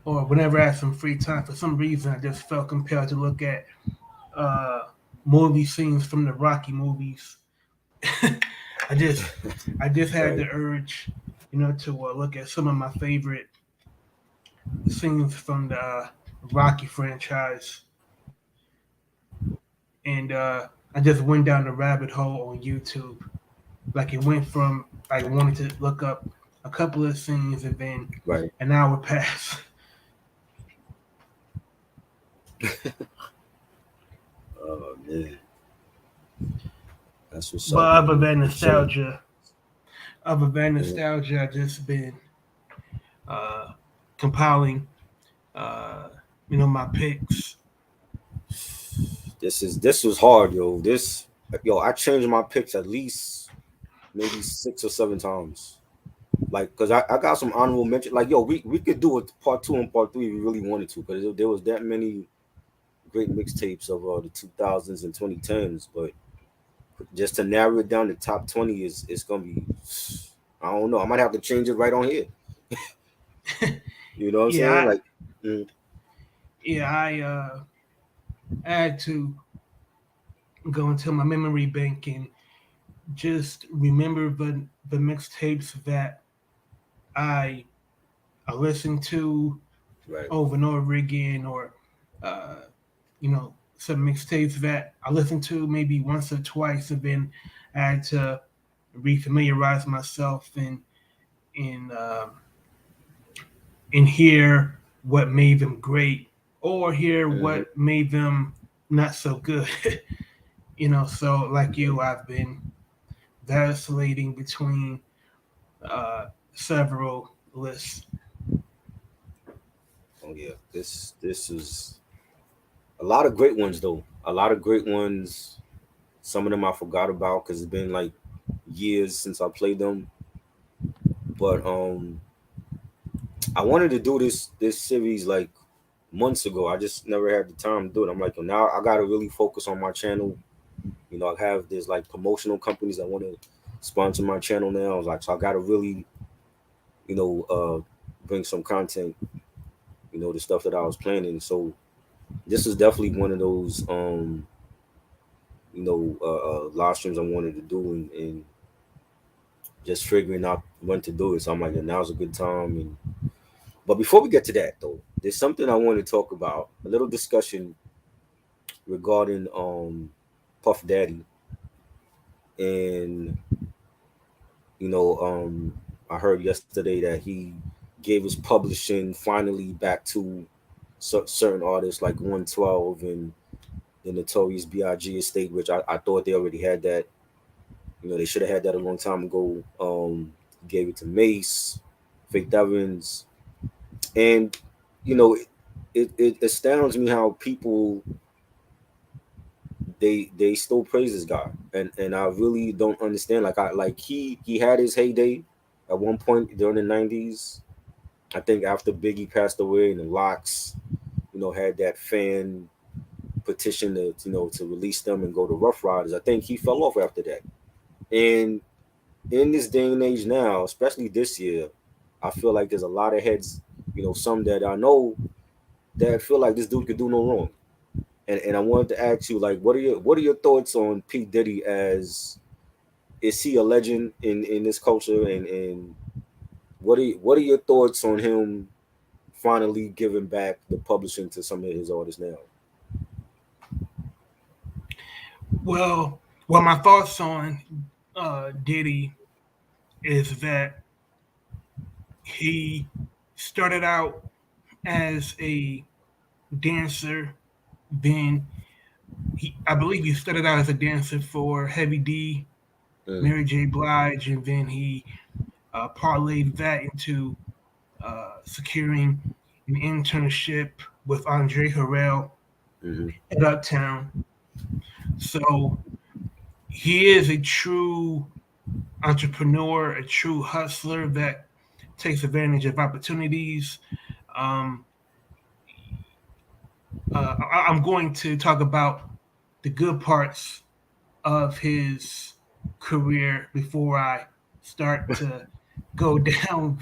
or whenever I had some free time, for some reason I just felt compelled to look at uh, movie scenes from the Rocky movies. I just I just had Right. the urge, to look at some of my favorite scenes from the Rocky franchise, and I just went down the rabbit hole on YouTube. Like it went from like wanting to look up a couple of scenes, and then Right. an hour passed. Oh man, that's what's But up, other man. than So, nostalgia, other than mhm. nostalgia, I just been uh, compiling, uh, my picks. This was hard, yo. I changed my picks at least maybe 6 or 7 times. Like, cause I got some honorable mention. Like, yo, we could do a part two and part three if we really wanted to, because there was that many great mixtapes of the 2000s and 2010s. But just to narrow it down, the top 20 is gonna be. I don't know. I might have to change it right on here. You know what I'm Yeah, saying? Like, mm, I had to go into my memory bank and just remember the mixtapes that I listened to right. over and over again, or uh, some mixtapes that I listened to maybe once or twice, and then I had to refamiliarize myself and and hear what made them great, or hear Hmm. what made them not so good. So like you, I've been vacillating between uh, several lists. Oh yeah, this is a lot of great ones though. A lot of great ones. Some of them I forgot about because it's been like years since I played them. But I wanted to do this series like months ago. I just never had the time to do it. I'm like, now I gotta really focus on my channel. I have there's like promotional companies that want to sponsor my channel now. I was like, so I gotta really, you know, uh, bring some content. The stuff that I was planning. So this is definitely one of those live streams I wanted to do, and just figuring out when to do it. So I'm like, now's a good time. But before we get to that though, there's something I want to talk about. A little discussion regarding Puff Daddy, and you know um I heard yesterday that he gave his publishing finally back to certain artists like 112 and the Notorious B.I.G. estate, which I thought they already had that. They should have had that a long time ago. Gave it to Mace, Faith Evans, and it astounds me how people they still praise this guy, and I really don't understand. Like he had his heyday at one point during the '90s. I think after Biggie passed away and the Locks, had that fan petition to release them and go to Rough Riders. I think he fell off after that. And in this day and age now, especially this year, I feel like there's a lot of heads, some that I know that feel like this dude could do no wrong. And I wanted to ask you, like, what are your thoughts on P Diddy? As is he a legend in this culture? And what are your thoughts on him finally giving back the publishing to some of his artists now? Well, my thoughts on Diddy is that he started out as a dancer. Then I believe he started out as a dancer for Heavy D, Mm, Mary J. Blige, and then he parlayed that into securing an internship with Andre Harrell hmm. at Uptown. So he is a true entrepreneur, a true hustler that takes advantage of opportunities. Um, I'm going to talk about the good parts of his career before I start to go down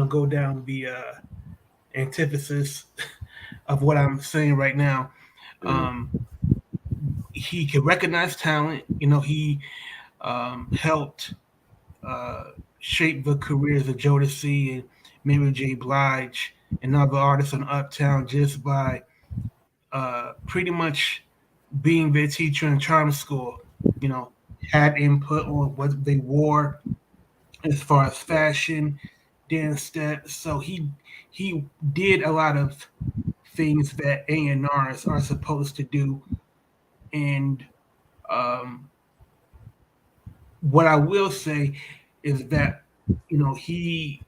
go down the antithesis of what I'm saying right now. Mm, Um, he can recognize talent. He helped uh, shape the careers of Jodeci and Mary J. Blige and other artists on Uptown just by pretty much being their teacher in charm school. You know, had input on what they wore as far as right. fashion, dance steps. So he did a lot of things that A&Rs are supposed to do. And um, what I will say is that he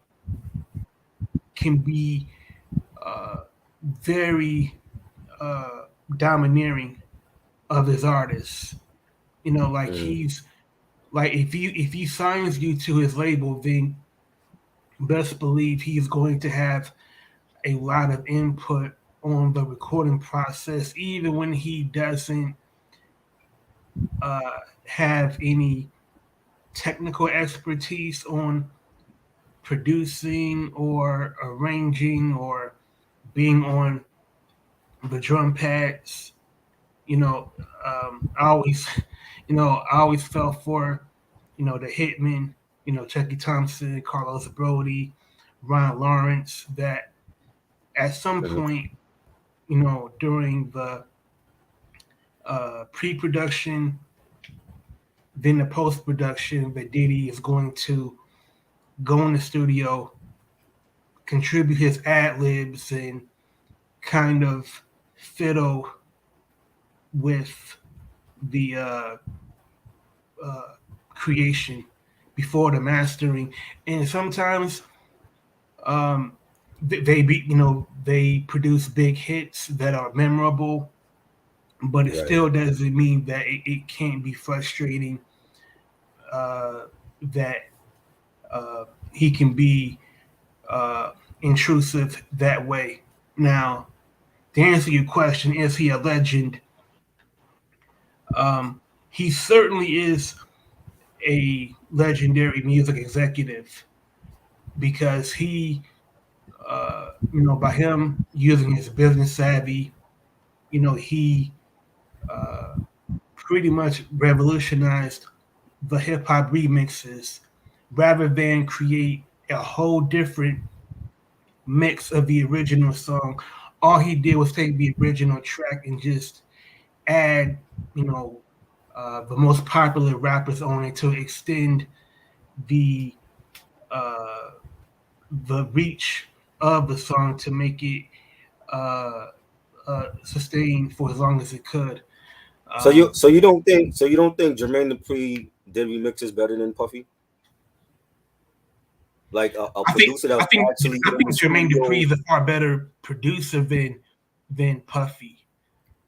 can be uh, very uh, domineering of his artists. Like Mm, he's like if he signs you to his label, then best believe he's going to have a lot of input on the recording process, even when he doesn't uh, have any technical expertise on producing or arranging or being on the drum pads. You know, I always, I always fell for, the hitmen, Chucky Thompson, Carlos Brody, Ron Lawrence, that at some mhm. point, during the pre-production, then the post-production, that Diddy is going to go in the studio, contribute his ad libs, and kind of fiddle with the creation before the mastering. And sometimes they produce big hits that are memorable, but it Right. still doesn't mean that it can't be frustrating. That he can be uh, intrusive that way. Now, to answer your question, is he a legend? He certainly is a legendary music executive because by him using his business savvy, he pretty much revolutionized the hip hop remixes rather than create a whole different mix of the original song. All he did was take the original track and just add, you know, the most popular rappers on it to extend the uh, the reach of the song to make it uh, sustain for as long as it could. Um, So you don't think Jermaine Dupri did remixes better than Puffy? Like a I think producer that I was think actually I in the think Jermaine Dupri studio. is a far better producer than Puffy.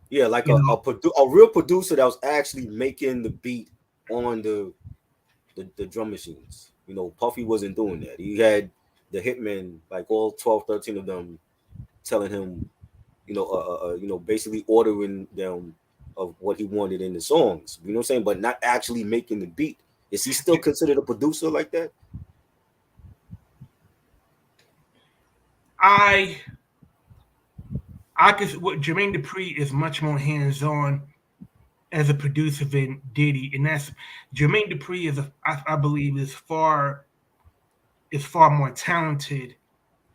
Yeah, like You know, a real producer that was actually making the beat on the drum machines. You know, Puffy wasn't doing that. He had the hitmen, like all 12, 13 of them, telling him, basically ordering them of what he wanted in the songs. You know what I'm saying? But not actually making the beat. Is he still considered a producer like that? I I guess what Jermaine Dupri is much more hands on as a producer than Diddy, and that's Jermaine Dupri I believe is far more talented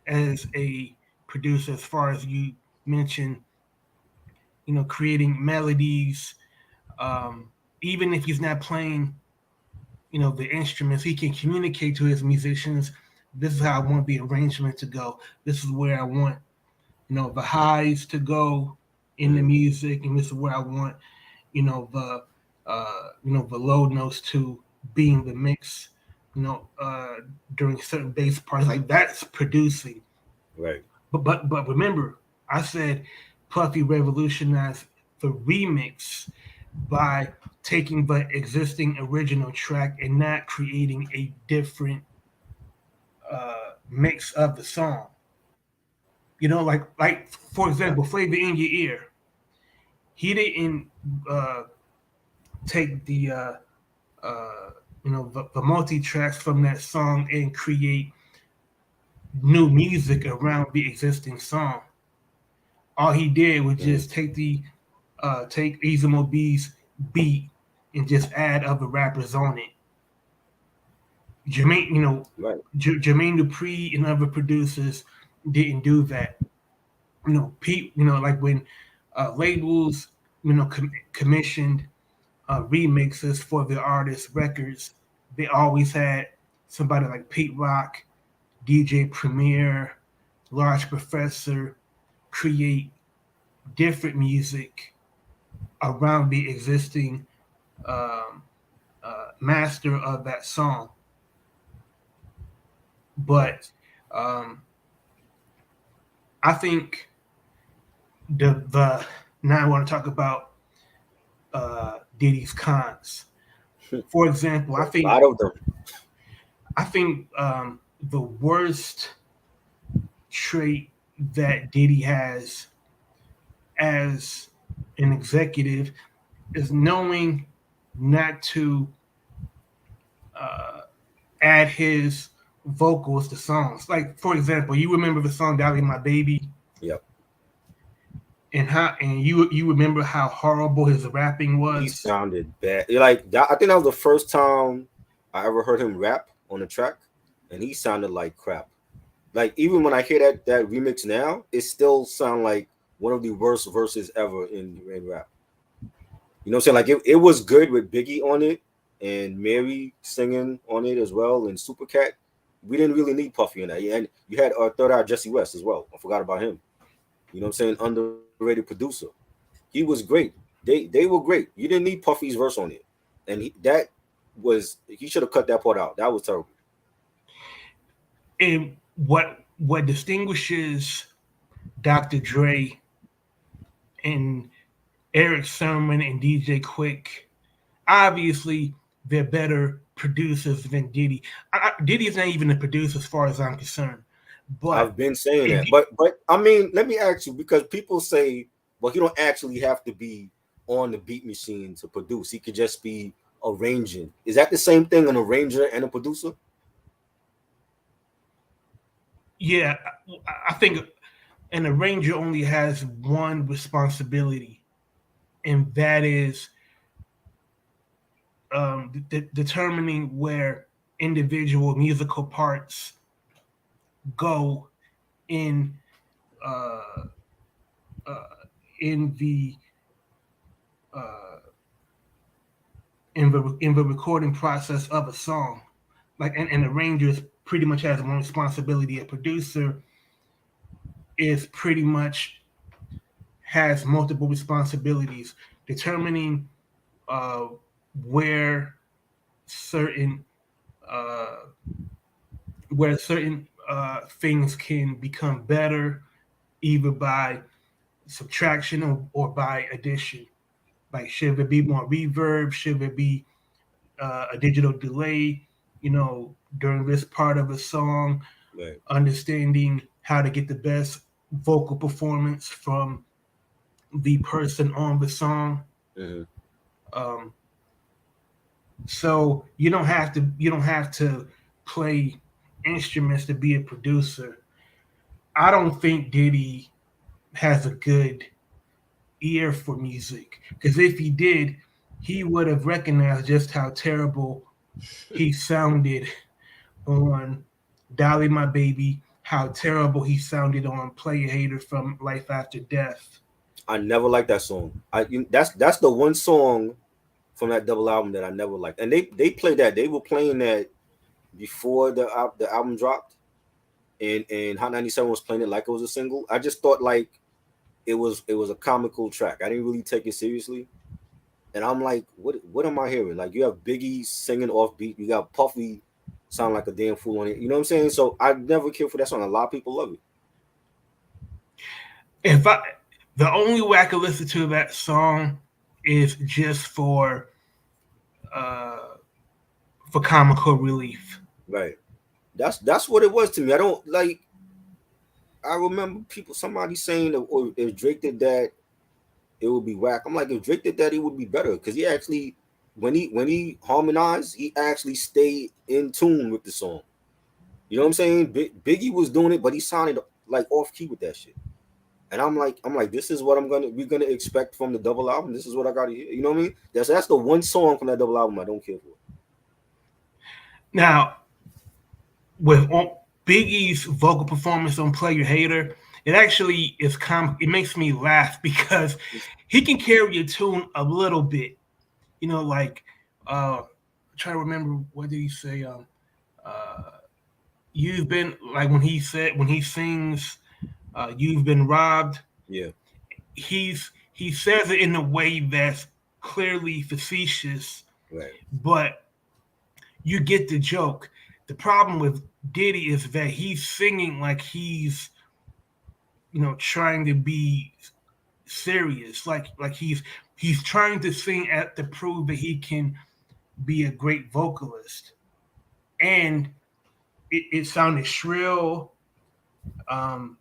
as a producer as far as you mentioned, creating melodies. Um, Even if he's not playing, the instruments, he can communicate to his musicians. This is how I want the arrangement to go. This is where I want, the highs to go in the Mm, music, and this is where I want, the low notes to be in the mix, during certain bass parts. Like that's producing. right. But remember, I said Puffy revolutionized the remix by taking the existing original track and not creating a different mix of the song. Like for example, "Flavor in Your Ear." He didn't uh, take the multi tracks from that song and create new music around the existing song. All he did was Mm, just take Easy Mo B's beat and just add other rappers on it. Jermaine, right. Jermaine Dupri and other producers didn't do that. Pete, like when labels, commissioned remixes for the artist records, they always had somebody like Pete Rock, DJ Premier, Large Professor create different music around the existing um, master of that song. But Facts. um, I think the now I want to talk about Diddy's cons. For example, A lot of them. I think the worst trait that Diddy has as an executive is knowing not to uh, add his vocals to songs. Like for example, you remember the song "Dolly My Baby" Yep. and you remember how horrible his rapping He was. sounded bad. Like that, I think that was the first time I ever heard him rap on a track, and he sounded like crap. Like even when I hear that remix now, it still sound like one of the worst verses ever in rap. You know what I'm saying? Like it was good with Biggie on it and Mary singing on it as well and Supercat. We didn't really need Puffy in that. Yeah, and you had Third Eye Jesse West as well. I forgot about him. You know what I'm saying? Underrated producer. He was great. They were great. You didn't need Puffy's verse on it, and that was he should have cut that part out. That was terrible. And what distinguishes Dr. Dre and Eric Sermon and DJ Quick, obviously they're better producers than Diddy. Diddy is not even a producer as far as I'm concerned. But I've been saying if that, but I mean, let me ask you because people say, well, he don't actually have to be on the beat machine to produce. He could just be arranging. Is that the same thing, an arranger and a producer? yeah, I think an arranger only has one responsibility, and that is determining where individual musical parts go in uh, uh, in the uh, in the recording process of a song. Like an arranger is pretty much has one responsibility. A producer is pretty much has multiple responsibilities, determining uh, where certain uh, things can become better either by subtraction or by addition. Like, should there be more reverb? Should there be a digital delay? During this part of a song, Right. understanding how to get the best vocal performance from the person on the song. Mm-hmm. Um, so you don't have to play instruments to be a producer. I don't think Diddy has a good ear for music because if he did, he would have recognized just how terrible he sounded on Dolly My Baby, how terrible he sounded on Play a Hater from Life After Death. I never liked that song. That's the one song from that double album that I never liked. And they played that. They were playing that before the album dropped, and Hot 97 was playing it like it was a single. I just thought like it was a comical track. I didn't really take it seriously. And I'm like, what am I hearing? Like you have Biggie singing off beat, you got Puffy sound like a damn fool on it. You know what I'm saying? So I never cared for that song. A lot of people love it. If I The only way I could listen to that song is just uh for comical relief. Right. That's what it was to me. I don't like. I remember somebody saying that, or if Drake did that, it would be whack. I'm like, if Drake did that, it would be better because he actually, when he harmonized, he actually stayed in tune with the song. You know what I'm saying? Biggie was doing it, but he sounded like off key with that shit. And I'm like, this is what we're gonna expect from the double album. This is what I gotta hear. You know what I mean? That's the one song from that double album I don't care for. Now, with Biggie's vocal performance on "Play Your Hater," it actually is it makes me laugh because he can carry a tune a little bit. You know, like try to remember what did he say? Uh, you've been like when he sings, "You've been robbed." Yeah, He says it in a way that's clearly facetious, right. but you get the joke. The problem with Diddy is that he's singing like he's trying to be serious, like he's trying to sing at to prove that he can be a great vocalist, and it sounded shrill. Um,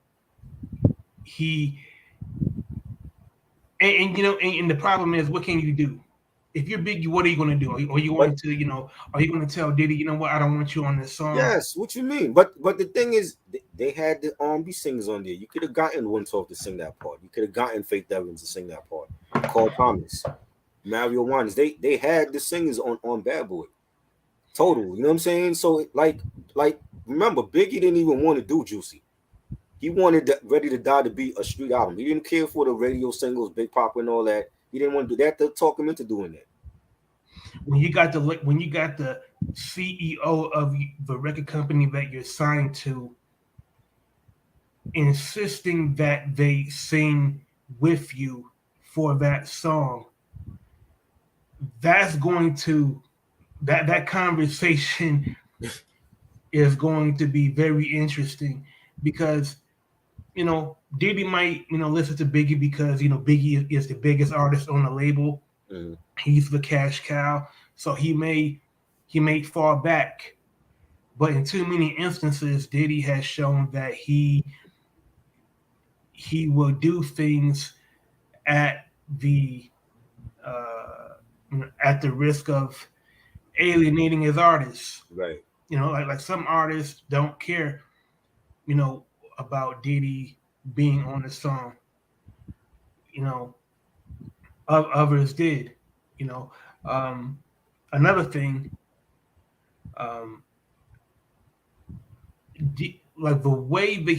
he and the problem is, what can you do? If you're big, what are you going to do? Are you But going to, are you going to tell Diddy, you know what, I don't want you on this song? yes, what you mean? But the thing is, they had the R&B singers on there. You could have gotten One Twelve to sing that part. You could have gotten Faith Evans to sing that part. Carl Thomas, Mario Winans. They had the singers on Bad Boy. Total. You know what I'm saying? So like remember, Biggie didn't even want to do Juicy. He wanted Ready to Die to be a street album. He didn't care for the radio singles, Big Pop and all that. He didn't want to do that. To talk him into doing that. When you got the CEO of the record company that you're signed to insisting that they sing with you for that song, that's going to that conversation is going to be very interesting because Diddy might listen to Biggie because Biggie is the biggest artist on the label. Mm-hmm. He's the cash cow, so he may fall back. But in too many instances, Diddy has shown that he will do things at the uh, at the risk of alienating his artists. Right. Like some artists don't care, about Diddy being on the song. You know, others did. You know, um, Another thing, um, like the way that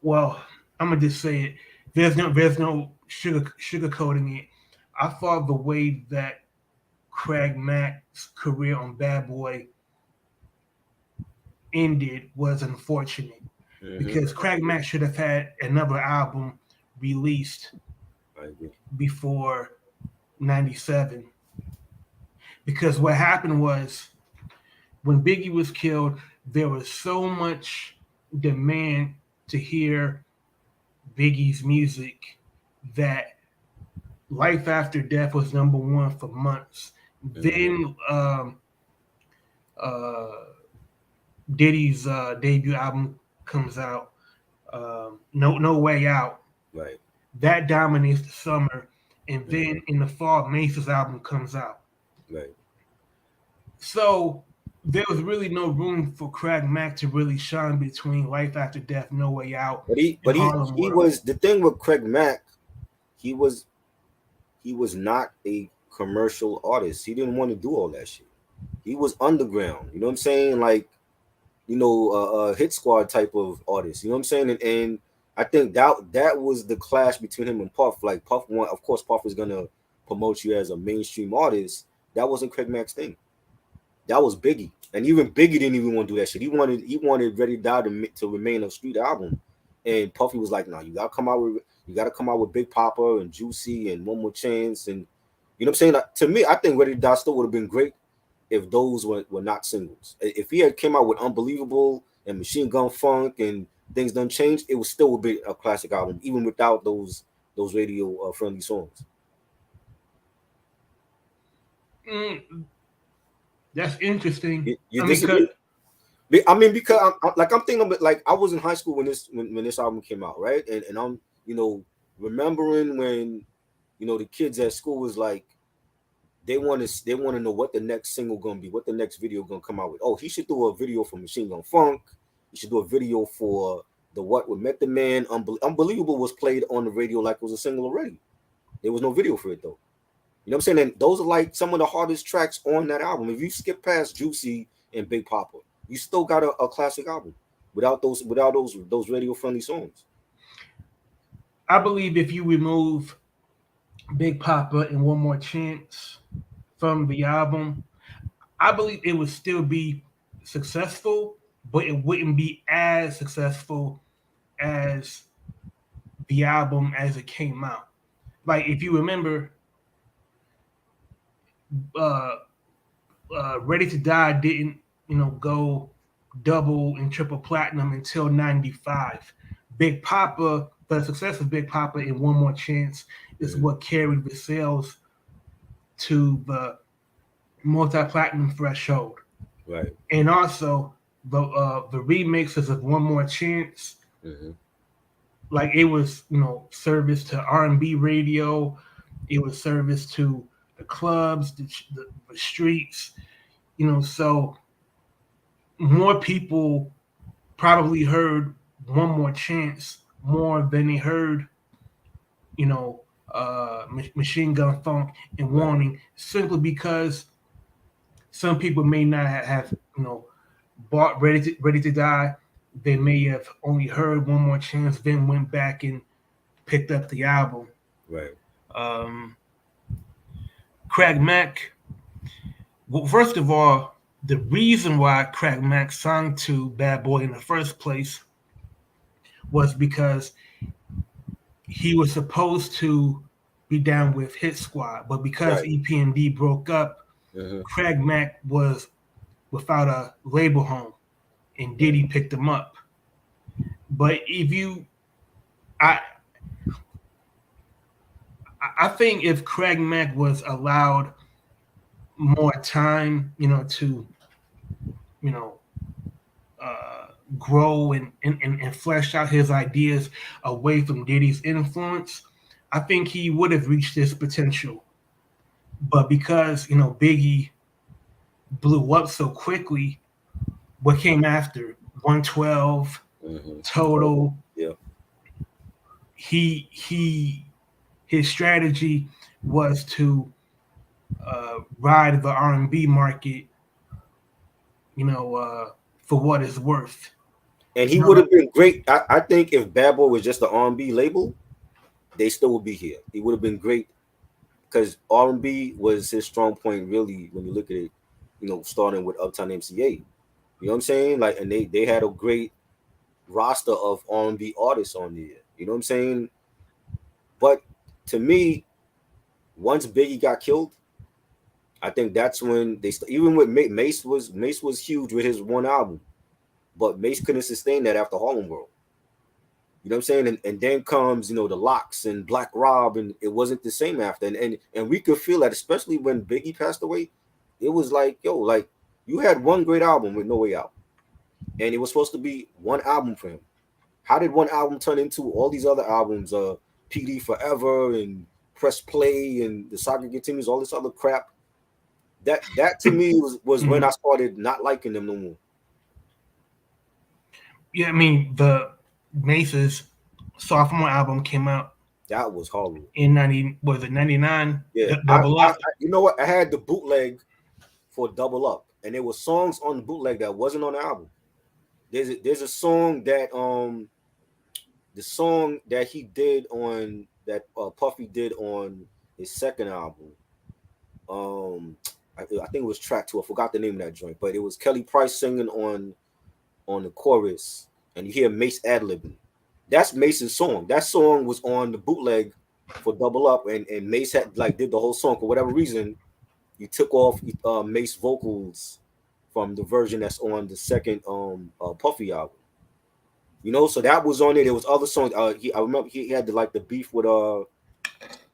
well, I'm gonna just say it. There's no sugarcoating it. I thought the way that Craig Mack's career on Bad Boy ended was unfortunate Mm-hmm. because Craig Mack should have had another album released I agree. before '97. Because what happened was when Biggie was killed, there was so much demand to hear Biggie's music that Life After Death was number one for months. Mm-hmm. Then uh, Diddy's debut album comes out, No Way Out. Right. That dominates the summer, and Mm-hmm. then in the fall, Mace's album comes out. Right. So there was really no room for Craig Mack to really shine between Life After Death, No Way Out, But he and but he Harlem he World. was the thing with Craig Mack. He was he was not a commercial artist. He didn't want to do all that shit. He was underground. You know what I'm saying? Like hit squad type of artist. You know what I'm saying? And I think that was the clash between him and Puff. Like Puff want, of course, Puff is gonna promote you as a mainstream artist. That wasn't Craig Mack's thing. That was Biggie, and even Biggie didn't even want to do that shit. He wanted Ready to Die to remain a street album, and Puffy was like, "Nah, you gotta come out with Big Papa and Juicy and One More Chance." And you know what I'm saying? To me, I think Ready to Die still would have been great if those were not singles. If he had came out with Unbelievable and Machine Gun Funk and Things Done Changed, it would still be a classic album, even without those radio friendly songs. Mm, that's interesting. You I mean, 'cause- disagree? I mean, because I'm thinking of it like I was in high school when this album came out, right? And I'm remembering when the kids at school was like they want to know what the next single gonna be, what the next video gonna come out with. Oh, he should do a video for Machine Gun Funk. He should do a video for the what with Method Man. Unbelievable was played on the radio like it was a single already. There was no video for it though. You know what I'm saying? And those are like some of the hardest tracks on that album. If you skip past Juicy and Big Papa, you still got a classic album without those radio friendly songs. I believe if you remove Big Papa and One More Chance from the album, I believe it would still be successful, but it wouldn't be as successful as the album as it came out. Like if you remember, uh, Ready to Die didn't, go double and triple platinum until '95. Big Papa, the success of Big Papa and One More Chance is what carried the sales to the multi-platinum threshold. Right. And also the remixes of One More Chance, like it was, service to R&B radio, it was service to the clubs, the streets, so more people probably heard One More Chance more than they heard, Machine Gun Funk and Warning, simply because some people may not have, bought Ready to Die. They may have only heard One More Chance, then went back and picked up the album. Right. Craig Mack. Well, first of all, the reason why Craig Mack signed to Bad Boy in the first place was because he was supposed to be down with Hit Squad, but because EP&D broke up, Craig Mack was without a label home, and Diddy picked him up. But I think if Craig Mack was allowed more time, to, grow and flesh out his ideas away from Diddy's influence, I think he would have reached his potential. But because, Biggie blew up so quickly, what came after 112, Total, his strategy was to ride the R&B market, for what it's worth. And he would have been great. I think if Bad Boy was just an R&B label, they still would be here. He would have been great because R&B was his strong point, really, when you look at it, starting with Uptown MCA. You know what I'm saying? Like, and they had a great roster of R&B artists on there. You know what I'm saying? But to me, once Biggie got killed, I think that's when even with Mace was huge with his one album, but Mace couldn't sustain that after Harlem World. You know what I'm saying? And then comes, the Locks and Black Rob, and it wasn't the same after. And we could feel that, especially when Biggie passed away. It was like, like you had one great album with No Way Out, and it was supposed to be one album for him. How did one album turn into all these other albums? PD Forever and Press Play and The Saga Continues, all this other crap. That to me was when I started not liking them no more. Yeah, I mean, the Mace's sophomore album came out. That was horrible. In 99? Yeah. Double Up. You know what? I had the bootleg for Double Up, and there were songs on the bootleg that wasn't on the album. There's a song that the song that he did on that Puffy did on his second album. I think it was track 2. I forgot the name of that joint, but it was Kelly Price singing on the chorus, and you hear Mace ad-libbing. That's Mace's song. That song was on the bootleg for Double Up, and Mace had did the whole song. For whatever reason, you took off Mace vocals from the version that's on the second Puffy album. So that was on it. There was other songs. I remember he had the beef with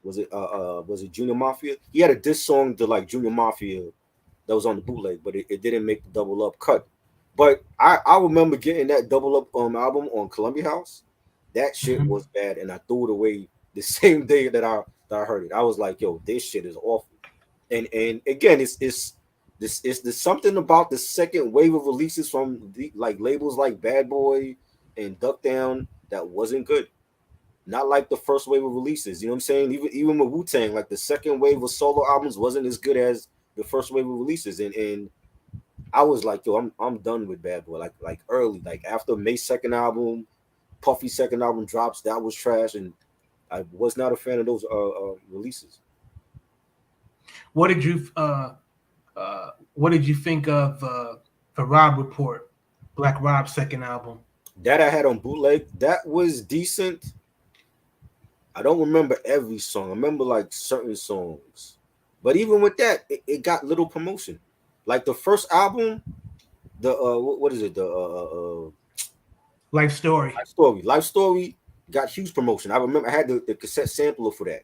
was it Junior Mafia? He had a diss song to Junior Mafia that was on the bootleg, but it didn't make the Double Up cut. But I remember getting that Double Up album on Columbia House. That shit was bad, and I threw it away the same day that I heard it. I was like, yo, this shit is awful. And again, it's something about the second wave of releases from the like labels like Bad Boy and Duck Down that wasn't good. Not like the first wave of releases. You know what I'm saying? Even with Wu Tang, like the second wave of solo albums wasn't as good as the first wave of releases. And I was like, yo, I'm done with Bad Boy. Like early, like after May's second album, Puffy's second album drops, that was trash, and I was not a fan of those releases. What did you what did you think of the Rob Report, Black Rob's second album? That I had on bootleg, that was decent. I don't remember every song. I remember like certain songs, but even with that, it got little promotion. Like the first album, the what is it? The Life Story. Life Story got huge promotion. I remember I had the cassette sampler for that.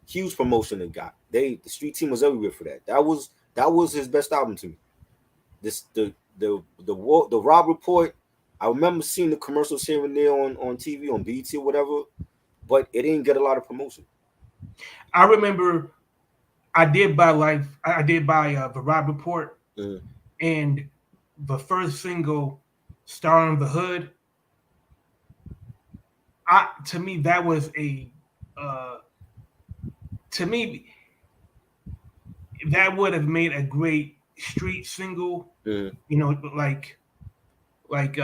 Huge promotion it got. The street team was everywhere for that. That was his best album to me. This the Rob Report. I remember seeing the commercials here and there on TV on BT or whatever, but it didn't get a lot of promotion. I remember I did buy the Rob Report, and the first single, "Star in the Hood." To me that was a to me that would have made a great street single. You know, like like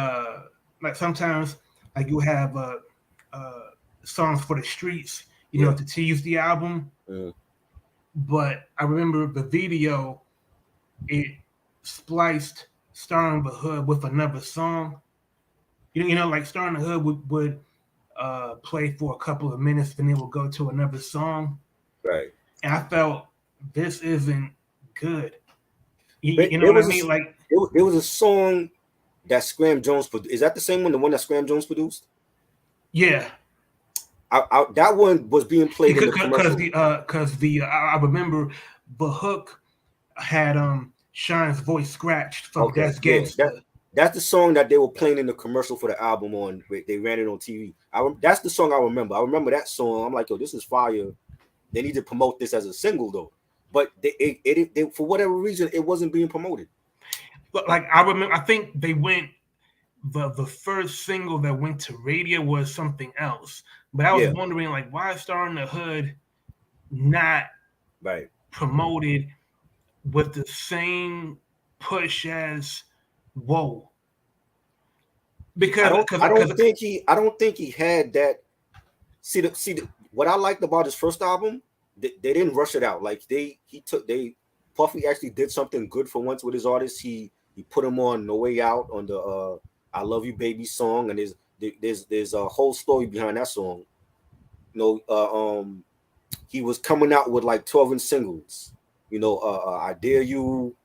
sometimes like you have songs for the streets, you know, to tease the album. But I remember the video, it spliced "Star in the Hood" with another song. You know, like "Star in the Hood" would play for a couple of minutes, then it would go to another song. Right. And I felt this isn't good. You know what I mean? Like there was a song that Scram Jones produced. Is that the same one? The one that Scram Jones produced? Yeah. That one was being played in the commercial. Because I remember the hook had Shine's voice scratched from That's Gangsta. That's the song that they were playing in the commercial for the album on. They ran it on TV. That's the song I remember. I remember that song. I'm like, yo, this is fire. They need to promote this as a single though, but they for whatever reason it wasn't being promoted. Like I remember, I think they went. The first single that went to radio was something else, but I was wondering like why is "Star in the Hood" not promoted with the same push as "Whoa"? Because I don't think he had that. What I liked about his first album, they didn't rush it out. Like Puffy actually did something good for once with his artists. He put him on "No Way Out" on the "I Love You Baby" song, and there's a whole story behind that song. You know, he was coming out with like 12-inch singles. You know, "I Dare You."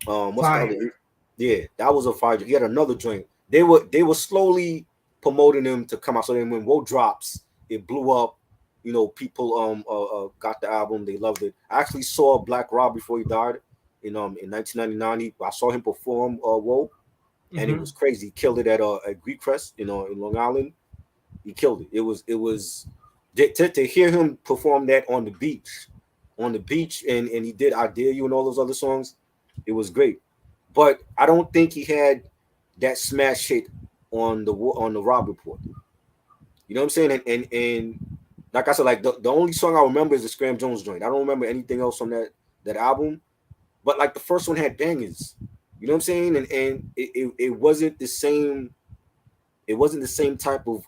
What's the other? Yeah, that was a fire. He had another joint. They were slowly promoting him to come out. So then when "Woe" drops, it blew up. You know, people got the album. They loved it. I actually saw Black Rob before he died in 1999. I saw him perform "Woe," and it was crazy. He killed it at Greek Crest, in Long Island. He killed it. It was to hear him perform that on the beach, and he did "I Dare You" and all those other songs. It was great, but I don't think he had that smash hit on the Rob Report. You know what I'm saying? And like I said, like the only song I remember is the Scram Jones joint. I don't remember anything else on that album. But like the first one had bangers. You know what I'm saying? And it wasn't the same. It wasn't the same type of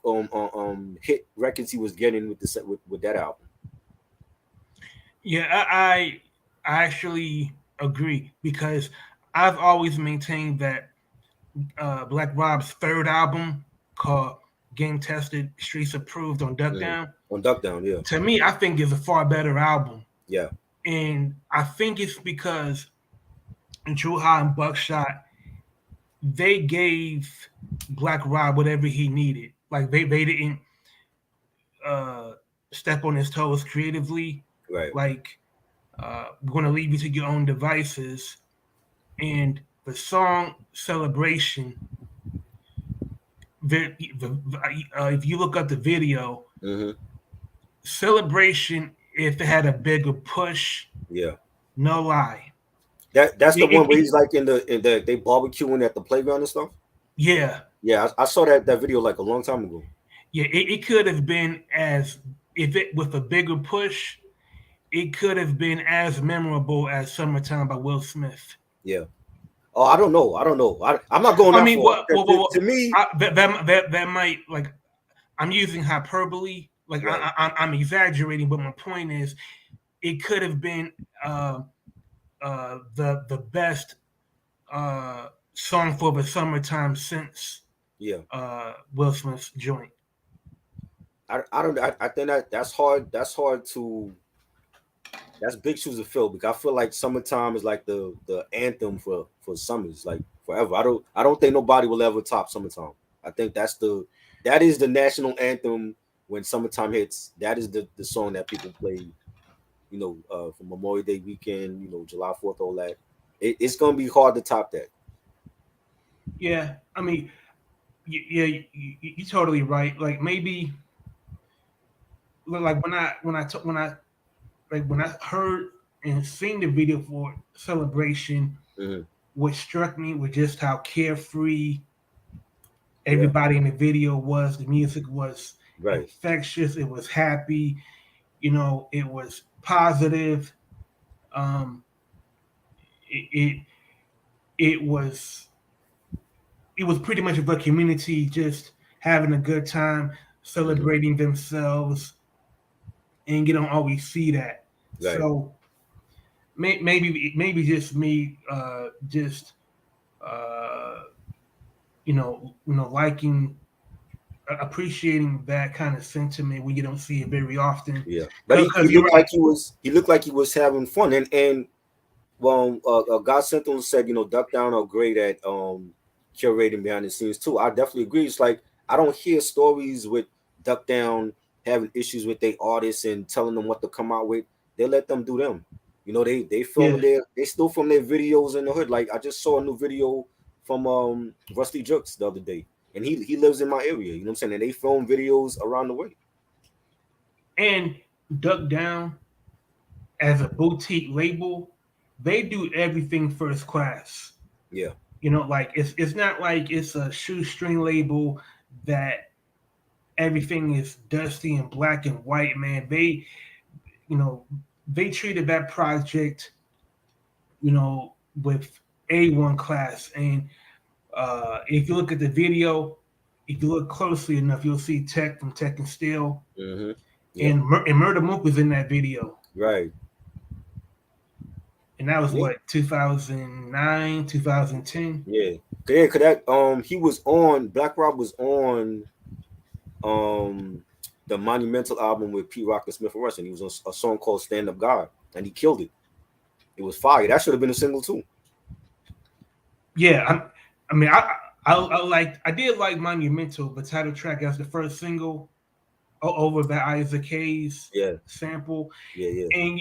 hit records he was getting with that album. Yeah, I actually agree because I've always maintained that Black Rob's third album called "Game Tested, Streets Approved" on Duck Down. On Duck Down, yeah. To me, I think is a far better album. Yeah. And I think it's because True High and Buckshot, they gave Black Rob whatever he needed. Like they didn't step on his toes creatively. Right. Like we're gonna leave you to your own devices. And the song "Celebration," if you look up the video, "Celebration," if it had a bigger push, No lie. That's the one where It he's like in the they barbecuing at the playground and stuff. yeah, Yeah, I saw that video like a long time ago. yeah. It could have been as if it with a bigger push. It could have been as memorable as "Summertime" by Will Smith. Yeah. Oh, I don't know. I don't know. I'm not going I that mean, far. To me, that might like I'm using hyperbole. Like right. I'm exaggerating, but my point is, it could have been uh, the best song for the summertime since Yeah. Will Smith's joint. I don't. I think that's hard. That's hard to. That's big shoes to fill because I feel like summertime is like the anthem for summers, like forever. I don't think nobody will ever top summertime. I think that is the national anthem when summertime hits. That is the song that people play. For Memorial Day weekend. July 4th, all that. It's gonna be hard to top that. Yeah, I mean, yeah, you're totally right. Like maybe, like when I heard and seen the video for Celebration, Hmm. what struck me was just how carefree Yeah. everybody in the video was. The music was Right. infectious. It was happy. It was positive. Um, it, it it was pretty much of a community just having a good time, Hmm. celebrating themselves, and you don't always see that. Right. So maybe just me, just uh, liking, appreciating that kind of sentiment when you don't see it very often. Yeah. But he Because you're looked right. like he was having fun, and well, God Central said, Duck Down are great at curating behind the scenes too. I definitely agree. It's like I don't hear stories with Duck Down having issues with their artists and telling them what to come out with. They let them do them. They Yeah, film they still film their videos in the hood. Like I just saw a new video from Rusty Jukes the other day, and he lives in my area. You know what I'm saying? And they film videos around the way. and Duck Down as a boutique label, they do everything first class. Yeah. Like it's not like it's a shoestring label that everything is dusty and black and white. Man, you know they treated that project with A1 class. And if you look at the video, if you look closely enough, you'll see Tech from Tech and Steel, Mm-hmm. Yep. and Murder Mook was in that video. Right. And that was Yeah. what, 2009, 2010. Yeah. Yeah, cause that he was on Black Rob was on um the Monumental album with Pete Rock and Smith and Wesson. He was on a song called Stand Up God and he killed it. It was fire. That should have been a single too. Yeah, I mean, I did like Monumental, the title track as the first single over that Isaac Hayes Yeah, sample. yeah, yeah. And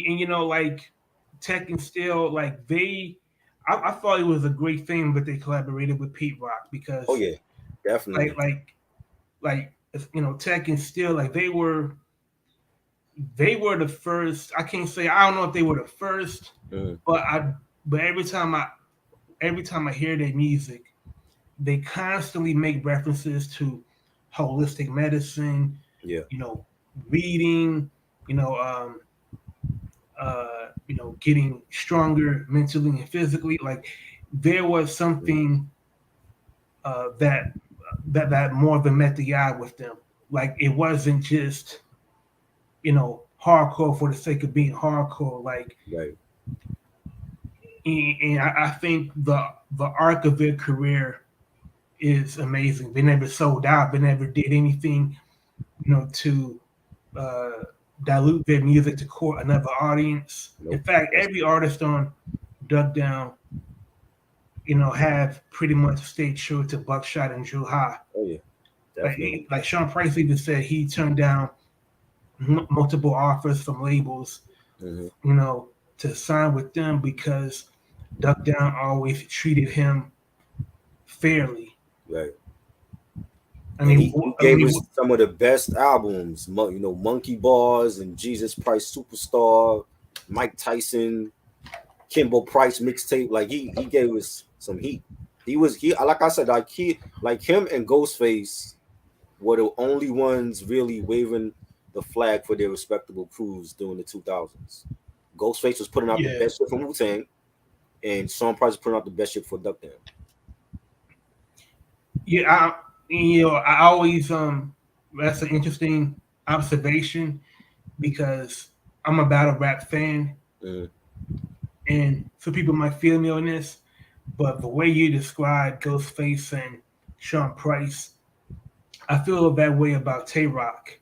like Tech and Steel, like I thought it was a great thing that they collaborated with Pete Rock, Oh because yeah, like definitely. like like Tech and Steel, like they were the first. I can't say, I don't know if they were the first, Mm, but every time I hear their music, they constantly make references to holistic medicine, yeah. you know, reading, getting stronger mentally and physically. Like there was Mm, something that more than met the eye with them. Like it wasn't just hardcore for the sake of being hardcore. Like, right. and I think the arc of their career is amazing. They never sold out. They never did anything, to uh, dilute their music to court another audience. In Nope. fact, That's every artist on Duck Down, have pretty much stayed true to Buckshot and Drew High. oh yeah, definitely. Like Sean Price even said, he turned down multiple offers from labels, Hmm. to sign with them because Duck Down always treated him fairly. Right. I And mean, he gave us some of the best albums. Monkey Bars and Jesus Christ Superstar, Mike Tyson. Kimbo Price mixtape. Like he gave us some heat. He like I said, like him and Ghostface were the only ones really waving the flag for their respectable crews during the 2000s. Ghostface was putting out the Yeah, best shit from Wu-Tang, and Sean Price was putting out the best shit for Duck Down. yeah. I always that's an interesting observation because I'm a battle rap fan, Mm. and some people might feel me on this, but the way you describe Ghostface and Sean Price, I feel that way about Tay Rock.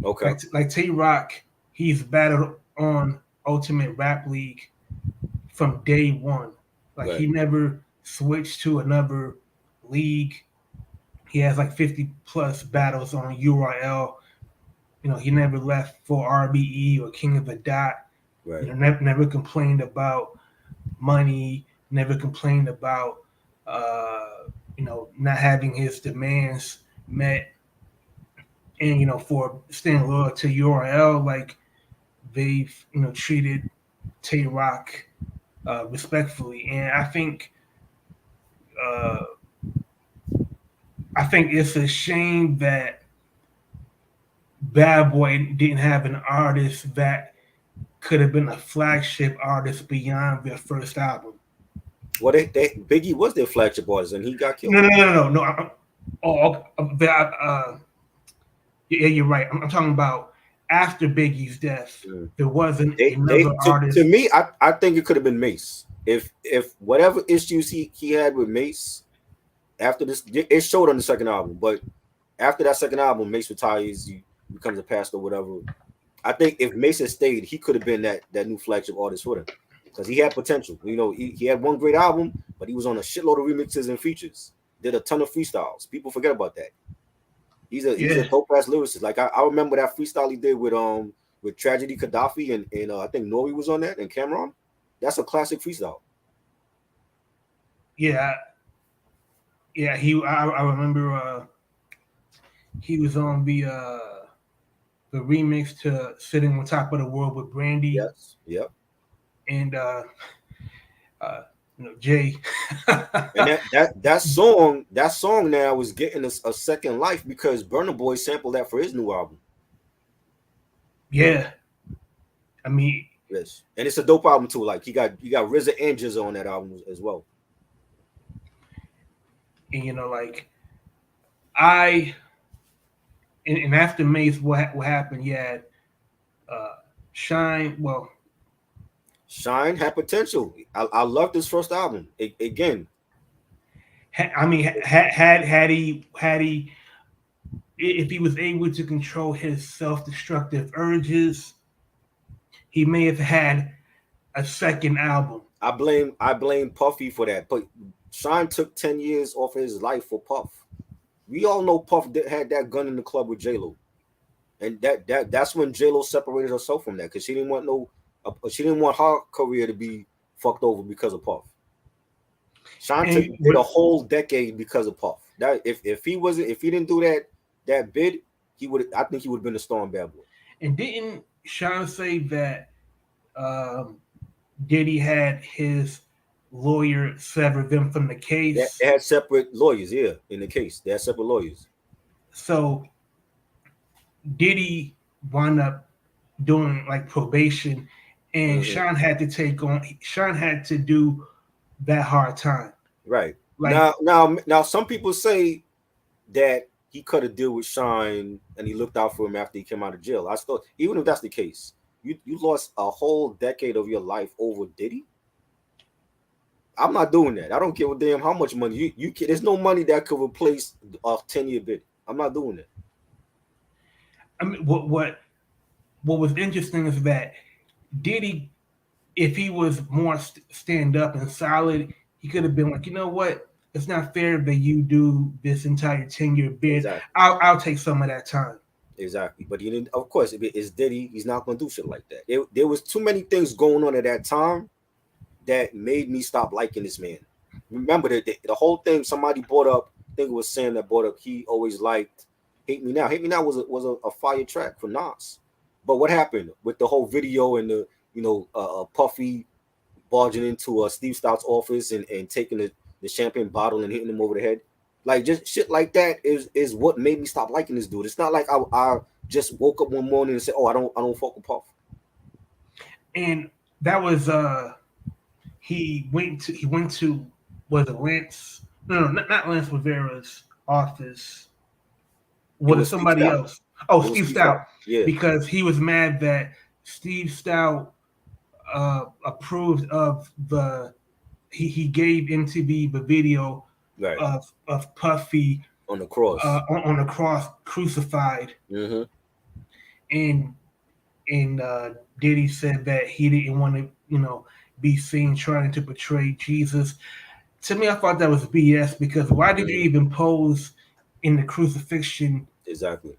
Okay. Like Tay Rock, he's battled on Ultimate Rap League from day one. Like Right. he never switched to another league. He has like 50 plus battles on URL. He never left for RBE or King of the Dot. Right. Never complained about money. Never complained about not having his demands met. And for staying loyal to URL, like they've treated Tay Rock respectfully, and uh, I think it's a shame that Bad Boy didn't have an artist that could have been a flagship artist beyond their first album. Well, they Biggie was their flagship artist, and he got killed. No. Yeah, you're right. I'm talking about after Biggie's death. Mm. There wasn't They another to artist. me, I think it could have been Mace. If whatever issues he had with Mace after this, it showed on the second album. But after that second album, Mace retires, he becomes a pastor, whatever. I think if Mace had stayed, he could have been that new flagship artist for them because he had potential. He had one great album, but he was on a shitload of remixes and features. Did a ton of freestyles. People forget about that. He's a dope ass lyricist. Like I remember that freestyle he did with Tragedy Gaddafi and I think Nori was on that and Cameron. That's a classic freestyle. Yeah, yeah. I remember he was on the remix to "Sitting on Top of the World" with Brandy Yes. Yep. and Jay. And that song now is getting a second life because Burna Boy sampled that for his new album. Yeah, I mean, Yes, and it's a dope album too. Like you got RZA and Jizza on that album as well. and, like I and after Mace, what happened? You had Shine. Well, Shine had potential. I love this first album. Again, I mean, had he if he was able to control his self-destructive urges, he may have had a second album. I blame Puffy for that. But Shine took 10 years off of his life for Puff. We all know Puff had that gun in the club with J-Lo. And that's when J-Lo separated herself from that because she didn't want her career to be fucked over because of Puff. Shine did a whole decade because of Puff. That if he didn't do that bid, I think he would have been a storm bad boy. And didn't Sean say that Diddy had his lawyer sever them from the case? They had separate lawyers, yeah, in the case. They had separate lawyers. So Diddy wound up doing like probation, and Sean had to do that hard time. Right. Like, now some people say that he cut a deal with Shine and he looked out for him after he came out of jail. I still, even if that's the case, you lost a whole decade of your life over Diddy. I'm not doing that. I don't give a damn how much money you can. There's no money that could replace a 10-year bid. I'm not doing that. I mean, what was interesting is that Diddy, if he was more stand up and solid, he could have been like, you know what? It's not fair that you do this entire 10-year bid. Exactly. I'll take some of that time. Exactly. But of course, if it's Diddy, he's not going to do shit like that. There was too many things going on at that time that made me stop liking this man. Remember the whole thing somebody brought up, I think it was Sam that brought up, he always liked Hate Me Now. Hate Me Now was a fire track for Nas. But what happened with the whole video and the Puffy barging into Steve Stout's office and taking the champagne bottle and hitting him over the head. Like just shit like that is what made me stop liking this dude. It's not like I just woke up one morning and said, "Oh, I don't fuck with Puff." And that was he went to was it Lance? No, not Lance Rivera's office. It Was it was Steve somebody Stout. else? Oh, It was Steve Steve Stout. Stout, Yeah, because he was mad that Steve Stout approved of the he gave MTV the video right. of Puffy On the cross. on the cross crucified, Mm-hmm. and Diddy said that he didn't want to be seen trying to portray Jesus. To me, I thought that was BS, because why did you Mm-hmm. even pose in the crucifixion Exactly.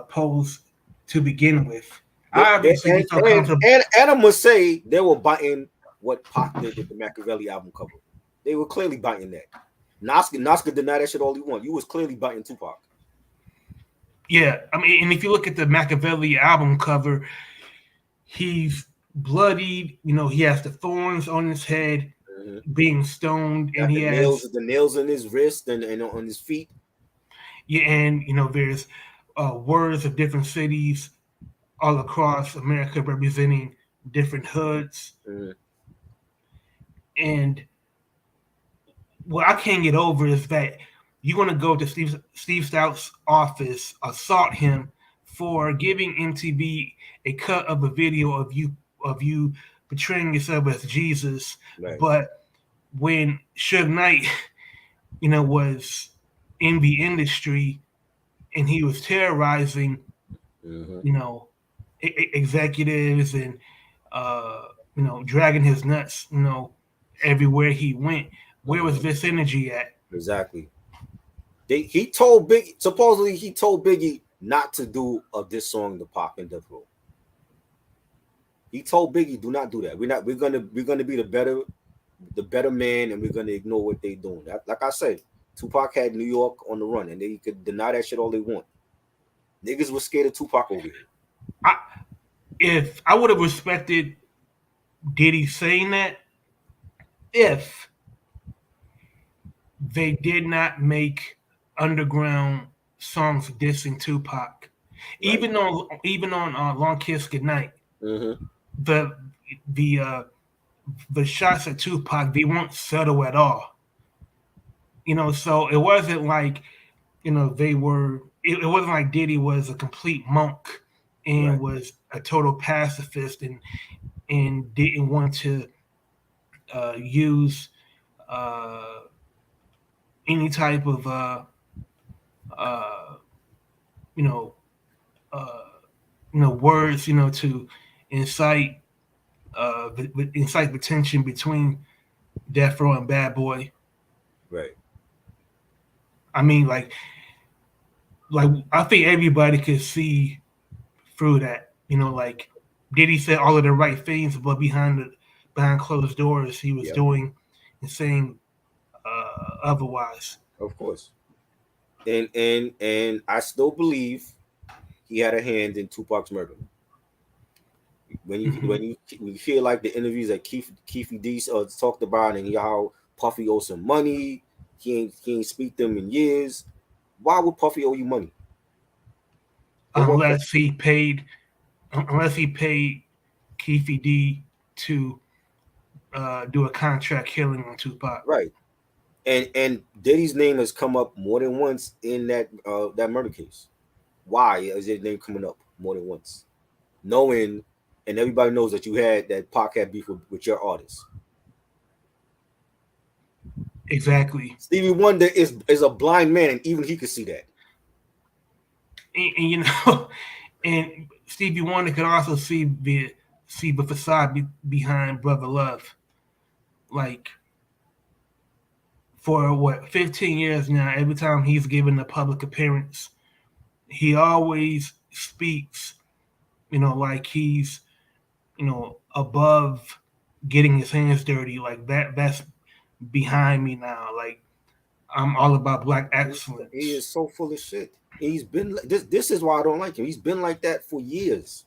pose to begin with? They, they Obviously, you felt and comfortable. and I must say they were biting what Pac did with the Machiavelli album cover. They were clearly biting that. Nas could deny that shit all he want. You was clearly biting Tupac. Yeah, I mean, and if you look at the Machiavelli album cover, he's bloodied. He has the thorns on his head, Mm-hmm. being stoned, and Got he has the nails in his wrist and on his feet. yeah, and there's words of different cities all across America representing different hoods. Mm-hmm. And what I can't get over is that you're going to go to Steve Stout's office, assault him for giving MTV a cut of a video of you portraying yourself as Jesus. Right. But when Suge Knight, was in the industry and he was terrorizing, Mm-hmm. Executives and dragging his nuts, everywhere he went. Where was Mm-hmm. this energy at? Exactly. He told Biggie, supposedly he told Biggie not to do a diss song to Pac and Death Row. He told Biggie, do not do that. We're gonna be the better man, and we're gonna ignore what they doing. Like I said, Tupac had New York on the run, and they could deny that shit all they want. Niggas was scared of Tupac over here. If I would have respected Diddy saying that, if they did not make underground songs dissing Tupac, Right. even on Long Kiss Goodnight, Mm-hmm. the the uh, the shots at Tupac, they weren't subtle at all. So it wasn't like they were. It wasn't like Diddy was a complete monk and Right. was a total pacifist and didn't want to use uh, any type of uh, you know uh, words to incite incite the tension between Death Row and Bad Boy. Right. I mean, like I think everybody could see through that. Like Diddy said all of the right things, but behind closed doors, he was Yep. doing and saying otherwise. Of course. And I still believe he had a hand in Tupac's murder. When you hear like the interviews that Keefy D talked about and how Puffy owes some money, he ain't speak to them in years. Why would Puffy owe you money? unless he paid unless he paid Keefy D to do a contract killing on Tupac. Right. And Diddy's name has come up more than once in that murder case. Why is his name coming up more than once? Knowing, and everybody knows that you had that Pac had beef with your artist. Exactly. Stevie Wonder is a blind man, and even he could see that. And and Stevie Wonder could also see the facade behind Brother Love. Like for 15 years now, every time he's given a public appearance, he always speaks, like he's, above getting his hands dirty. Like that's behind me now. Like I'm all about black excellence. He is so full of shit. He's been this. This is why I don't like him. He's been like that for years.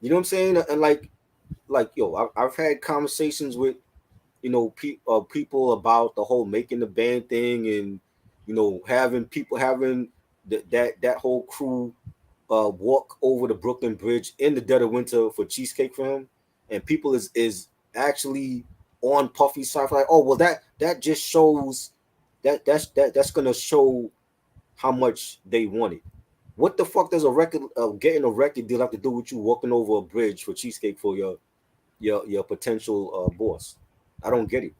You know what I'm saying? And like yo, I've had conversations with people about the whole making the band thing, and having people having that whole crew walk over the Brooklyn Bridge in the dead of winter for cheesecake for him, and people is actually on Puffy's side, like, oh well, that just shows that's gonna show how much they want it. What the fuck does a record getting a record deal have to do with you walking over a bridge for cheesecake for your potential boss? I don't get it.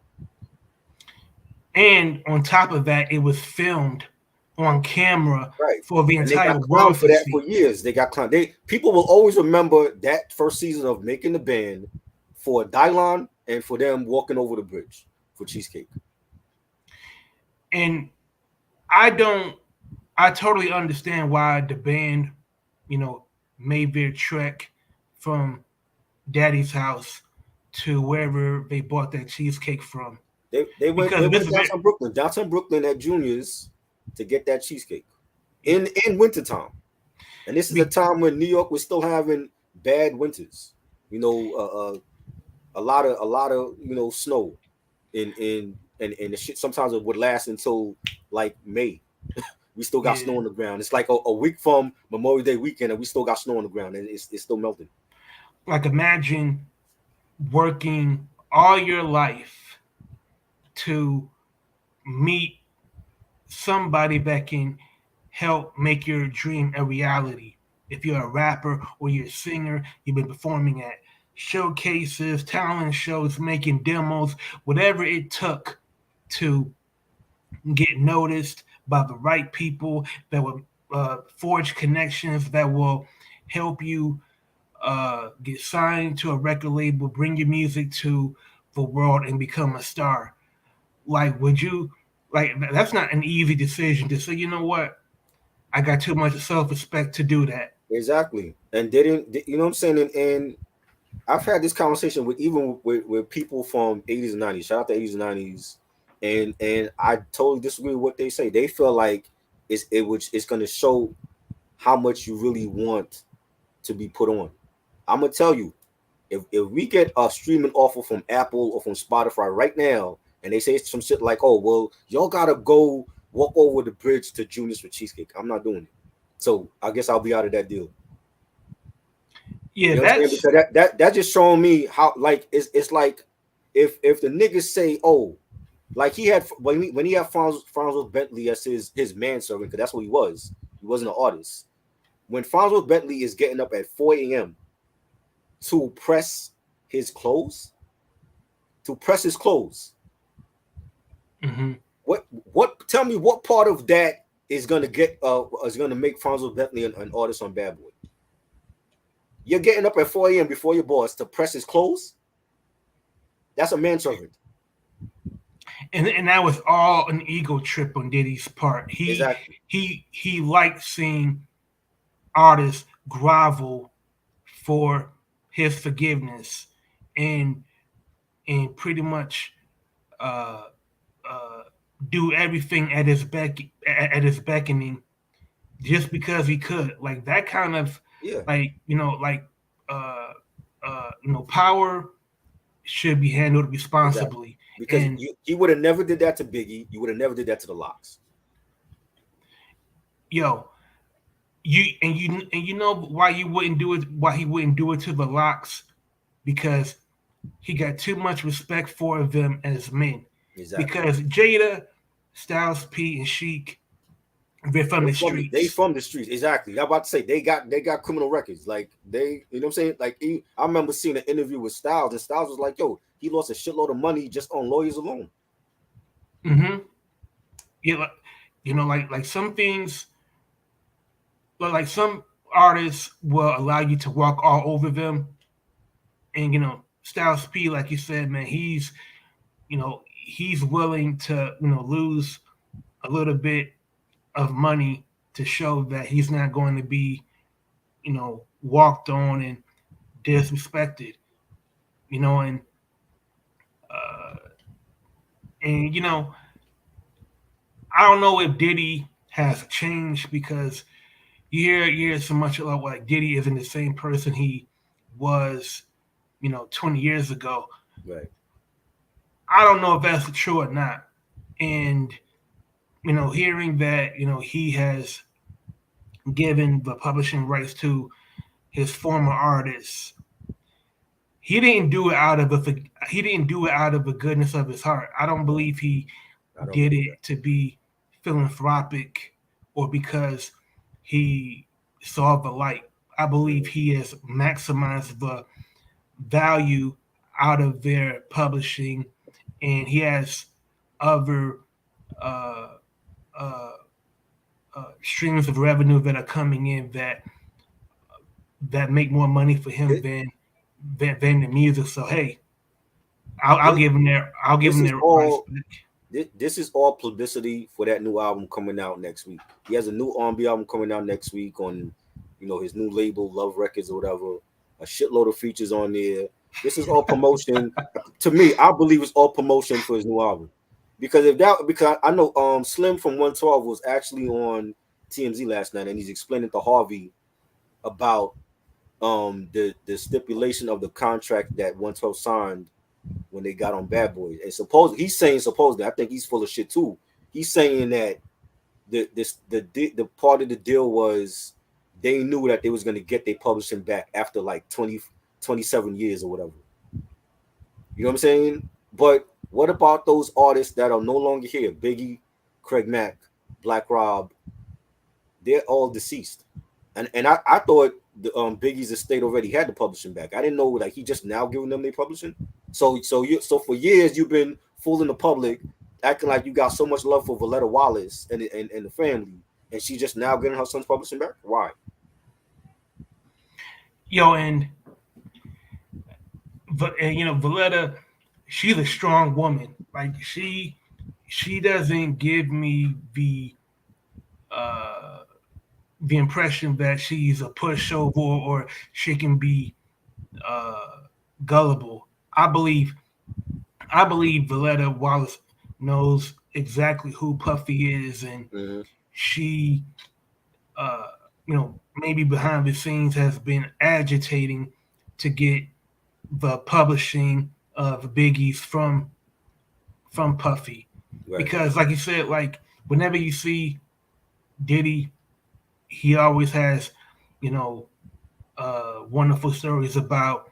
And on top of that, it was filmed on camera Right. for the And they entire got clowned world for to that for see. years. They got clowned. People will always remember that first season of making the band for Dylon and for them walking over the bridge for cheesecake. And I don't, I totally understand why the band, you know, made their trek from Daddy's house to wherever they bought that cheesecake from. They went Because they this went is very, downtown Brooklyn at Junior's to get that cheesecake in wintertime. And this is a be, time when New York was still having bad winters. You know, a lot of snow and the shit. Sometimes it would last until like May. We still got yeah, snow on the ground. It's like a week from Memorial Day weekend, and we still got snow on the ground, and it's still melting. like imagine working all your life to meet somebody that can help make your dream a reality. If you're a rapper or you're a singer, you've been performing at showcases, talent shows, making demos, whatever it took to get noticed by the right people that will forge connections that will help you get signed to a record label, bring your music to the world, and become a star. Like, would you? Like, that's not an easy decision to say. You know what? I got too much self-respect to do that. Exactly, and didn't you know what I'm saying? And I've had this conversation with even with people from 80s and 90s. Shout out to 80s and 90s, and I totally disagree with what they say. They feel like it's going to show how much you really want to be put on. I'm gonna tell you, if we get a streaming offer from Apple or from Spotify right now, and they say some shit like, "Oh, well, y'all gotta go walk over the bridge to Junior's for cheesecake," I'm not doing it. So I guess I'll be out of that deal. Yeah, You know what I'm saying? that's Because that just showing me how like it's like if the niggas say, "Oh," like he had when he had Franz Bentley as his manservant, because that's what he was. He wasn't an artist. When Franz Bentley is getting up at 4 a.m. to press his clothes, to press his clothes. mm-hmm. What? Tell me what part of that is gonna make Franz Bentley an artist on Bad Boy? You're getting up at 4 a.m. before your boss to press his clothes. That's a manservant. And that was all an ego trip on Diddy's part. Exactly. He liked seeing artists grovel for his forgiveness and pretty much uh, uh, do everything at his beckoning just because he could. Like that kind of Yeah. like uh, power should be handled Exactly. responsibly. Because And you would have never did that to Biggie. You would have never did that to the Locks. yo, you know why you wouldn't do it? Why he wouldn't do it to the Locks? Because he got too much respect for them as men. Exactly. Because Jada, Styles P, and Sheik, they're from the They streets. from the streets. Exactly. I'm about to say they got criminal records. Like they, you know what I'm saying? Like I remember seeing an interview with Styles, and Styles was like, "Yo, he lost a shitload of money just on lawyers alone." Mm-hmm. Yeah, like some things, like some artists will allow you to walk all over them, and Styles P, like you said, man, he's willing to lose a little bit of money to show that he's not going to be walked on and disrespected, and uh, and I don't know if Diddy has changed because you hear so much about like Diddy isn't the same person he was 20 years ago. Right. I don't know if that's true or not. And hearing that he has given the publishing rights to his former artists, he didn't do it out of the goodness of his heart. I don't No, believe he I don't did believe that. it to be philanthropic or because he saw the light. I believe Mhm. he has maximized the value out of their publishing, and he has other uh, uh, streams of revenue that are coming in that make more money for him Thi- than the music. So hey, I'll This, give him their this is rights all back. this is all publicity for that new album coming out next week. He has a new R&B album coming out next week on, his new label, Love Records or whatever. A shitload of features on there. This is all promotion. To me, I believe it's all promotion for his new album. Because I know Slim from 112 was actually on TMZ last night and he's explaining to Harvey about the stipulation of the contract that 112 signed when they got on Bad Boys. And supposedly, I think he's full of shit too. He's saying that the part of the deal was they knew that they was gonna get their publishing back after like 27 years or whatever. You know what I'm saying? But what about those artists that are no longer here? Biggie, Craig Mack, Black Rob, they're all deceased. And I thought the Biggie's estate already had the publishing back. I didn't know like he just now giving them their publishing. So for years you've been fooling the public, acting like you got so much love for Valletta Wallace and the family, and she just now getting her son's publishing back. Why? And Valletta, she's a strong woman. Like she doesn't give me uh the impression that she's a pushover or she can be uh gullible. I believe Valletta Wallace knows exactly who Puffy is, and Mm-hmm. she uh maybe behind the scenes has been agitating to get the publishing of Biggie's from Puffy. Right. Because like you said, like whenever you see Diddy, he always has, you know, wonderful stories about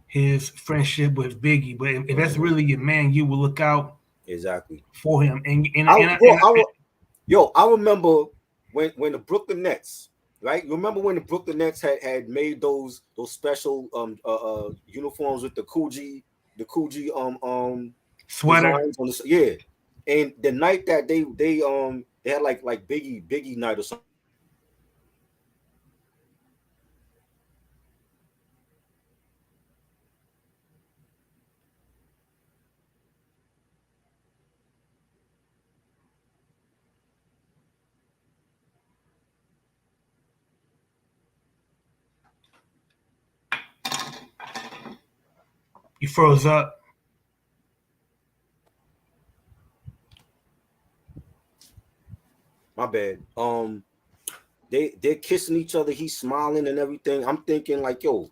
his friendship with Biggie. But if that's Mm-hmm. really your man, you will look out Exactly. for him. I bro, I remember when the Brooklyn Nets, right? Remember when the Brooklyn Nets had made those special uniforms with the Coogee Sweater. designs on the yeah. And the night that they had like Biggie night or something. You froze up. My bad. They're kissing each other. He's smiling and everything. I'm thinking like, yo,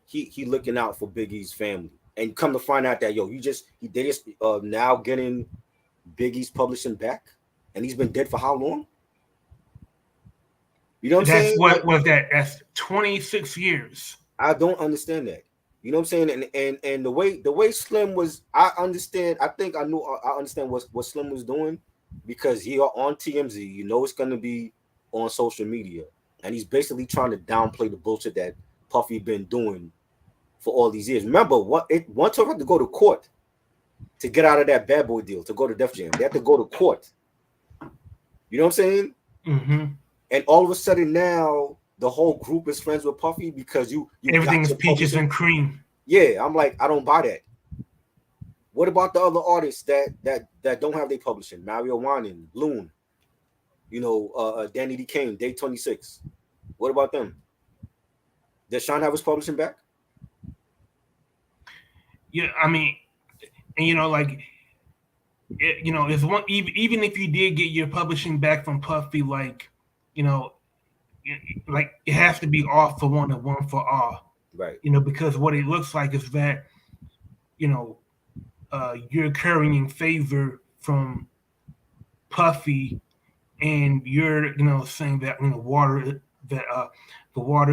he looking out for Biggie's family. And come to find out that they just now getting Biggie's publishing back, and he's been dead for how long? You know what I'm That's saying? what Like was that? That's 26 years. I don't understand that. You know what I'm saying? And the way Slim was, I understand. I think I understand what Slim was doing because he are on TMZ. You know it's gonna be on social media, and he's basically trying to downplay the bullshit that Puffy been doing for all these years. Remember, one time had to go to court to get out of that Bad Boy deal to go to Def Jam. They had to go to court. You know what I'm saying? Mm-hmm. And all of a sudden now the whole group is friends with Puffy because you Everything got is your peaches publishing. and cream. Yeah, I'm like, I don't buy that. What about the other artists that don't have their publishing? Mario Wanin, Loon, Danny D. Kane, Day 26. What about them? Does Sean have his publishing back? Yeah, I mean, and like it's one even if you did get your publishing back from Puffy, like you know, like it has to be all for one and one for all. Right. Because what it looks like is that you know you're currying favor from Puffy, and you're saying that the water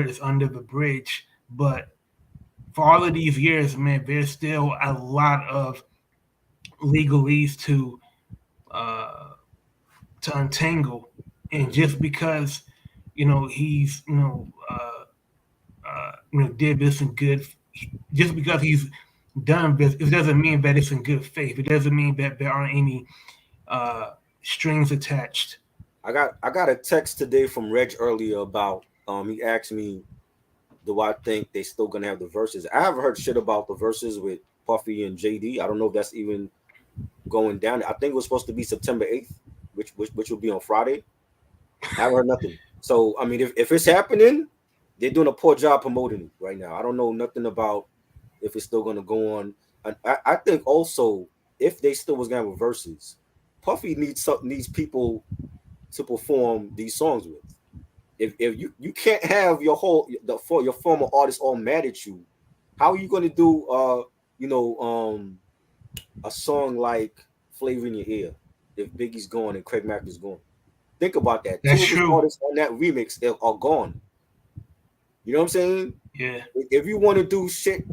is under the bridge, but for all of these years, man, there's still a lot of legalese uh, to untangle, and Mm-hmm. just because he's did this in good, just because he's done this, it doesn't mean that it's in good faith. It doesn't mean that there aren't any uh, strings attached. I got a text today from Reg earlier about he asked me, do I think they still gonna have the verses? I haven't heard shit about the verses with Puffy and JD. I don't know if that's even going down. I think it was supposed to be September 8th, which will be on Friday. I haven't heard nothing. So I mean, if it's happening, they're doing a poor job promoting it right now. I don't know nothing about if it's still gonna go on. I think also if they still was gonna have a verses, Puffy needs people to perform these songs with. If you can't have your former artists all mad at you, how are you gonna do you know a song like Flavor in Your Ear if Biggie's gone and Craig Mack is gone? Think about that. That's Two of his true. artists on that remix are gone. You know what I'm saying? Yeah. If you want to do shit,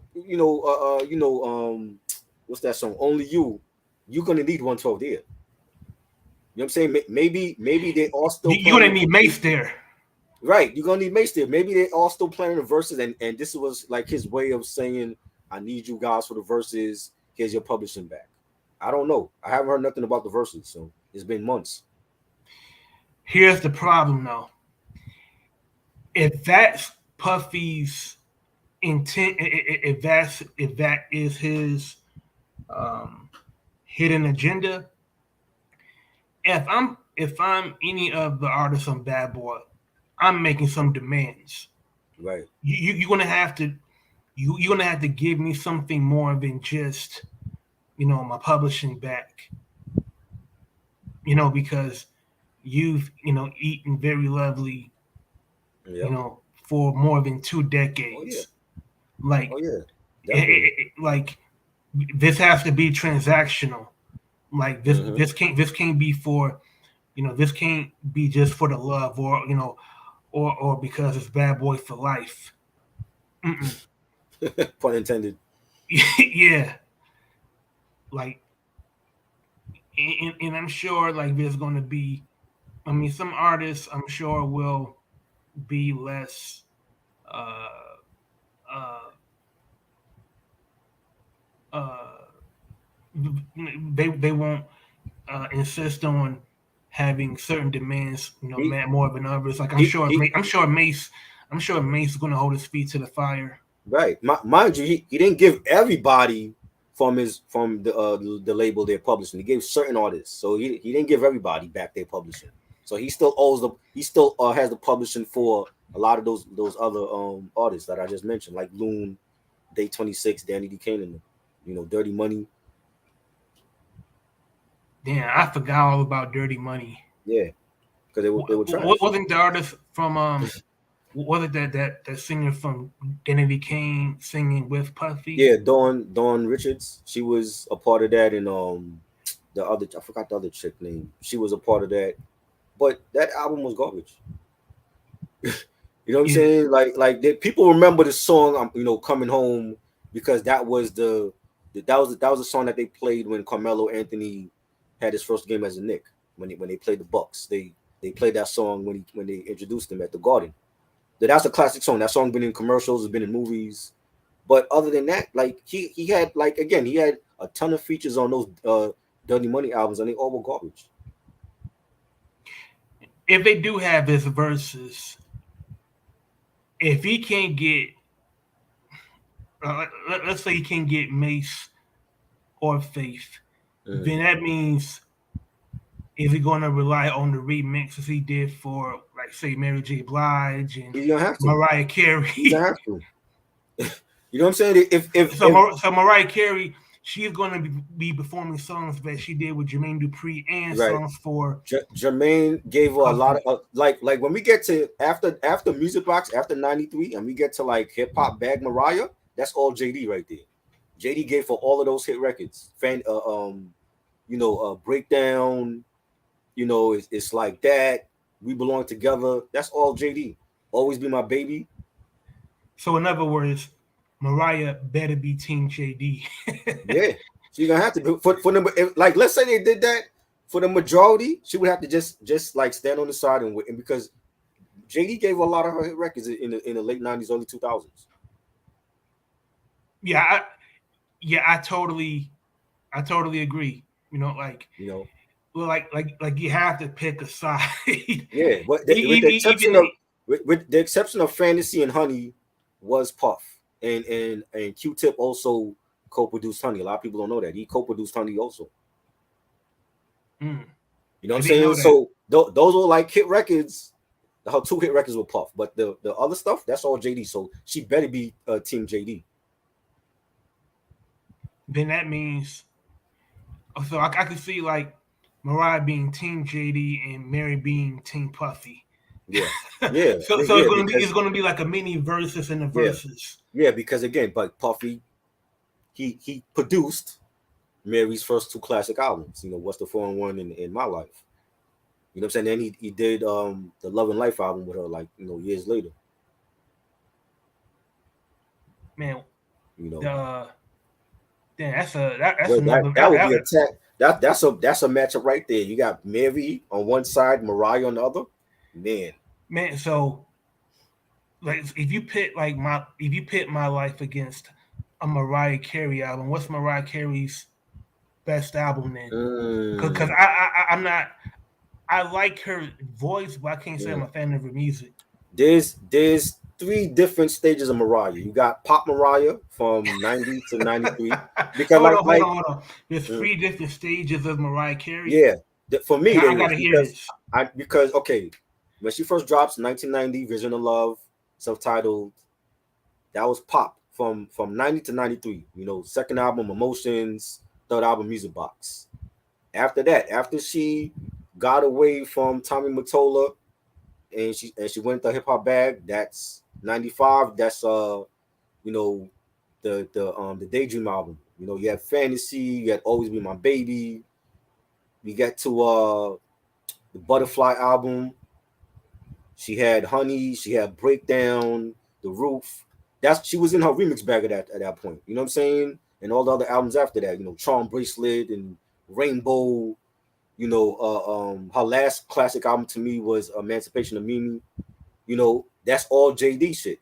what's that song? Only You. You're gonna need 112 there. You know what I'm saying? Maybe they all still You're gonna playing. need Mace there. Right, you're gonna need Mace there. Maybe they all still playing the verses, and this was like his way of saying, "I need you guys for the verses. Here's your publishing back." I don't know. I haven't heard nothing about the verses, so it's been months. Here's the problem, though. If that's Puffy's intent, if that is his um, hidden agenda, if I'm any of the artists on Bad Boy, I'm making some demands. Right. You're gonna have to you're gonna have to give me something more than just my publishing back. Because you've eaten very lovely Yep. for more than two Oh yeah. decades. Like Oh yeah. Definitely. like this has to be transactional. Like this Hmm. this can't be for this can't be just for the love or because it's Bad Boy for life. Mm-mm. Pun intended. Yeah, like and I'm sure like there's going to be. I mean, some artists I'm sure will be less. Uh, uh, uh, they won't insist on having certain demands, He more than others. Like he I'm sure Mace is going to hold his feet to the fire. right. Mind you, he didn't give everybody from the label they're publishing. He gave certain artists, so he didn't give everybody back their publishing. So he still has the publishing for a lot of those other artists that I just mentioned, like Loon, Day 26, Danny D. Kane, Dirty Money. Damn, I forgot all about Dirty Money. Yeah, because they were trash. Wasn't the artist from was it that singer from Danny Kane singing with Puffy? Yeah, Dawn Richards. She was a part of that, and the other I forgot the other chick name. She was a part of that, but that album was garbage. You know what I'm Yeah, saying? People remember the song, coming home because that was the song that they played when Carmelo Anthony had his first game as a Knick when they played the Bucks. They played that song when they introduced him at the Garden. That's a classic song. That song been in commercials, has been in movies. But other than that, like he had he had a ton of features on those Dirty Money albums, and they all were garbage. if they do have his verses, if he can't get, let's say he can't get Mace or Faith, Mm-hmm. then that means is he going to rely on the remixes he did for, like, say, Mary J. Blige and He's gonna have to. Mariah He's Carey? gonna have to. You know what I'm saying? So, so Mariah Carey, she's going to be performing songs that she did with Jermaine Dupri and Right, songs for Jermaine gave her a lot Puffy. of like when we get to after Music Box after '93, and we get to like Hip Hop Bag Mariah, that's all JD right there. JD gave for all of those hit records. Breakdown. It's like that. We belong together. That's all JD. Always be my baby. So in other words, Mariah better be Team JD. Yeah, she's gonna have to do for them. Like, let's say they did that for the majority, she would have to just like stand on the side and because JD gave a lot of her hit records in the late '90s, early 2000s. Yeah, I totally agree. Like, You know, you have to pick a side. yeah. But with the Even exception of with the exception of Fantasy and Honey was Puff and Q-Tip also co-produced Honey. A lot of people don't know that he co-produced Honey also. mm, You know what I I'm didn't saying? know that. So those were like hit records. Her two hit records were Puff, but the other stuff that's all JD. So she better be Team JD. Then that means, so I could see like Mariah being Team JD and Mary being Team Puffy. Yeah, yeah, so yeah. it's gonna be like a mini versus in the Yeah, verses. yeah, because again, but Puffy, he produced Mary's first two classic albums. What's the 4-in-1 in My Life. You know what I'm saying? Then he did the Love and Life album with her like years later. Man, You know, the damn, that's well, another that would be a tech. That's a matchup right there. You got Mary on one side, Mariah on the other. Man, man. So like if you pit my life against a Mariah Carey album, what's Mariah Carey's best album then? Because mm, I'm not. I like her voice, but I can't say I'm mm. a fan of her music. There's three different stages of Mariah. You got Pop Mariah from '90 to '93 because Hold on. There's mm, three different stages of Mariah Carey, yeah, for me and I there is gotta hear this. because okay, when she first drops 1990 Vision of Love, self-titled, that was Pop from '90 to '93. Second album Emotions, third album Music Box. After that, after she got away from Tommy Mottola and she went the hip hop bag, that's '95. That's the Daydream album. You had Fantasy, you had Always Be My Baby. We get to the Butterfly album. She had Honey, she had Breakdown, The Roof. She was in her remix bag at that point. You know what I'm saying? And all the other albums after that, Charm Bracelet and Rainbow. Her last classic album to me was Emancipation of Mimi. That's all JD shit.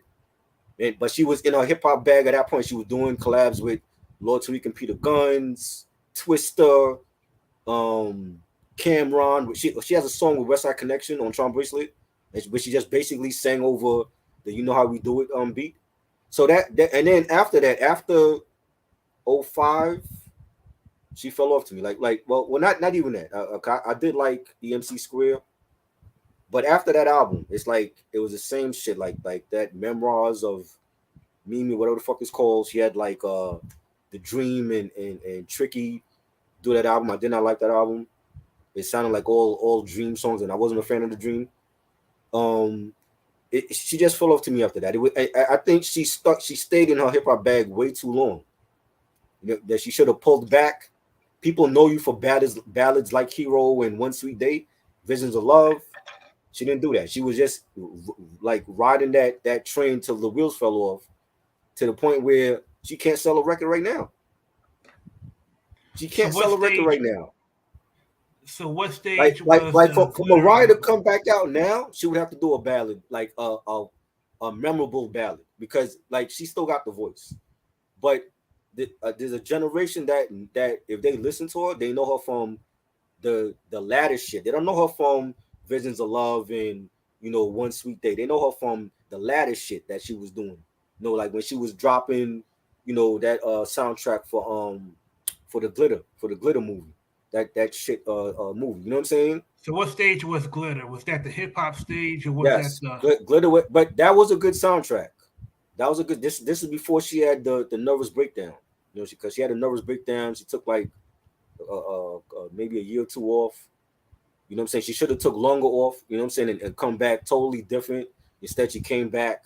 But she was in her hip hop bag at that point. She was doing collabs with Lord Tariq and Peter Guns, Twister, Cameron. She has a song with Westside Connection on Charm Bracelet, but she just basically sang over the "You Know How We Do It" beat. So that and then after that, after '05, she fell off to me. Well, not even that. I did like EMC Square, but after that album, it's like it was the same shit. Like that Memoirs of Mimi, whatever the fuck it's called. She had like the Dream and Tricky do that album. I did not like that album. It sounded like all Dream songs, and I wasn't a fan of the Dream. She just fell off to me after that. I think she stayed in her hip hop bag way too long. That she should have pulled back. People know you for ballads like Hero and One Sweet Day, Visions of Love. She didn't do that. She was just like riding that train till the wheels fell off, to the point where she can't sell a record right now. She can't sell a record right now. So what Like stage like was like the for Mariah to come back out now, she would have to do a ballad, like a memorable ballad, because like she still got the voice. But there's a generation that if they listen to her, they know her from the latter shit. They don't know her from Visions of Love and One Sweet Day. They know her from the latter shit that she was doing. Like when she was dropping, that soundtrack for the glitter movie. That shit movie. You know what I'm saying? So what stage was Glitter? Was that the hip hop stage, or was that Yes. the? Glitter, but that was a good soundtrack. That was a good. This is before she had the nervous breakdown. Because she had a nervous breakdown. She took like maybe a year or two off. You know what I'm saying? She should have took longer off. You know what I'm saying? And come back totally different. Instead, she came back.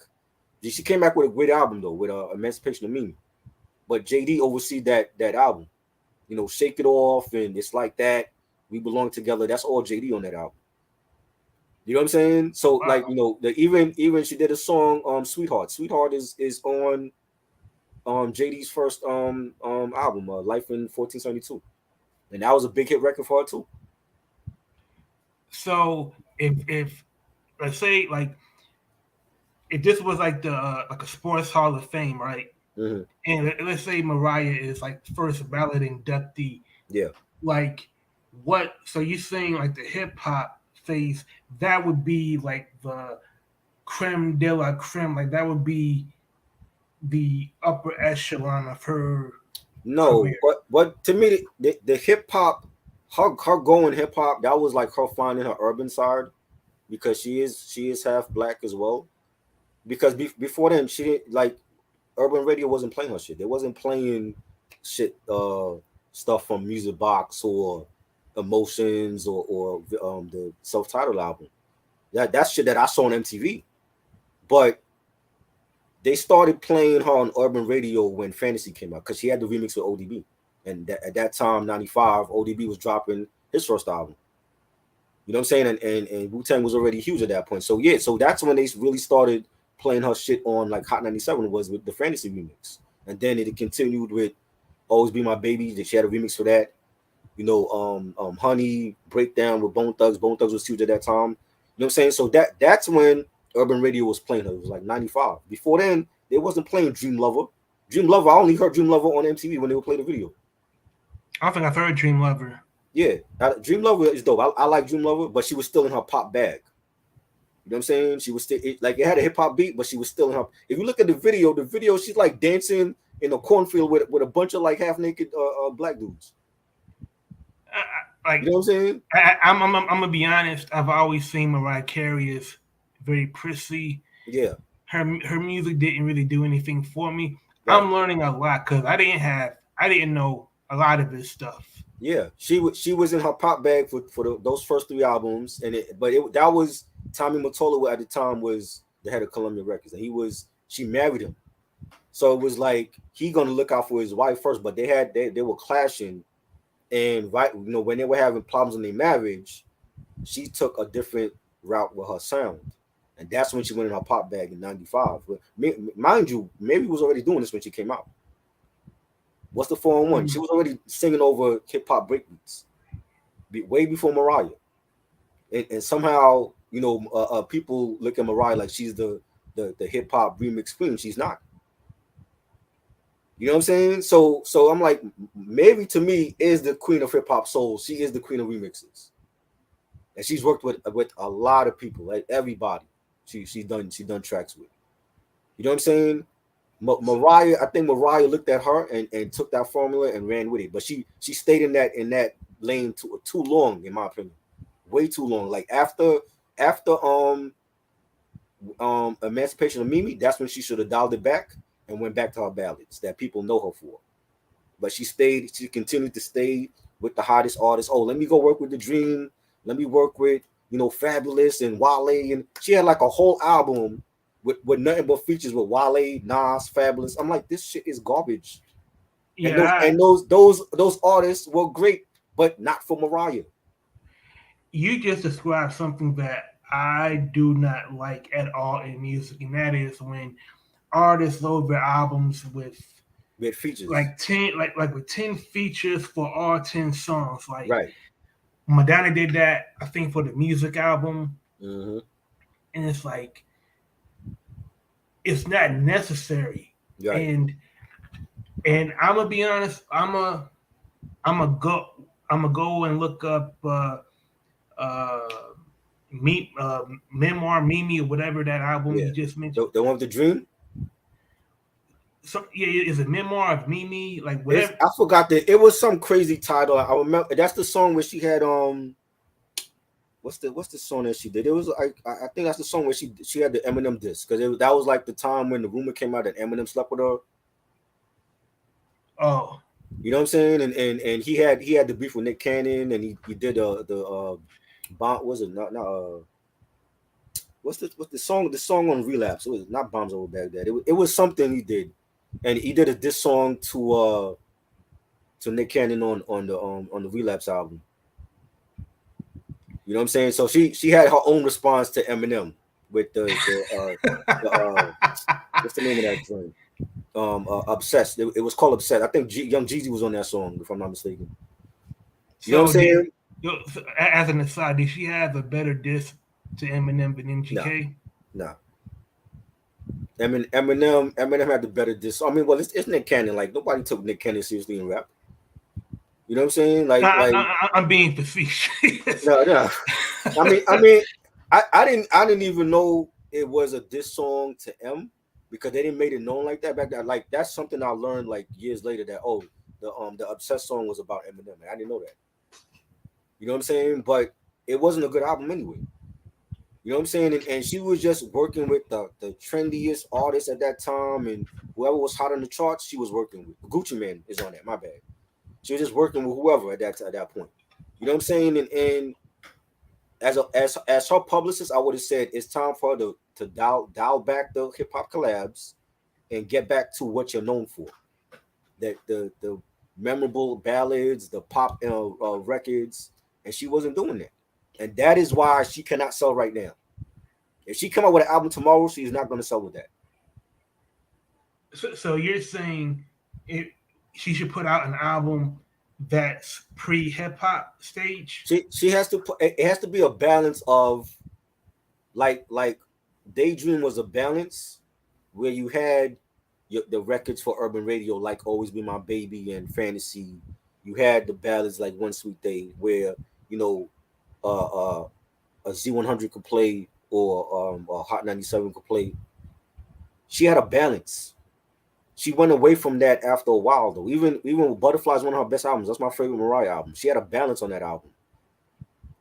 She came back with a great album though, with Emancipation of Mimi. but JD oversee that album. Shake It Off and It's Like That. We Belong Together. That's all JD on that album. You know what I'm saying? So like, Wow. even she did a song, Sweetheart. Sweetheart is on JD's first album, Life in 1472. And that was a big hit record for her too. So if let's say like if this was like the like a sports Hall of Fame, right? Hmm. And let's say Mariah is like first ballot inductee, Yeah. like what? So you saying like the hip hop phase that would be like the creme de la creme, like that would be the upper echelon of her No, career. but to me, the hip hop, her going hip hop, that was like her finding her urban side, because she is half black as well. Because before then, she didn't like, urban radio wasn't playing her shit. They wasn't playing shit, stuff from Music Box or Emotions, or the self titled album. That's shit that I saw on MTV. But they started playing her on urban radio when Fantasy came out, because she had the remix with ODB, and at that time, '95, ODB was dropping his first album. You know what I'm saying? And Wu Tang was already huge at that point. So yeah, so that's when they really started playing her shit on like Hot 97, was with the Fantasy remix, and then it continued with Always Be My Baby. That she had a remix for that. Honey Breakdown with Bone Thugs. Bone Thugs was huge at that time. You know what I'm saying? So that's when urban radio was playing her. It was like '95. Before then, they wasn't playing Dream Lover. Dream Lover, I only heard Dream Lover on MTV when they would play the video. I don't think I've heard Dream Lover. Yeah, Dream Lover is dope. I like Dream Lover, but she was still in her pop bag. You know what I'm saying? She was still like, it had a hip hop beat, but she was still in her. If you look at the video, she's like dancing in a cornfield with a bunch of like half naked black dudes. Like You know what I'm saying? I'm gonna be honest. I've always seen Mariah Carey as very prissy. Yeah, Her music didn't really do anything for me. right. I'm learning a lot because I didn't know a lot of this stuff. Yeah, she was in her pop bag for those first three albums, that was Tommy Mottola at the time was the head of Columbia Records, and she married him, so it was like he gonna look out for his wife first, but they were clashing, and right, when they were having problems in their marriage, she took a different route with her sound, and that's when she went in her pop bag in '95. But mind you, Mary was already doing this when she came out. What's the 4-on-1? She was already singing over hip hop breakbeats way before Mariah, and somehow people look at Mariah like she's the hip hop remix queen. She's not. You know what I'm saying? So I'm like, Mary to me is the queen of hip hop soul. She is the queen of remixes, and she's worked with a lot of people, like everybody. She done tracks with. You know what I'm saying? Mariah, I think Mariah looked at her and took that formula and ran with it. But she stayed in that lane too long, in my opinion, way too long. Like after Emancipation of Mimi, that's when she should have dialed it back and went back to her ballads that people know her for. But she continued to stay with the hottest artists. Oh, let me go work with The Dream. Let me work with Fabulous and Wale, and she had like a whole album with nothing but features with Wale, Nas, Fabulous. I'm like, this shit is garbage. And those Yeah, and those artists were great, but not for Mariah. you just described something that I do not like at all in music, and that is when artists load their albums with With features. like 10 like with 10 features for all 10 songs. Like Right. Madonna did that, I think, for the music album, Mm-hmm. and it's like it's not necessary. Right. And I'm gonna be honest, I'm a go I'm gonna go and look up uh me memoir Mimi or whatever that album Yeah. you just mentioned. The one with The Dream. So yeah, is it memoir of Mimi, like It's whatever? I forgot that it was some crazy title. I remember that's the song where she had what's the song that she did? It was like I think that's the song where she had the Eminem disc, because that was like the time when the rumor came out that Eminem slept with her. Oh, You know what I'm saying? And he had the beef with Nick Cannon, and he did the bomb, was it not what's the song on Relapse? It was not Bombs Over Baghdad. It was something he did, and he did a diss song to Nick Cannon on the Relapse album. You know what I'm saying? So she had her own response to Eminem with the what's the name of that joint? Obsessed. It was called Obsessed. I think Young Jeezy was on that song, if I'm not mistaken. You know what I'm So did saying? as an aside, did she have a better diss to Eminem than No, MGK? no. Eminem had the better diss. I mean, well, it's Nick Cannon. Like nobody took Nick Cannon seriously in rap. You know what I'm saying? I'm being facetious. No, no. I mean, I didn't even know it was a diss song to M because they didn't make it known like that back then. Like that's something I learned like years later that the Obsessed song was about Eminem. I didn't know that. You know what I'm saying? But it wasn't a good album anyway. You know what I'm saying? And she was just working with the trendiest artists at that time, and whoever was hot on the charts, she was working with. Gucci Man is on that. My bad. She was just working with whoever at that point. You know what I'm saying? And as her publicist, I would have said it's time for her to dial back the hip hop collabs and get back to what you're known for. That the memorable ballads, the pop records, and she wasn't doing that. And that is why she cannot sell right now. If she come out with an album tomorrow, she's not going to sell with that. So you're saying she should put out an album that's pre hip hop stage? She has to put, it has to be a balance of like Daydream was a balance where you had the records for urban radio like Always Be My Baby and Fantasy. You had the ballads like One Sweet Day where you know a Z100 could play or a Hot 97 could play. She had a balance. She went away from that after a while though. Even with Butterflies, one of her best albums. That's my favorite Mariah album. She had a balance on that album.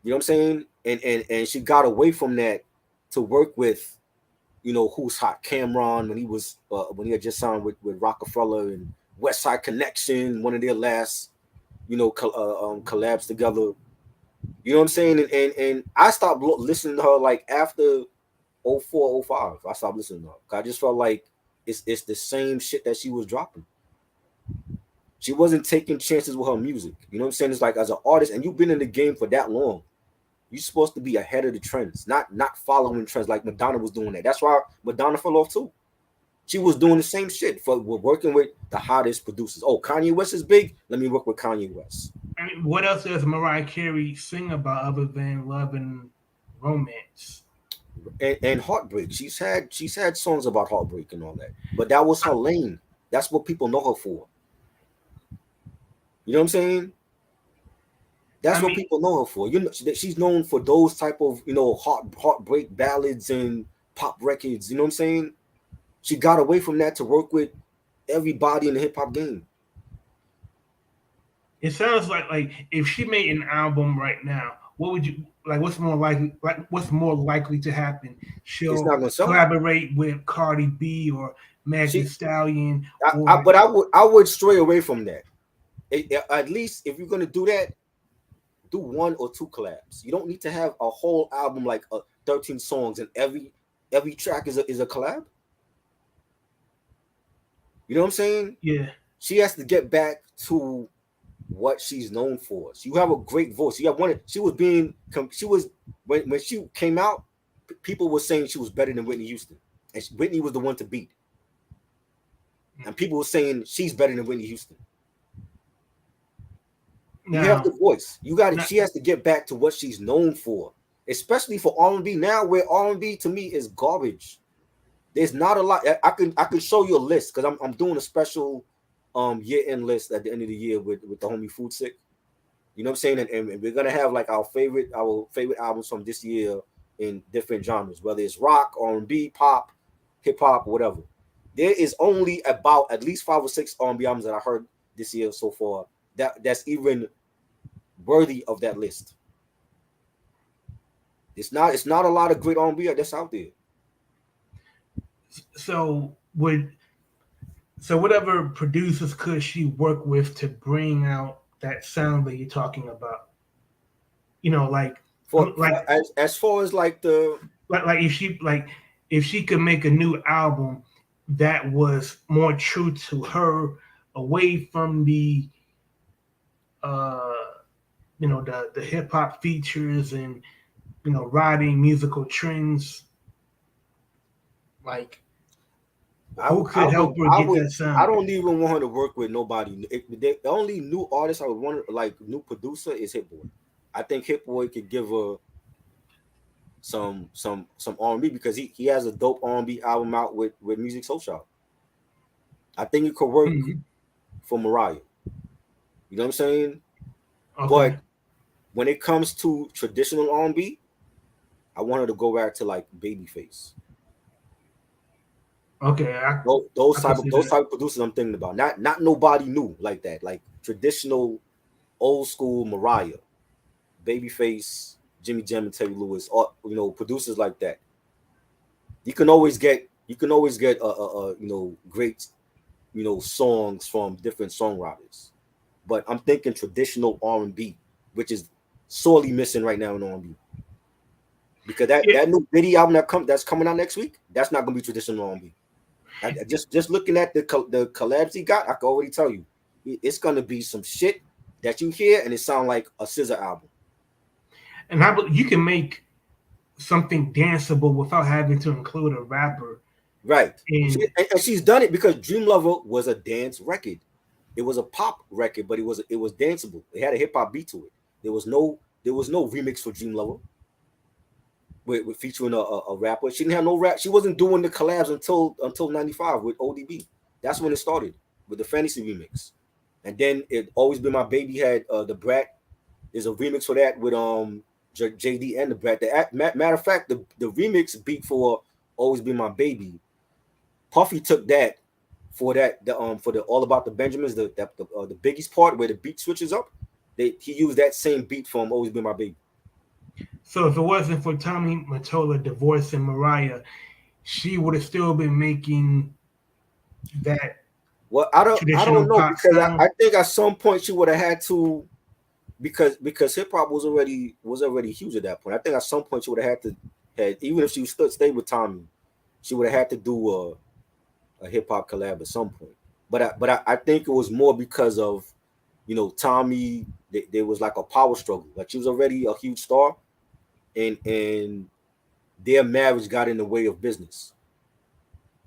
You know what I'm saying? And she got away from that to work with, who's hot, Cameron when he had just signed with Rockefeller and West Side Connection, one of their last, collabs together. You know what I'm saying? And I stopped listening to her like after 04, 05. I stopped listening to her. I just felt like it's the same shit that she was dropping. She wasn't taking chances with her music. You know what I'm saying? It's like as an artist, and you've been in the game for that long, you're supposed to be ahead of the trends, not following trends like Madonna was doing that. That's why Madonna fell off too. She was doing the same shit for working with the hottest producers. Oh, Kanye West is big. Let me work with Kanye West. I mean, what else does Mariah Carey sing about other than love and romance? And heartbreak. She's had songs about heartbreak and all that. But that was her lane. That's what people know her for. You know what I'm saying? That's what people know her for. She's known for those type of heartbreak ballads and pop records. You know what I'm saying? She got away from that to work with everybody in the hip hop game. It sounds like if she made an album right now, what would you like? What's more likely? What's more likely to happen? She'll collaborate with Cardi B or Megan Stallion. But I would stray away from that. At least if you're gonna do that, do one or two collabs. You don't need to have a whole album like 13 songs and every track is a collab. You know what I'm saying? Yeah. She has to get back to what she's known for. So you have a great voice. You have one. She was when she came out, people were saying she was better than Whitney Houston, and Whitney was the one to beat. And people were saying she's better than Whitney Houston. Now, you have the voice. She has to get back to what she's known for, especially for R&B now, where R&B to me is garbage. There's not a lot. I can show you a list because I'm doing a special year-end list at the end of the year with the homie Food Sick. You know what I'm saying? And we're gonna have like our favorite albums from this year in different genres, whether it's rock, R&B, pop, hip hop, whatever. There is only about at least 5 or 6 R&B albums that I heard this year so far that's even worthy of that list. It's not a lot of great R&B that's out there. So whatever producers could she work with to bring out that sound that you're talking about? As far as like the if she could make a new album that was more true to her, away from the uh, the hip hop features and riding musical trends. Like, who I could would, help her I get would, that I sound? don't even want her to work with nobody. The only new artist I would want, like new producer, is Hit Boy. I think Hit Boy could give her some R&B because he has a dope R&B album out with Music Social. I think it could work Hmm. for Mariah. You know what I'm saying? Okay. But when it comes to traditional R&B, I want her to go back to like Babyface. Okay. Those I can type of see those that. type of producers I'm thinking about. Not nobody new like that. Like traditional old school Mariah, Babyface, Jimmy Jam, and Terry Lewis. Or producers like that. You can always get great songs from different songwriters. But I'm thinking traditional R&B, which is sorely missing right now in R&B. Because that Yeah. that new Diddy album that's coming out next week, that's not gonna be traditional R&B. Just looking at the collabs he got, I can already tell you, it's gonna be some shit that you hear and it sound like a Scissor album. And you can make something danceable without having to include a rapper. Right. And And she's done it because Dream Lover was a dance record. It was a pop record, but it was danceable. It had a hip hop beat to it. There was no remix for Dream Lover with featuring a rapper. She didn't have no rap. She wasn't doing the collabs until '95 with ODB. That's when it started with the Fantasy remix. And then it always been my baby had the Brat. There's a remix for that with JD and the Brat. Matter of fact, the remix beat for Always Be My Baby, Puffy took that for the All About the Benjamins, the Biggie's part where the beat switches up. He used that same beat from Always Be My Baby. so if it wasn't for Tommy Mottola divorcing Mariah, she would have still been making that Well, I don't traditional know pop because sound. I think at some point she would have had to, because hip hop was already huge at that point. I think at some point she would have had to had even if she stayed with Tommy, she would have had to do a hip hop collab at some point. But I think it was more because of Tommy. There was like a power struggle. Like she was already a huge star, and their marriage got in the way of business.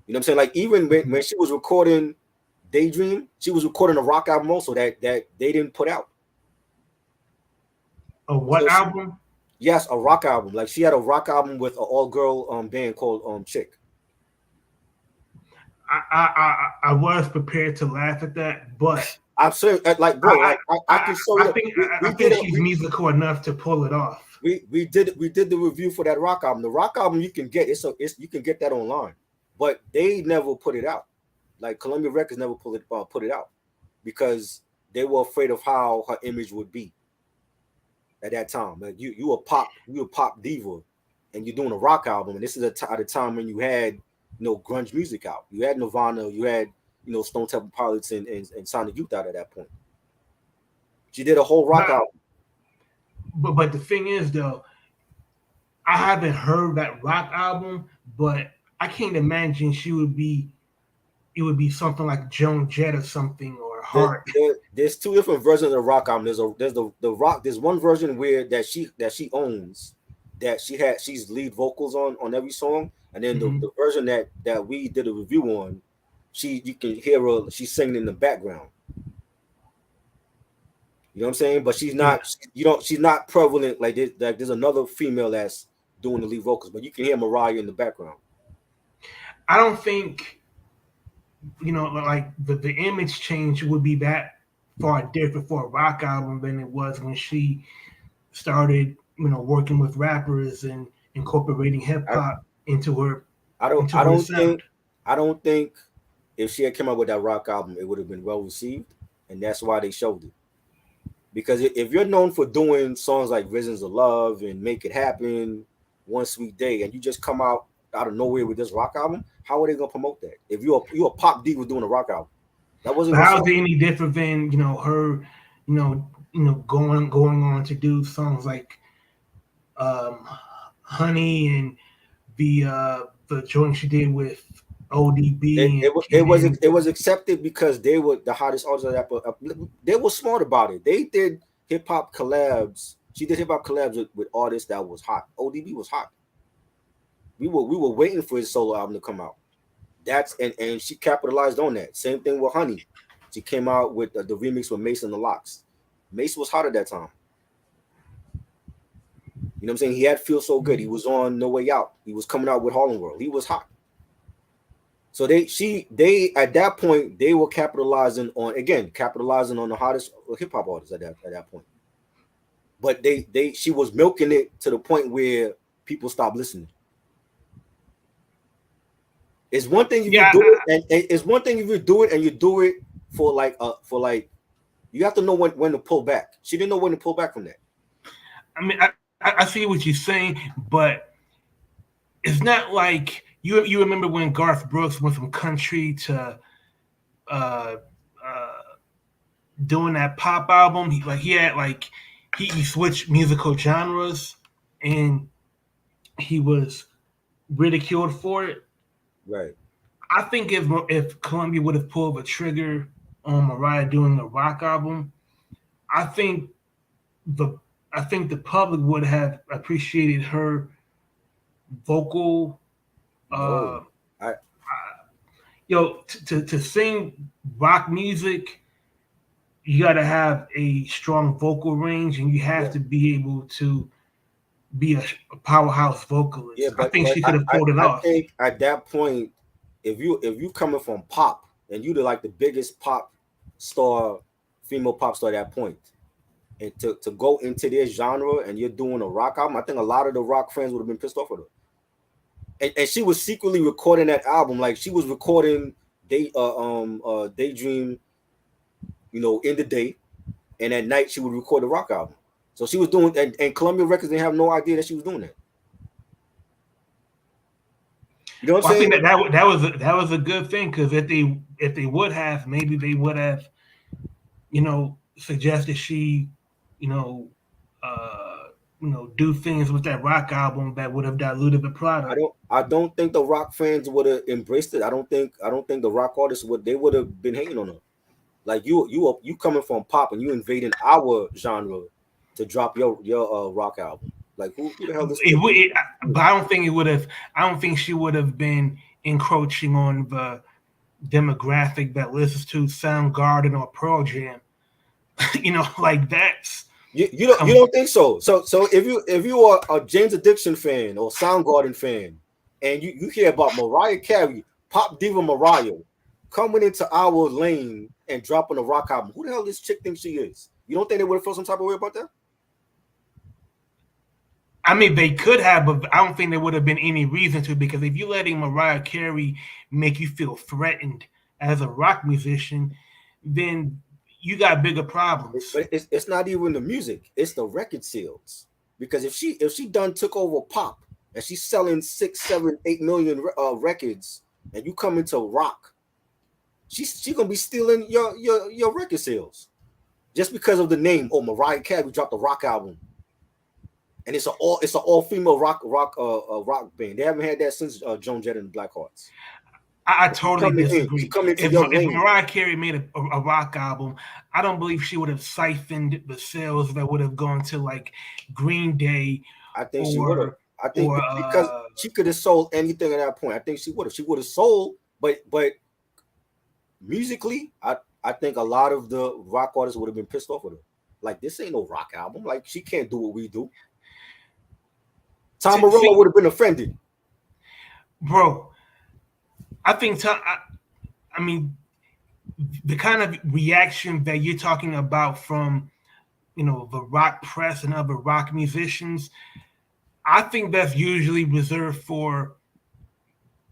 You know what I'm saying? Like even when she was recording Daydream, she was recording a rock album also that they didn't put out. A what So album? yes, a rock album. Like she had a rock album with an all girl band called Chick. I was prepared to laugh at that, but I'm saying like bro, like I can show you. We I did think it. she's musical enough to pull it off. We did the review for that rock album. The rock album you can get you can get that online, but they never put it out. Like Columbia Records never put it out because they were afraid of how her image would be at that time. Like you a pop diva, and you're doing a rock album, and this is at a time when you had grunge music out. You had Nirvana, you had Stone Temple Pilots and Sonic Youth out at that point. She did a whole rock Not, album. but the thing is though, I haven't heard that rock album, but I can't imagine she would be. It would be something like Joan Jett or something or Heart. There's two different versions of the rock album. There's the rock. There's one version where that she owns, that she's lead vocals on every song, and then the, Mm-hmm. the version that we did a review on, you can hear her, she's singing in the background. You know what I'm saying? But she's Yeah, not she's not prevalent there's another female that's doing the lead vocals, but you can hear Mariah in the background. I don't think like the image change would be that far different for a rock album than it was when she started, working with rappers and incorporating hip I hop I don't into I her don't sound. think I don't think if she had come out with that rock album, it would have been well received, and that's why they showed it. Because if you're known for doing songs like "Visions of Love" and "Make It Happen," "One Sweet Day," and you just come out of nowhere with this rock album, how are they gonna promote that? If you're a pop diva doing a rock album, that wasn't But gonna how is sell. it any different than her, going on to do songs like Honey and the joint she did with ODB It was accepted because they were the hottest artists of that. They were smart about it. They did hip hop collabs. She did hip hop collabs with artists that was hot. ODB was hot. We were waiting for his solo album to come out. That's and she capitalized on that. Same thing with Honey. She came out with the remix with Mace and the Locks. Mace was hot at that time. You know what I'm saying? He had Feel So Good. He was on No Way Out. He was coming out with Harlem World. He was hot. So they at that point they were capitalizing on the hottest hip hop artists at that point. But she was milking it to the point where people stopped listening. It's one thing if you do it, and it's one thing if you do it and you do it for like you have to know when to pull back. She didn't know when to pull back from that. I mean, I see what you're saying, but it's not like you remember when Garth Brooks went from country to doing that pop album. He switched musical genres, and he was ridiculed for it. Right. I think if Columbia would have pulled the trigger on Mariah doing a rock album, I think the public would have appreciated her vocal. No, To sing rock music, you got to have a strong vocal range, and you have to be able to be a powerhouse vocalist. Yeah, I think she could have pulled it off. I think at that point, if you coming from pop and you like the biggest pop star, female pop star at that point, and to go into their genre and you're doing a rock album, I think a lot of the rock fans would have been pissed off with her. And she was secretly recording that album, like she was recording Daydream, in the day, and at night she would record the rock album. So she was doing, and Columbia Records didn't have no idea that she was doing that. You know what I'm saying? I think that was a good thing, because if they would have, maybe they would have, suggested she, do things with that rock album that would have diluted the product. I don't think the rock fans would have embraced it. I don't think the rock artists would have been hating on her. Like you coming from pop and you invading our genre to drop your rock album. Like who the hell is it? But I don't think it would have. I don't think she would have been encroaching on the demographic that listens to Soundgarden or Pearl Jam. Like that's. You don't think so? So if you are a James Addiction fan or Soundgarden fan, and you hear about Mariah Carey, pop diva Mariah, coming into our lane and dropping a rock album, who the hell this chick thinks she is? You don't think they would have felt some type of way about that? I mean, they could have, but I don't think there would have been any reason to, because if you're letting Mariah Carey make you feel threatened as a rock musician, then you got bigger problems. But it's not even the music; it's the record sales. Because if she done took over pop and she's selling 6, 7, 8 million records, and you come into rock, she's gonna be stealing your record sales just because of the name. Oh, Mariah Carey dropped a rock album, and it's an all female rock band. They haven't had that since Joan Jett and the Blackhearts. I totally disagree. If Mariah Carey made a rock album, I don't believe she would have siphoned the sales that would have gone to like Green Day. I think she would have. I think because she could have sold anything at that point. I think she would have. She would have sold, but musically, I think a lot of the rock artists would have been pissed off with her. Like, this ain't no rock album. Like, she can't do what we do. Tom Morello would have been offended. Bro, I think I mean, the kind of reaction that you're talking about from, the rock press and other rock musicians, I think that's usually reserved for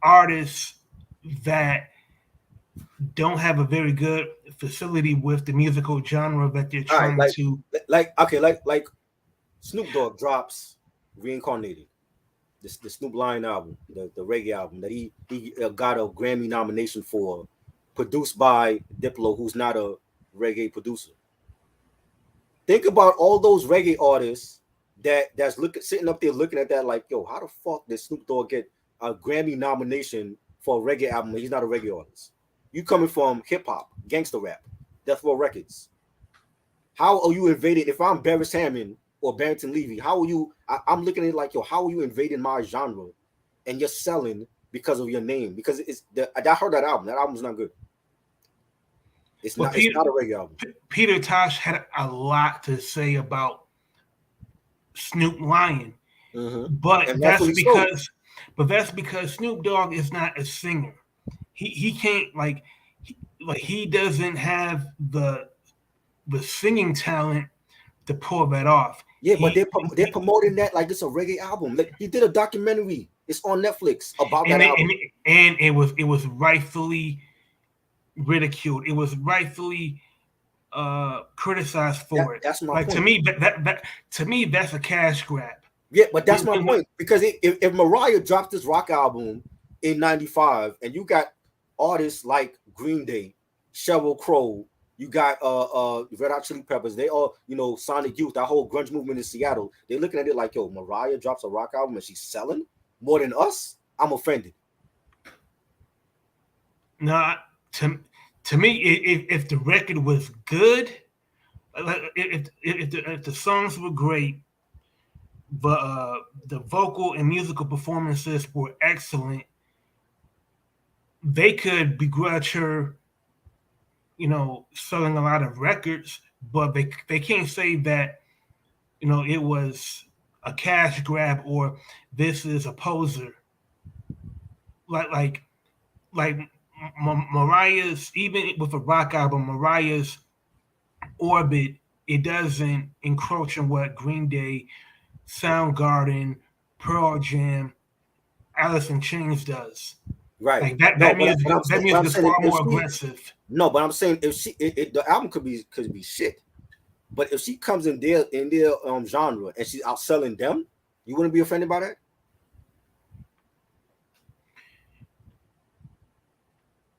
artists that don't have a very good facility with the musical genre that they're trying to. Like Snoop Dogg drops Reincarnated, the Snoop Lion album, the reggae album that he got a Grammy nomination for, produced by Diplo, who's not a reggae producer. Think about all those reggae artists that's sitting up there looking at that like, yo, how the fuck did Snoop Dogg get a Grammy nomination for a reggae album. He's not a reggae artist. You coming from hip hop, gangster rap, Death Row Records. How are you invading? If I'm Barris Hammond or Barrington Levy, how are you? I'm looking at it like, yo, how are you invading my genre and you're selling because of your name? Because I heard that album. That album's not good. It's not a reggae album. Peter Tosh had a lot to say about Snoop lying, but that's because Snoop Dogg is not a singer. He can't like he doesn't have the singing talent to pull that off. Yeah, but they're promoting that like it's a reggae album. Like he did a documentary. It's on Netflix about that album, and it was rightfully ridiculed. It was rightfully criticized for it. That's my point. To me that's a cash grab. Yeah, but that's my point, because if Mariah dropped this rock album in '95 and you got artists like Green Day, Sheryl Crow, you got Red Hot Chili Peppers, they all, Sonic Youth, that whole grunge movement in Seattle, they're looking at it like, yo, Mariah drops a rock album and she's selling more than us. I'm offended. Nah, to me, if the record was good, if the songs were great, but the vocal and musical performances were excellent, they could begrudge her, selling a lot of records, but they can't say that, it was a cash grab or this is a poser. Like Mariah's, even with a rock album, Mariah's orbit, it doesn't encroach on what Green Day, Soundgarden, Pearl Jam, Alice in Chains does. Right. Like that music is far more aggressive. No, but I'm saying if the album could be shit, but if she comes in their genre and she's outselling them, you wouldn't be offended by that?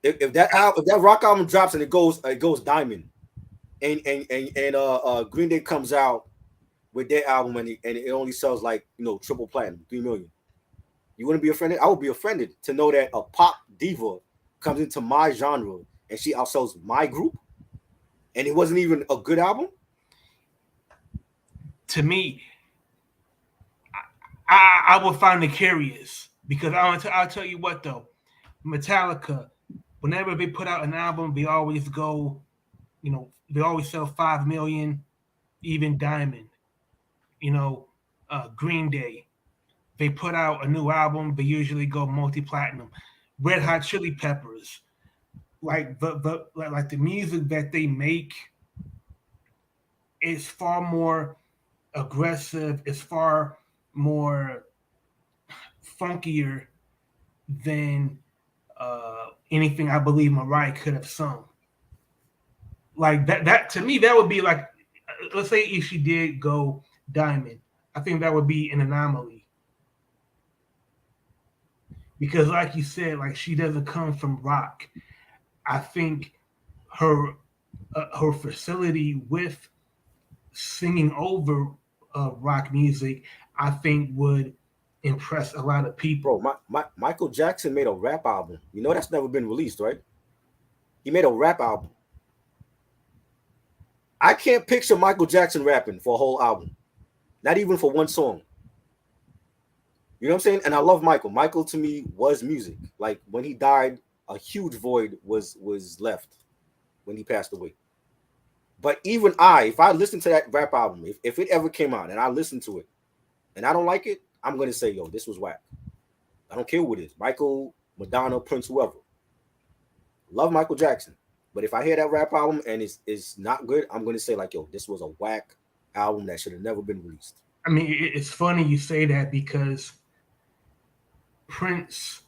If that rock album drops and it goes diamond, and Green Day comes out with their album and it only sells like triple platinum, 3 million, you wouldn't be offended? I would be offended to know that a pop diva comes into my genre and she outsells my group, and it wasn't even a good album. To me, I will find it curious, because I'll tell you what though, Metallica, whenever they put out an album, they always go, they always sell 5 million, even diamond. Green Day, they put out a new album, they usually go multi-platinum. Red Hot Chili Peppers, like the music that they make is far more aggressive, it's far more funkier than anything I believe Mariah could have sung. Like that to me, that would be like, let's say if she did go diamond, I think that would be an anomaly. Because like you said, like she doesn't come from rock. I think her facility with singing over rock music, I think would impress a lot of people. Bro, Michael Jackson made a rap album. That's never been released, right? He made a rap album. I can't picture Michael Jackson rapping for a whole album, not even for one song. You know what I'm saying? And I love Michael. Michael to me was music. Like when he died, a huge void was left when he passed away. But even if I listen to that rap album, if it ever came out and I listen to it and I don't like it, I'm going to say, yo, this was whack. I don't care who it is. Michael, Madonna, Prince, whoever. Love Michael Jackson. But if I hear that rap album and it's not good, I'm going to say like, yo, this was a whack album that should have never been released. I mean, it's funny you say that, because Prince,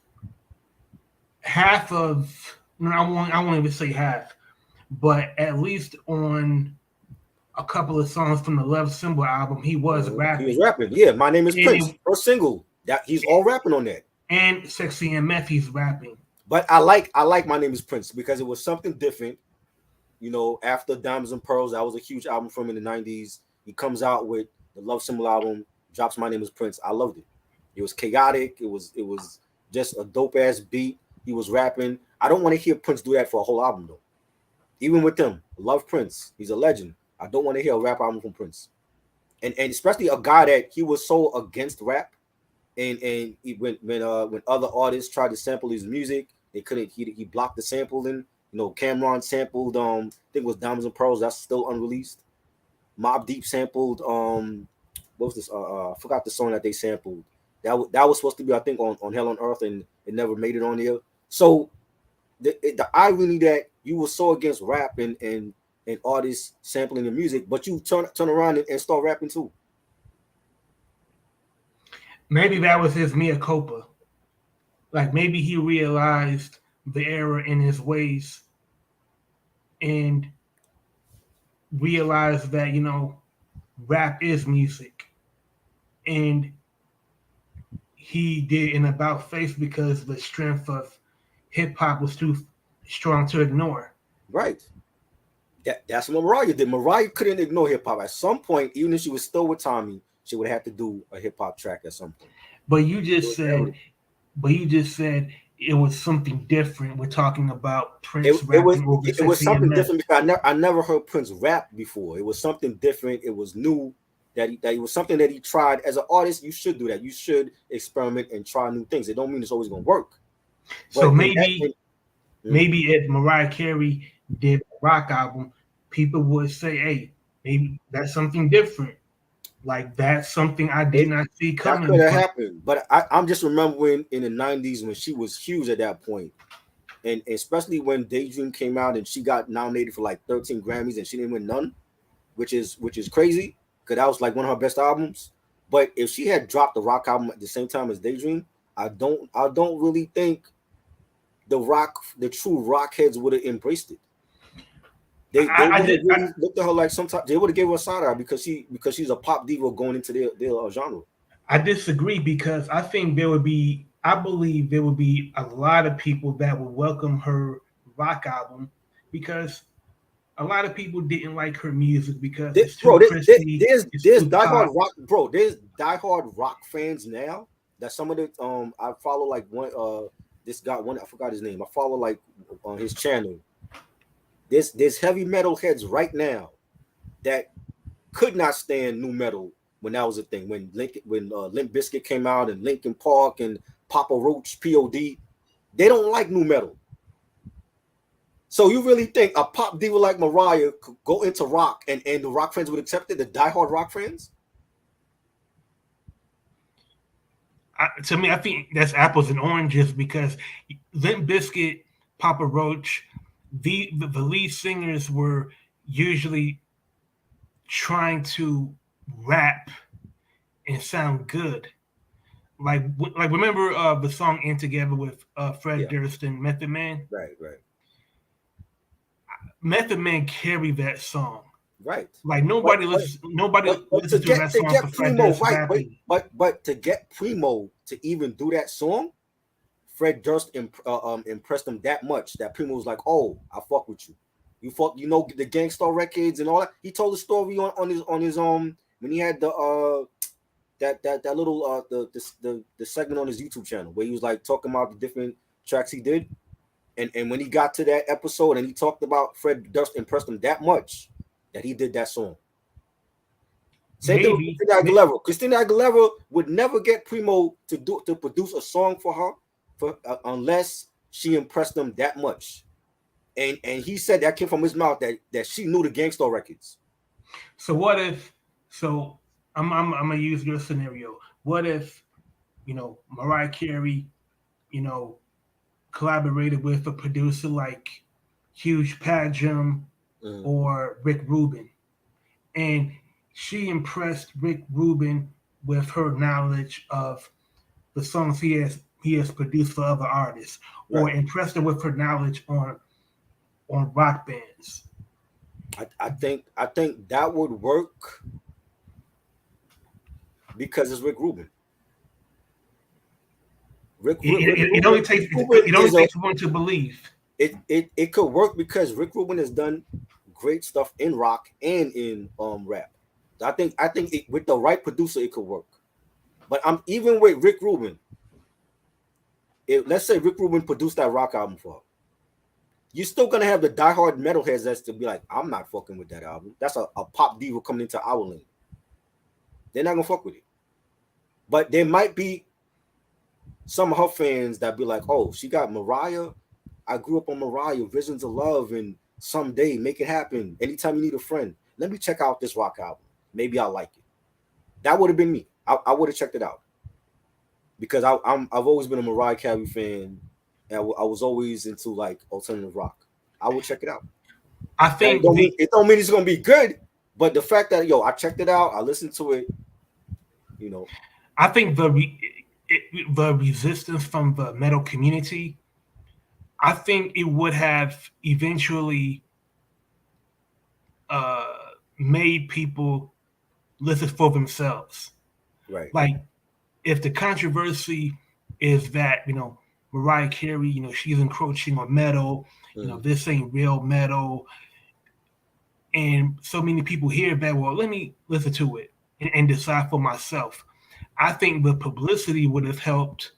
I won't even say half, but at least on a couple of songs from the Love Symbol album, he was rapping. He was rapping. Yeah, My Name is Prince. First single. That he's all rapping on that. And Sexy MF, he's rapping. But I like My Name is Prince because it was something different. After Diamonds and Pearls, that was a huge album from him in the 90s. He comes out with the Love Symbol album, drops My Name is Prince. I loved it. It was chaotic. It was just a dope ass beat. he was rapping. I don't want to hear Prince do that for a whole album though. Even with him, love Prince. He's a legend. I don't want to hear a rap album from Prince. And especially a guy that he was so against rap, and when other artists tried to sample his music, they couldn't. He blocked the sampling. You know, Cameron sampled I think it was Diamonds and Pearls. That's still unreleased. Mobb Deep sampled what was this? I forgot the song that they sampled. That was supposed to be, I think, on Hell on Earth, and it never made it on there. So the irony that you were so against rap and artists sampling the music, but you turn around and start rapping too. Maybe that was his mea culpa. Like maybe he realized the error in his ways and realized that, rap is music. And he did an about face because the strength of hip hop was too strong to ignore. Right. That's what Mariah did. Mariah couldn't ignore hip hop. At some point, even if she was still with Tommy, she would have to do a hip hop track at some point. But you just said it was something different. We're talking about Prince rapping over it was something different because I never heard Prince rap before. It was something different. It was new. That it was something that he tried. As an artist, you should do that. You should experiment and try new things. It don't mean it's always going to work. So maybe if Mariah Carey did a rock album, people would say, "Hey, maybe that's something different. Like that's something I did not see coming." That could have happened. But I'm just remembering in the 90s when she was huge at that point, and especially when Daydream came out and she got nominated for like 13 Grammys and she didn't win none, which is crazy. Because that was like one of her best albums. But if she had dropped the rock album at the same time as Daydream, I don't really think the true rock heads would have embraced it. They would have really looked at her like sometimes they would have gave her a side eye because she's a pop diva going into their genre. I disagree because I believe there would be a lot of people that would welcome her rock album because a lot of people didn't like her music because it's too crispy. There's diehard rock, bro. There's diehard rock fans now. That some of the I follow like one this guy I forgot his name. I follow like on his channel. There's heavy metal heads right now that could not stand new metal when that was a thing. When Limp Bizkit came out and Linkin Park and Papa Roach, POD, they don't like new metal. So you really think a pop diva like Mariah could go into rock and the rock fans would accept it? The diehard rock fans? To me, I think that's apples and oranges because Limp Bizkit, Papa Roach, the lead singers were usually trying to rap and sound good. Like remember the song "In Together" with Fred Durst and Method Man? Right. Method Man carried that song. Right. Like nobody listened to that song for Fred Durst rapping. But to get Primo to even do that song, Fred Durst impressed him that much that Primo was like, "Oh, I fuck with you. You know the Gangstar records and all that." He told the story on his when he had the that little the segment on his YouTube channel where he was like talking about the different tracks he did. And when he got to that episode and he talked about Fred Durst impressed him that much that he did that song. Same thing with Christina Aguilera. Christina Aguilera would never get Primo to produce a song for her unless she impressed him that much. And he said that came from his mouth that she knew the Gangstar records. So what if? So I'm gonna use your scenario. What if, Mariah Carey, collaborated with a producer like Hugh Padgham or Rick Rubin, and she impressed Rick Rubin with her knowledge of the songs he has produced for other artists, or impressed her with her knowledge on rock bands. I think that would work because it's Rick Rubin. It only takes one to believe. It could work because Rick Rubin has done great stuff in rock and in rap. I think with the right producer it could work. But I'm even with Rick Rubin. let's say Rick Rubin produced that rock album for her, you're still gonna have the diehard metalheads that's to be like, I'm not fucking with that album. That's a pop diva coming into our lane. They're not gonna fuck with it. But there might be some of her fans that be like, oh, she got Mariah. I grew up on Mariah, Visions of Love, and Someday, Make It Happen. Anytime you need a friend, let me check out this rock album. Maybe I'll like it. That would have been me. I would have checked it out because I've always been a Mariah Carey fan, and I was always into like alternative rock. I would check it out. I And think it don't mean it's gonna be good, but the fact that I checked it out, I listened to it, you know. I think the resistance from the metal community, I think it would have eventually uh, made people listen for themselves. Right. Like, if the controversy is that Mariah Carey, she's encroaching on metal, this ain't real metal, and so many people hear that, well, let me listen to it and decide for myself. I think the publicity would have helped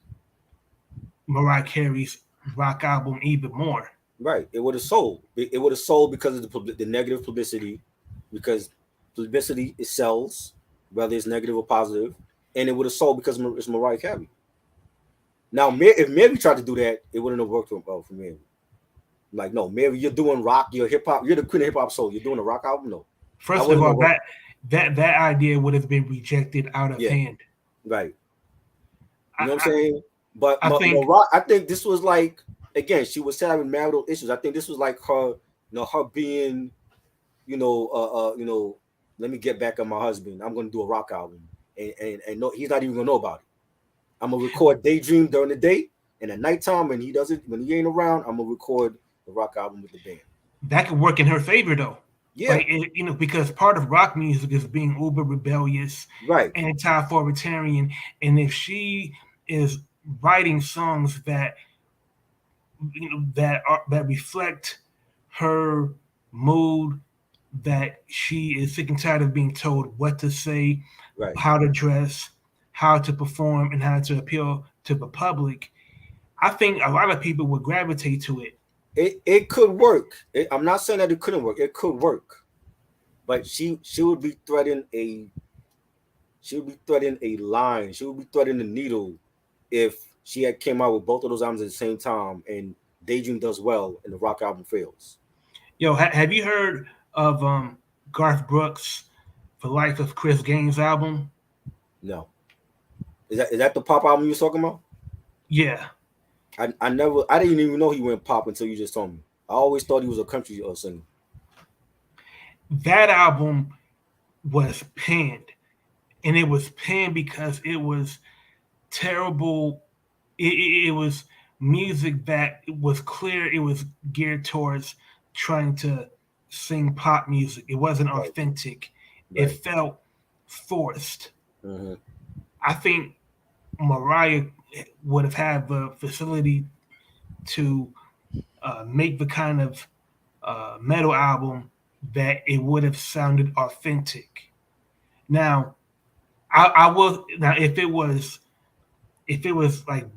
Mariah Carey's rock album even more. Right. It would have sold. It would have sold because of the negative publicity, because publicity it sells, whether it's negative or positive, and it would have sold because it's Mariah Carey. Now, if Mary tried to do that, it wouldn't have worked for Mary. Like, no, Mary, you're doing rock, you're hip hop, you're the queen of hip hop soul. You're doing a rock album, no. First of all, that idea would have been rejected out of hand. Right. You know what I'm saying? But I think this was like, again, she was having marital issues. I think this was like her, her being, let me get back on my husband. I'm gonna do a rock album, and no, he's not even gonna know about it. I'm gonna record Daydream during the day, and at nighttime when he ain't around, I'm gonna record the rock album with the band. That could work in her favor, though. Yeah, like, because part of rock music is being uber rebellious, right, anti-authoritarian, and if she is writing songs that that reflect her mood, that she is sick and tired of being told what to say, right, how to dress, how to perform, and how to appeal to the public, I think a lot of people would gravitate to it. It could work. I'm not saying that it couldn't work. It could work, but she would be threading a line. She would be threading the needle if she had came out with both of those albums at the same time, and Daydream does well and the rock album fails. Yo, have you heard of Garth Brooks' The Life of Chris Gaines album? No. Is that the pop album you were talking about? Yeah. I didn't even know he went pop until you just told me. I always thought he was a country singer. That album was panned, and it was panned because it was terrible. It was music that was clear. It was geared towards trying to sing pop music. It wasn't authentic. Right. It felt forced. Mm-hmm. I think Mariah would have had the facility to make the kind of metal album that it would have sounded authentic. Now, I will. Now, if it was like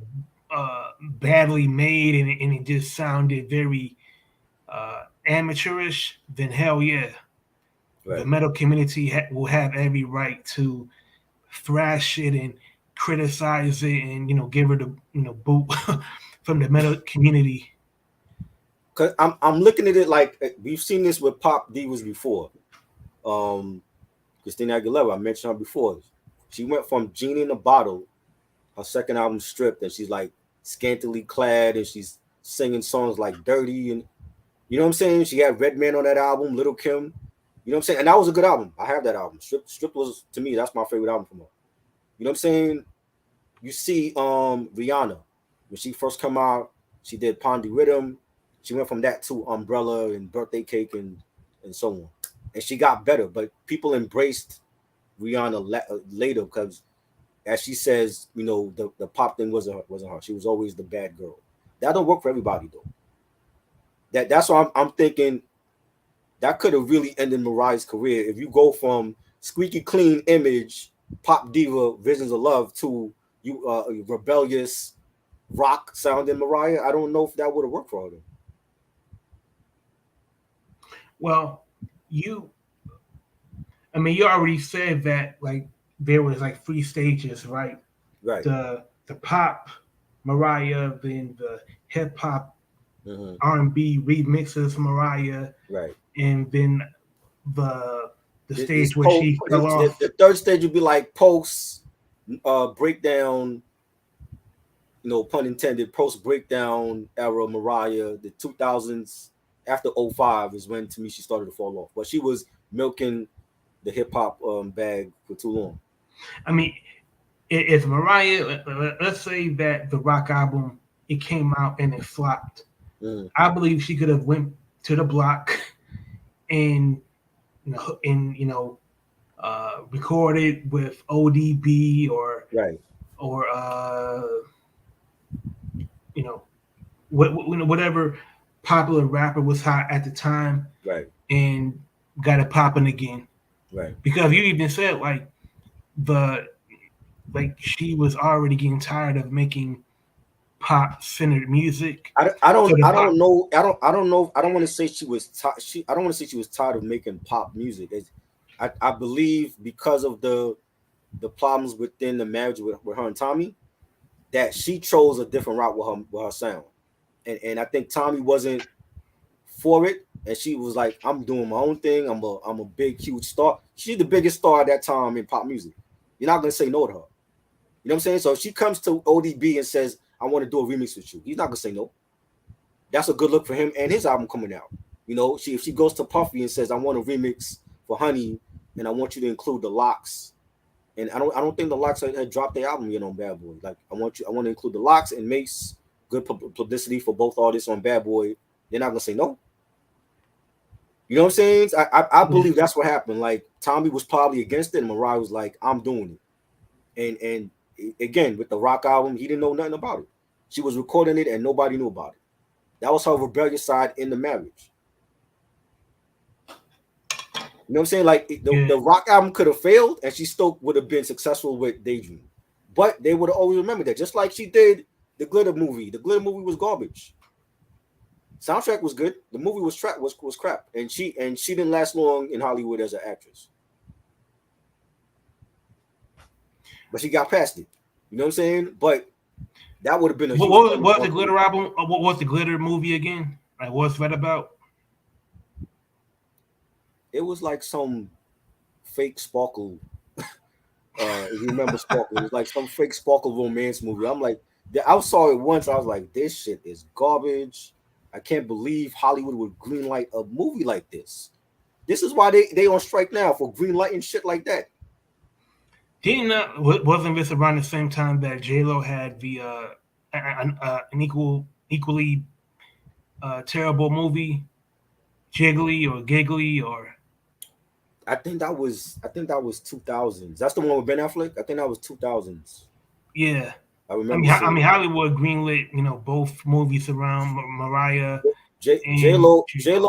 badly made and it just sounded very amateurish, then hell yeah, right. The metal community will have every right to thrash it and criticize it and give her the boot from the metal community. Cause I'm looking at it like we've seen this with pop divas before. Christina Aguilera, I mentioned her before. She went from Genie in a Bottle, her second album, Stripped, and she's like scantily clad and she's singing songs like Dirty, and you know what I'm saying? She had Redman on that album, Little Kim. You know what I'm saying? And that was a good album. I have that album. Stripped was, to me, that's my favorite album from her. You know what I'm saying? You see Rihanna, when she first come out, she did Pondy Rhythm. She went from that to Umbrella and Birthday Cake and so on. And she got better, but people embraced Rihanna later because, as she says, the pop thing wasn't her. She was always the bad girl. That don't work for everybody, though. That's why I'm thinking that could have really ended Mariah's career if you go from squeaky clean image, pop diva, Visions of Love to you rebellious, rock sound in Mariah, I don't know if that would have worked for her. Well, you, I mean, you already said that like there was like three stages, right? Right. The pop Mariah, then the hip hop Mm-hmm. R&B remixes Mariah, Right. and then the the This stage where she fell off. the third stage would be like post breakdown, pun intended, post breakdown era Mariah. The 2000s after '05 is when to me she started to fall off. But she was milking the hip hop bag for too long. I mean, if Mariah, let's say that the rock album it came out and it flopped, Mm-hmm. I believe she could have went to the block and recorded with ODB Right. or you know whatever popular rapper was hot at the time Right. and got it popping again. Right. Because you even said the like she was already getting tired of making pop centered music. So the I pop, don't know. I don't know. I don't want to say she was I don't want to say she was tired of making pop music. I believe because of the problems within the marriage with her and Tommy, that she chose a different route with her sound. And I think Tommy wasn't for it. And she was like, I'm doing my own thing. I'm a big, huge star. She's the biggest star at that time in pop music. You're not gonna say no to her. You know what I'm saying? So if she comes to ODB and says, I want to do a remix with you, he's not gonna say no. That's a good look for him and his album coming out. If she goes to Puffy and says, I want a remix for Honey, and I want you to include the Locks. And I don't think the Locks had dropped their album yet on Bad Boy. Like I want to include the Locks and Mace. Good publicity for both artists on Bad Boy. They're not gonna say no. You know what I'm saying? I believe that's what happened. Like Tommy was probably against it, and Mariah was like, I'm doing it. And again, with the rock album, he didn't know nothing about it. She was recording it and nobody knew about it. That was her rebellious side in the marriage. You know what I'm saying? Like yeah. the rock album could have failed and she still would have been successful with Daydream. But they would have always remembered that. Just like she did the Glitter movie. The Glitter movie was garbage. Soundtrack was good. The movie was crap. And she didn't last long in Hollywood as an actress. But she got past it. You know what I'm saying? But that would have been a huge what was the Glitter album? What was the Glitter movie again? Like what's that about? It was like some fake sparkle. If you remember Sparkle, it was like some fake sparkle romance movie. I'm like, I saw it once. I was like, this shit is garbage. I can't believe Hollywood would greenlight a movie like this. This is why they on strike now for greenlighting shit like that. Wasn't this around the same time that J-Lo had the an equally terrible movie, Jiggly or Giggly or? I think that was 2000s. That's the one with Ben Affleck. I think that was 2000s. Yeah. I remember. I mean, Hollywood greenlit, both movies around Mariah. J-Lo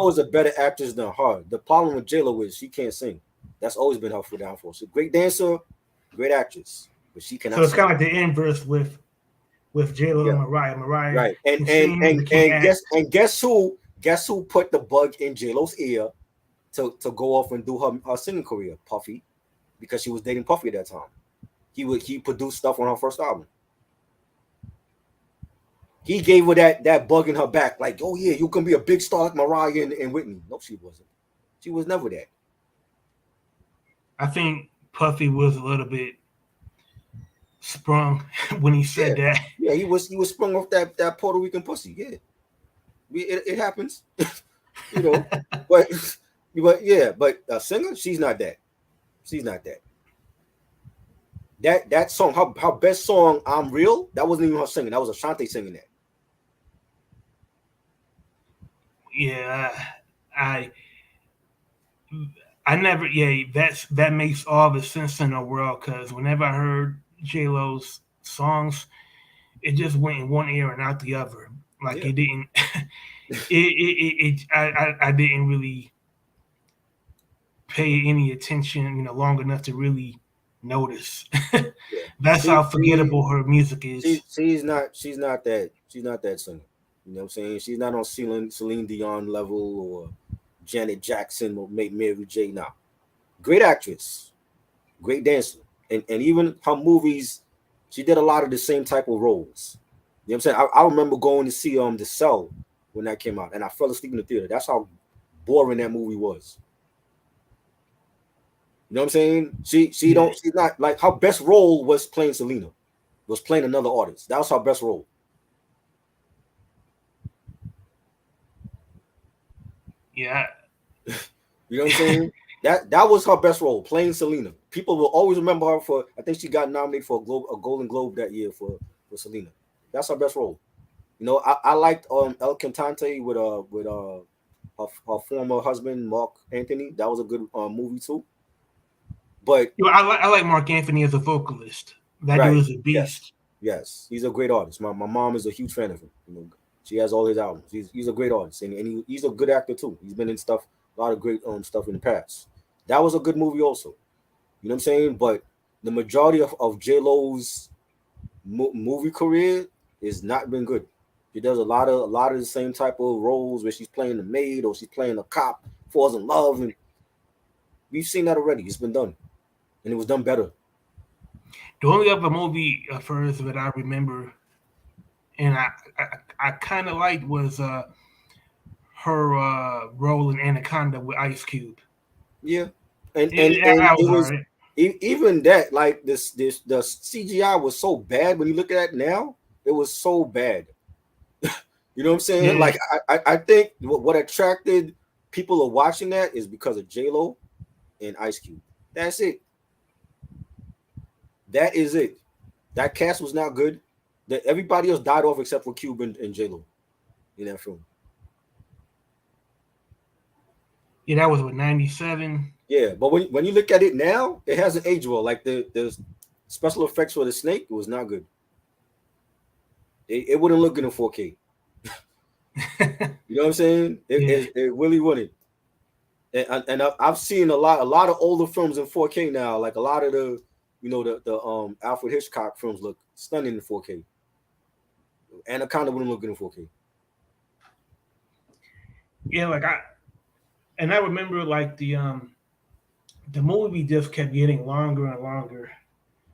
is a better actress than her. The problem with J-Lo is she can't sing. That's always been her downfall. She's a great dancer, great actress, but she cannot. So it's sing. kind of like the inverse with J-Lo and Mariah. Mariah, right? And guess who put the bug in J-Lo's ear to go off and do her singing career? Puffy, because she was dating Puffy at that time. He produced stuff on her first album. He gave her that bug in her back, like, oh yeah, you can be a big star like Mariah and Whitney. No, she wasn't. She was never that. I think Puffy was a little bit sprung when he said that. Yeah, he was sprung off that Puerto Rican pussy. Yeah, it happens, but a singer, she's not that. She's not that. That song, her best song, "I'm Real," that wasn't even her singing. That was Ashanti singing that. Yeah, I never. Yeah, that makes all the sense in the world because whenever I heard J-Lo's songs, it just went in one ear and out the other. Like it didn't. I didn't really pay any attention, long enough to really notice. Yeah. That's how forgettable her music is. She's not that singer. You know what I'm saying? She's not on Celine Dion level or Janet Jackson or Mary J. Now, great actress, great dancer, and even her movies, she did a lot of the same type of roles. You know what I'm saying? I remember going to see The Cell when that came out, and I fell asleep in the theater. That's how boring that movie was. You know what I'm saying? Yeah, She's not like her best role was playing Selena, was playing another artist. That was her best role. yeah, You know what I'm saying? That was her best role, playing Selena. People will always remember her for. I think she got nominated for a Golden Globe that year for Selena. That's her best role. You know, I liked El Cantante with her former husband Mark Anthony. That was a good movie too. But you know, I like Mark Anthony as a vocalist. That dude right, is a yes, beast. yes, he's a great artist. My mom is a huge fan of him. You know, she has all his albums. He's a great artist, and he's a good actor too. He's been in stuff, a lot of great stuff in the past. That was a good movie also. You know what I'm saying? But the majority of J Lo's movie career has not been good. She does a lot of the same type of roles where she's playing the maid or she's playing a cop, falls in love, and we've seen that already. It's been done, and it was done better. The only other movie of hers that I remember, and I kind of liked was her role in Anaconda with Ice Cube. Yeah, and I was it was alright. even that like this the CGI was so bad when you look at it now. It was so bad. You know what I'm saying? Yeah, Like I think what attracted people of watching that is because of J Lo and Ice Cube. That's it. That is it. That cast was not good. That everybody else died off except for Cube and J Lo in that film. yeah, that was with 97. Yeah, but when you look at it now, it hasn't aged well. Like the special effects for the snake was not good. It wouldn't look good in 4K. You know what I'm saying? Yeah, It really wouldn't. And I've seen a lot of older films in 4K now. Like a lot of the Alfred Hitchcock films look stunning in 4K. Anaconda wouldn't look good in 4K. yeah, and I remember like the movie just kept getting longer and longer.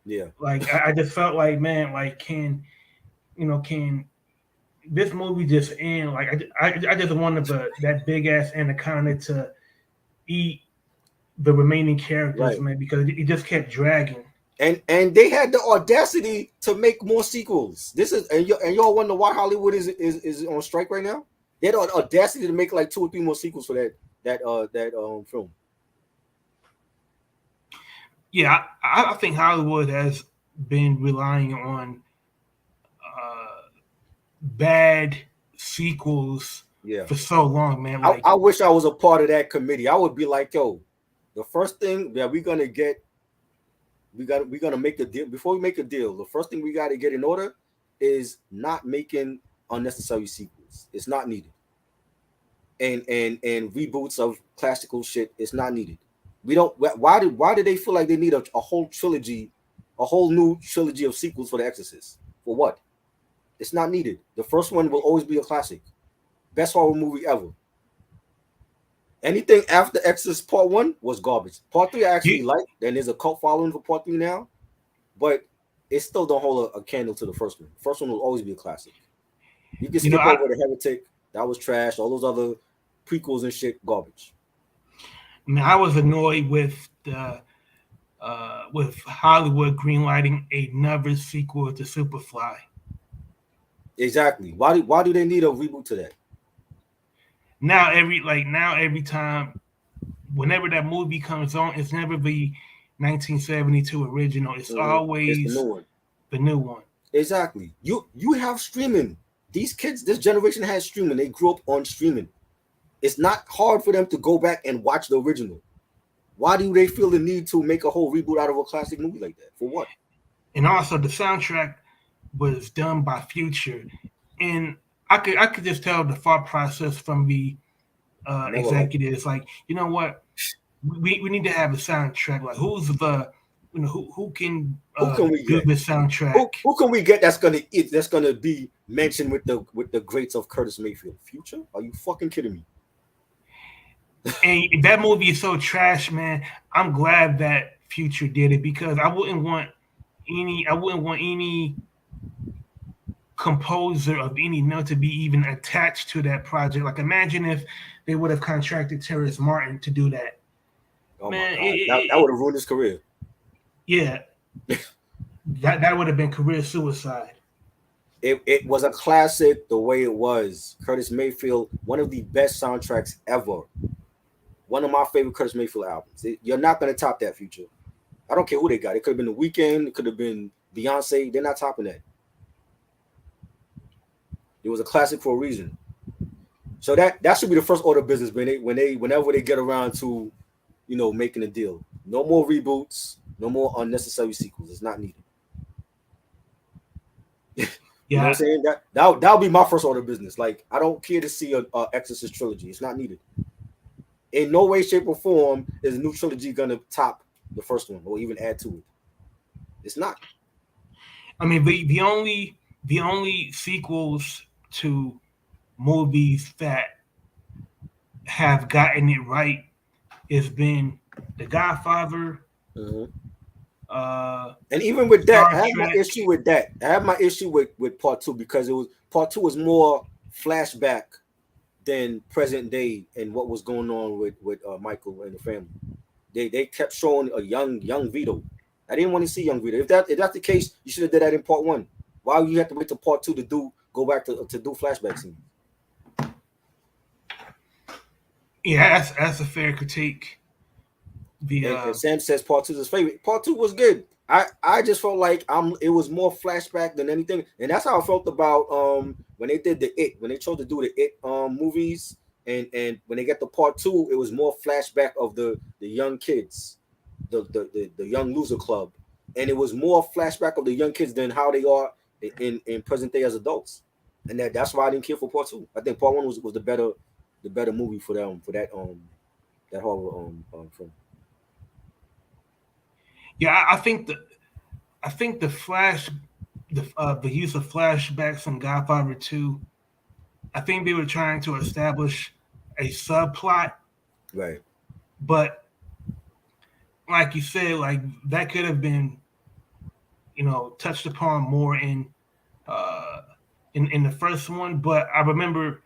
Yeah, Like I just felt like, man, like can this movie just end? Like I just wanted that big ass anaconda to eat the remaining characters, right. man, because it just kept dragging. And they had the audacity to make more sequels. This is and y'all wonder why Hollywood is on strike right now. They had the audacity to make like 2 or 3 more sequels for that film. Yeah, I think Hollywood has been relying on bad sequels Yeah, for so long, man. I wish I was a part of that committee. I would be like, yo, the first thing that we're gonna make a deal. Before we make a deal, the first thing we got to get in order is not making unnecessary sequels. It's not needed. And reboots of classical shit. It's not needed. We don't. Why did they feel like they need a whole trilogy, a whole new trilogy of sequels for The Exorcist? For what? It's not needed. The first one will always be a classic, best horror movie ever. Anything after Exorcist Part One was garbage. Part Three I actually you, like. Then there's a cult following for Part Three now, but it still don't hold a candle to the first one. The first one will always be a classic. You can you know, skip over the Heretic. That was trash. All those other prequels and shit, garbage. I was annoyed with Hollywood greenlighting another sequel to Superfly. Exactly. Why do they need a reboot to that? Now every time, whenever that movie comes on, it's never the 1972 original. It's It's the new always one. the new one. Exactly. You have streaming. These kids, this generation has streaming. They grew up on streaming. It's not hard for them to go back and watch the original. Why do they feel the need to make a whole reboot out of a classic movie like that? For what? And also the soundtrack was done by Future, and I could just tell the thought process from the Never like executives. Like, you know what, we need to have a soundtrack. Like, who's the who can Who can we do get? the soundtrack. Who can we get that's gonna be mentioned with the greats of Curtis Mayfield? Future? Are you fucking kidding me? And that movie is so trash, man. I'm glad that Future did it because I wouldn't want any composer of any note to be even attached to that project. Like imagine if they would have contracted Terrence Martin to do that. Oh my Man, god, that would have ruined his career. yeah, that would have been career suicide. It was a classic the way it was. Curtis Mayfield, one of the best soundtracks ever. One of my favorite Curtis Mayfield albums. You're not gonna top that. Future. I don't care who they got. It could have been The Weeknd. It could have been Beyonce. They're not topping that. It was a classic for a reason. So that should be the first order of business whenever they get around to, making a deal. No more reboots. No more unnecessary sequels. It's not needed. You know what I'm saying? That'll be my first order of business. Like I don't care to see a Exorcist trilogy. It's not needed. In no way, shape, or form is a new trilogy gonna top the first one or even add to it. It's not. I mean, the only sequels to movies that have gotten it right has been The Godfather. Mm-hmm. And even with that, I have my issue with that. I have my issue with part two because part two was more flashback than present day and what was going on with Michael and the family. They kept showing a young Vito. I didn't want to see young Vito. If that's the case, you should have did that in part one. Why you have to wait till part two to go back to do flashback scenes? Yeah, that's a fair critique. And Sam says part two is his favorite. Part two was good. I just felt like it was more flashback than anything, and that's how I felt about when they did when they chose to do the It movies, and when they get to part two, it was more flashback of the young kids, the young loser club, and it was more flashback of the young kids than how they are in present day as adults, and that's why I didn't care for part two. I think part one was the better movie for them for that horror film. Yeah, I think the use of flashbacks in Godfather 2, I think they were trying to establish a subplot. Right. But like you said, like that could have been, touched upon more in the first one. But I remember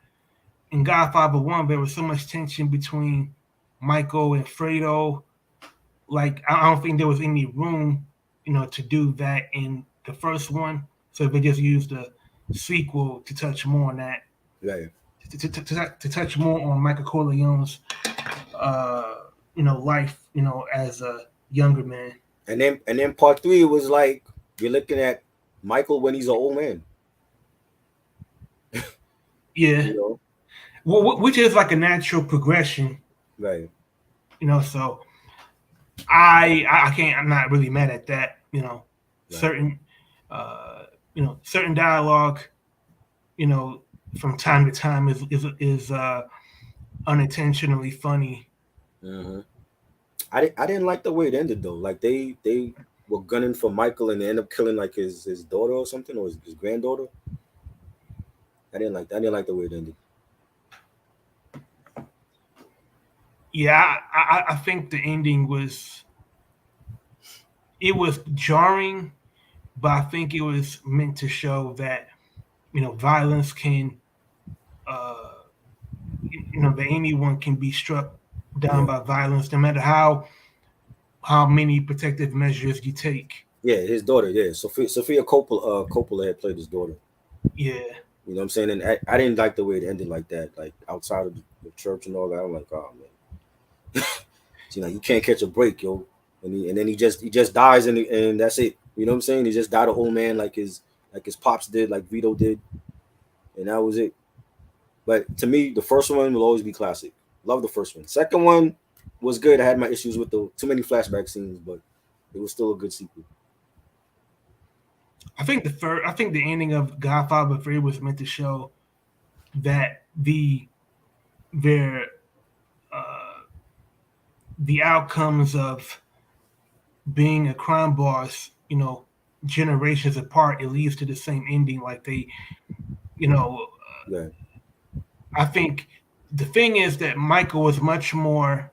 in Godfather 1 there was so much tension between Michael and Fredo. Like I don't think there was any room, to do that in the first one. So they just used the sequel to touch more on that. Right. To touch more on Michael Corleone's, life, as a younger man. And then part three was like you're looking at Michael when he's an old man. Yeah. Which is like a natural progression. Right. So I can't. I'm not really mad at that. Right. Certain certain dialogue, from time to time is unintentionally funny. Mm-hmm. I didn't like the way it ended though. Like they were gunning for Michael and they end up killing like his daughter or something, or his granddaughter. I didn't like the way it ended. Yeah, I think the ending was jarring, but I think it was meant to show that violence can that anyone can be struck down by violence, no matter how many protective measures you take. Yeah, his daughter. Yeah, Sophia Coppola had played his daughter. Yeah. You know what I'm saying? And I didn't like the way it ended like that, like outside of the church and all that. I'm like, oh man, you can't catch a break, yo. And then he just dies and that's it. You know what I'm saying? He just died an old man like his pops did, like Vito did, and that was it. But to me, the first one will always be classic. Love the first one. Second one was good. I had my issues with the too many flashback scenes, but it was still a good sequel. I think the ending of Godfather 3 was meant to show that the outcomes of being a crime boss, generations apart, it leads to the same ending. Like you know, Yeah. I think the thing is that Michael was much more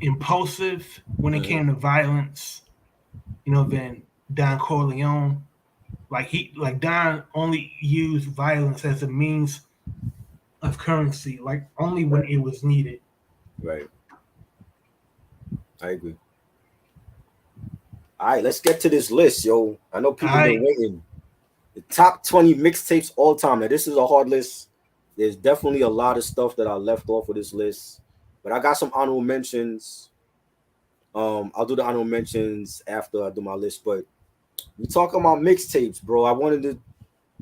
impulsive when it Uh-huh. came to violence, than Don Corleone. Like Don only used violence as a means of currency, like only when Right. it was needed. Right. I agree. All right, let's get to this list, yo. I know people been I waiting. The top 20 mixtapes all time. Now, this is a hard list. There's definitely a lot of stuff that I left off of this list, but I got some honorable mentions. I'll do the honorable mentions after I do my list. But we talking about mixtapes, bro. I wanted to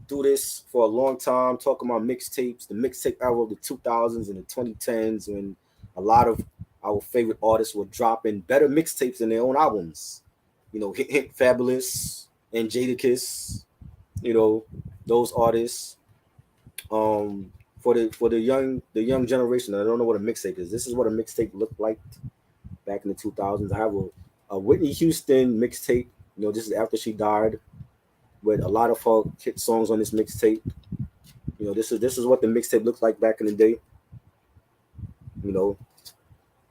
do this for a long time, talking about mixtapes, the mixtape era of the 2000s and the 2010s, when a lot of our favorite artists were dropping better mixtapes than their own albums. Hit Fabulous and Jadakiss, you know, those artists. For the young generation, I don't know what a mixtape is. This is what a mixtape looked like back in the 2000s. I have a Whitney Houston mixtape. This is after she died, with a lot of her hit songs on this mixtape. This is what the mixtape looked like back in the day. You know,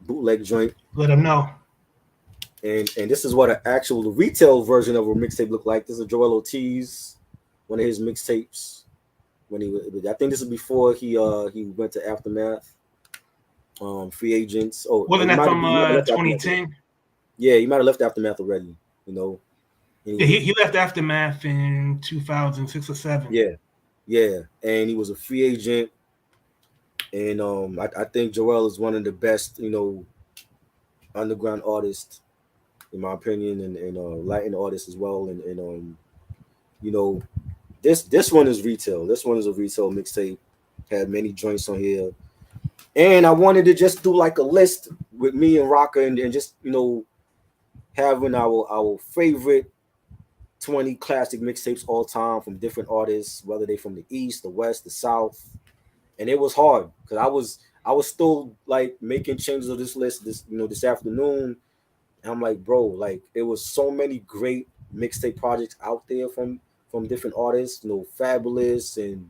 bootleg joint, let them know. and this is what an actual retail version of a mixtape looked like. This is Joel Ortiz, one of his mixtapes. I think this is before he went to Aftermath. Free agents. Oh, Wasn't he that might have from he might have left Aftermath already. 2010? Yeah, he might have left Aftermath already. You know, and he Yeah, was he left Aftermath in 2006 or seven. yeah, yeah, and he was a free agent. And I think Joel is one of the best, underground artists in my opinion, and Latin artists as well. And you know, this one is retail. This one is a retail mixtape. Had many joints on here, and I wanted to just do like a list with me and Raka, and just having our favorite 20 classic mixtapes all time from different artists, whether they from the east, the west, the south. And it was hard because I was still like making changes of this list this afternoon. And I'm like, bro, like it was so many great mixtape projects out there from different artists, Fabulous and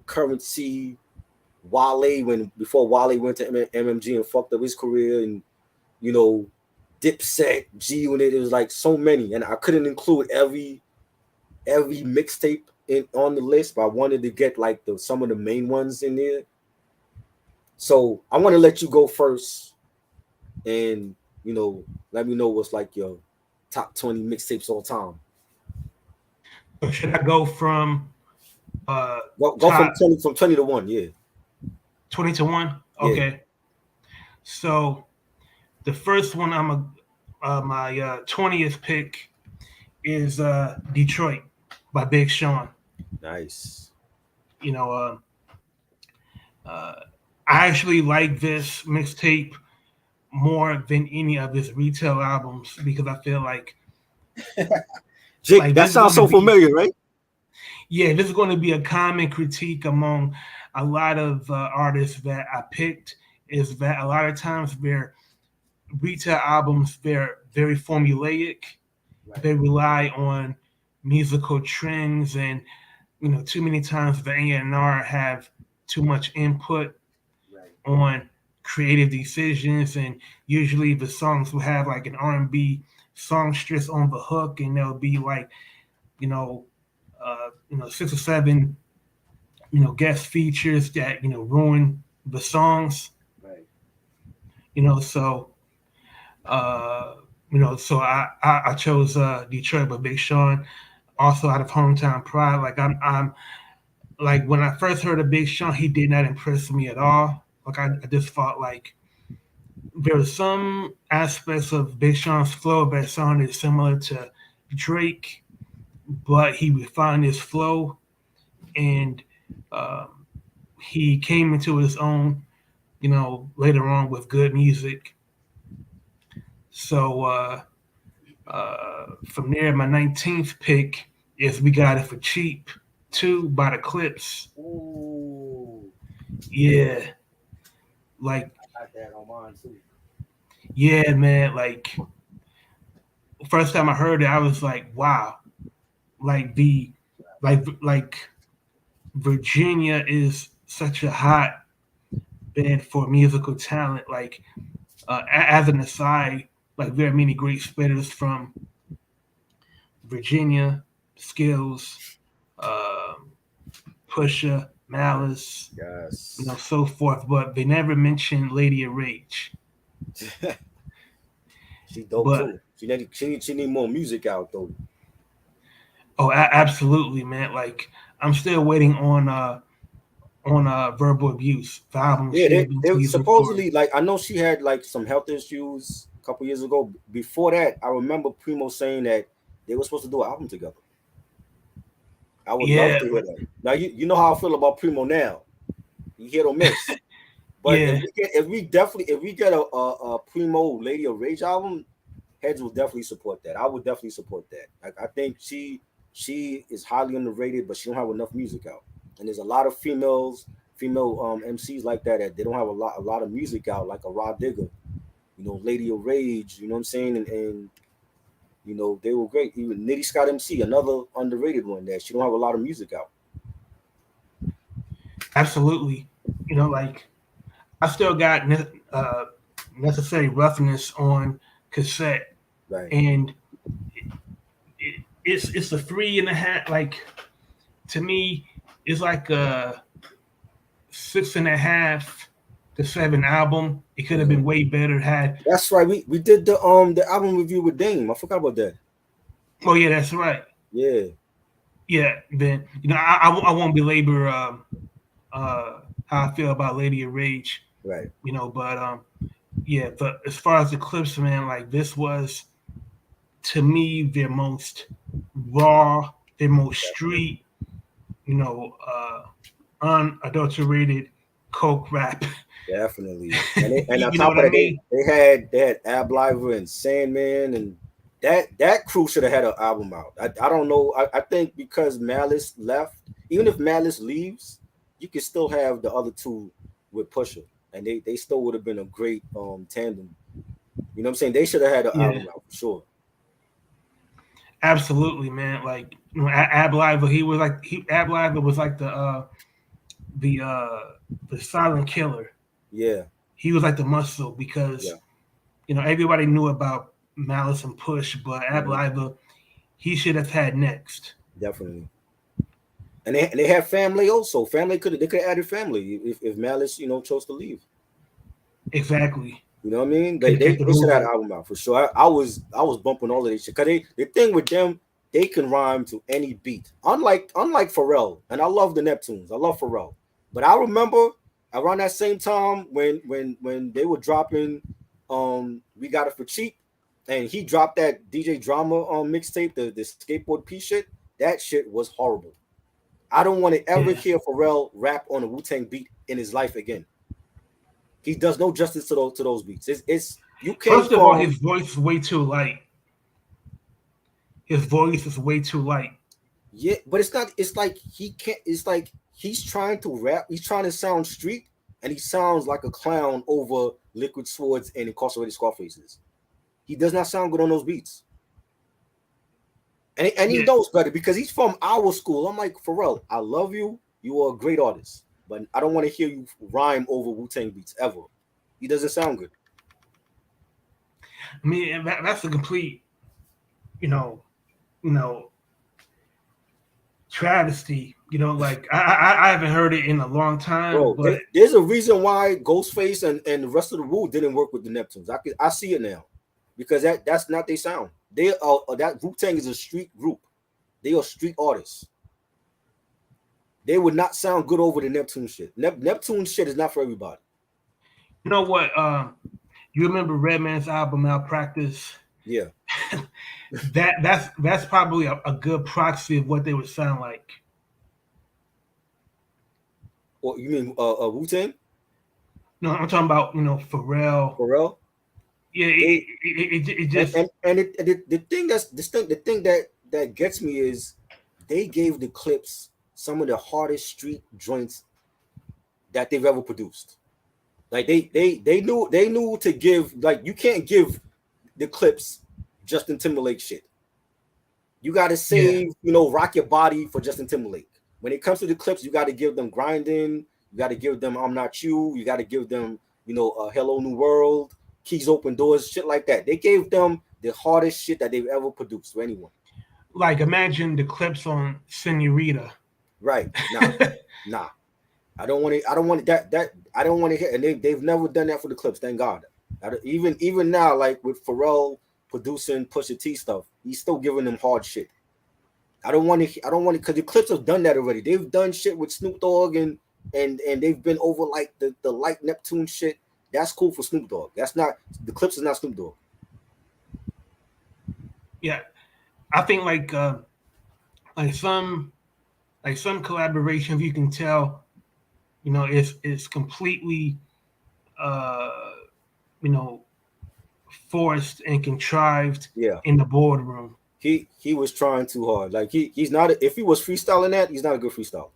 Currency, Wale when before Wale went to MMG and fucked up his career, and you know Dipset, G Unit. It was like so many, and I couldn't include every mixtape in on the list, but I wanted to get like some of the main ones in there. So I want to let you go first, and let me know what's like your top 20 mixtapes all time. So should I go from uh, Go from top 20 to one. Yeah, 20 to 1? yeah, Okay. So the first one, my 20th pick is Detroit by Big Sean. nice. You know, uh, I actually like this mixtape more than any of his retail albums because I feel Jake, that this is sounds going to so be familiar, right? this is going to be a common critique among a lot of artists that I picked is that a lot of times their retail albums they're very formulaic. Right, They rely on musical trends and too many times the A&R have too much input right, on creative decisions, and usually the songs will have like an R&B songstress on the hook, and there'll be like you know 6 or 7 guest features that ruin the songs. right. So uh, so I chose Detroit by Big Sean, also out of Hometown Pride. Like I'm like when I first heard of Big Sean, he did not impress me at all. Like I just thought like there were some aspects of Big Sean's flow that sounded similar to Drake, but he refined his flow and um, he came into his own, later on with good music. So from there, my 19th pick is We Got It for Cheap 2 by the Clips. Ooh, Yeah, like I got that on mine too. Yeah, man. Like first time I heard it, I was like, wow. Like like Virginia is such a hot bed for musical talent. Like as an aside, like there are many great spitters from Virginia, Skills, uh, Pusha, Malice, Yes. so forth. But they never mentioned Lady of Rage. She dope But too. She need more music out though. oh, absolutely, man. Like I'm still waiting on verbal abuse. The album Yeah, she they had been they teasing for. supposedly like I know she had like some health issues a couple years ago. Before that, I remember Primo saying that they were supposed to do an album together. I would love Yeah, to hear that. Now you know how I feel about Primo now. You hit or miss. But yeah, if we get a Primo Lady of Rage album, heads will definitely support that. I would definitely support that. I think she is highly underrated, but she don't have enough music out. And there's a lot of female MCs like that they don't have a lot of music out, like a Rod Digger, Lady of Rage, you know what I'm saying? And they were great. Even Nitty Scott MC, another underrated one that she don't have a lot of music out. absolutely. Like I still got necessary roughness on cassette, Right. and it's a 3.5. Like to me, it's like a 6.5 to 7 album. It could have Mhm. been way better had. That's right. We did the album review with Dame. I forgot about that. Oh yeah, that's right. Yeah. Yeah, then I won't belabor uh, how I feel about Lady of Rage. Right. But yeah, but as far as the clips, man, like this was to me their most raw, their most Definitely. street, unadulterated coke rap. Definitely. And on You know top what of I that, mean? they had Ab Liver and Sandman, and that crew should have had an album out. I don't know. I think because Malice left, even if Malice leaves, you could still have the other two with Pusha, and they still would have been a great tandem. You know what I'm saying? They should have had an Yeah, album out for sure. absolutely, man. Like Ab Liver, Ab Liver was like the uh the silent killer. Yeah. He was like the muscle because Yeah. everybody knew about Malice and Push, but Ab Hmm. Liver, he should have had next. Definitely. And they have family also. They could have added family if Malice chose to leave. Exactly. You know what I mean? Could They have they, kept it they should have had moving. an album out for sure. I was bumping all of this shit because the thing with them, they can rhyme to any beat. Unlike Pharrell, and I love the Neptunes. I love Pharrell, but I remember around that same time when they were dropping, We Got It for Cheap, and he dropped that DJ Drama mixtape, the skateboard P shit. That shit was horrible. I don't want to ever Yeah. hear Pharrell rap on a Wu-Tang beat in his life again. He does no justice to those beats. It's you came First of all, from. his voice is way too light. His voice is way too light. Yeah, but it's not. It's like he can't. It's like he's trying to rap. He's trying to sound street, and he sounds like a clown over liquid swords and incarcerated Scarfaces. He does not sound good on those beats, and he Yeah. knows better because he's from our school. I'm like, Pharrell, I love you. You are a great artist, but I don't want to hear you rhyme over Wu Tang beats ever. He doesn't sound good. I mean, that's a complete, you know, you know, travesty. Like I haven't heard it in a long time, Bro, but there's a reason why Ghostface and the rest of the Wu didn't work with the Neptunes. I see it now, because that's not their sound. They are that Wu Tang is a street group. They are street artists. They would not sound good over the Neptune shit. Neptune shit is not for everybody. you know what? You remember Redman's album Malpractice? Yeah. That's probably a good proxy of what they would sound like. Or you mean Wu Tang? No, I'm talking about Pharrell. Pharrell? Yeah, They it and just and, and the thing the thing that gets me is they gave the Clips some of the hardest street joints that they've ever produced. Like they knew to give, like, you can't give the Clips Justin Timberlake shit. You got to Yeah, save, Rock Your Body for Justin Timberlake. When it comes to the Clips, you got to give them Grinding. You got to give them I'm Not You. You got to give them, Hello New World, Keys Open Doors, shit like that. They gave them the hardest shit that they've ever produced to anyone. like imagine the clips on Senorita. Right? Nah. I don't want it. I don't want it, that I don't want to hear. And they've never done that for the Clips. Thank God. Even now, like with Pharrell producing Pusha T stuff, he's still giving them hard shit. I don't want to. I don't want it because the Clips have done that already. They've done shit with Snoop Dogg and they've been over like the Light Neptune shit. That's cool for Snoop Dogg. That's not the Clips. Is not Snoop Dogg. Yeah, I think like some collaborations you can tell, it's completely uh you know forced and contrived Yeah, in the boardroom. he was trying too hard. Like he's not. If he was freestyling that, he's not a good freestyler.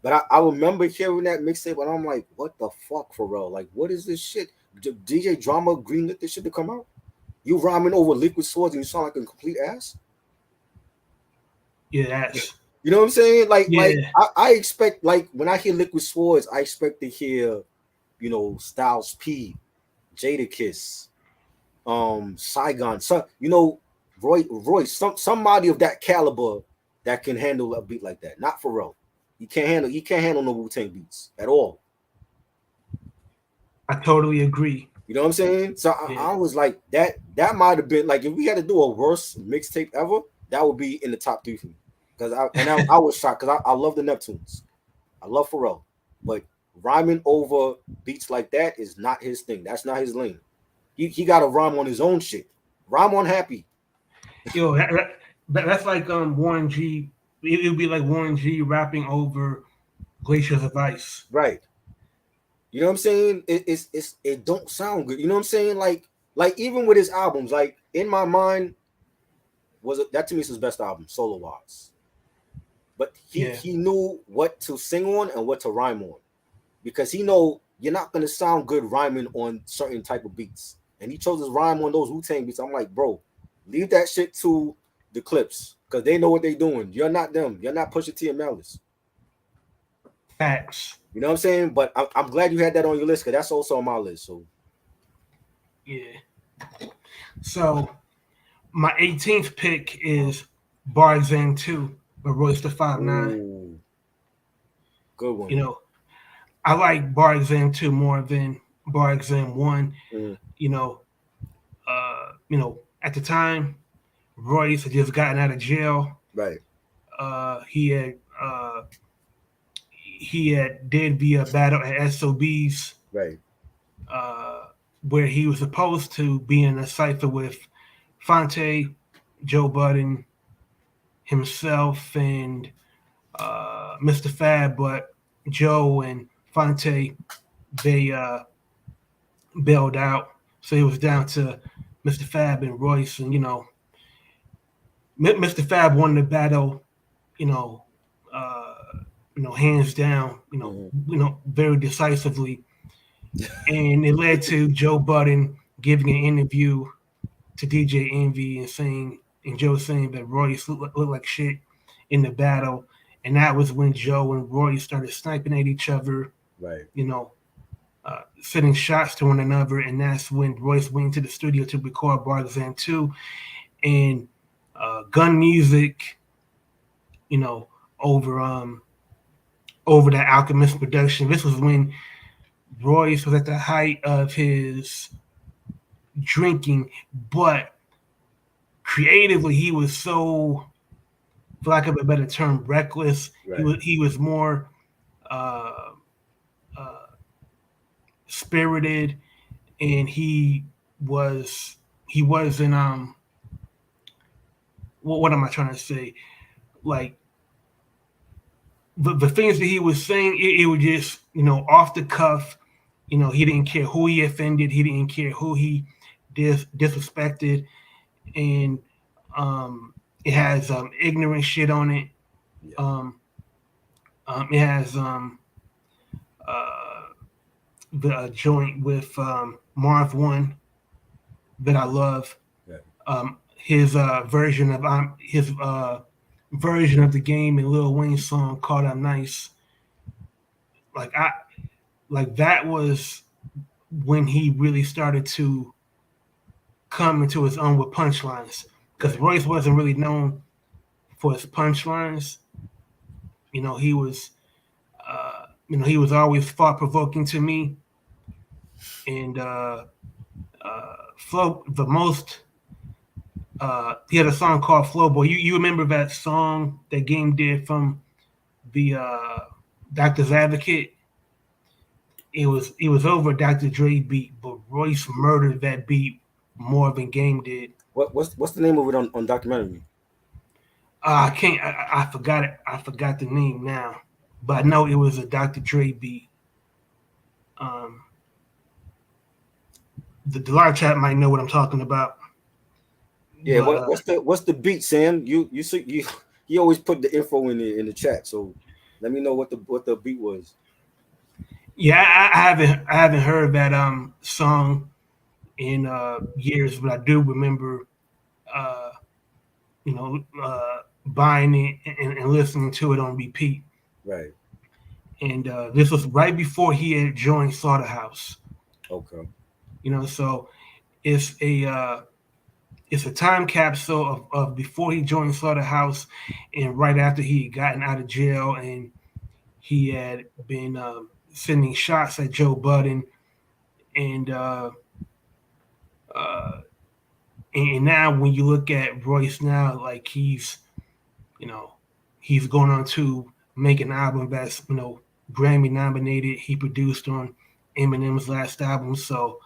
But I remember hearing that mixtape, and I'm like, what the fuck, Pharrell? Like, what is this shit? DJ Drama greenlit this shit to come out? You rhyming over Liquid Swords and you sound like a complete ass? Yeah, that's You know what I'm saying? Like yeah, I expect, like, when I hear Liquid Swords, I expect to hear, Styles P, Jada Kiss, Saigon, Royce, somebody of that caliber that can handle a beat like that. Not Pharrell. He can't handle no Wu-Tang beats at all. I totally agree. You know what I'm saying? So I, Yeah, I was like, that might have been like, if we had to do a worst mixtape ever, that would be in the top three for me. Because I was shocked because I love the Neptunes. I love Pharrell. But rhyming over beats like that is not his thing. That's not his lane. He got to rhyme on his own shit. Rhyme on Happy. that's like Warren G. It would be like Warren G. rapping over Glaciers of Ice. Right. You know what I'm saying? It don't sound good. You know what I'm saying? Like even with his albums, like in my mind, that to me is his best album, solo wise. But he Yeah, he knew what to sing on and what to rhyme on. Because he know you're not gonna sound good rhyming on certain type of beats. And he chose his rhyme on those Wu-Tang beats. I'm like, bro, leave that shit to the Clips. Because they know what they're doing. You're not them. You're not Pusha T and Malice. facts. You know what I'm saying? But I'm glad you had that on your list because that's also on my list. So Yeah. So my 18th pick is Barzan 2 by Royce the 5'9". ooh, good You one. know, I like Barzan 2 more than Barzan 1. Mm, You know, at the time, Royce had just gotten out of jail. right, Uh, he had uh, he had did via battle at SOBs, right, uh, where he was supposed to be in a cipher with Fonte, Joe Budden, himself, and Mr. Fab, but Joe and Fonte they bailed out, so it was down to Mr. Fab and Royce, and Mr. Fab won the battle, you know, uh, hands down, mm-hmm. very decisively, and it led to Joe Budden giving an interview to DJ Envy and Joe saying that Royce looked like shit in the battle, and that was when Joe and Royce started sniping at each other, Right, you know, sending shots to one another, and that's when Royce went into the studio to record Barzan 2, and gun music, you know, over over that Alchemist production. This was when Royce was at the height of his drinking, but creatively he was so, for lack of a better term, reckless. right, He was more uh, uh, spirited, and he wasn't what am I trying to say? Like the things that he was saying, it was just off the cuff. He didn't care who he offended. He didn't care who he disrespected, and it has ignorant shit on it. yeah, Um, it has uh, the joint with Marv One that I love. Yeah. His version of the game in Lil Wayne's song called "I'm Nice." Like I like that was when he really started to come into his own with punchlines. Because Right. Royce wasn't really known for his punchlines. You know, he was always thought provoking to me, and flow the most. He had a song called Flow Boy. You remember that song that Game did from the Doctor's Advocate? It was over Dr. Dre beat, but Royce murdered that beat more than Game did. What's the name of it on documentary? I can't. I forgot it. I forgot the name now, but I know it was a Dr. Dre beat. Um, the large chat might know what I'm talking about. Yeah, But what's the beat, Sam? You always put the info in the chat, so let me know what the beat was. yeah, I haven't heard that song in years, but I do remember uh, buying it and listening to it on repeat. Right. And this was right before he had joined Slaughterhouse. Okay. So it's a time capsule of before he joined Slaughterhouse and right after he had gotten out of jail and he had been sending shots at Joe Budden and uh, and now when you look at Royce now, like you know he's going on to make an album that's Grammy nominated. He produced on Eminem's last album, so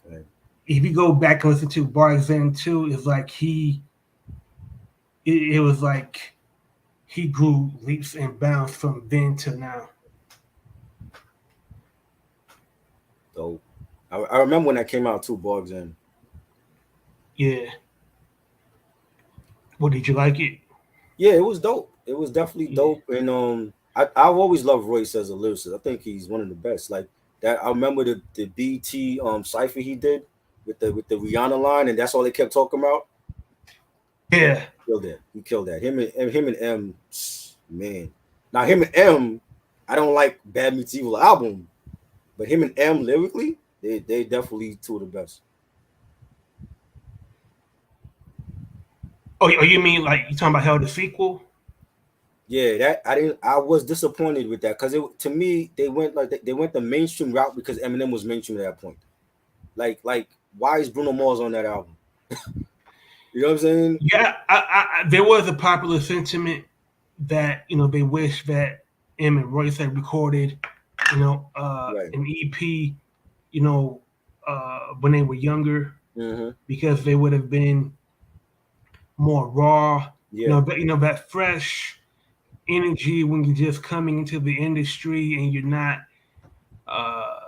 Right. if you go back and listen to Bar Exam 2, it's like it was like he grew leaps and bounds from then to now. So I remember when that came out too, Bugs, and Yeah. What did you like it? yeah, it was dope. It was definitely Yeah. dope, and I've always loved Royce as a lyricist. I think he's one of the best. Like that, I remember the BT cipher he did with the Rihanna line, and that's all they kept talking about. Yeah. Killed that. He killed that. Him and M, man. Now him and M, I don't like Bad Meets Evil album, but him and M lyrically, they definitely two of the best. Oh, you mean like you talking about Hell the sequel? Yeah, that I didn't. I was disappointed with that because to me they went like they went the mainstream route because Eminem was mainstream at that point. Like why is Bruno Mars on that album? You know what I'm saying? Yeah, there was a popular sentiment that they wish that M and Royce had recorded, Right. an EP, when they were younger Mm-hmm. because they would have been more raw. Yeah. That fresh energy when you're just coming into the industry and you're not, uh,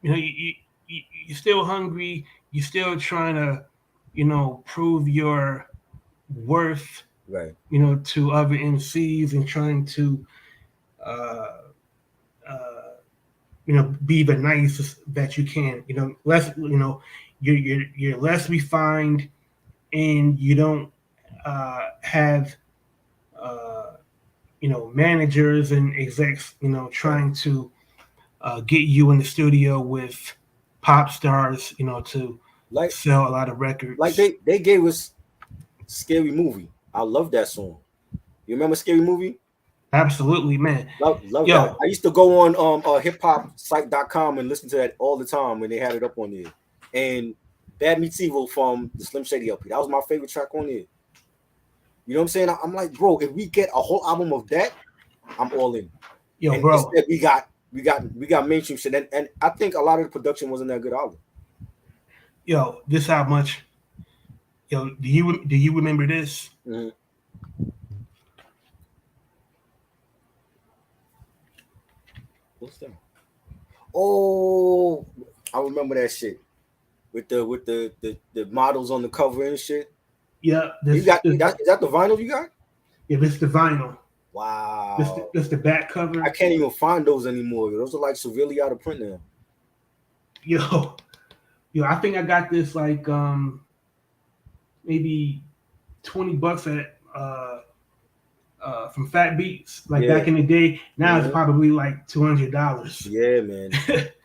you're still hungry. You're still trying to, prove your worth, Right. to other MCs and trying to, uh, uh, be the nicest that you can. Less, you're less refined and you don't have uh, managers and execs Right. trying to get you in the studio with pop stars to Like sell a lot of like records. they gave us Scary Movie. I love that song. You remember Scary Movie? Absolutely, man. Love that. Yo, I used to go on hiphopsite.com and listen to that all the time when they had it up on there. And Bad Meets Evil from the Slim Shady LP. That was my favorite track on there. You know what I'm saying? I'm like, bro, if we get a whole album of that, I'm all in. yo, And bro. instead we got mainstream shit. And I think a lot of the production wasn't that good either. Yo, this how much. Yo, do you remember this? Mm-hmm. What's that? Oh, I remember that shit. With the models on the cover and shit. Yeah, You got is that the vinyl you got? this the vinyl. This Wow. this the back cover. I can't even find those anymore. Those are like severely out of print now. yo, I think I got this like maybe $20 at from Fat Beats, like back Yeah. in the day. Now it's Mhm. probably like $200. Yeah, man.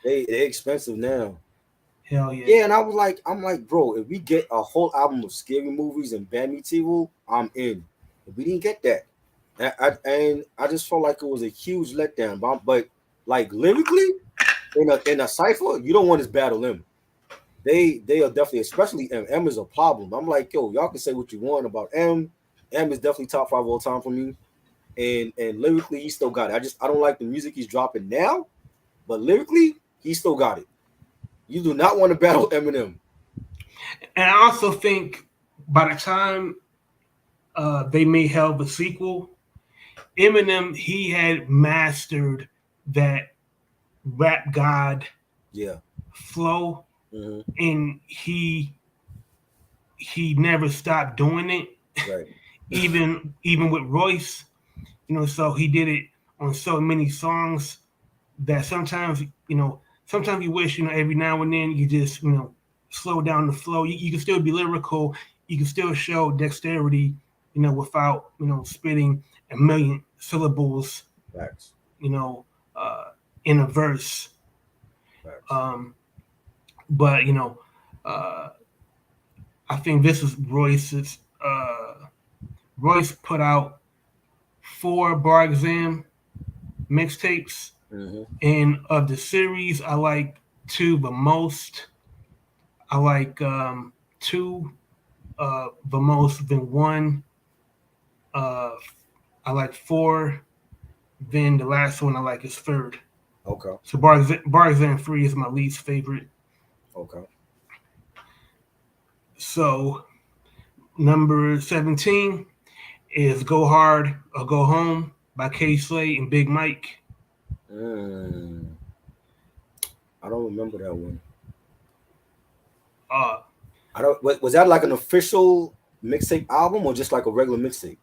They expensive now. Hell yeah. Yeah, and I'm like, bro, if we get a whole album of scary movies and Bad Meets Evil, I'm in. But we didn't get that. And I just felt like it was a huge letdown. But like lyrically, in a cipher, you don't want this battle M. They are definitely, especially M. M is a problem. I'm like, yo, y'all can say what you want about M. M is definitely top five all time for me. And lyrically, he still got it. I don't like the music he's dropping now, but lyrically, he still got it. You do not want to battle Eminem. And I also think by the time they made Hell of a sequel, Eminem he had mastered that rap god Yeah. flow, Hmm. and he never stopped doing it. Right. Even with Royce, so he did it on so many songs that sometimes you wish, every now and then you just, slow down the flow. You can still be lyrical, you can still show dexterity, without, spitting a million syllables, Facts. you know, uh, in a verse. Facts. Um, but uh, I think this is Royce's. Royce put out 4 bar exam mixtapes, Hmm. and of the series, I like 2 the most. I like 2 the most, then 1. Uh, I like 4. Then the last one I like is third. Okay. So bar exam 3 is my least favorite. Okay. So number 17 is Go Hard or Go Home by K Slay and Big Mike. Mm, I don't remember that one. Uh, I don't. Was that like an official mixtape album or just like a regular mixtape?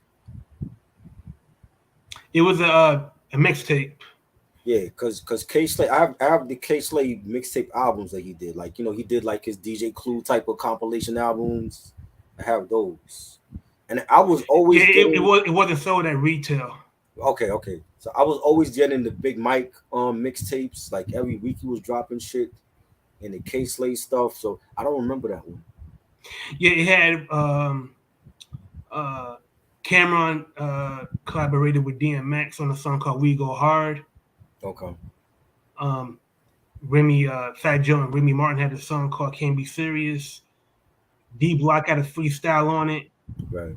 it was a mixtape. Yeah, cause K Slay, I have the K Slay mixtape albums that he did. Like he did like his DJ Clue type of compilation albums. I have those, and I was Yeah, always getting. it wasn't sold at retail. Okay, okay. So I was always getting the Big Mike mixtapes. Like every week he was dropping shit and the K Slay stuff. So I don't remember that one. Yeah, it had uh, Cameron collaborated with DMX on a song called "We Go Hard." Okay. Um, Fat Joe and Remy Martin had a song called "Can't Be Serious." D Block had a freestyle on it. Right.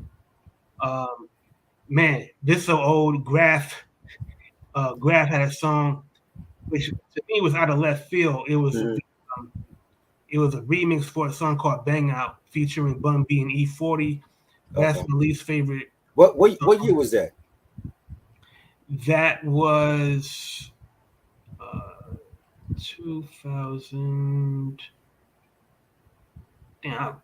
Um, man, this so old. Graph had a song which to me was out of left field. Hmm. Um, it was a remix for a song called "Bang Out" featuring Bun B and E40. That's Okay. my least favorite What year song. was that? That was 2000. Damn,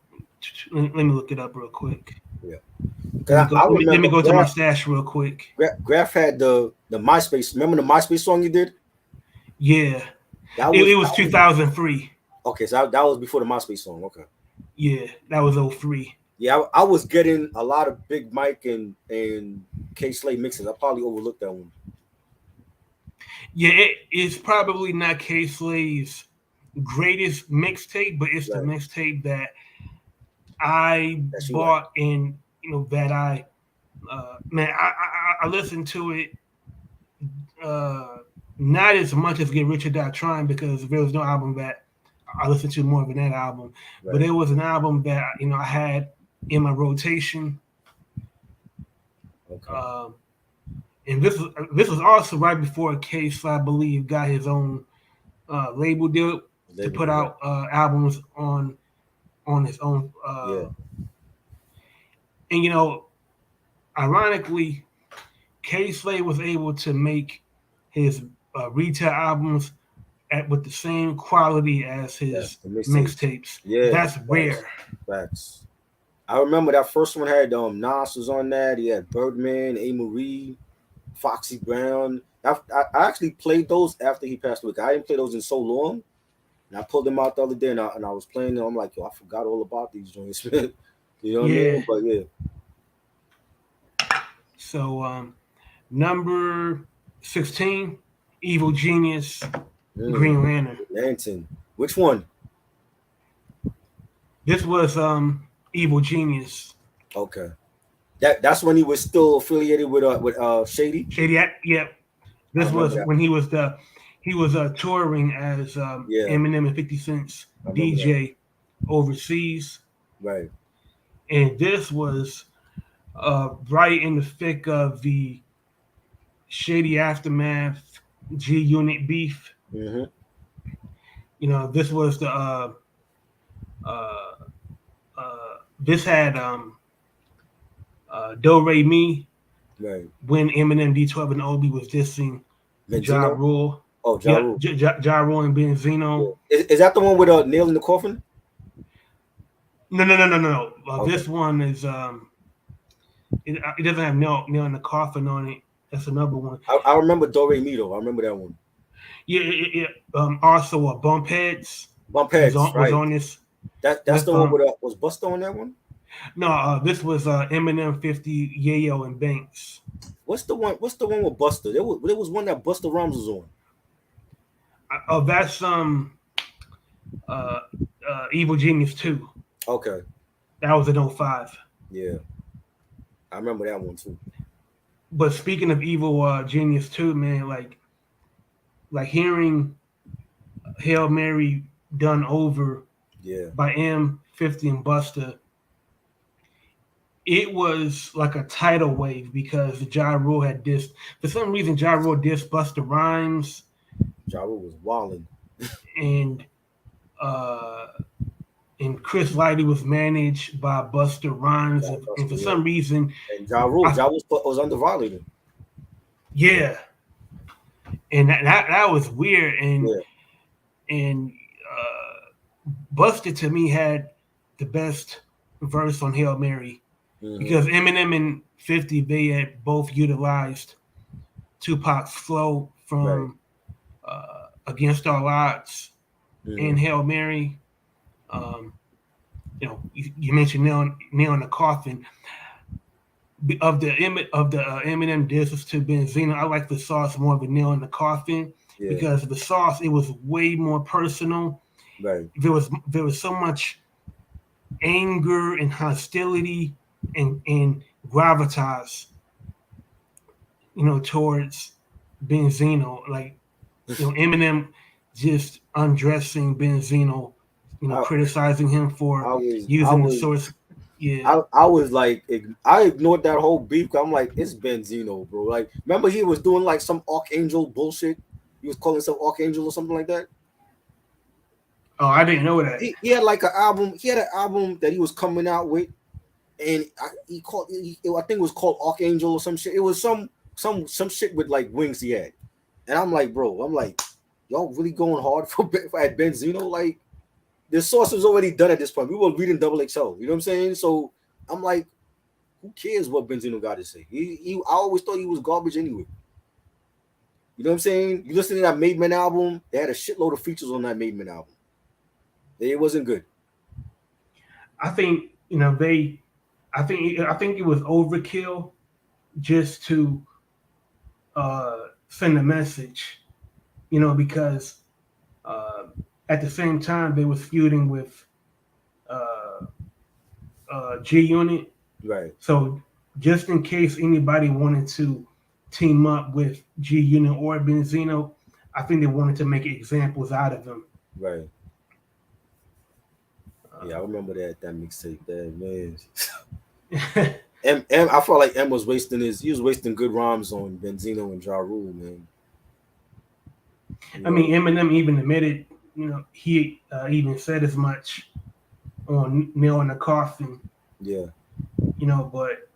let me look it up real quick. Yeah. Let me 'Cause go. I Let me remember go to my stash real quick. Graph had the MySpace. Remember the MySpace song you did? Yeah, That it was was 2003. okay. So that was before the MySpace song. Okay. Yeah, that was '03. Yeah, I was getting a lot of Big Mike and K Slay mixes. I probably overlooked that one. Yeah, it's probably not K Slay's greatest mixtape, but it's the Right. mixtape that I That's you like. bought, and that man, I listened to it uh, not as much as Get Rich or Die Trying, because there was no album that I listened to more than that album, but Right. it was an album that I had in my rotation. Okay. Um, and this was also right before Case, I believe, got his own label deal to Label put do that. out albums on his own. Yeah. And ironically, K Slade was able to make his retail albums with the same quality as Yeah. his The mixtapes. mixtapes. Yeah. That's Facts. rare. Facts. I remember that first one had Nas was on that. He had Birdman, A. Marie, Foxy Brown. I actually played those after he passed away. I didn't play those in so long, And I pulled them out the other day, and I was playing them. I'm like, yo, I forgot all about these joints, man. You know what I Yeah. mean? But yeah. So number 16, Evil Genius, Green Lantern. Lantern. Which one? This was Evil Genius. Okay. That's when he was still affiliated with Shady. Shady, yeah. I This remember was that. when he was touring as Yeah. Eminem and 50 Cent's I remember that. DJ overseas, Right. and this was right in the thick of the Shady Aftermath G Unit beef. Mm-hmm. You know, this was the this had Do Re Mi Right. when Eminem, D12, and Obi was dissing Ja Benzino. Rule. Oh, Ja Yep, Rule. Ja Rule and Benzino. Yeah. Is that the one with a nail in the coffin? No. Okay. This one is it doesn't have nail in the coffin on it. That's another one. I remember Do Re Mi though. I remember that one. Yeah. Also, Bump Heads Bump was Heads, right? on this. That's With the one with was Busta on that one. no, this was Eminem, 50, Yayo, and Banks. What's the one? What's the one with Busta? There was one that Busta Rhymes was on. That's Evil Genius 2. Okay. That was in 05. Yeah, I remember that one too. But speaking of Evil Genius 2, man, like hearing Hail Mary done over by M50 and Busta, it was like a tidal wave because Ja Rule had dissed. For some reason, Ja Rule dissed Busta Rhymes. Ja Rule was wilding. And Chris Lighty was managed by Busta Rhymes, and for some reason, and Ja Rule was under violated. Yeah, and that was weird, and Busta to me had the best verse on Hail Mary because Eminem and 50 they had both utilized Tupac's flow from Against All Odds and Hail Mary. You know, you mentioned nail in the coffin. Of the Eminem disses to Benzino, I like the sauce more of a nail in the coffin because the sauce it was way more personal. Right. There was so much anger and hostility and gravitas, you know, towards Benzino. Like, you know, Eminem just undressing Benzino, you know, criticizing him for using the source. Yeah, I was like, I ignored that whole beef. I'm like, it's Benzino, bro. Like, remember he was doing like some Archangel bullshit. He was calling some Archangel or something like that. Oh, I didn't know that. He had like an album. He had an album that he was coming out with, and I think it was called Archangel or some shit. It was some shit with like wings he had, and I'm like, bro, y'all really going hard at Benzino? Like, the source was already done at this point. We were reading Double XL. You know what I'm saying? So I'm like, who cares what Benzino got to say? I always thought he was garbage anyway. You know what I'm saying? You listen to that Made Men album, they had a shitload of features on that Made Men album. It wasn't good. I think, you know, I think it was overkill just to send a message, you know, because at the same time they was feuding with G Unit. Right. So just in case anybody wanted to team up with G Unit or Benzino, I think they wanted to make examples out of them. Right. Yeah, I remember that mixtape. That man. M, I felt like M was wasting good rhymes on Benzino and Ja Rule, man. I mean, Eminem even admitted, you know, he even said as much on Nail in the Coffin. Yeah. You know, but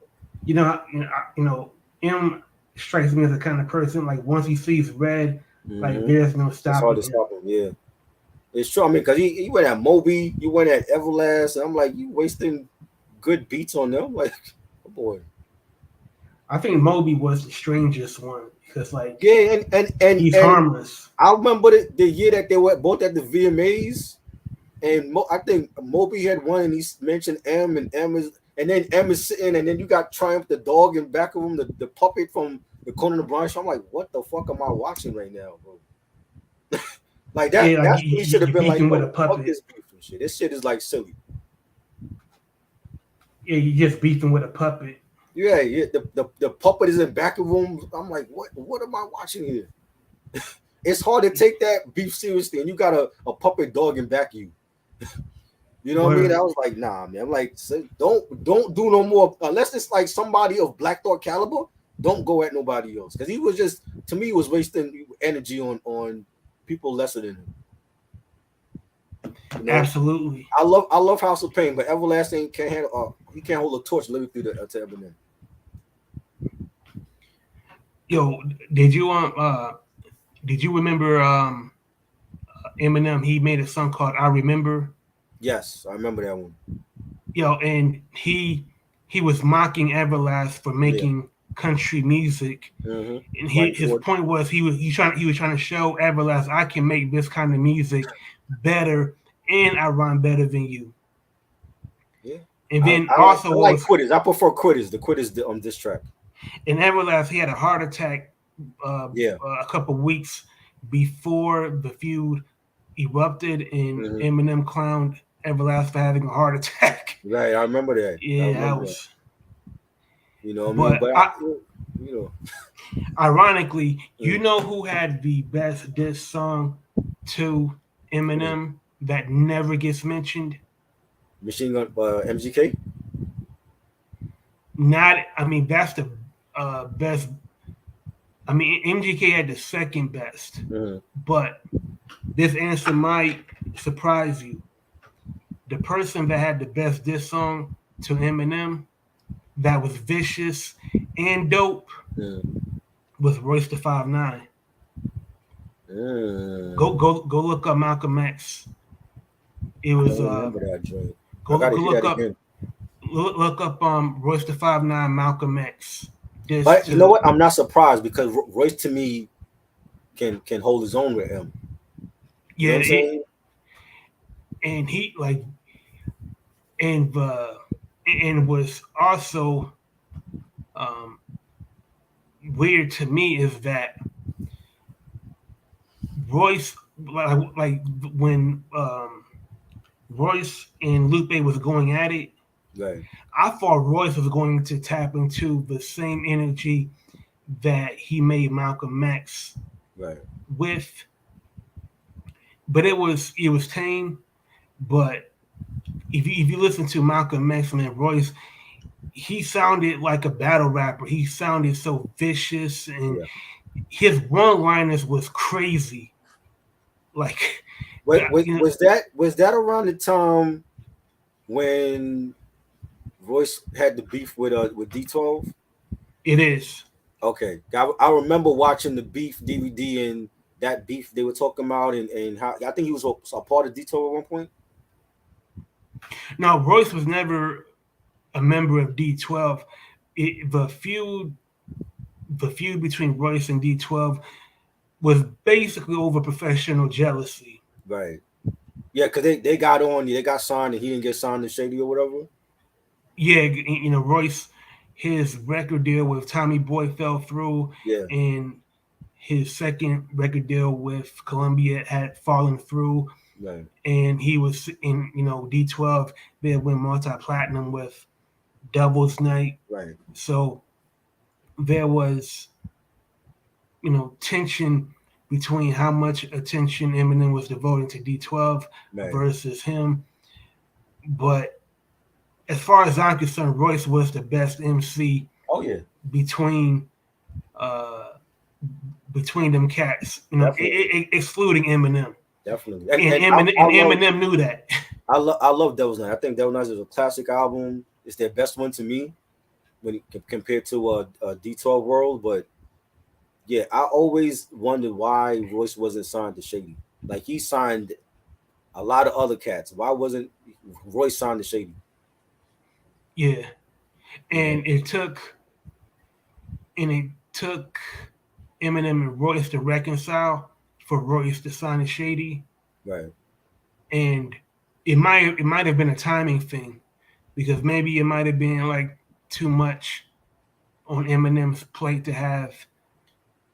you know, M strikes me as the kind of person like once he sees red, like there's no stopping. It's hard to stop him. Yeah, it's true. I mean, because he went at Moby, you went at Everlast, and I'm like, you wasting good beats on them. Like, oh boy. I think Moby was the strangest one because like Yeah, he's and harmless. I remember the year that they were both at the VMAs, and I think Moby had one, and he mentioned M, and M is, and then M is sitting, and then you got Triumph the dog in back of him, the puppet from the Conan O'Brien show. I'm like, what the fuck am I watching right now, bro? Like Yeah, like that's what he should have you been like, beefing with yo, a fuck puppet. this beef and shit. This shit is like silly. Yeah, you just beefing with a puppet. Yeah, yeah. The puppet is in back of him. I'm like, what am I watching here? It's hard to take that beef seriously, and you got a puppet dog in back of you. You know what I mean? I Word. was like, nah, man. I'm like, so don't do no more unless it's like somebody of Black Thought caliber. Don't go at nobody else because he was just, to me, he was wasting energy on people lesser than him. You know, Absolutely. I love House of Pain, but Everlasting can't handle. He can't hold a torch lyrically to Eminem. Yo, did you did you remember Eminem? He made a song called "I Remember." Yes, I remember that one. Yo, and he was mocking Everlast for Yeah. making country music, and Right his before. point was he was trying to show Everlast I can make this kind of music better, and I rhyme better than you. Yeah. And then I also like was Quitters. I prefer Quitters. The Quitters on this track. in Everlast he had a heart attack Yeah. a couple weeks before the feud erupted, and hmm Eminem clowned Everlast for having a heart attack. Right. I remember that. I Yeah, I remember that. was. You know what I mean? But But you know. ironically, you Mm. know who had the best diss song to Mm. Eminem that never gets mentioned? Machine Gun MGK. Not, I mean, that's the best. I mean, MGK had the second best, Mm. but this answer might surprise you. The person that had the best diss song to Eminem that was vicious and dope Mm. was Royce the 5'9". Mm. Go look up Malcolm X. It I was don't remember that joint. I go gotta hear look that up again. Royce the 5'9", Malcolm X. This But you know to what? I'm not surprised because Royce to me can hold his own with him. You know yeah, what I'm saying? and he like and was also um, weird to me is that Royce like when Royce and Lupe was going at it, Right. I thought Royce was going to tap into the same energy that he made Malcolm X Right. with, but it was tame. But if you listen to Malcolm X and Royce, he sounded like a battle rapper. He sounded so vicious, and Yeah. his one-liners was crazy. Like, Wait, you know, was that around the time when Royce had the beef with D12? it is. Okay, I remember watching the beef DVD and that beef they were talking about, and how I think he was a part of D12 at one point. Now, Royce was never a member of D12. The feud between Royce and D12 was basically over professional jealousy. Right. Yeah, because they got on, they got signed, and he didn't get signed to Shady or whatever. Yeah, you know, Royce, his record deal with Tommy Boy fell through, Yeah. and his second record deal with Columbia had fallen through, Right. and he was in, you know, D12. They went multi-platinum with Devil's Night, Right. so there was, you know, tension between how much attention Eminem was devoting to D12 Right. versus him. But as far as I'm concerned, Royce was the best MC Oh yeah. between uh, between them cats, you know, Definitely. excluding Eminem. Definitely. And And Eminem knew that. I love Devil's Night. I think Devil's Night is a classic album. It's their best one to me when compared to D12 World. But yeah, I always wondered why Royce wasn't signed to Shady. Like he signed a lot of other cats. Why wasn't Royce signed to Shady? Yeah, You know? and it took Eminem and Royce to reconcile for Royce to sign a Shady, Right. and it might have been a timing thing because maybe it might have been like too much on Eminem's plate to have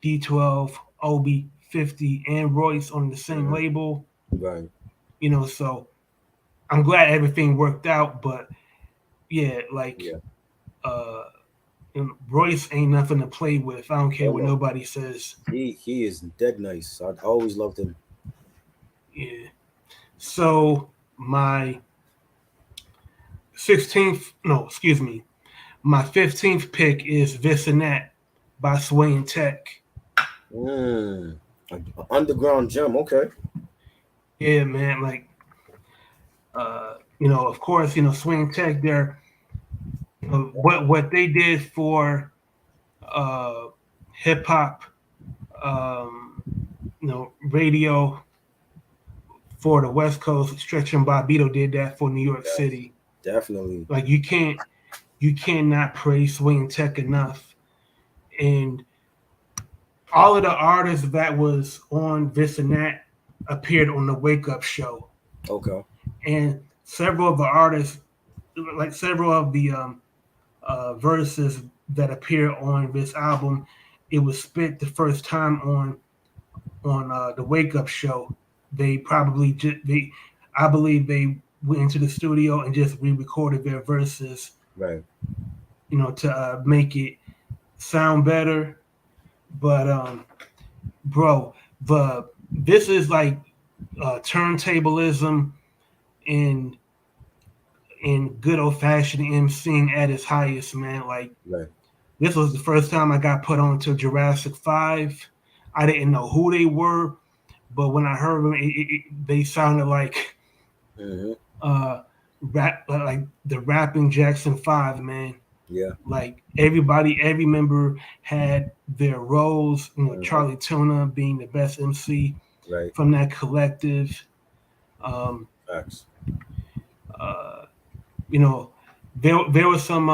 D12, Obi, 50, and Royce on the same Mhm. label. Right. So I'm glad everything worked out, but yeah, like Yeah. uh, Royce ain't nothing to play with. I don't care Oh what no. nobody says. He is dead nice. I always loved him. Yeah. So my 16th, no, excuse me, my 15th pick is This and That by Sway and Tech. Mm. A underground gem. Okay. Yeah, man. Like, of course, Sway and Tech. They're what they did for uh, hip hop, um, radio for the West Coast. Stretch and Bobbito did that for New York Yes. City. Definitely. Like you cannot praise Sway and Tech enough. And all of the artists that was on This and That appeared on the Wake Up Show, Okay. and several of the artists, like several of the verses that appear on this album, it was spit the first time on the Wake Up Show. They probably I believe they went into the studio and just re-recorded their verses, Right. to make it sound better. But bro, the this is like turntablism in good old fashioned MCing at its highest, man. Like Right. this was the first time I got put on to Jurassic 5. I didn't know who they were, but when I heard them, they sounded like Hmm. like the rapping Jackson 5, man. Yeah. Like every member had their roles. Hmm. Charlie Tuna being the best MC Right. from that collective. Um, Facts. uh, you know, there was some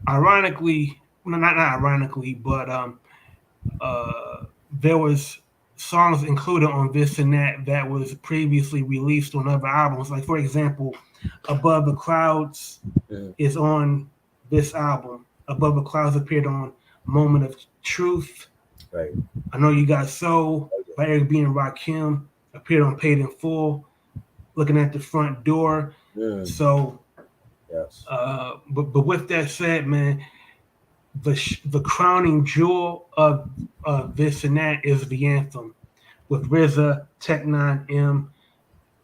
ironically, not ironically, but uh, there was songs included on This and That was previously released on other albums. Like for example, Above the Clouds Hmm. is on this album. Above the Clouds appeared on Moment of Truth. Right. I Know You Got Soul Oh, by Eric B. and Rakim appeared on Paid in Full. Looking at the Front Door. yeah. Mm. So, Yes. but with that said, man, the crowning jewel of This and That is the anthem with RZA, Tech Nine M,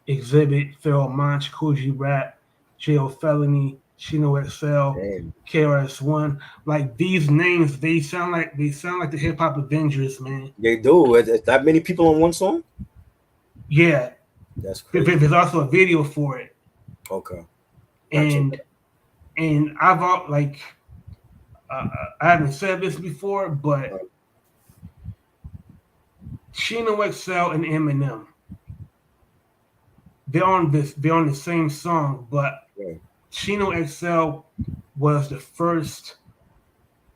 Exhibit, Pharoah Monch, Coogee Rap, J.O. Felony, Chino XL, Damn. KRS-One. Like these names, they sound like the hip hop Avengers, man. They do. That many people on one song? Yeah, That's crazy. there's also a video for it, Okay. Got check and it I've like I haven't said this before, but out. Chino XL and Eminem, they're on the same song, but Right. Chino XL was the first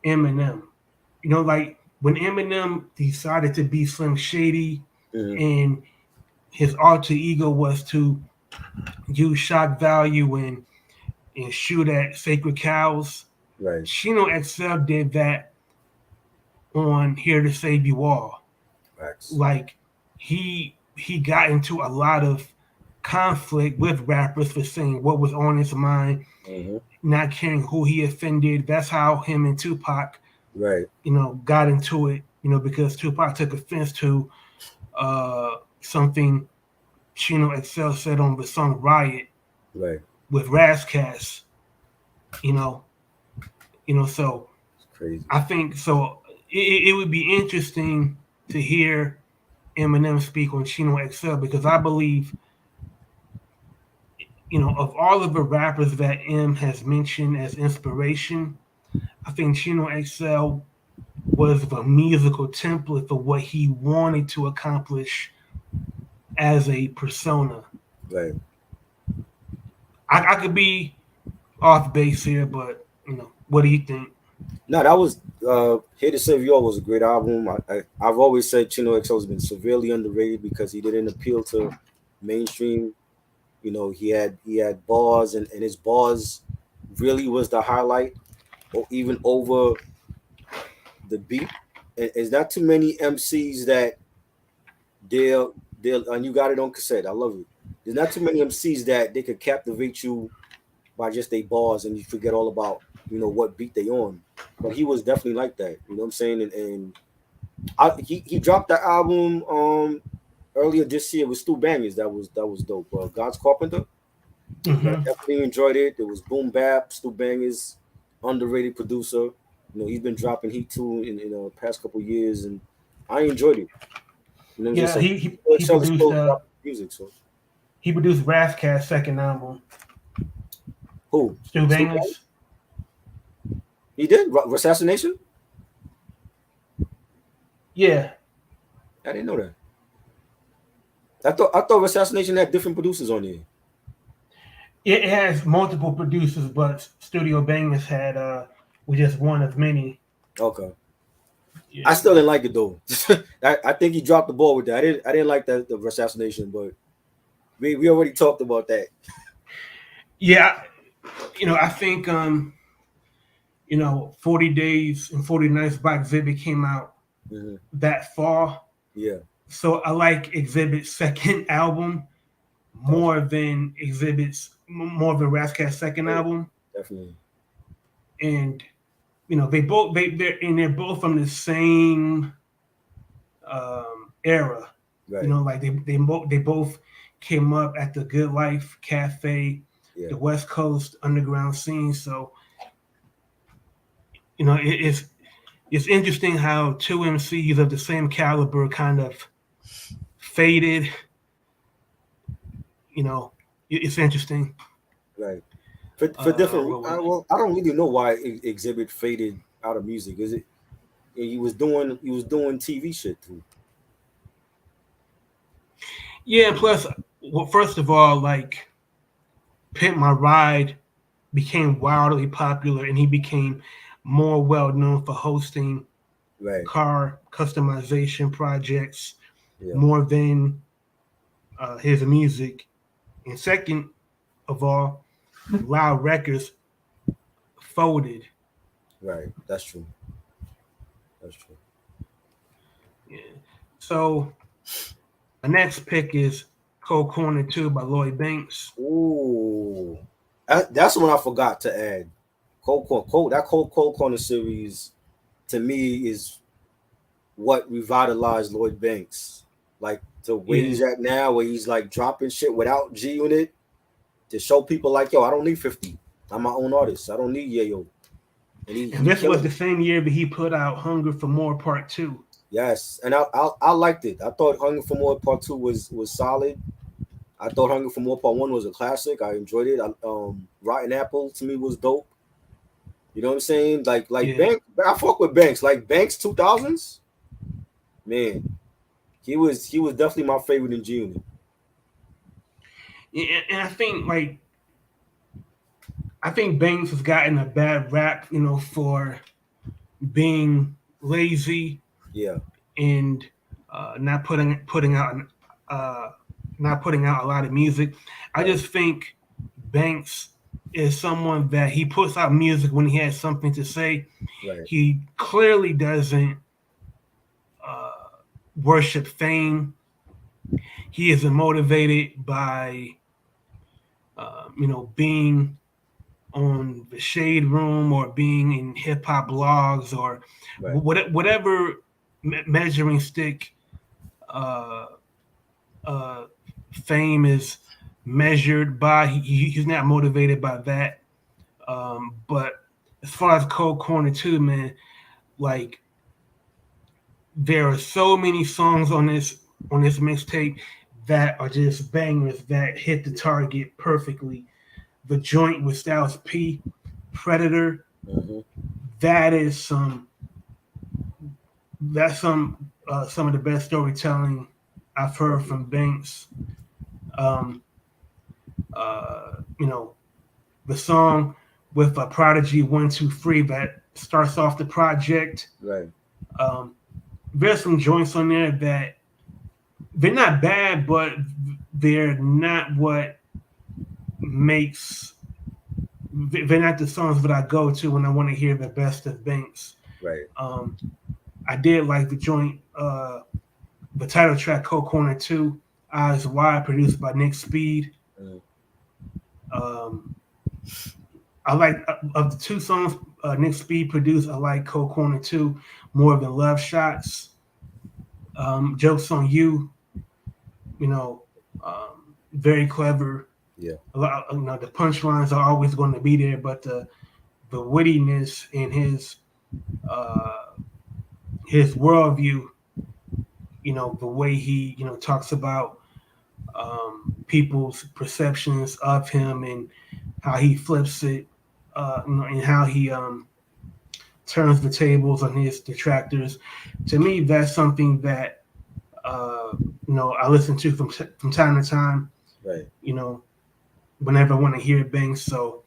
Eminem. Like when Eminem decided to be Slim Shady Hmm. and his alter ego was to use shock value and shoot at sacred cows. Right. Chino XL did that on Here to Save You All. Facts. Like he got into a lot of conflict with rappers for saying what was on his mind, Hmm. not caring who he offended. That's how him and Tupac, Right. got into it. Because Tupac took offense to something Chino XL said on the song Riot Right. with Razcast. You know, So It's crazy. I think so. It would be interesting to hear Eminem speak on Chino XL because I believe, of all of the rappers that M has mentioned as inspiration, I think Chino XL was the musical template for what he wanted to accomplish as a persona. Right. I could be off base here, but what do you think? No, that was Here to Save You All was a great album. I've always said Chino XO has been severely underrated because he didn't appeal to mainstream. He had bars, and his bars really was the highlight, or even over the beat. And there's not too many MCs that they'll and you got it on cassette. I love it. There's not too many MCs that they could captivate you by just their bars and you forget all about what beat they on. But he was definitely like that. You know what I'm saying? He dropped the album earlier this year with Stu Bangers. That was dope. God's Carpenter. I Hmm. definitely enjoyed it. It was boom bap. Stu Bangers, underrated producer. He's been dropping heat too in the past couple years, and I enjoyed it. You know what I'm saying? Yeah, So he Excel is produced still dropping music. So Rathcat's second album, who? Stu Stu Bangers? Bangers. He did Assassination. Yeah, I didn't know that. I thought Assassination had different producers on there. it has multiple producers, but Studio Bangers had was just one of many. Okay. I Yeah, still didn't like it though. I think he dropped the ball with that. I didn't like that the Assassination, but we already talked about that. yeah. I think 40 Days and 40 Nights by Exhibit came out Hmm. that fall. Yeah, So I like Exhibit's second album gotcha. more than Rathcat's second Oh, album, definitely. and they're both from the same era. Right. Like they both came up at the Good Life Cafe, Yeah. the West Coast underground scene. So it's interesting how two MCs of the same caliber kind of faded. It's interesting. Right. For different. What was it? Well, I don't really know why Exhibit faded out of music. Is it he was doing TV shit too? Yeah. Plus, well, first of all, like Pimp My Ride became wildly popular, and he became more well known for hosting Right. car customization projects Yeah. more than his music. And second of all, Loud Records folded. Right. That's true. That's true. Yeah. So the next pick is Cold Corner 2 by Lloyd Banks. Ooh, that's one I forgot to add. Cold Corner series to me is what revitalized Lloyd Banks. Like to where Yeah. he's at now, where he's like dropping shit without G Unit to show people like, yo, I don't need 50. I'm my own artist. I don't need Yayo. And he And he this was killing the it. same year that he put out Hunger for More Part 2. Yes, and I liked it. I thought Hunger for More Part Two was solid. I thought Hunger for More Part One was a classic. I enjoyed it. Rotten Apple to me was dope. You know what I'm saying? Like Yeah. Banks, I fuck with Banks. Like Banks 2000s, man. He was definitely my favorite in G Unit. And I think Banks has gotten a bad rap, for being lazy Yeah, and not putting out uh, not putting out a lot of music. I right, just think Banks is someone that he puts out music when he has something to say. right, He clearly doesn't uh, worship fame. He isn't motivated by being on the Shade Room or being in hip hop blogs or right, whatever measuring stick uh, uh, fame is measured by. He's not motivated by that. But as far as Cold Corner 2, man, like there are so many songs on this mixtape that are just bangers that hit the target perfectly. The joint with Styles P, Predator, hmm that is some of the best storytelling I've heard from Banks. Um, uh, you know, the song with Prodigy 1 2 3 that starts off the project. Right. Um, there's some joints on there that they're not bad, but they're not what makes. They're not the songs that I go to when I want to hear the best of Banks. Right. Um, I did like the joint, the title track, "Cold Corner 2", Eyes Wide, produced by Nick Speed. Mm. Um, I like of the two songs Nick Speed produced. I like "Cold Corner 2" more than "Love Shots." "Jokes on You," you know, very clever. Yeah. A lot, the punchlines are always going to be there, but the wittiness in his worldview, the way he talks about people's perceptions of him and how he flips it, and how he turns the tables on his detractors. To me, that's something that I listen to from time to time. Right. Whenever I want to hear Banks. So,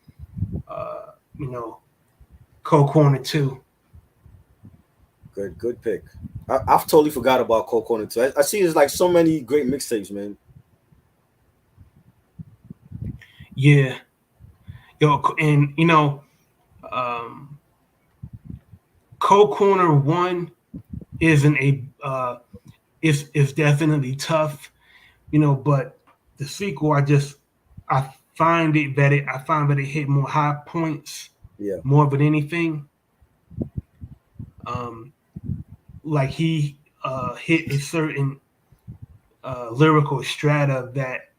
uh, you know, Cold Corner 2. Good pick. I've totally forgot about Cold Corner 2. I see there's like so many great mixtapes, man. Yeah. And um, Cold Corner 1 isn't is definitely tough, but the sequel, I find that it hit more high points, Yeah. more than anything. Like he hit a certain lyrical strata that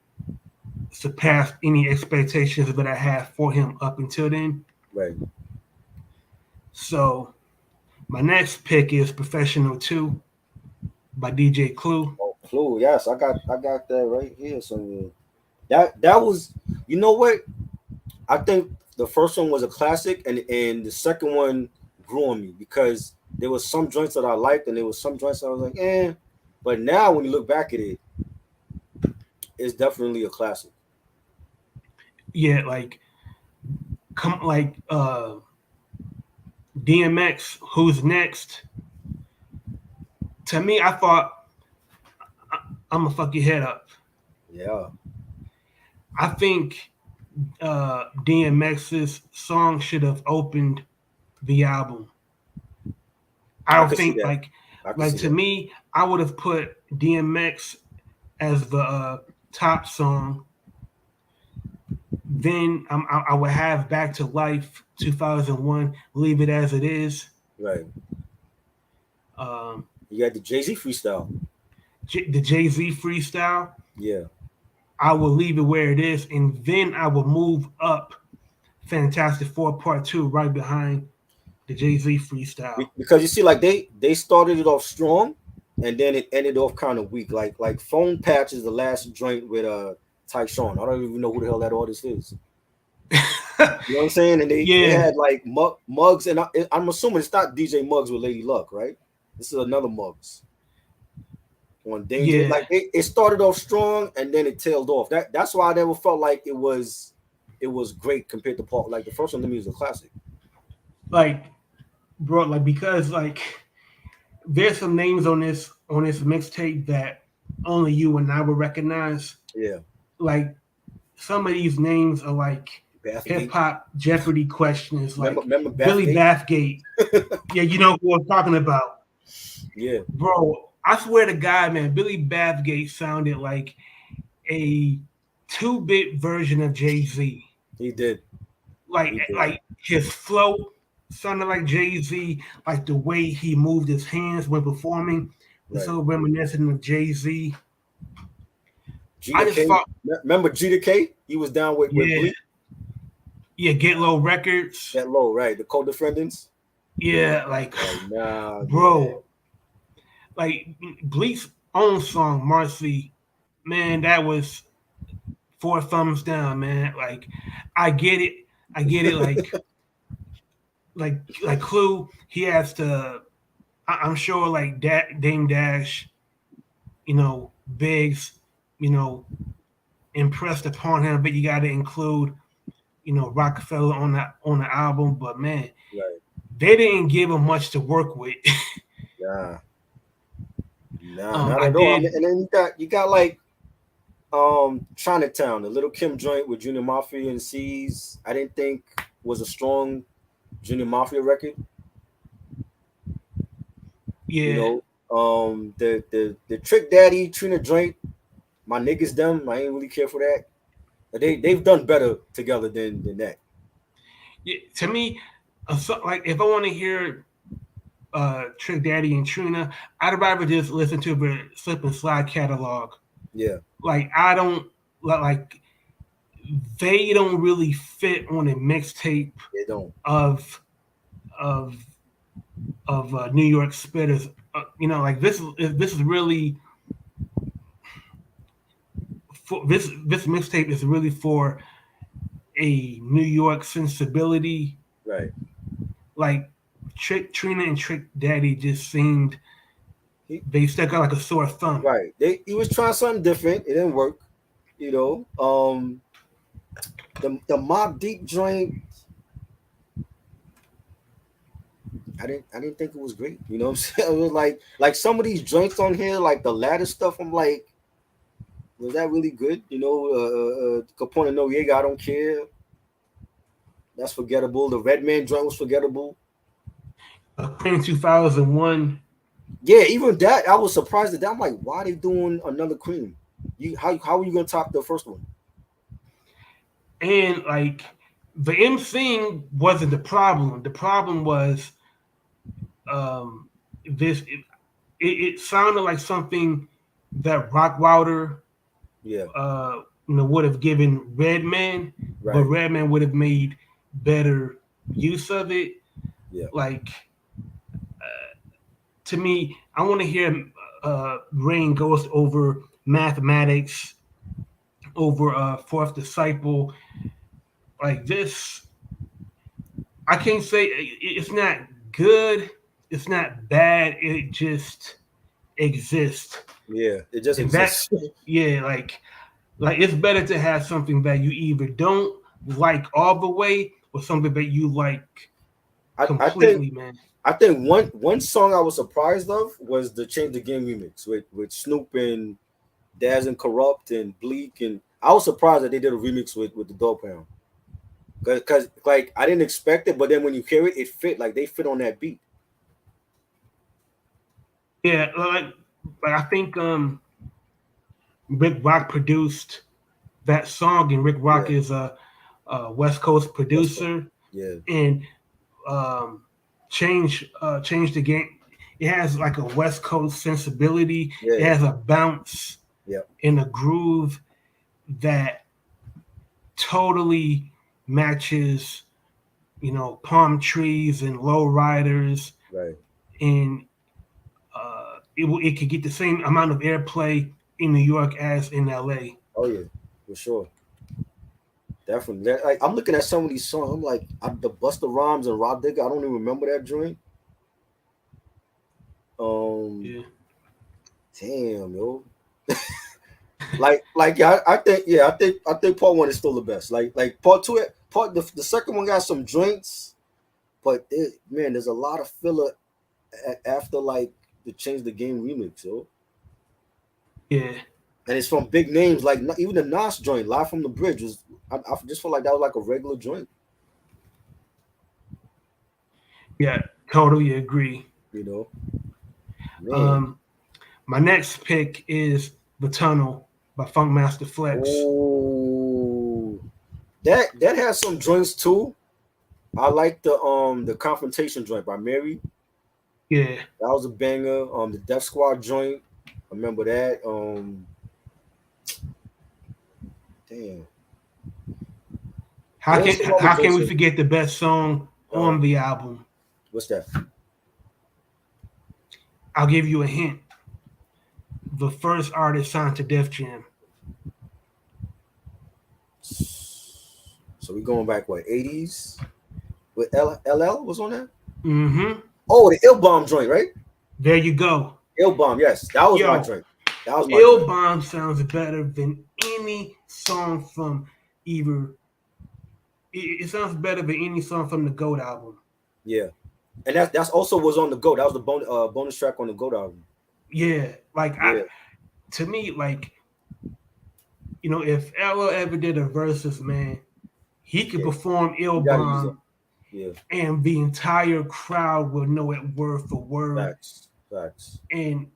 surpassed any expectations that I had for him up until then. Right. So my next pick is "Professional 2" by DJ Clue. Oh, Clue. Yes, I got that right here somewhere. That was, you know what? I think the first one was a classic, and the second one grew on me because there was some joints that I liked, and there was some joints I was like, eh. But now when you look back at it, it's definitely a classic. Yeah, DMX, Who's Next? To me, I thought I'm gonna fuck your head up. Yeah. I think DMX's song should have opened the album. I I don't could see think that. I could see to that. me, I would have put DMX as the top song. Then I would have "Back to Life" 2001, "Leave It As It Is." Right. Um, You got the Jay-Z freestyle. the Jay-Z freestyle. Yeah. I will leave it where it is, and then I will move up Fantastic Four Part 2 right behind the Jay-Z freestyle. Because you see, like they started it off strong, and then it ended off kind of weak. Like Phone Patch is the last joint with Tyshawn. I don't even know who the hell that artist is. You know what I'm saying? And they Yeah, had like Muggs, and I'm assuming it's not DJ Muggs with Lady Luck, right? This is another Muggs on Danger. yeah. Like it started off strong, and then it tailed off. That's why I never felt like it was great compared to Paul. Like the first one to me was a classic. Like, bro, because there's some names on this mixtape that only you and I would recognize. Yeah. Like, some of these names are like hip Bathgate. hop Jeopardy questions, like Remember Billy Bathgate? Bathgate. Yeah, you know who I'm talking about, Yeah. bro. I swear to God, man, Billy Bathgate sounded like a 2-bit version of Jay-Z. He did. Like He did. like his flow sounded like Jay-Z, like the way he moved his hands when performing was Right. so reminiscent of Jay-Z. G I to just K. thought, Remember G to K? He was down with yeah, Bleak. yeah, Get Low Records. That low, right? The co-defendants. Yeah, like, Like, nah, bro, like Bleak's own song, Marcy, man, that was 4 thumbs down, man. Like, I get it. I get it. Like Clue, he has to. I'm sure like Dame Dash, Biggs, you know, impressed upon him, but you got to include, Rockefeller on the album. But man, right. they didn't give him much to work with. Nah, nah, not I at all. I mean, did, and then you got like Chinatown, the Little Kim joint with Junior Mafia and C's. I didn't think was a strong Junior Mafia record. You yeah, know, the Trick Daddy Trina joint, my niggas them. I ain't really care for that. But they've done better together than that. yeah. To me, like if I want to hear Trick Daddy and Trina, I'd rather just listen to the Slip and Slide catalog. Yeah, Like I don't like they don't really fit on a mixtape they don't. of of New York spitters. Like this is really this mixtape is really for a New York sensibility. Right. Like Trina and Trick Daddy just seemed He, they stuck out like a sore thumb. right. He was trying something different. It didn't work. You know. The Mob Deep joint, I didn't think it was great. You know what I'm saying? It was like some of these joints on here, like the ladder stuff. I'm like, was that really good? You know, Capone Noriega, I don't care. That's forgettable. The Red Man joint was forgettable. Cream 2001, Yeah, even that I was surprised at that. I'm like, why are they doing another Cream? How are you gonna top the first one? and like the emceeing wasn't the problem. The problem was um, this. It sounded like something that Rock Wilder Yeah, would have given Redman, but right. Redman would have made better use of it. Yeah, Like to me, I want to hear Rain Ghost over Mathematics, over Fourth Disciple. Like this, I can't say it's not good. It's not bad. It just exists, yeah. It just and that exists. yeah, like it's better to have something that you either don't like all the way or something that you like I think completely, man. I think one song I was surprised of was the Change the Game remix with Snoop and Daz and Corrupt and Bleak, and I was surprised that they did a remix with the Dog Pound because like I didn't expect it, but then when you hear it, it fit like they fit on that beat. Yeah, like I think Rick Rock produced that song, and Rick Rock Yeah, is a West Coast West Coast. producer, Yeah, and um, change the game. It has like a West Coast sensibility. It yeah, has a bounce yeah, and a groove that totally matches, palm trees and low riders, right. and it could get the same amount of airplay in New York as in LA. Oh yeah, for sure. Definitely. Like I'm looking at some of these songs. I'm like, the Busta Rhymes and Rod Digger. I don't even remember that joint. Um, Yeah, damn, yo. Like yeah, I think part one is still the best. Like part two, the second one got some joints, but man, there's a lot of filler after like the Change the Game remix, yo. yeah, And it's from big names like even the Nas joint, Live from the Bridge was. I just felt like that was like a regular joint, yeah. Totally agree. you know. Man, Um, my next pick is "The Tunnel" by Funkmaster Flex. oh, that has some joints too. I like the Confrontation joint by Mary. Yeah. That was a banger. The Death Squad joint. I remember that. Damn. There's some other How can joints we in. forget the best song Uh, on the album? what's that? I'll give you a hint. The first artist signed to Def Jam. So we going back what 80s? With LL was on that? Mm-hmm. Oh, the Ill Bomb joint, right? There you go. Ill Bomb, yes, that was my Yo, joint. That was my "Ill joint. Bomb" sounds better than any song from either. It sounds better than any song from the Goat album. Yeah, And that's also was on the Go. That was the bonus track on the Goat album. Yeah, like Yeah, to me, like if Ella ever did a versus, man, he could yeah. perform Ill You gotta use that. Bomb, Yeah, and the entire crowd will know it word for word. facts, facts. And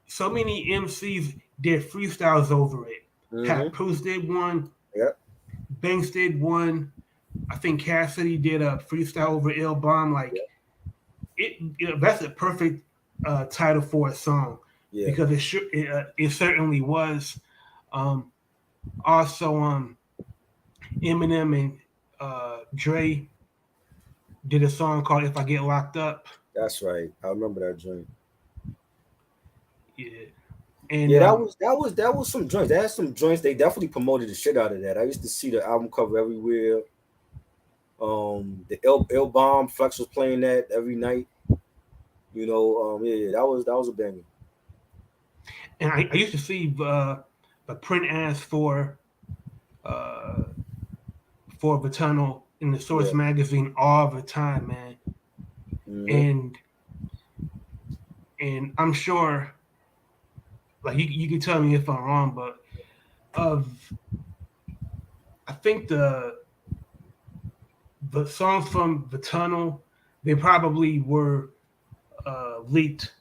so many MCs did freestyles over it. Mm-hmm. Pat Bruce did one, Yeah, Banks did one. I think Cassidy did a freestyle over Ill Bomb. Like yeah, that's a perfect title for a song yeah. because it certainly was. Um, Also, Eminem and Dre did a song called "If I Get Locked Up." That's right. I remember that joint. Yeah, and Yeah, that was some joints. They had some joints. They definitely promoted the shit out of that. I used to see the album cover everywhere. The L Bomb Flex was playing that every night. Yeah, that was a banger. I used to see the print ads uh, for the tunnel in the Source Yeah. magazine all the time, man. Hmm. And I'm sure, like you can tell me if I'm wrong, but of I think the songs from the tunnel, they probably were leaked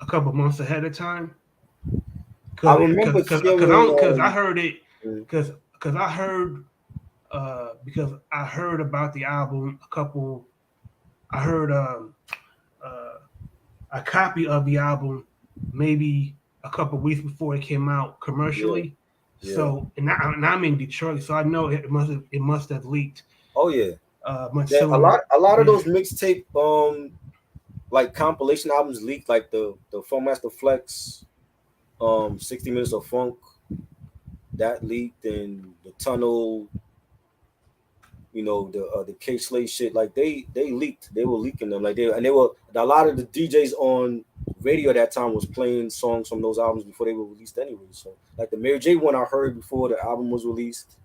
a couple months ahead of time I because remember hearing. because I heard it Mm, because I heard because I heard about the album a couple. I heard uh, a copy of the album maybe a couple weeks before it came out yeah, commercially. yeah. So and I'm in Detroit, so I know it must have leaked Oh yeah. much That a lot sooner. a lot of Yeah, those mixtape like compilation albums leaked, like the Funkmaster Flex 60 Minutes of Funk, that leaked, and the Tunnel, the K Slade shit, like they leaked. They were leaking them, like they were a lot of the DJs on radio at that time was playing songs from those albums before they were released anyway. So like the Mary J one I heard before the album was released.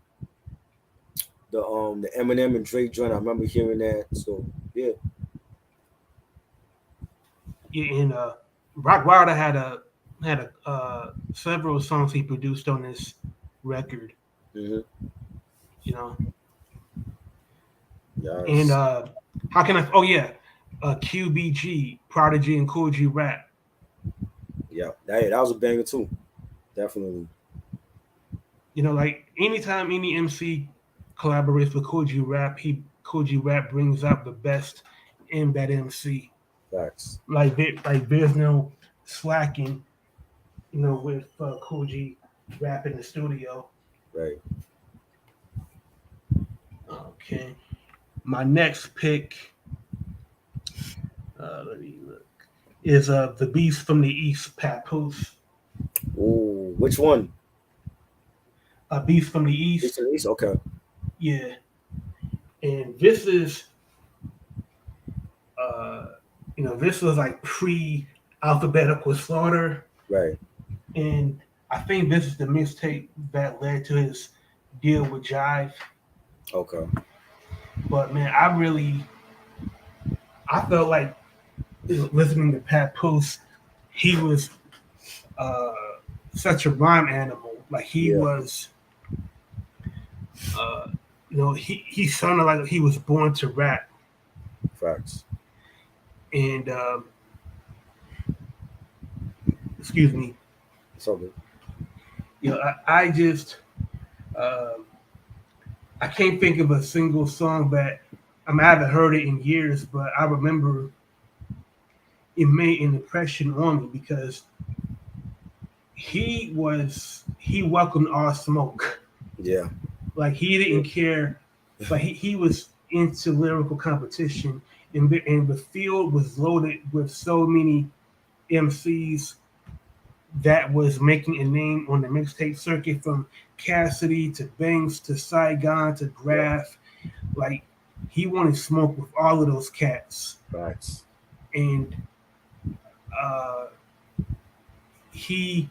The Eminem and Drake joint, I remember hearing that. So yeah. yeah, and Rock Wilder had several songs he produced on this record. Hmm. You know, and Yes. how can I? Oh yeah, QBG, Prodigy, and Cool G Rap. Yeah. That was a banger too. Definitely. Like anytime any MC collaborates with Cool G Rap brings out the best in that MC. Facts. Like there's no slacking, with Cool G Rap in the studio. Right. Okay, my next pick, let me look, is the Beast from the East, Papoose. Ooh, which one? Beast from the East East. and East. Okay. Yeah, and this is uh, this was like pre alphabetical slaughter, Right. and I think this is the mixtape that led to his deal with Jive. Okay. But man, I felt like listening to Pat Poose, he was uh, such a rhyme animal. Like he Yeah. was, uh, he sounded like he was born to rap. Facts. And excuse me, It's all good. I just uh, I can't think of a single song that I haven't heard it in years, but I remember it made an impression on me because he welcomed all smoke. Yeah. Like he Yeah. didn't care. Like he was into lyrical competition, and the field was loaded with so many MCs that was making a name on the mixtape circuit, from Cassidy to Banks to Saigon to Yeah. Graph. Like he wanted smoke with all of those cats, Facts. and uh, he,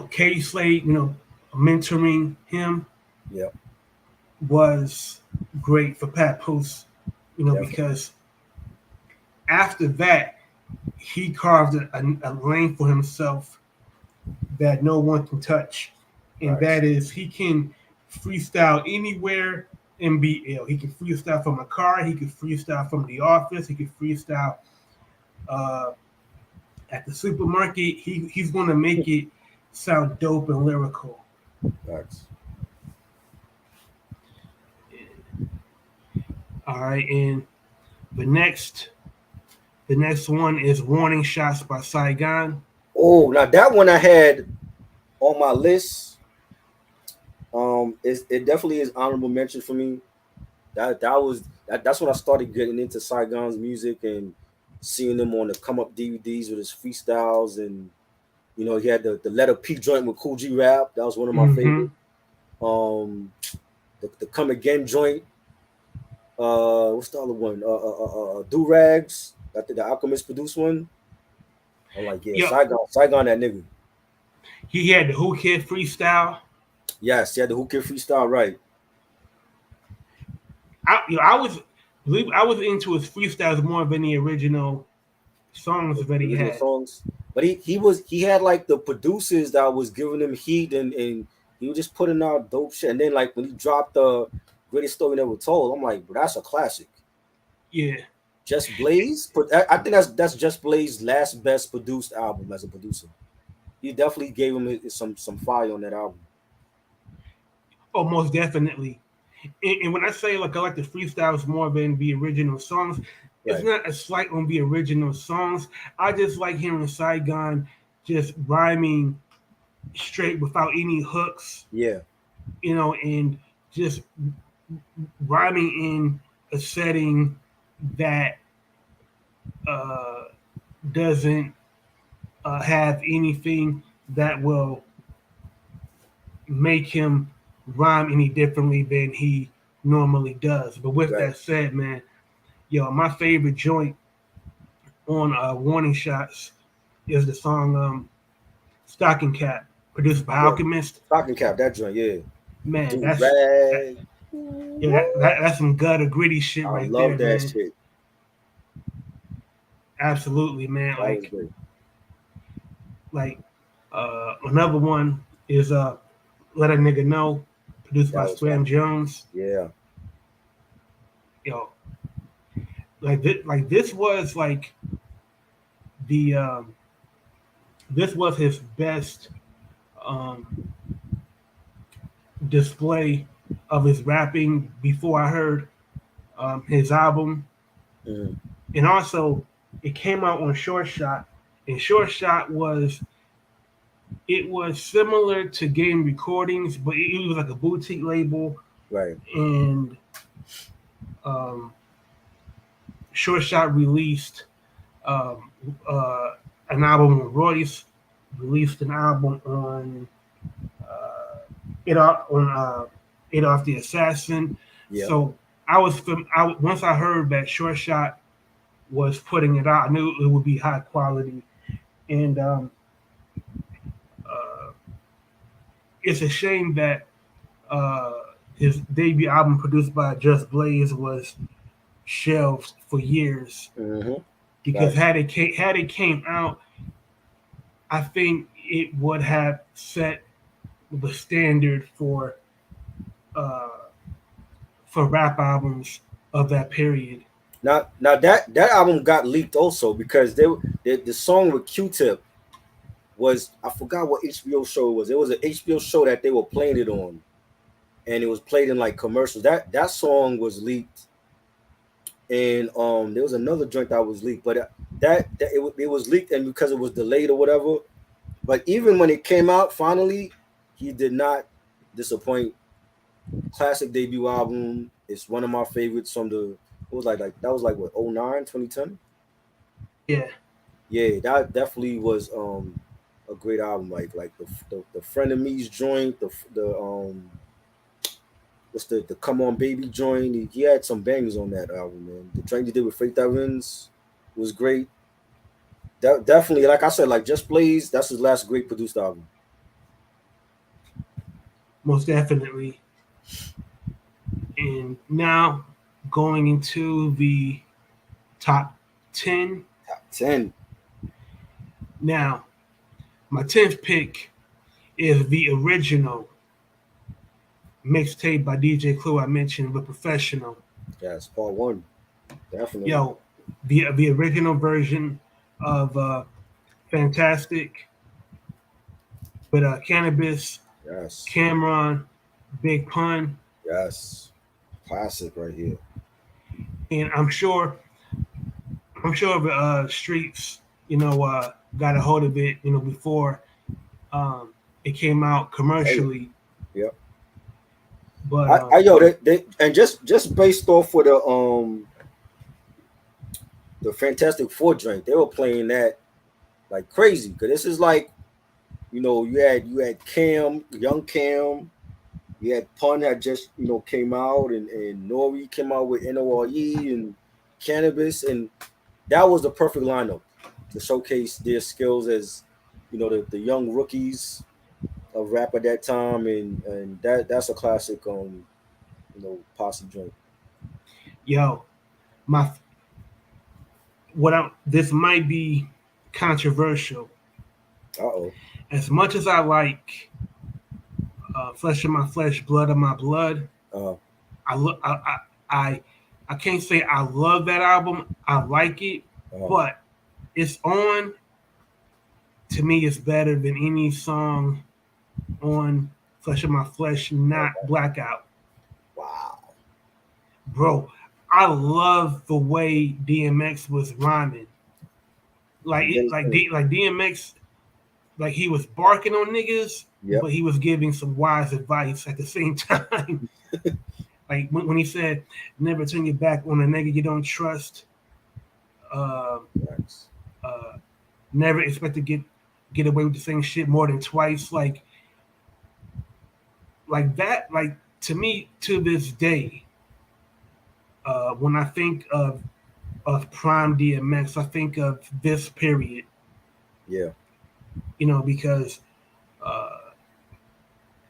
Katie Slade, mentoring him Yeah. was great for Pat Poose, Definitely. because after that, he carved a lane for himself that no one can touch, and Facts. that is he can freestyle anywhere and be ill. He can freestyle from a car. He can freestyle from the office. He can freestyle uh, at the supermarket. He's going to make it sound dope and lyrical. Facts. All right, and the next the next one is "Warning Shots" by Saigon. Oh, now that one I had on my list. It definitely is honorable mention for me. That's when I started getting into Saigon's music and seeing him on the come up DVDs with his freestyles, and he had the letter P joint with Cool G Rap. That was one of my Mm-hmm. favorite. Um, the Come Again joint. What's the other one? Do Rags. I think the Alchemist produced one. I'm like, yeah, Yep, Saigon, that nigga. he had the Who Kid freestyle. Yes, he had the Who Kid freestyle, right? I was into his freestyles more than the original songs that The he original had. songs. But he had like the producers that was giving him heat, and he was just putting out dope shit. And then like when he dropped the Greatest Story Never Told, I'm like, bro, that's a classic. Yeah. Just Blaze, but I think that's Just Blaze's last best produced album as a producer. He definitely gave him some fire on that album. Oh, most definitely. And when I say like I like the freestyles more than the original songs, it's Right. not a slight on the original songs. I just like hearing Saigon just rhyming straight without any hooks, Yeah. and just rhyming in a setting that uh, doesn't have anything that will make him rhyme any differently than he normally does. But with Right. that said, man, my favorite joint on Warning Shots is the song Stocking Cap, produced by Yeah. Alchemist. Stocking Cap, that joint, yeah. Man, Do that, rag. yeah, that's some gutter gritty shit I right love there, that man. shit. Absolutely, man. That was Like, great. like another one is Let a Nigga Know, produced That by was fire. Slam Jones. Yeah. Yo, like this was like the this was his best um, display of his rapping before I heard his album, Mm. and also it came out on Short Shot, and Short Shot was similar to Game Recordings, but it was like a boutique label, Right. and um, Short Shot released um, uh, an album with Royce, released an album on it off the Assassin. Yeah. So once I heard that Short Shot was putting it out, I knew it would be high quality, and uh, it's a shame that uh, his debut album, produced by Just Blaze, was shelved for years Mm-hmm. because Facts. had it came out, I think it would have set the standard uh, for rap albums of that period. Now that album got leaked also because the song with Q-Tip was, I forgot what HBO show it was. It was an HBO show that they were playing it on, and it was played in like commercials. That song was leaked, and there was another joint that was leaked, but it was leaked, and because it was delayed or whatever. But even when it came out finally, he did not disappoint. Classic debut album. It's one of my favorites from the. It was like that was like what 09, 2010. Yeah, Yeah, that definitely was a great album. Like the Friend of Me's joint, the what's the Come On Baby joint. He had some bangers on that album, man. The joint he did with Faith Evans was great. Definitely, like I said, like Just Blaze. That's his last great produced album. most definitely. And now going into the top 10. Top 10. Now, my 10th pick is the original mixtape by DJ Clue I mentioned with Professional. Yes, part one. Definitely. Yo, the original version of Fantastic with Cannabis, Yes. Cameron, Big Pun, Yes. Classic right here. and I'm sure the streets, got a hold of it, before um, it came out Oh yeah. commercially. Yep. But I yo they and just based off of the Fantastic Four drink, they were playing that like crazy. Cause this is like, you had Cam, young Cam, you had Pun that just came out, and Nori came out with NORE and Cannabis, and that was the perfect lineup to showcase their skills as the young rookies of rap at that time, and that's a classic posse joint. yo, my what I this might be controversial. Uh-oh. As much as I like Flesh of My Flesh, Blood of My Blood, Uh I look I I can't say I love that album. I like it, uh but it's on to me. It's better than any song on Flesh of My Flesh, not Blackout, Wow. bro. I love the way DMX was rhyming, Amazing. like DMX, like he was barking on niggas, Yep. but he was giving some wise advice at the same time. Like when he said, "Never turn your back on a nigga you don't trust." Uh, Nice. uh, Never expect to get away with the same shit more than twice. Like that. Like to me, to this day, when I think of prime DMX, I think of this period. Yeah. Because uh,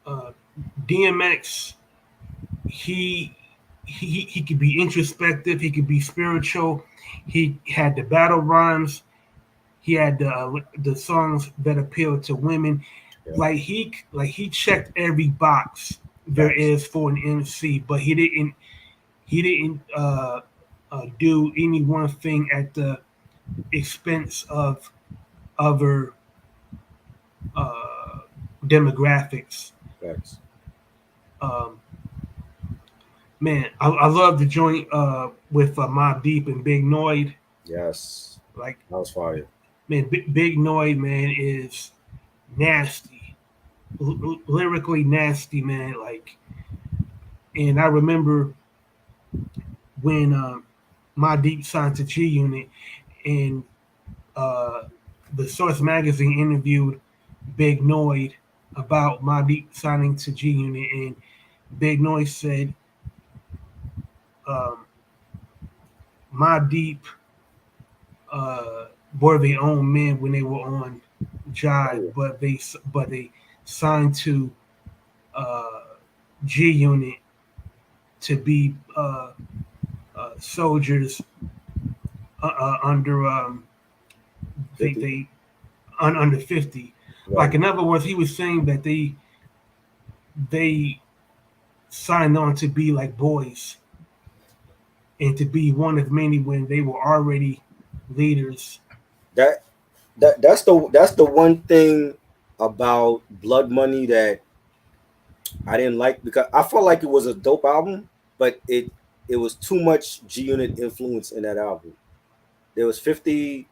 uh, DMX, he he could be introspective, he could be spiritual. He had the battle rhymes. He had the songs that appealed to women. Yeah. Like he checked every box there Facts. is for an MC, but he didn't do any one thing at the expense of other uh, demographics. Facts. Um, Man, I love the joint with Mobb Deep and Big Noid. Yes. Like, That was fire. man, Big Noid, man, is nasty, lyrically nasty, man. Like, and I remember when Mobb Deep signed to G Unit, and uh, the Source magazine interviewed Big Noid about Mobb Deep signing to G Unit, and Big Noid said, um, Mobb Deep uh, were their own men when they were on Oh Jive, yeah. but they signed to uh, G Unit to be soldiers under they 50. they under 50. Like Right. in other words, he was saying that they signed on to be like boys and to be one of many when they were already leaders. That that's the one thing about Blood Money that I didn't like, because I felt like it was a dope album, but it was too much G Unit influence in that album. There was 50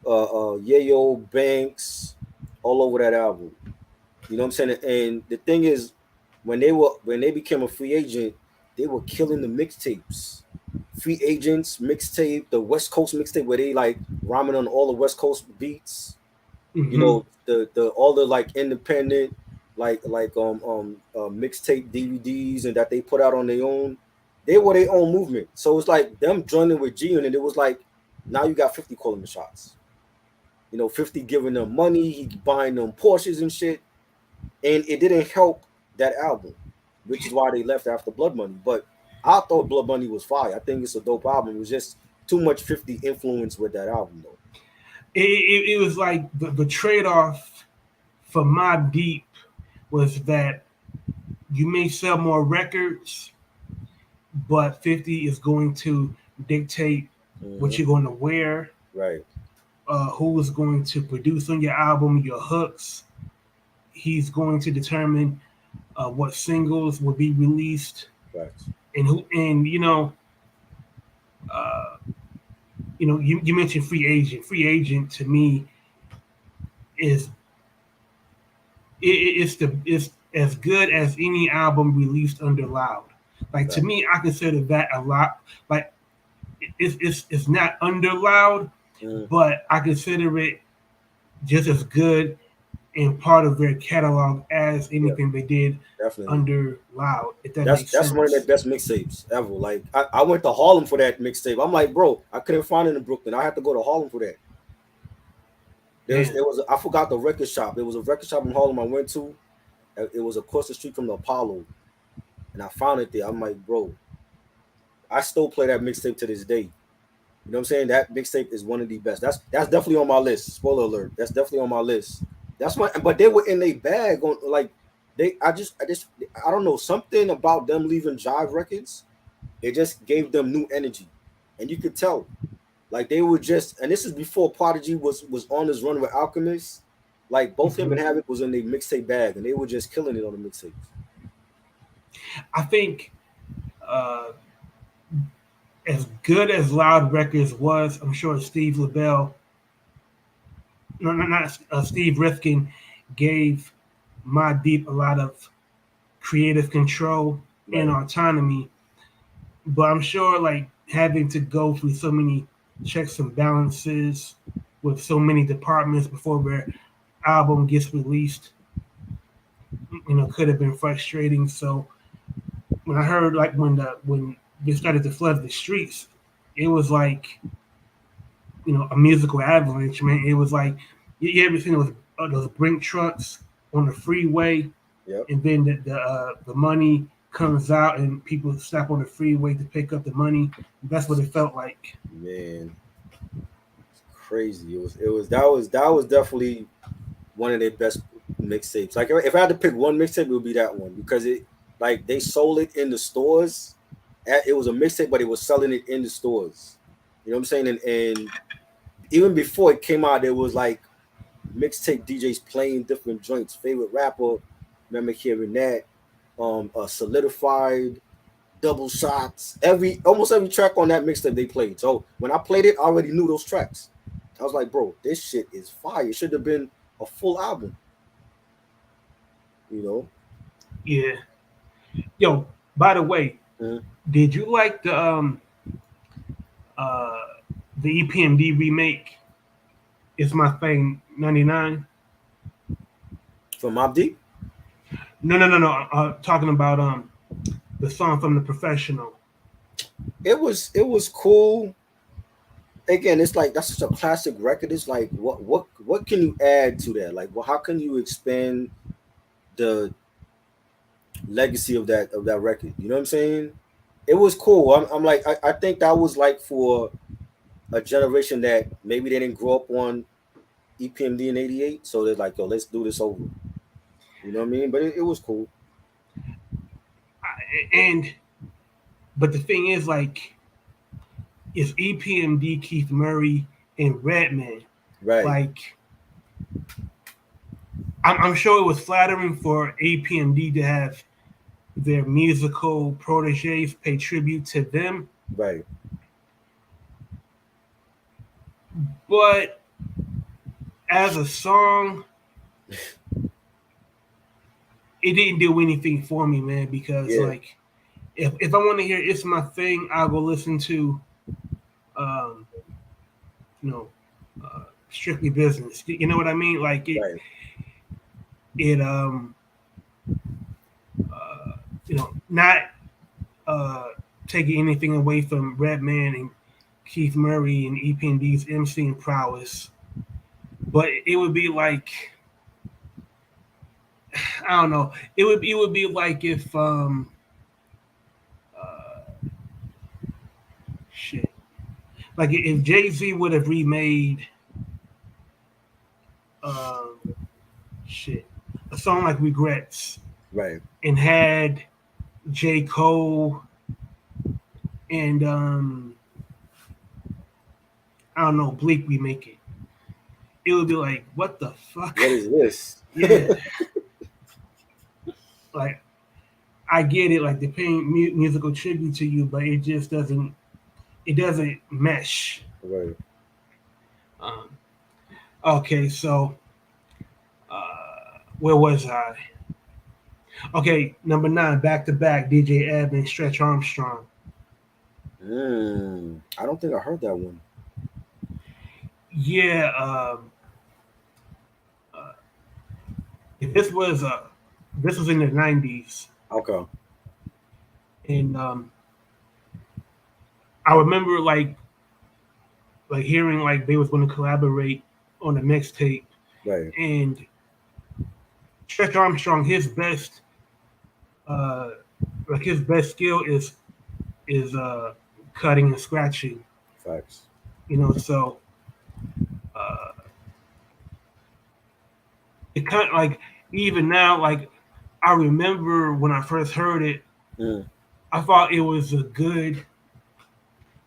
Yayo Banks all over that album. You know what I'm saying? And the thing is, when they became a free agent, they were killing the mixtapes. Free agents mixtape, the West Coast mixtape where they like rhyming on all the West Coast beats. Mm-hmm. The all the like independent mixtape DVDs and that they put out on their own. They were their own movement. So it's like them joining with G Unit. It was like now you got 50 calling the shots. 50 giving them money, he buying them Porsches and shit, and it didn't help that album, which is why they left after Blood Money. But I thought Blood Money was fire. I think it's a dope album. It was just too much 50 influence with that album though. It was like the trade off for Mobb Deep was that you may sell more records, but 50 is going to dictate what Hmm. you're going to wear, Right. who is going to produce on your album, your hooks. He's going to determine what singles will be released, Right. and who, and uh, you mentioned free agent. Free agent to me is it's as good as any album released under Loud. Like to Right. me, I consider that a lot. Like it's not under Loud, Mm, but I consider it just as good and part of their catalog as yeah, anything they did definitely. under Loud. If that That's makes that's one of their sense. best mixtapes ever. Like I went to Harlem for that mixtape. I'm like, bro, I couldn't find it in Brooklyn. I had to go to Harlem for that. Man, There was I forgot the record shop. There was a record shop in Harlem I went to. It was across the street from the Apollo, and I found it there. I'm like, bro, I still play that mixtape to this day. You know what I'm saying? That mixtape is one of the best. That's definitely on my list. Spoiler alert. That's definitely on my list. That's why, but they were in a bag on like I just I don't know something about them leaving Jive Records. It just gave them new energy, and you could tell like they were just. And this is before Prodigy was on his run with Alchemist. Like both him hmm and Havoc was in the mixtape bag, and they were just killing it on the mixtapes. I think uh, as good as Loud Records was, I'm sure Steve LaBelle, no, not Steve Rifkin, gave My Deep a lot of creative control and Right. autonomy. But I'm sure like having to go through so many checks and balances with so many departments before their album gets released, could have been frustrating. So when I heard like when they started to flood the streets, it was like a musical avalanche, man. It was like you ever seen those brink trucks on the freeway, Yep. and then the money comes out and people stop on the freeway to pick up the money. That's what it felt like. Man, it's crazy. That was definitely one of their best mixtapes. Like if I had to pick one mixtape, it would be that one because it like they sold it in the stores. It was a mixtape, but it was selling it in the stores. You know what I'm saying? And even before it came out, there was like mixtape DJs playing different joints. Favorite rapper, remember hearing that. Solidified, double shots. Almost every track on that mixtape they played. So when I played it, I already knew those tracks. I was like, bro, this shit is fire. It should have been a full album. You know. Yeah. Yo, by the way, Mhm. did you like uh the EPMD remake? It's my thing 99. From Mobb Deep, No. Talking about the song from the Professional. it was cool. Again, it's like that's such a classic record. It's like what can you add to that? Like, well, how can you expand the legacy of that record? You know what I'm saying? It was cool. I'm like I think that was like for a generation that maybe they didn't grow up on EPMD in '88, so they're like, yo, let's do this over. You know what I mean? But it was cool. And but the thing is, like, it's EPMD, Keith Murray, and Redman. Right. Like, I'm sure it was flattering for EPMD to have their musical proteges pay tribute to them, Right. but as a song, it didn't do anything for me, man. Because Yeah. like, if I want to hear "It's My Thing," I'll go listen to, um, you know, Strictly Business. You know what I mean? Like Right. it not uh, taking anything away from Redman and Keith Murray and EPMD's MCing prowess, but it would be like I don't know. It would be like if uh, shit. like if Jay-Z would have remade um shit a song like Regrets Right. and had J. Cole and I don't know, Bleak remake it would be like, what the fuck? What is this? Yeah, like I get it, like they're paying musical tribute to you, but it just doesn't mesh. Right. Um, okay, so where was I? Okay, number 9, back to back, DJ Ebb and Stretch Armstrong. I don't think I heard that one. Yeah, uh, this was in the '90s, Okay. and I remember like hearing like they was going to collaborate on a mixtape, Right. and Stretch Armstrong, uh, his best skill is cutting and scratching, Facts. So uh, it kind of like even now, like I remember when I first heard it, Mm. I thought it was a good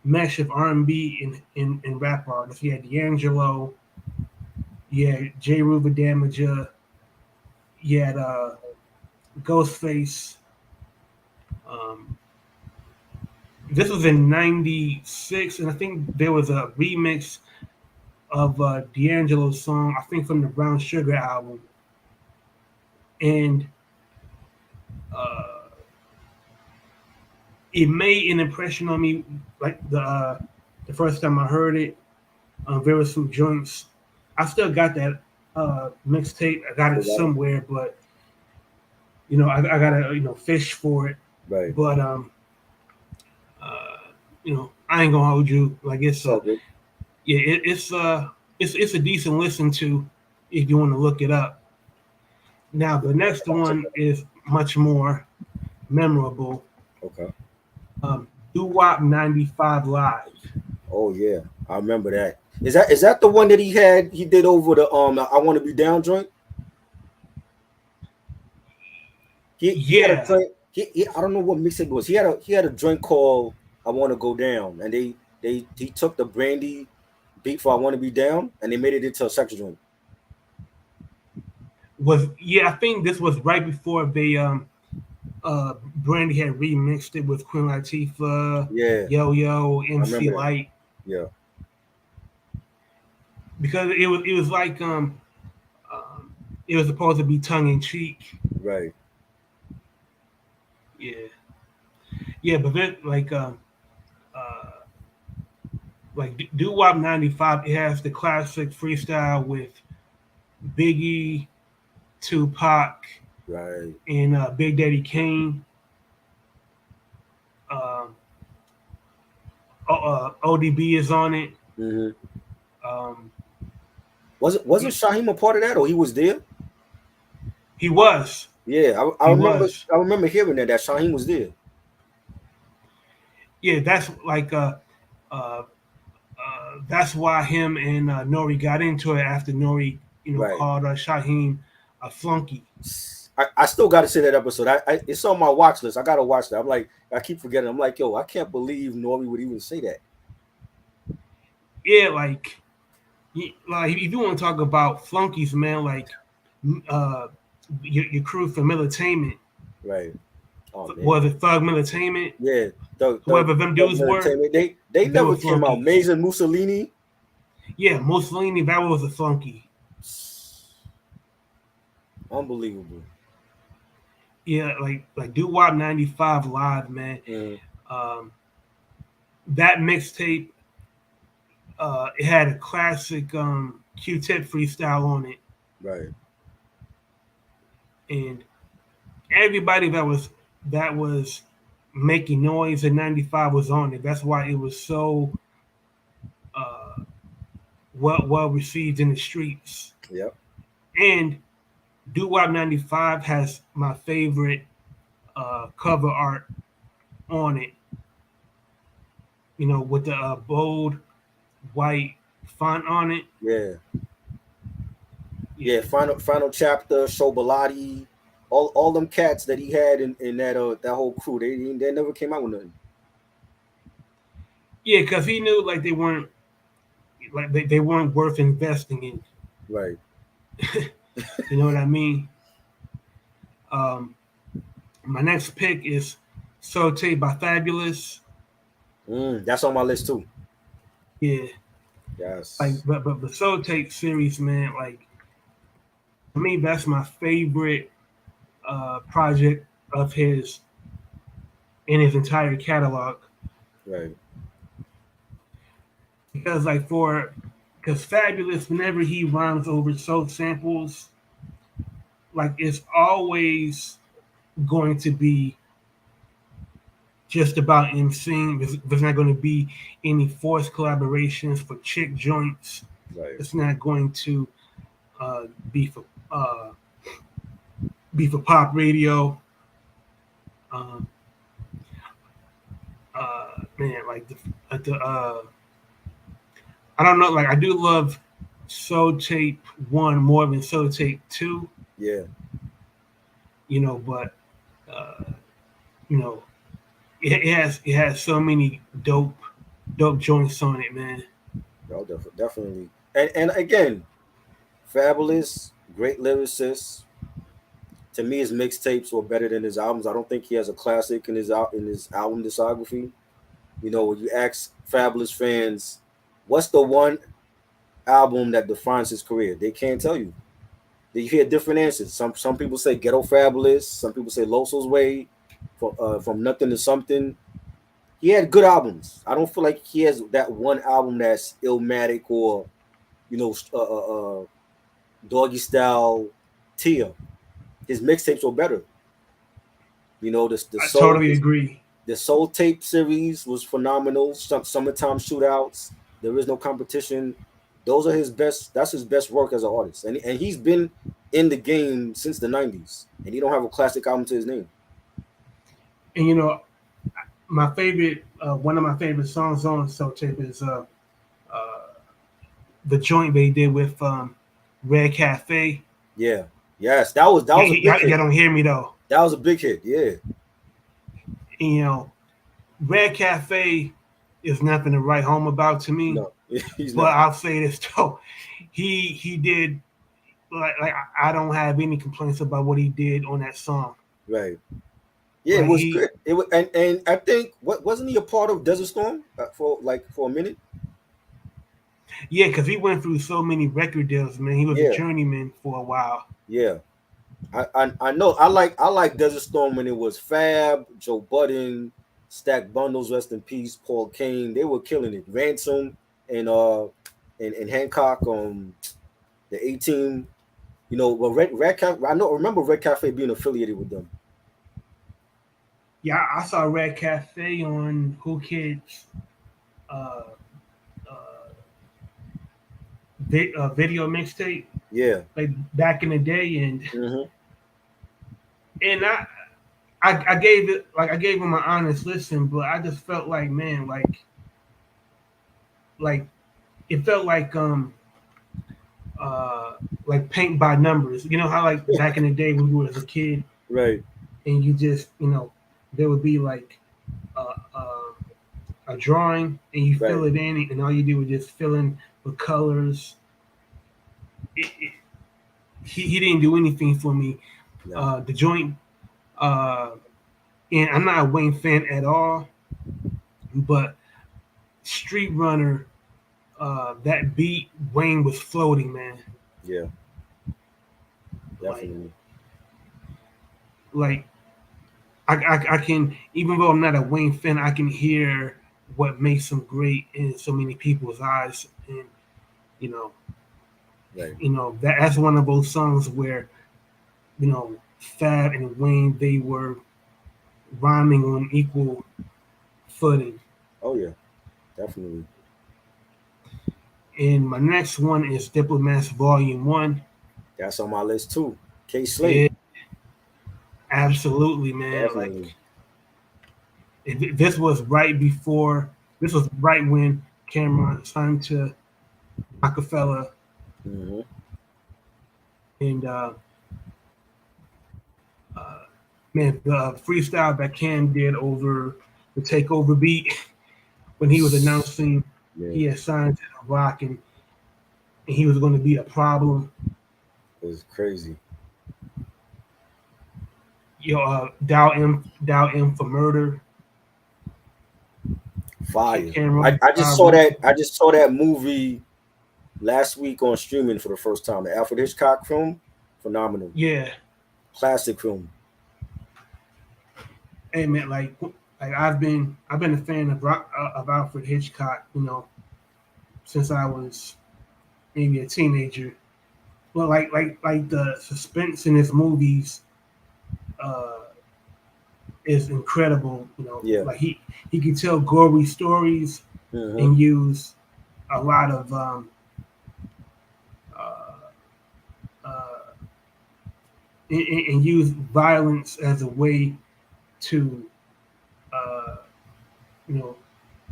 mesh of R&B and rap artists. You had D'Angelo, you had J. Ruba Damager, you had Ghostface. Um, this was in '96, and I think there was a remix of D'Angelo's song, I think from the Brown Sugar album. And uh, it made an impression on me like the first time I heard it. There were some joints. I still got that mixtape. I got it somewhere, but I gotta fish for it. Right. But I ain't gonna hold you. Like yeah, it's a decent listen to if you want to look it up. Now the next one is much more memorable. Okay. Doo Wop 95 Live. Oh yeah, I remember that. Is that the one that he did over the I Want to Be Down joint? He had a Yeah, joint. I don't know what mixtape it was. He had a joint called I Want to Go Down, and he took the Brandy beat for I Want to Be Down, and they made it into a sex joint. I think this was right before they Brandy had remixed it with Queen Latifah, Yeah, Yo Yo, I MC remember that. Light, Yeah. because it was like um it was supposed to be tongue in cheek. Right. Yeah, yeah, but then uh like Doo Wop 95, it has the classic freestyle with Biggie, Tupac, Right. and Big Daddy Kane. Um, ODB is on it. Hmm. Um, Wasn't Shaheem a part of that, or he was there? he was. Yeah, I He remember. was. I remember hearing that Shaheem was there. Yeah, that's like uh, that's why him and Nori got into it after Nori, Right. called Shaheem a flunky. I still got to see that episode. It's on my watch list. I gotta watch that. I'm like, I keep forgetting. I'm like, yo, I can't believe Nori would even say that. Yeah, like if you want to talk about flunkies, man, like uh, your crew from Militainment, Right. Oh man. was it Thug Militainment? Yeah. Whoever them dudes were, They they were never came out. flunkies. Mason Mussolini. Yeah, Mussolini, that was a flunky. Unbelievable. Yeah, like Doo Wop 95 Live, man. Mm. Um, that mixtape, it had a classic Q-Tip freestyle on it, Right. and everybody that was making noise in '95 was on it. That's why it was so uh, well received in the streets. Yep. And Doo Wop 95 has my favorite cover art on it. With the bold white font on it. Yeah. Yeah, Yeah, final chapter, Shobalati, all them cats that he had in that whole crew, they never came out with nothing. yeah, because he knew like they weren't worth investing in. Right. You know what I mean? Um, my next pick is Saute by Fabulous. That's on my list too. Yeah, like Yes. but the Saute series, man, like to me that's my favorite project of his in his entire catalog. Right. Because like for because Fabulous, whenever he rhymes over soul samples, like it's always going to be just about MCing. There's not going to be any forced collaborations for chick joints. Right. It's not going to uh, be for uh, be for pop radio. Um, Man, like the I don't know. Like I do love Soul Tape One more than Soul Tape Two. Yeah. You know, but uh, you know it has so many dope joints on it, man. Oh, definitely. And again, fabulous, great lyricist. To me, his mixtapes were better than his albums. I don't think he has a classic in his album discography. You know, when you ask Fabulous fans, what's the one album that defines his career? They can't tell you. You hear different answers. Some people say Ghetto Fabulous. Some people say Loso's Way, from Nothing to Something. He had good albums. I don't feel like he has that one album that's Illmatic or you know Doggy Style, Tia. His mixtapes were better. You know I totally agree. the Soul Tape series was phenomenal. Summertime Shootouts. There is no competition. Those are his best. That's his best work as an artist, and he's been in the game since the '90s, and he don't have a classic album to his name. And you know, my favorite one of my favorite songs on Soul Tape is the joint they did with Red Cafe. Yeah, yes, that was a big Y'all hit. don't hear me though. That was a big hit. Yeah, And, you know, Red Cafe is nothing to write home about to me. no, he's But not. I'll say this though, he did like I don't have any complaints about what he did on that song. Right. Yeah, it Like was he good. It was, and I think what wasn't he a part of Desert Storm for a minute? Yeah, because he went through so many record deals, man. He was a Yeah, journeyman for a while. yeah. I know. I like Desert Storm when it was Fab, Joe Budden, Stack Bundles, rest in peace, Paul Kane. They were killing it. Ransom and and Hancock, the 18. You know, but Red Cafe. Remember Red Cafe being affiliated with them. Yeah, I saw Red Cafe on Who Kids uh, uh, video mixtape Yeah. like back in the day, Hmm. and I gave it like I gave him an honest listen, but I just felt like man, like it felt uh like paint by numbers. You know how like back in the day when you were as a kid Right. and you just there would be like uh, uh, a drawing and you Right. fill it in and all you do is just fill in the colors. He didn't do anything for me. No. The joint, uh, and I'm not a Wayne fan at all, but Street Runner, that beat Wayne was floating, man. Yeah. Like Definitely. like I can even though I'm not a Wayne fan, I can hear what makes him great in so many people's eyes, and you know Right. that's one of those songs where Fab and Wayne they were rhyming on equal footing. Oh yeah. Definitely. And my next one is Diplomats Volume One. That's on my list too. K Slate. Yeah, absolutely, man. Like Definitely. this was right before. This was right when Cameron signed to Rockefeller, Mm-hmm. and man, the freestyle that Cam did over the Takeover beat when he was announcing Yeah, he had signed to the Rock and he was going to be a problem. it was crazy. Dow M for murder. Fire. Cameron I just saw Robert. that. I just saw that movie last week on streaming for the first time. The Alfred Hitchcock film, phenomenal, Yeah, classic film. hey man, like I've been a fan of Alfred Hitchcock, since I was maybe a teenager. Well, like the suspense in his movies uh, is incredible. Yeah. Like he can tell gory stories Mm-hmm. and use a lot of uh, uh, and use violence as a way to uh, you know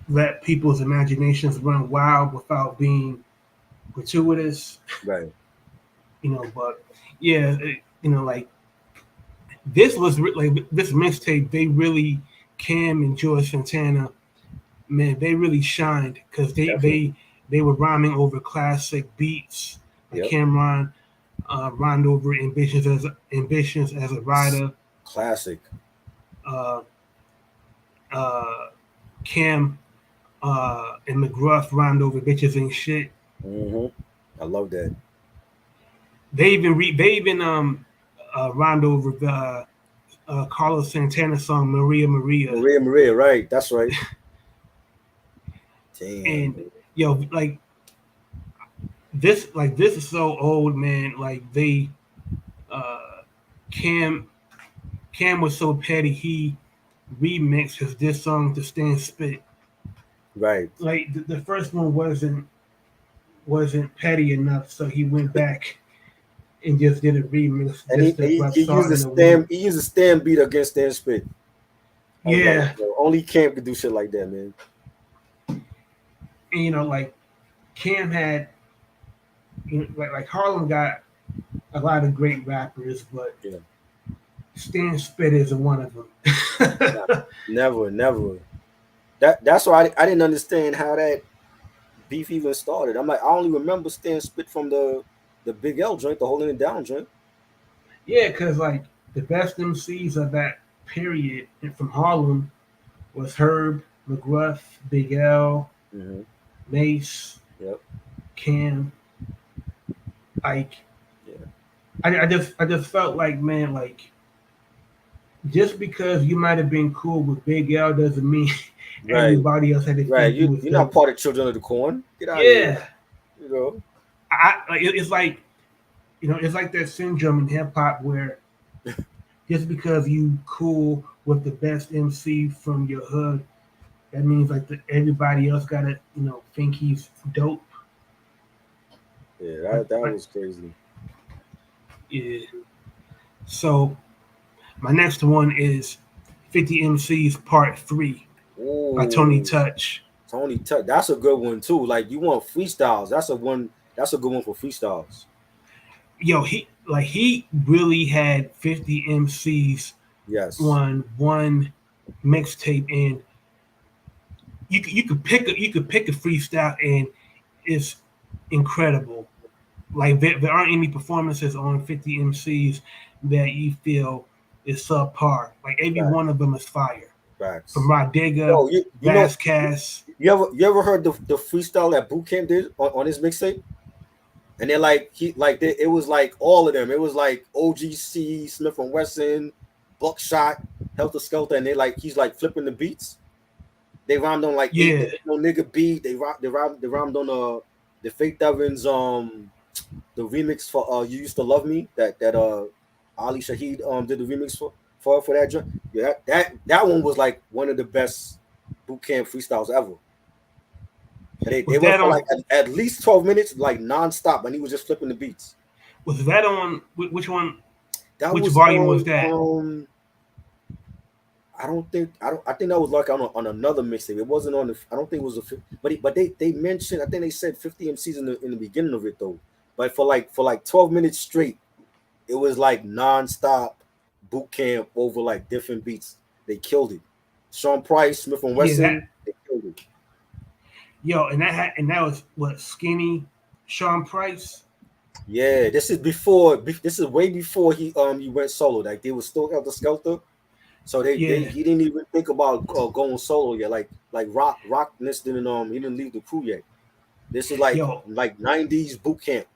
let people's imaginations run wild without being gratuitous. Right. But yeah, like like this mixtape. They really Cam and George Santana, man, they really shined because Definitely. they were rhyming over classic beats. Like Yep. Cameron rhymed over ambitions as a rider. Classic. Uh, uh, Cam and McGruff rhymed over bitches ain't shit. Mm-hmm. I love that. They even rhymed over the Carlos Santana song Maria Maria. Maria, Maria. Right. That's right. Damn. And like this is so old, man. Like they uh Cam Cam was so petty he remixed his diss song to Stand Spit. Right. Like the first one wasn't petty enough, so he went back and just did a remix And just to rub he salt used a in the wound. stand. He used a stand beat against Stan Spit. I was like, Yeah, yo, only Camp could do shit like that, man. and like Cam had like Harlem got a lot of great rappers, but Yeah. Stan Spit is one of Nah, them. never, never. That's why I didn't understand how that beef even started. I'm like, I only remember Stan Spit from the Big L joint, the Holding It Down joint. Yeah, because like the best MCs of that period from Harlem was Herb, McGruff, Big L, Mm-hmm. Mace, Yep. Cam, Ike. Yeah. I just felt like, man, like just because you might have been cool with Big L doesn't mean Right. everybody else had to Right. think you was You're not dope. part of Children of the Corn. Get out of here. Yeah, You know. it's like it's like that syndrome in hip hop where just because you cool with the best MC from your hood, that means like everybody else gotta think he's dope. Yeah, Like, that like was crazy. yeah. So my next one is 50 MCs Part 3 by Tony Ooh, Touch. Tony Tuck. That's a good one too. Like you want freestyles. That's a one. That's a good one for freestyles. He really had 50 MCs Yes. on one mixtape, and you could pick a freestyle, and it's incredible. Like there aren't any performances on 50 MCs that you feel is subpar. Like every one of them is fire. From Facts. Rod Digger, Yo, you know Vasquez. you ever heard the freestyle that Boot Camp did on his mixtape? And they're like it was like all of them. It was like OGC, Smith and Wesson, Buckshot, Helter Skelter, and he's like flipping the beats. They rhymed on like eight Yeah, no nigga beat. They rhymed on the Faith Evans the remix for You Used to Love Me that Ali Shaheed did the remix for that joint. Yeah, that one was like one of the best boot camp freestyles ever. And they was went that for on? like at least 12 minutes, like nonstop, and he was just flipping the beats. Was that on? Which one? That Which was volume was that? on I think that was like on another mixtape. It wasn't on the. I don't think it was but they mentioned. I think they said 50 MCs in the beginning of it though. But for like 12 minutes straight, it was like nonstop boot camp over like different beats. They killed it. Sean Price, Smith and Yeah, Wesson, they killed it. and that was what Skinny Sean Price. Yeah, this is before. This is way before he went solo. Like they was still Helter Skelter. So Yeah, he didn't even think about going solo yet. Like Rockness didn't he didn't leave the crew yet. This is yo, like 90s boot camp,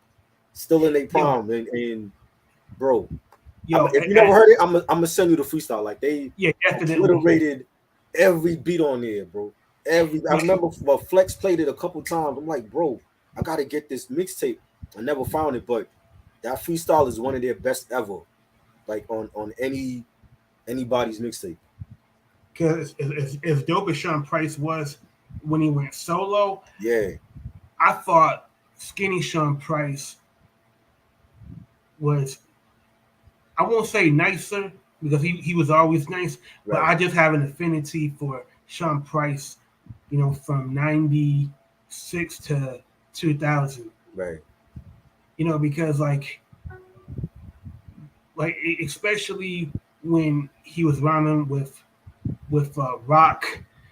still in their yo, prime. And bro, yo, if you never heard it, I'm gonna send you the freestyle. Like they yeah, definitely. obliterated every beat on there, bro. I Yeah, remember Flex played it a couple times. I'm like, bro, I gotta get this mixtape. I never found it, but that freestyle is one of their best ever. Like on anybody's mixtape. because as dope as Sean Price was when he went solo, Yeah, I thought Skinny Sean Price was, I won't say nicer because he was always nice, but right, I just have an affinity for Sean Price, from 96 to 2000, right. because like especially when he was rhyming with Rock,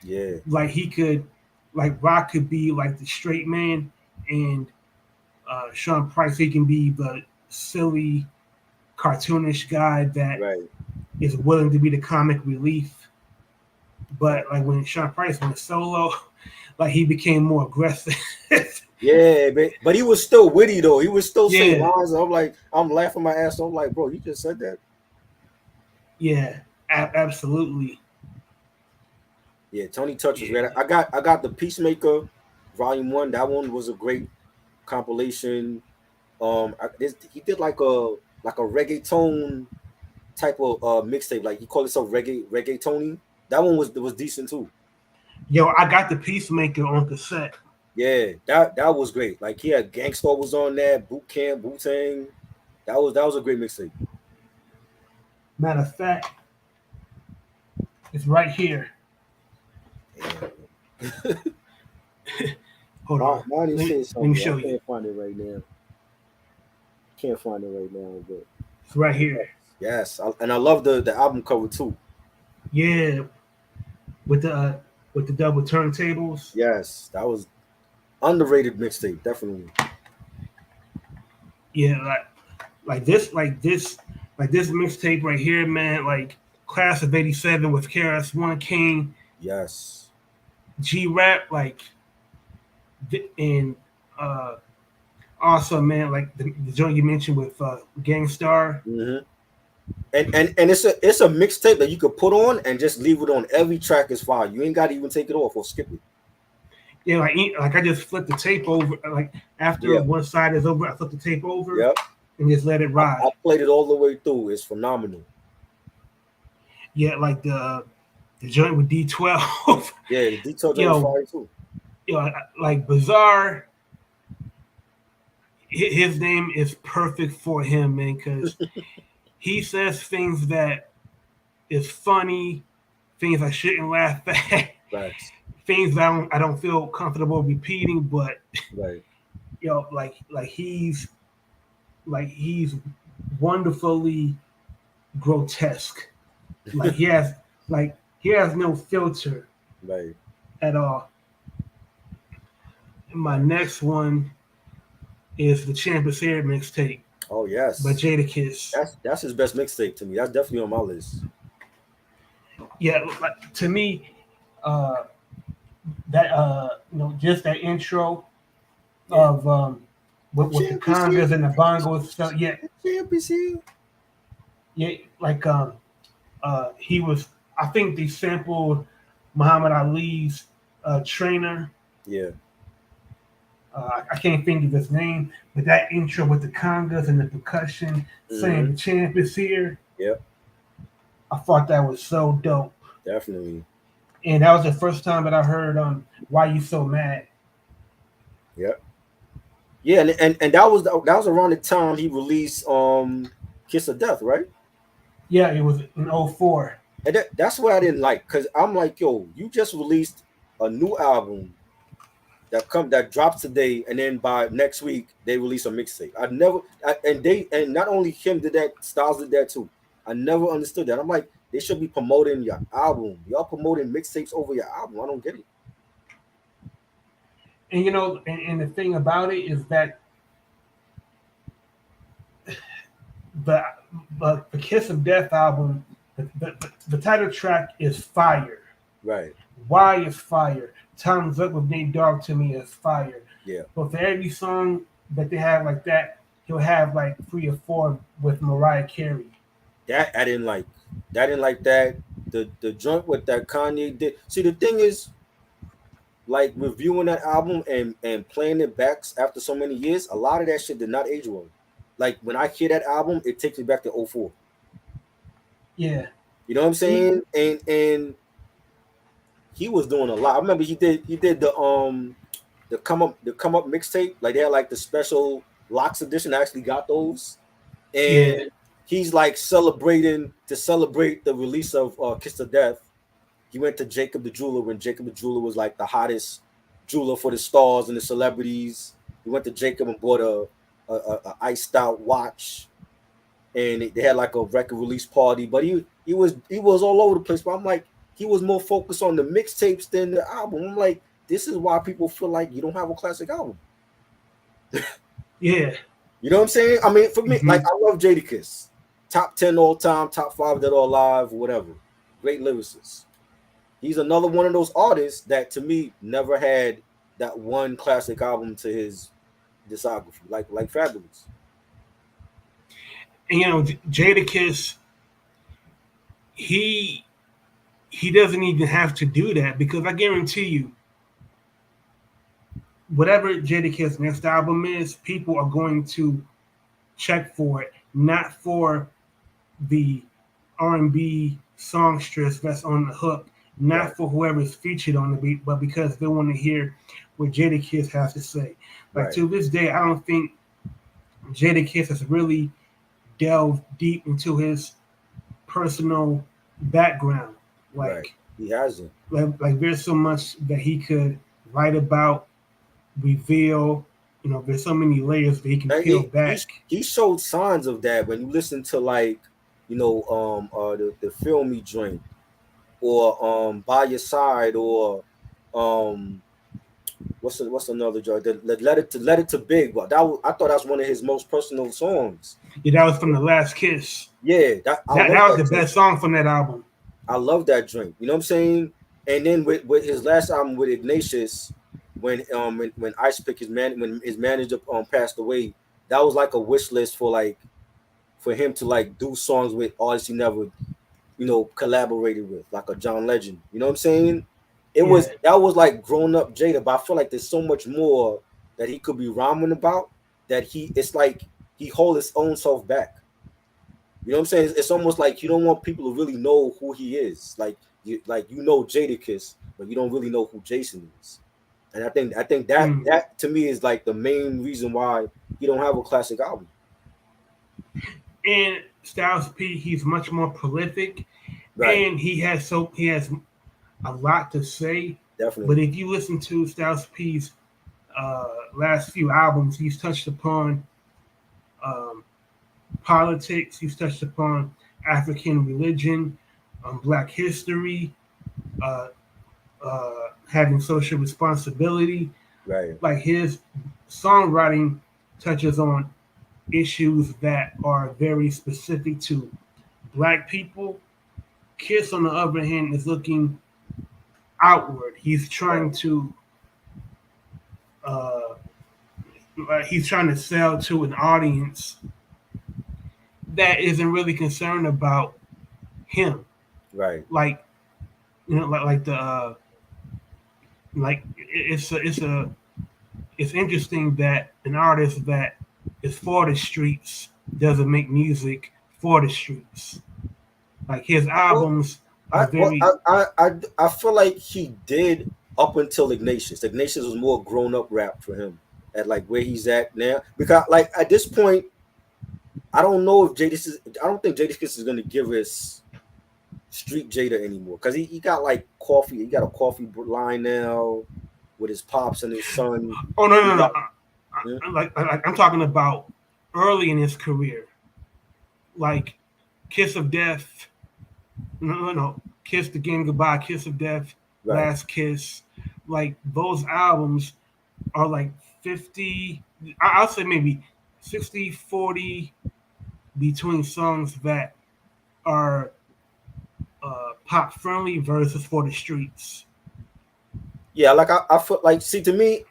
Yeah, like he could, like Rock could be like the straight man, and Sean Price, he can be the silly, cartoonish guy that right. is willing to be the comic relief. But like when Sean Price went solo, like he became more aggressive. Yeah, but he was still witty though. He was still saying Yeah, lines. I'm like, I'm laughing my ass off. I'm like, bro, you just said that. yeah, absolutely. Yeah, Tony Touch was Yeah, great. I got the Peacemaker, Volume 1. That one was a great compilation. He did like a reggaeton type of mixtape. Like he called himself reggaetoni. That one was decent too. yo, I got the Peacemaker on cassette. Yeah, that was great. Like he had Gangstar was on there, Boot Camp, Wu Tang. That was a great mixtape. Matter of fact, it's right here. Hold on, Mine is saying let me something. I show you. can't find it right now. Can't find it right now, but It's right here. yes, and I love the album cover too. Yeah, with the double turntables. Yes, that was underrated mixtape, definitely. Yeah, like this mixtape right here, man. Like Class of '87 with KRS-One, King, Yes. G Rap, and uh, also, man, like the joint you mentioned with Gangstar. hmm And it's a mixtape that you could put on and just leave it on every track is fine. You ain't got to even take it off or skip it. Yeah, like I just flip the tape over. Like after Yeah. one side is over, I flip the tape over Yep. and just let it I ride. played it all the way through. It's phenomenal. Yeah, like the joint with D12. Yeah, the details on the Yo, fire too. like Bizarre, his name is perfect for him, man, because he says things that is funny, things I shouldn't laugh at, Facts. things I don't feel comfortable repeating, but Right. like he's wonderfully grotesque. Like he has no filter Right. at all. And my next one is the Champions Here mixtape Oh by yes. Jadakiss. That's his best mixtape to me. That's definitely on my list. Yeah, like, to me, uh, that just that intro Yeah. of with the congas and the bongos stuff. Yeah, Champions here. yeah, like he was. I think they sampled Muhammad Ali's trainer. Yeah. I can't think of his name, but that intro with the congas and the percussion saying hmm the champ is here. Yep. I thought that was so dope. Definitely. And that was the first time that I heard "Why You So Mad." Yep. Yeah, and that was around the time he released Kiss of Death, right? Yeah, it was in '04. And that's what I didn't like, because I'm like, yo, you just released a new album that drops today, and then by next week they release a mixtape. And not only him did that, Styles did that too. I never understood that. I'm like, they should be promoting your album. Y'all promoting mixtapes over your album. I don't get it. And and the thing about it is that the the Kiss of Death album, the title track is fire. Right. Why is fire? Time's Up with Nate Dogg to me is fire. Yeah. But for every song that they have like that, he'll have like 3 or 4 with Mariah Carey. That I didn't like. I didn't like that. The joint with that Kanye did. See, the thing is, like reviewing that album and playing it back after so many years, a lot of that shit did not age well. Like when I hear that album, it takes me back to '04. Yeah. You know what I'm saying? And he was doing a lot. I remember he did the come up mixtape. Like they had like the special Locks edition. I actually got those. And Yeah. he's like celebrating to celebrate the release of Kiss of Death. He went to Jacob the Jeweler when Jacob the Jeweler was like the hottest jeweler for the stars and the celebrities. He went to Jacob and bought a iced out watch, and they had like a record release party. But he was all over the place. But I'm like, he was more focused on the mixtapes than the album. I'm like, this is why people feel like you don't have a classic album. Yeah. You know what I'm saying? I mean, for me, like I love Jadakiss, top 10 all time, top 5 dead or alive, whatever. Great lyricist. He's another one of those artists that to me never had that one classic album to his discography, like Fabulous. And Jadakiss, he doesn't even have to do that because I guarantee you, whatever Jadakiss' next album is, people are going to check for it, not for the R&B songstress that's on the hook, not Right. for whoever's featured on the beat, but because they want to hear what Jadakiss has to say. Like Right. to this day, I don't think Jadakiss has really delved deep into his personal background. Right. Like, He hasn't. like there's so much that he could write about, reveal. There's so many layers that he can And peel back. he showed signs of that when you listen to like, the filmy joint or By Your Side or what's another joint? The Let It to Big. Well, I thought that was one of his most personal songs. Yeah, that was from The Last Kiss. Yeah, I That love was the best song from that album. I love that drink. You know what I'm saying? And then with his last album with Ignatius, when Ice Pick when his manager passed away, that was like a wish list for him to like do songs with artists he never collaborated with, like a John Legend. You know what I'm saying? That was like grown up Jada, but I feel like there's so much more that he could be rhyming about that it's like he hold his own self back. You know what I'm saying? It's almost like you don't want people to really know who he is. Like you know Jadakiss, but you don't really know who Jason is. And I think that to me is like the main reason why he don't have a classic album. And Styles P, he's much more prolific, Right. and he has a lot to say. Definitely. But if you listen to Styles P's last few albums, he's touched upon politics. He's touched upon African religion, Black history, having social responsibility. Right. Like his songwriting touches on issues that are very specific to Black people. Kiss, on the other hand, is looking outward. He's trying to sell to an audience that isn't really concerned about him. Right. Like it's interesting that an artist that is for the streets doesn't make music for the streets. Like his albums are very. I feel like he did up until Ignatius. Ignatius was more grown up rap for him at like where he's at now. Because like at this point, I don't know if I don't think Jadakiss is gonna give us street Jada anymore because he got like coffee. He got a coffee line now with his pops and his son. Oh no, He no, no. got, hmm? Like I'm talking about early in his career, like Kiss of Death. No, no, no. Kiss the Game Goodbye, Kiss of Death, Right. Last Kiss. Like those albums are like 50. I'll say maybe 60-40 between songs that are pop friendly versus for the streets. Yeah, like I feel like see to me,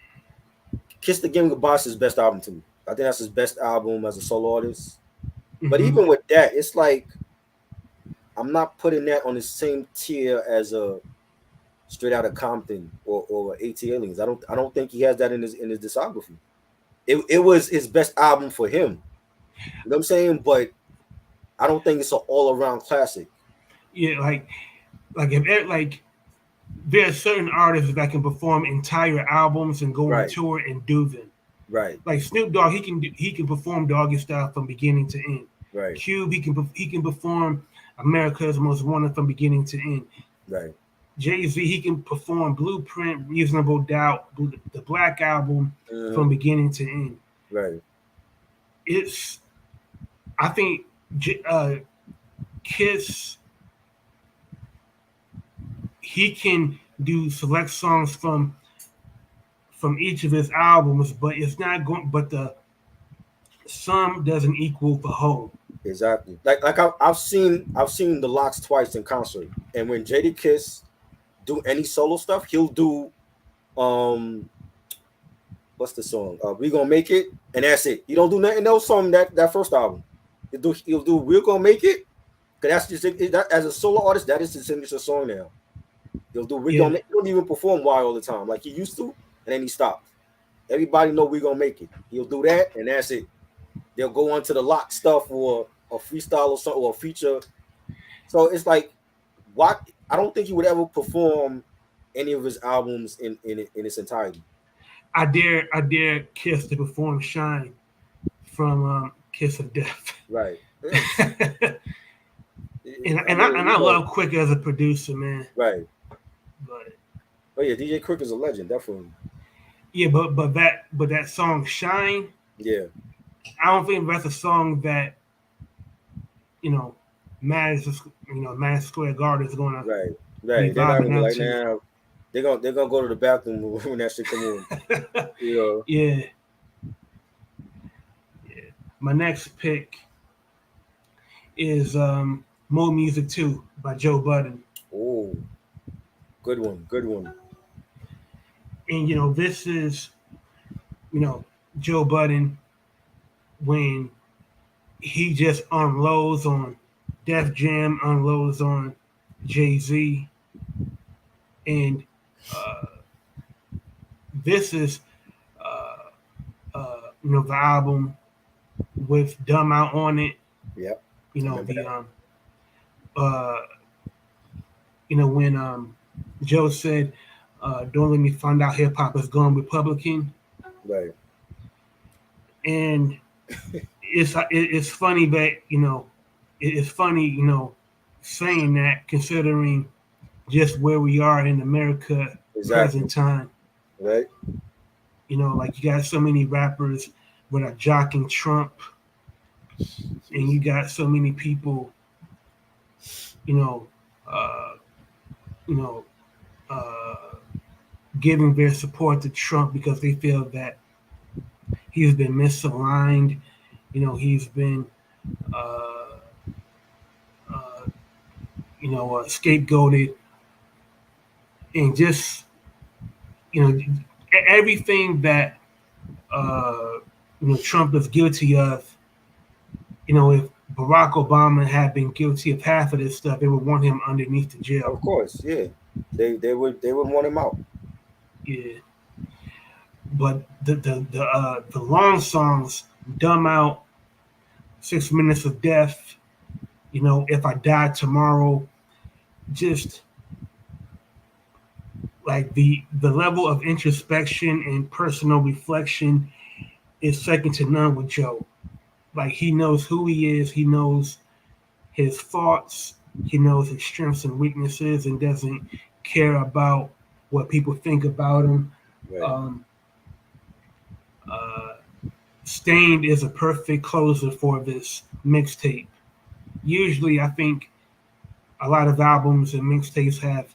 Kiss the Game Goodbye is his best album to me. I think that's his best album as a solo artist. But Mm-hmm. even with that, it's like I'm not putting that on the same tier as a Straight Outta Compton or AT Aliens. I don't think he has that in his discography. It was his best album for him. You know what I'm saying? But I don't think it's an all around classic. Yeah, like if it, like there are certain artists that can perform entire albums and go on Right, tour and do them. right, Like Snoop Dogg, he can perform Doggy Style from beginning to end. right, Cube, he can perform America's Most Wanted from beginning to end. right. Jay-Z, he can perform Blueprint, Reasonable Doubt, the Black Album Hmm. from beginning to end. Right. It's I think Kiss, he can do select songs from each of his albums, but it's not going. But the sum doesn't equal the whole. Exactly. Like I've seen the Locks twice in concert, and when Jadakiss do any solo stuff, he'll do um what's the song? We Gonna Make It, and that's it. He don't do nothing else on that first album. He'll do We're Gonna Make It, because that's just that, as a solo artist, that is his signature song now. He'll do We Gonna Yeah, Make. He don't even perform Why all the time like he used to, and then he stopped. Everybody know We Gonna Make It. He'll do that, and that's it. They'll go on to the Lock stuff or a freestyle or something or a feature. So it's like, why? I don't think he would ever perform any of his albums in its entirety. I dare Kiss to perform Shine from Kiss of Death. Right. and I mean, I love Quick as a producer, man. right. But Oh yeah, DJ Quick is a legend, definitely. yeah, but that song Shine, Yeah. I don't think that's a song that you know Madison Square Garden is going to Right. be Right. They're not vibing gonna be out like, to. nah. They're gonna go to the bathroom when that shit come on. You Yeah, yeah. My next pick is Mo Music 2 by Joe Budden. Oh, good one. Good one. And this is Joe Budden when he just unloads on Def Jam, unloads on Jay-Z, and uh, this is the album with Dumb Out on it. Yep. I remember The that. uh, when Joe said, "Don't let me find out hip hop is going Republican," Right. and it's funny that it's funny saying that considering just where we are in America Exactly. present time. Right. Like you got so many rappers that are jocking Trump, and you got so many people, you know, uh, you know, uh, giving their support to Trump because they feel that he's been misaligned. He's been, uh, uh, scapegoated, and just everything that Trump is guilty of. If Barack Obama had been guilty of half of this stuff, they would want him underneath the jail. Of course. Yeah. They would want him out. Yeah, but the long songs, "Dumb Out," "6 Minutes of Death," "If I Die Tomorrow," just like the level of introspection and personal reflection is second to none with Joe. Like he knows who he is, he knows his thoughts, He knows his strengths and weaknesses and doesn't care about what people think about him. Right. Um, uh, Stained is a perfect closer for this mixtape. Usually, I think a lot of albums and mixtapes have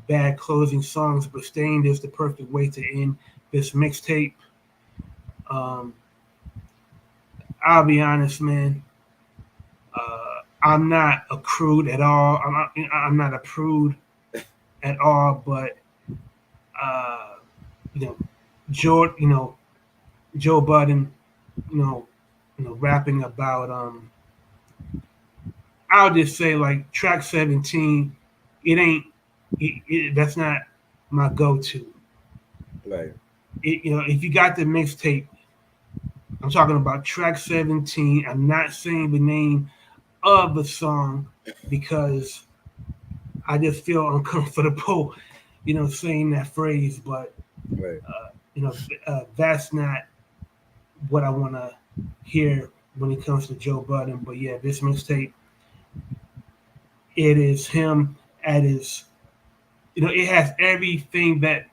bad closing songs, but Stained is the perfect way to end this mixtape. Um, I'll be honest, man. I'm not a prude at all. I'm not a prude at all, but uh, you know, Joe Budden, you know, rapping about I'll just say like track 17, it ain't that's not my go-to. Right. If you got the mixtape, I'm talking about track 17. I'm not saying the name of the song because I just feel uncomfortable, saying that phrase. But Right. that's not what I want to hear when it comes to Joe Budden. But yeah, this mixtape, it is him at his. It has everything that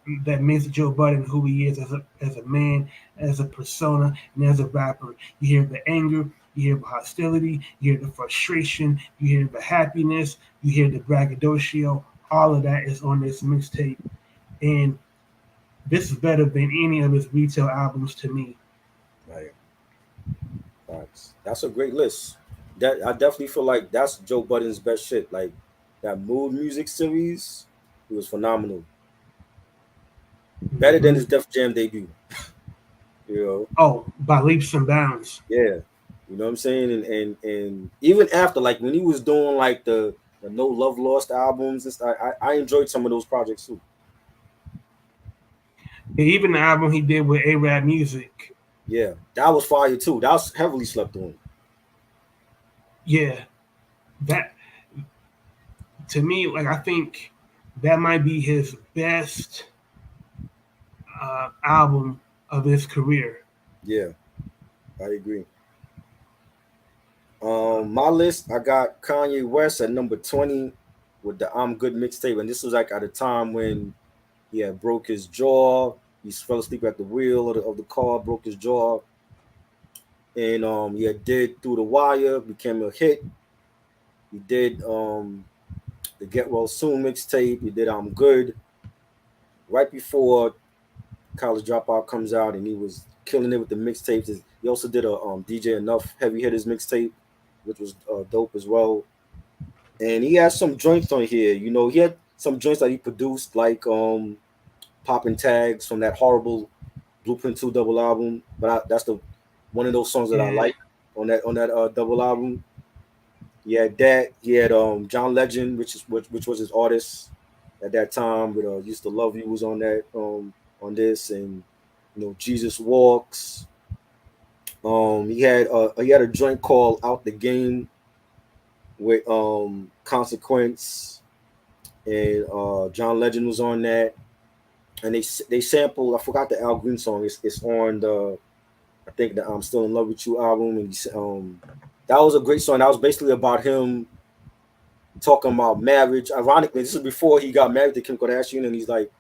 makes Joe Budden who he is as a man, as a persona, and as a rapper. You hear the anger, you hear the hostility, you hear the frustration, you hear the happiness, you hear the braggadocio. All of that is on this mixtape, and this is better than any of his retail albums to me. Right. That's a great list. That I definitely feel like that's Joe Budden's best shit. Like that Mood Music series, it was phenomenal. Better than Hmm. his Def Jam debut. You know, Oh, by leaps and bounds. yeah. You know what I'm saying? And even after, like when he was doing like the No Love Lost albums, I enjoyed some of those projects too. Even the album he did with A-Rap Music. Yeah, that was fire too. That was heavily slept on. Yeah, that to me, like I think that might be his best album of his career. Yeah, I agree. My list, I got Kanye West at number 20 with the I'm Good mixtape, and this was like at a time when he had broke his jaw. He fell asleep at the wheel of the car, broke his jaw, and he had did Through the Wire, became a hit. He did the Get Well Soon mixtape. He did I'm Good right before College Dropout comes out, and he was killing it with the mixtapes. He also did a DJ Enough Heavy Hitters mixtape, which was dope as well. And he has some joints on here. You know, he had some joints that he produced, like Popping Tags from that horrible Blueprint 2 double album. But that's the one of those songs that I Yeah, like on that double album. He had that. He had John Legend, which was his artist at that time. But Used to Love You was on that on this, and Jesus Walks. He had a joint called Out the Game with Consequence, and John Legend was on that. And they sampled. I forgot the Al Green song. It's on the I think the I'm Still in Love with You album, and that was a great song. That was basically about him talking about marriage. Ironically, this is before he got married to Kim Kardashian, and he's like,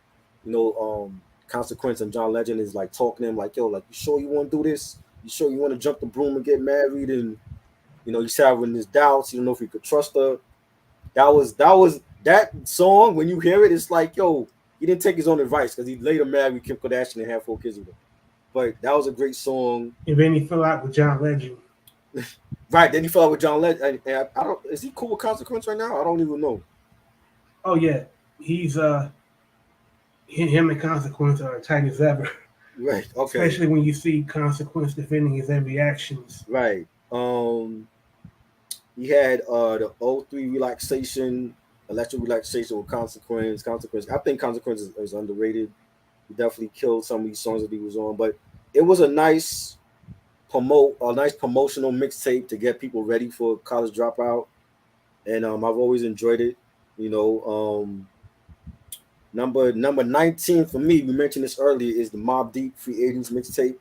Consequence and John Legend is like talking to him like, yo, like you sure you want to do this? You sure you want to jump the broom and get married? And he's having his doubts. You don't know if he could trust her. That was that song. When you hear it, it's like, yo, he didn't take his own advice because he later married Kim Kardashian and had 4 kids with her. But that was a great song. and then he fell out with John Legend. Right, then he fell out with John Legend. And I don't. Is he cool with Consequence right now? I don't even know. Oh yeah, he's him and Consequence are tight as ever. Right. Okay. Especially when you see Consequence defending his every actions. Right. He had the O3 relaxation, electric relaxation with Consequence. Consequence. I think Consequence is underrated. He definitely killed some of these songs that he was on, but it was a nice promotional mixtape to get people ready for College Dropout, and I've always enjoyed it. You know, number 19 for me. We mentioned this earlier is the Mobb Deep Free Agents mixtape.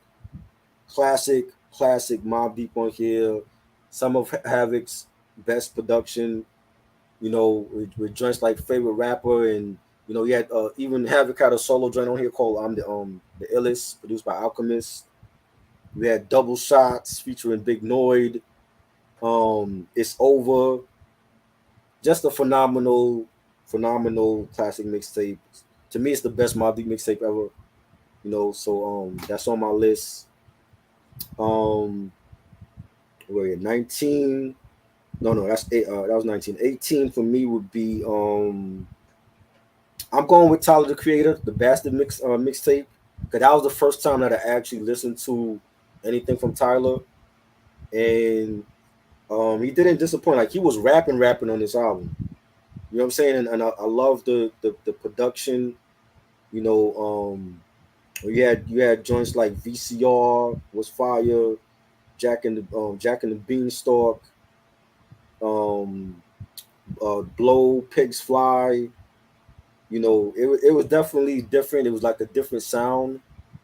Classic Mobb Deep on here. Some of Havoc's best production. You know, with joints like Favorite Rapper, and you know, he had even Havoc had a solo joint on here called the Illest, produced by Alchemist. We had Double Shots featuring Big Noid. It's Over. Just a phenomenal classic mixtape. To me, it's the best Mobb Deep mixtape ever. You know, so that's on my list. Um, where 19? No, that's eight. That was 19. 18 for me would be I'm going with Tyler the Creator, the Bastard mixtape, because that was the first time that I actually listened to anything from Tyler, and he didn't disappoint. Like he was rapping on this album. You know what I'm saying? And I love the production. You know, you had joints like VCR was fire, Jack and the Beanstalk, um, Blow, Pigs Fly. You know, it was definitely different. It was like a different sound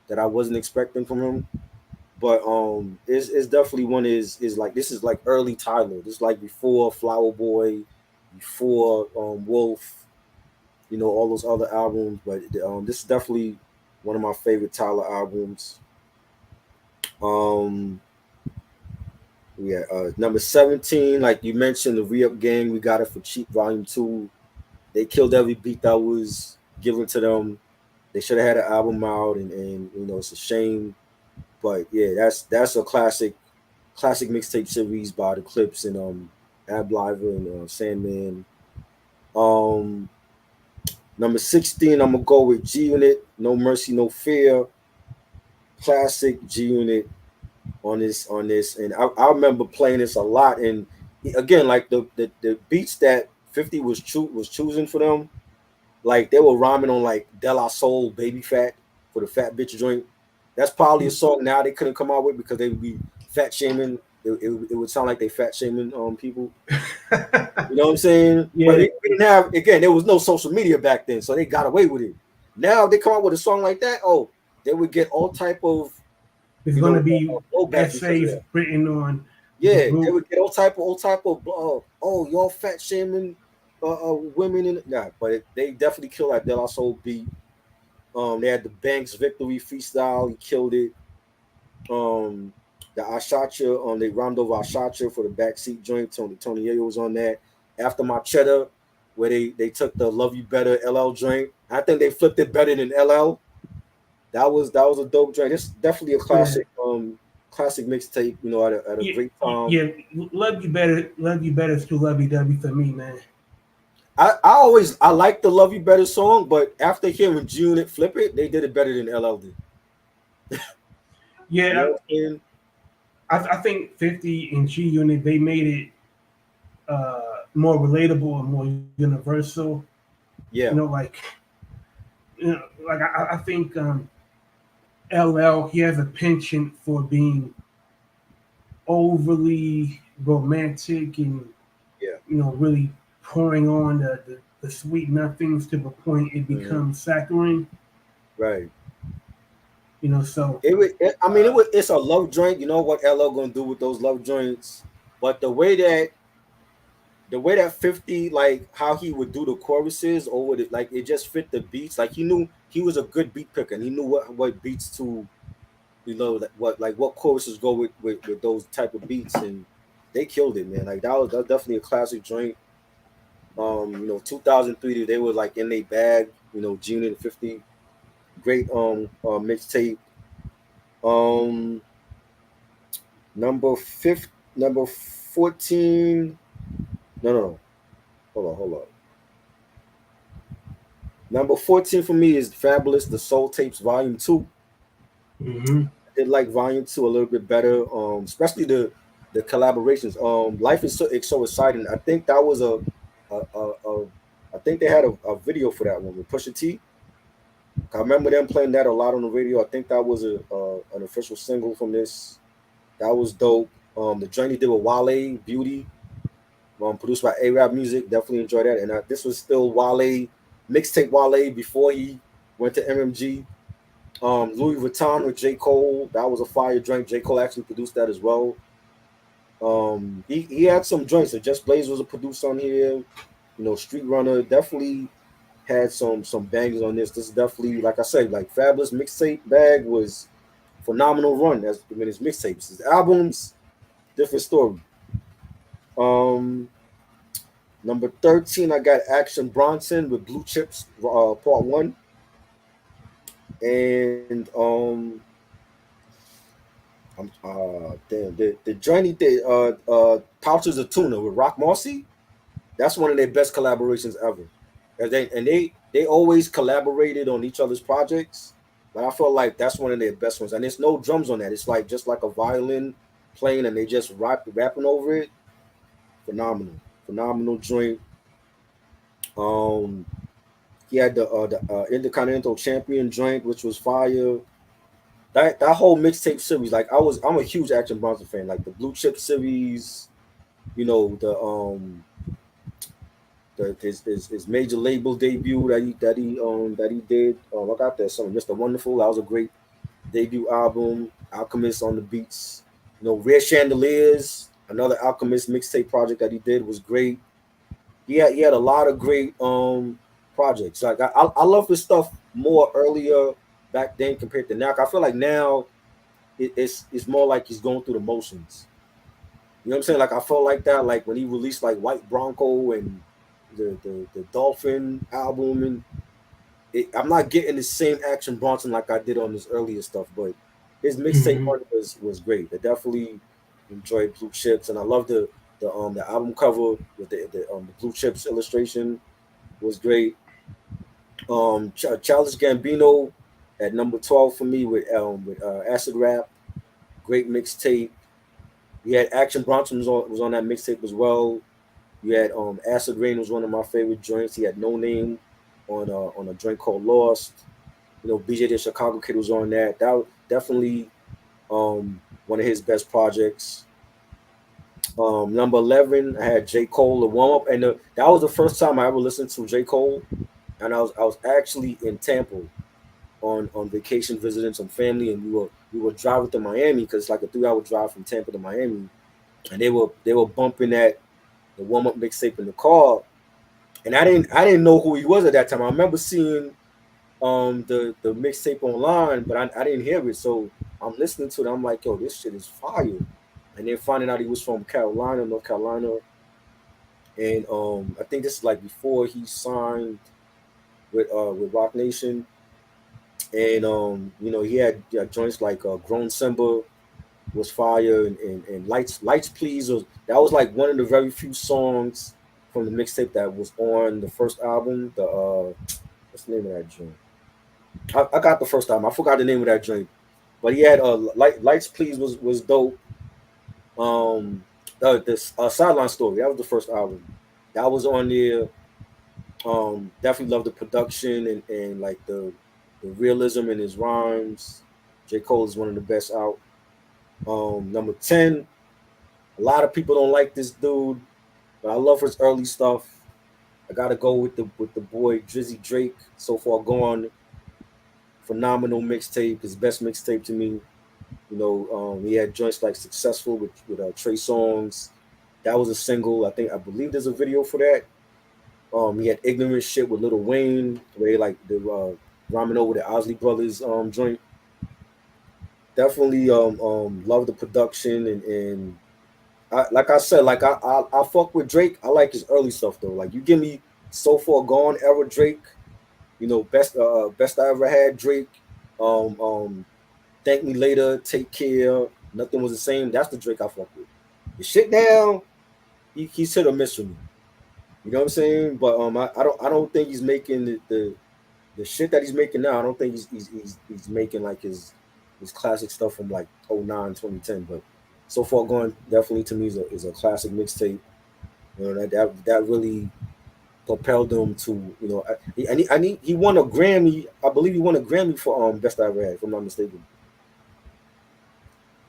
that I wasn't expecting from him. But it's definitely one is like this is like early Tyler. This is like before Flower Boy, before Wolf, you know, all those other albums. But this is definitely one of my favorite Tyler albums. Um, yeah, number 17, like you mentioned, the Re Up Gang. We got it for cheap, Volume 2. They killed every beat that was given to them. They should have had an album out, and you know it's a shame. But yeah, that's a classic mixtape series by the Clips and Ab Liver and Sandman. Um, Number 16, I'm gonna go with G Unit, No Mercy, No Fear. Classic G Unit on this, and I remember playing this a lot. And again, like the beats that 50 was choosing for them, like they were rhyming on like De La Soul, Baby Fat for the Fat Bitch joint. That's probably a song now they couldn't come out with because they would be fat shaming. It would sound like they fat shaming people. You know what I'm saying? But Yeah, we didn't have, again, there was no social media back then, so they got away with it. Now they come out with a song like that, oh, they would get all type of there's going to be blowback because of essays that. written on the Yeah, they group. would get all type of oh, y'all fat shaming women in yeah, but they definitely killed that De La Soul beat. They had the Banks Victory freestyle, he killed it. Um, the Ashacha, they rhymed over Ashacha for the backseat joint. Tony Yayo was on that. After My Cheddar, where they took the Love You Better LL joint. I think they flipped it better than LL. That was a dope joint. It's definitely a Yeah, classic mixtape. You know, at a yeah, great time. yeah. Love you better is too lovey dovey for me, man. I like the Love You Better song, but after hearing G Unit flip it, they did it better than LL did. You know Yeah, what I'm saying? I think 50 and G Unit they made it more relatable and more universal. You know, Yeah. I think LL he has a penchant for being overly romantic and Yeah. really pouring on the sweet nothings to the point it Hmm. becomes saccharine. Right. So I mean, it's a love joint. You know what LL gonna do with those love joints, but the way that 50, like how he would do the choruses over the, like it just fit the beats. Like he knew he was a good beat picker, and he knew what beats to, what choruses go with those type of beats, and they killed it, man. Like that was definitely a classic joint. 2003, they were like in their bag. Gene and 50, great mixtape. Um, number 14. No. Hold on. Number 14 for me is Fabulous, The Soul Tapes Volume 2. hmm I did like Volume 2 a little bit better, especially the collaborations. Life is so exciting. I think that was a I think they had a video for that one with Pusha T. I remember them playing that a lot on the radio. I think that was an official single from this. That was dope. The joint he did with Wale, Beauty, produced by A-Rap Music. Definitely enjoyed that. And this was still Wale, mixtape Wale before he went to MMG. Louis Vuitton with J. Cole. That was a fire joint. J. Cole actually produced that as well. He had some joints. So Just Blaze was a producer on here. Street Runner definitely had some bangers on this. This is definitely, like I said, like Fabulous mixtape bag was phenomenal run as when his mixtapes. His albums, different story. Um, Number 13, I got Action Bronson with Blue Chips, Part One, and the journey Pouches of Tuna with Rock Marcy. That's one of their best collaborations ever. And they always collaborated on each other's projects, but I felt like that's one of their best ones. And there's no drums on that. It's like just like a violin playing, and they just rapping over it. Phenomenal, phenomenal joint. Um, he had the Intercontinental Champion joint, which was fire. That whole mixtape series, like I'm a huge Action Bronson fan. Like the Blue Chip series, you know his major label debut that he did. I got that song, Mr. Wonderful. That was a great debut album. Alchemist on the beats. Rare Chandeliers, another Alchemist mixtape project that he did was great. He had a lot of great projects. Like I love his stuff more earlier back then compared to now. I feel like now it's more like he's going through the motions. You know what I'm saying? Like I felt like that, like when he released like White Bronco and the Dolphin album, and I'm not getting the same Action Bronson like I did on his earlier stuff, but his mixtape Hmm. part was great. I definitely enjoyed Blue Chips, and I love the album cover with the Blue Chips illustration was great. Childish Gambino at number 12 for me with Acid Rap, great mixtape. You had Action Bronson was on that mixtape as well. You had Acid Rain was one of my favorite joints. He had No Name on a joint called Lost. BJ the Chicago Kid was on that. That was definitely one of his best projects. Number 11, I had J. Cole, the warm up, and that was the first time I ever listened to J. Cole, and I was actually in Tampa on vacation visiting some family, and we were driving to Miami because it's like a 3 hour drive from Tampa to Miami, and they were bumping that the warm up mixtape in the car, and I didn't know who he was at that time. I remember seeing the mixtape online, but I didn't hear it, so I'm listening to it. I'm like, yo, this shit is fire. And then finding out he was from Carolina, North Carolina, and I think this is like before he signed with Rock Nation, and he had joints like Grown Simba was fire, and Lights Please that was like one of the very few songs from the mixtape that was on the first album. The what's the name of that joint? I got the first album. I forgot the name of that joint, but he had Lights Please was dope. Um, this Sideline Story, that was the first album that was on there. Definitely love the production and like the realism in his rhymes. J. Cole is one of the best out. Number 10, a lot of people don't like this dude, but I love his early stuff. I gotta go with the boy Drizzy Drake. So Far Gone, phenomenal mixtape, his best mixtape to me. He had joints like Successful with Trey Songz. That was a single. I believe there's a video for that. He had Ignorant Shit with Lil Wayne, where he like the rhyming over the Osley Brothers joint. Definitely love the production and like I said, like I fuck with Drake. I like his early stuff though. Like you give me So Far Gone era Drake, best I ever had Drake. Um, Thank Me Later, Take Care, Nothing Was the Same. That's the Drake I fuck with. The shit now, he's hit or miss for me. You know what I'm saying? But I don't think he's making the shit that he's making now. I don't think he's making like his classic stuff from like '09, 2010. But So Far Gone definitely to me is a classic mixtape. That really propelled him to he won a Grammy. I believe he won a Grammy for Best I Ever Had, if I'm not mistaken.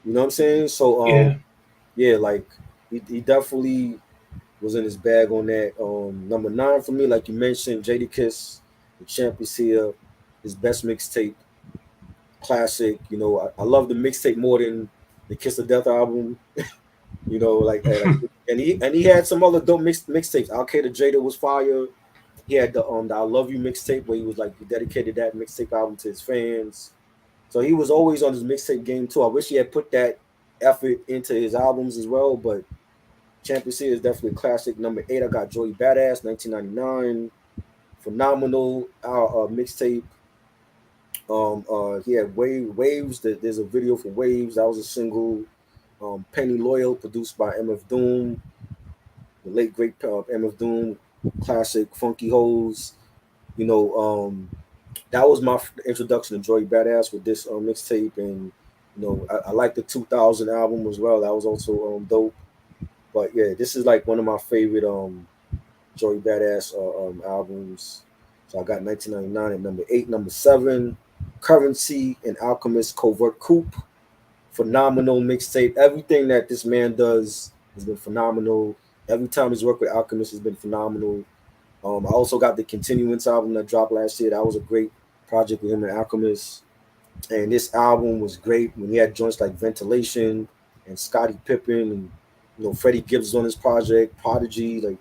You know what I'm saying? So Yeah. yeah, like he definitely was in his bag on that. Number 9 for me, like you mentioned, Jadakiss, The Champ Is Here, his best mixtape, classic. I love the mixtape more than the Kiss of Death album. You know, and he had some other dope mixtapes. Al Qaeda Jada was fire. He had the I Love You mixtape where he was like he dedicated that mixtape album to his fans. So he was always on his mixtape game too. I wish he had put that effort into his albums as well, but Champion C is definitely a classic. Number 8, I got Joey Badass, 1999. Phenomenal mixtape. He had Waves. There's a video for Waves. That was a single. Penny Loyal, produced by MF Doom, the late great MF Doom, classic Funky Hoes. You know, that was my introduction to Joey Badass with this mixtape, and I like the 2000 album as well. That was also dope. But yeah, this is like one of my favorite Joey Badass albums. So I got 1999 at number 8. Number 7, Currency and Alchemist Covert Coup. Phenomenal mixtape. Everything that this man does has been phenomenal. Every time he's worked with Alchemist has been phenomenal. I also got the Continuance album that dropped last year. That was a great project with him and Alchemist. And this album was great when he had joints like Ventilation and Scottie Pippen, and Freddie Gibbs was on this project, Prodigy, like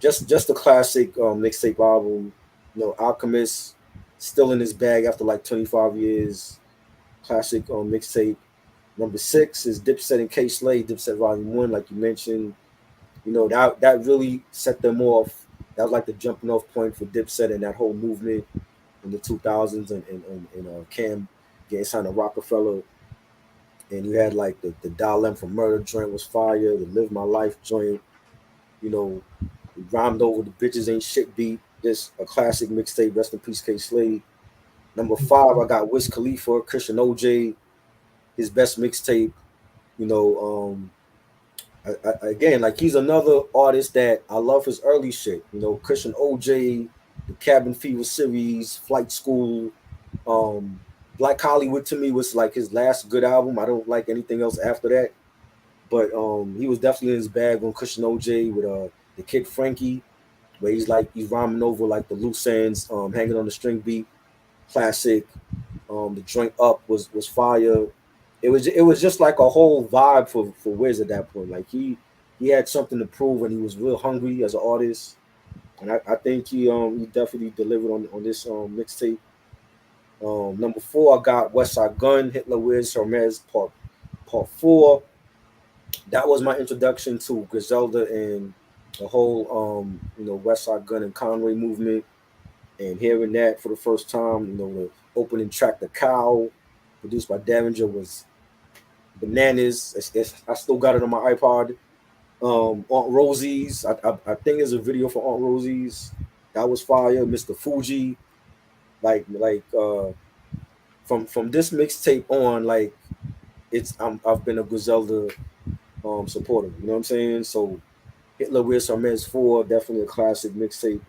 just a classic mixtape album. Alchemist still in his bag after like 25 years. Classic mixtape. Number 6 is Dipset and K Slay, Dipset Volume 1, like you mentioned. That really set them off. That was like the jumping off point for Dipset and that whole movement in the 2000s, and Cam getting signed to Rockefeller. And you had like the Dial M for Murder joint was fire, the Live My Life joint. We rhymed over the Bitches Ain't Shit beat. This a classic mixtape. Rest in peace, K Slade. Number 5, I got Wiz Khalifa, Christian OJ, his best mixtape. Again, like he's another artist that I love his early shit. Christian OJ, the Cabin Fever series, Flight School, Black Hollywood to me was like his last good album. I don't like anything else after that. But he was definitely in his bag on Christian OJ with the Kid Frankie, where he's rhyming over like the loose ends, hanging on the string beat. Classic. The joint Up was fire. It was just like a whole vibe for Wiz at that point. Like he had something to prove, and he was real hungry as an artist. And I think he definitely delivered on this mixtape. Number 4, I got West Side Gun, Hitler Wiz Hermes Part 4. That was my introduction to Griselda and the whole West Side Gun and Conway movement, and hearing that for the first time. The opening track, The Cow, produced by Davinger, was bananas. I still got it on my iPod. Aunt Rosie's, I think there's a video for Aunt Rosie's. That was fire. Mr. Fuji, like from this mixtape on, like I've been a Griselda supporter. You know what I'm saying? So Hitler Wiz Hermes 4, definitely a classic mixtape.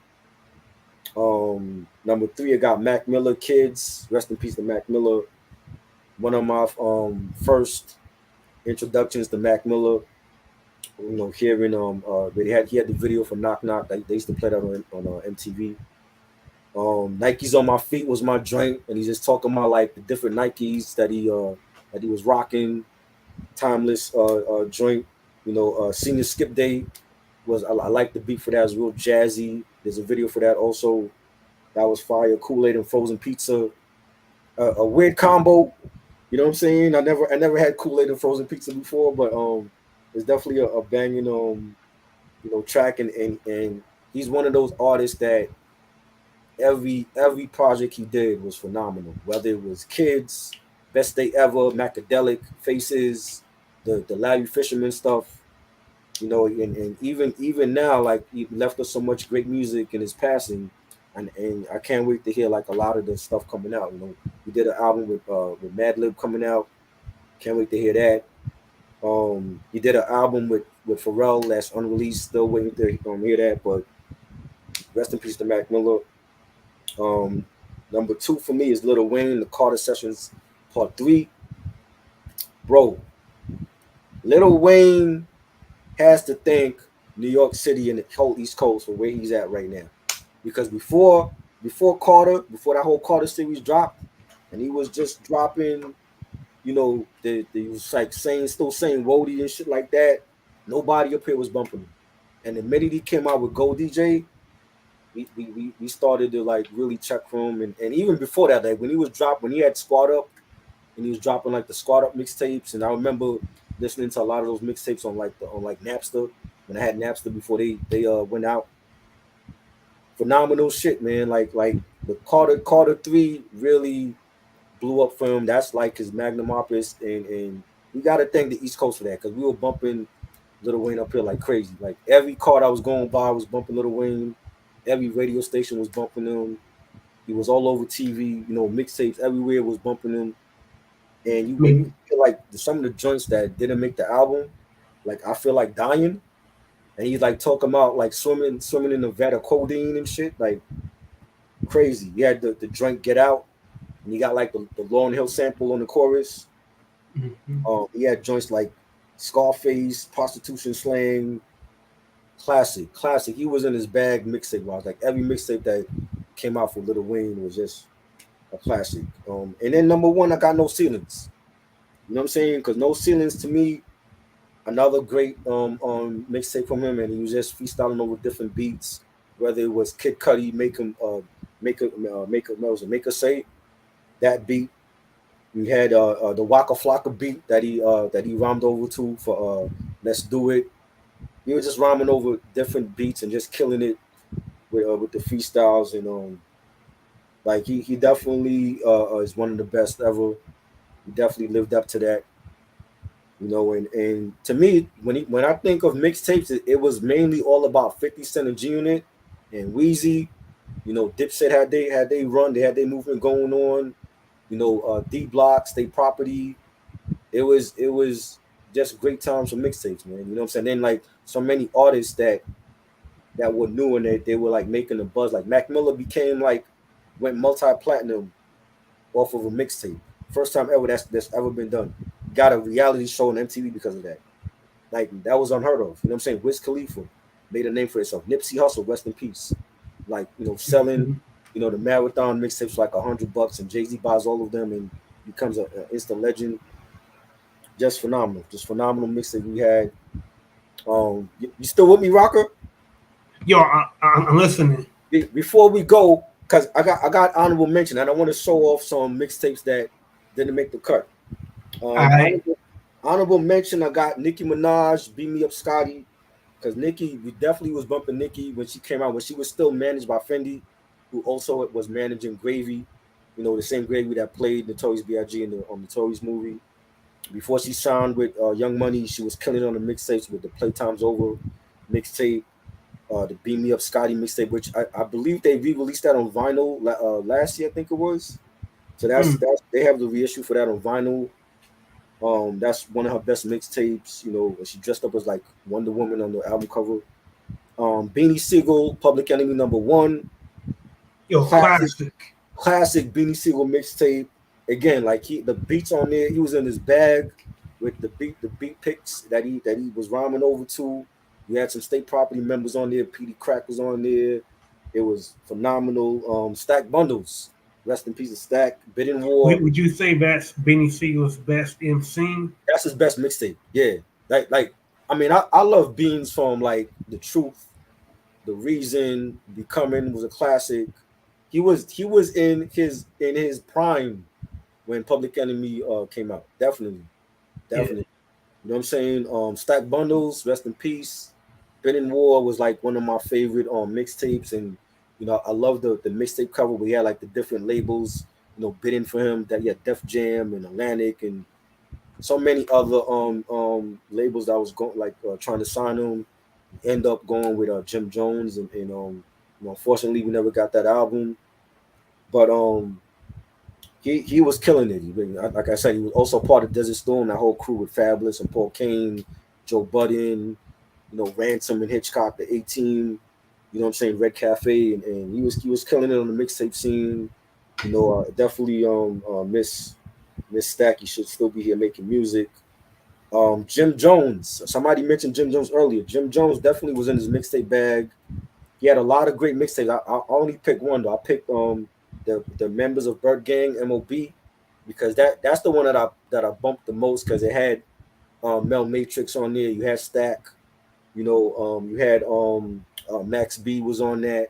Number 3, I got Mac Miller, Kids. Rest in peace to Mac Miller. One of my first introductions to Mac Miller. Hearing he had the video for Knock Knock. They used to play that on MTV. Nikes on My Feet was my joint, and he's just talking about like the different Nikes that he was rocking. Timeless joint. Senior Skip Day was I like the beat for that. It was real jazzy. There's a video for that also. That was fire. Kool-Aid and frozen pizza. A weird combo. You know what I'm saying? I never had Kool-Aid and frozen pizza before, but it's definitely a banging track, and he's one of those artists that every project he did was phenomenal. Whether it was Kids, Best Day Ever, Macadelic, Faces, the Larry Fisherman stuff, and even now, like he left us so much great music in his passing, and I can't wait to hear like a lot of the stuff coming out. We did an album with Madlib coming out. Can't wait to hear that. He did an album with Pharrell that's unreleased. Still waiting to hear that. But rest in peace to Mac Miller. Number 2 for me is Lil Wayne, The Carter Sessions Part 3. Bro, Lil Wayne has to thank New York City and the whole East Coast for where he's at right now. Because before Carter, before that whole Carter series dropped, and he was just dropping, they was like still saying Wody and shit like that. Nobody up here was bumping him. And the minute he came out with Go DJ, we started to like really check for him. And even before that, like when he had Squad Up and he was dropping like the Squad Up mixtapes, and I remember listening to a lot of those mixtapes on like Napster when I had Napster before they went out. Phenomenal shit, man. Like the Carter 3 really blew up for him. That's like his magnum opus, and we got to thank the East Coast for that because we were bumping Lil Wayne up here like crazy. Like every car I was going by was bumping Lil Wayne. Every radio station was bumping him. He was all over TV. Mixtapes everywhere was bumping him. And I when you mean, feel like some of the joints that didn't make the album, like I feel like dying, and he's like talking about like swimming in the vat of codeine and shit, like crazy. He had the joint Get Out, and he got like the Lauryn Hill sample on the chorus. mhm. He had joints like Scarface, Prostitution Slang, classic. He was in his bag mixtape wise. Like every mixtape that came out for Lil Wayne was just a classic. And then number one, I got No Ceilings. You know what I'm saying? Because No Ceilings to me, another great mixtape from him, and he was just freestyling over different beats. Whether it was Kid Cudi, make a say that beat. We had the Waka Flocka beat that he rhymed over to for Let's Do It. He was just rhyming over different beats and just killing it with the freestyles, and like he definitely is one of the best ever. He definitely lived up to that. And to me, when I think of mixtapes, it was mainly all about 50 Cent and G Unit and Wheezy. Dipset had they run, they had their movement going on. D Block, State Property. It was just great times for mixtapes, man. You know what I'm saying? Then like so many artists that were new and they were like making a buzz. Like Mac Miller went multi-platinum off of a mixtape. First time ever that's ever been done. Got a reality show on MTV because of that. Like that was unheard of. You know what I'm saying? Wiz Khalifa made a name for himself. Nipsey Hussle, rest in peace. Like, selling, the marathon mixtapes for like $100 and Jay-Z buys all of them and becomes an instant legend. Just phenomenal. Just phenomenal mixtape we had. You still with me, Rocker? Yo, I'm listening. Before we go, because I got honorable mention and I want to show off some mixtapes that didn't make the cut. All right. Honorable mention, I got Nicki Minaj, Beat Me Up Scotty, because Nicki, we definitely was bumping Nicki when she came out, when she was still managed by Fendi, who also was managing Gravy, the same Gravy that played Notorious B.I.G. in the Notorious movie. Before she signed with Young Money, she was killing it on the mixtapes with the Playtime's Over mixtape, the Beat Me Up Scotty mixtape, which I believe they re-released that on vinyl last year, I think it was. So that's they have the reissue for that on vinyl. That's one of her best mixtapes. She dressed up as like Wonder Woman on the album cover. Beanie Siegel, Public Enemy #1, Yo, classic, classic. classic Beanie Siegel mixtape. Again, like the beats on there, he was in his bag with the beat picks that he was rhyming over to. We had some State Property members on there. Petey Crack was on there. It was phenomenal. Stack Bundles, rest in peace of Stack. Bidding War, Would you say that's Benny Siegel's best MC? that's his best mixtape. Yeah, like I mean, I love Beans from like The Truth, The Reason, Becoming was a classic. He was in his prime when Public Enemy came out. Definitely, Yeah. definitely. You know what I'm saying? Stack Bundles, rest in peace. Ben in War was like one of my favorite mixtapes, and I love the mixtape cover. We had like the different labels, bidding for him. That he had Def Jam and Atlantic and so many other labels that was going like trying to sign him. End up going with Jim Jones, and unfortunately we never got that album. But he was killing it. Like I said, he was also part of Desert Storm, that whole crew with Fabulous and Paul Kane, Joe Budden, Ransom and Hitchcock, the 18. You know what I'm saying? Red Cafe, and he was killing it on the mixtape scene. Definitely Miss Stack. He should still be here making music. Jim Jones. Somebody mentioned Jim Jones earlier. Jim Jones definitely was in his mixtape bag. He had a lot of great mixtapes. I only picked one though. I picked the members of Bird Gang, MOB. because that's the one that I bumped the most because it had Mel Matrix on there. You had Stack, you had Max B was on that.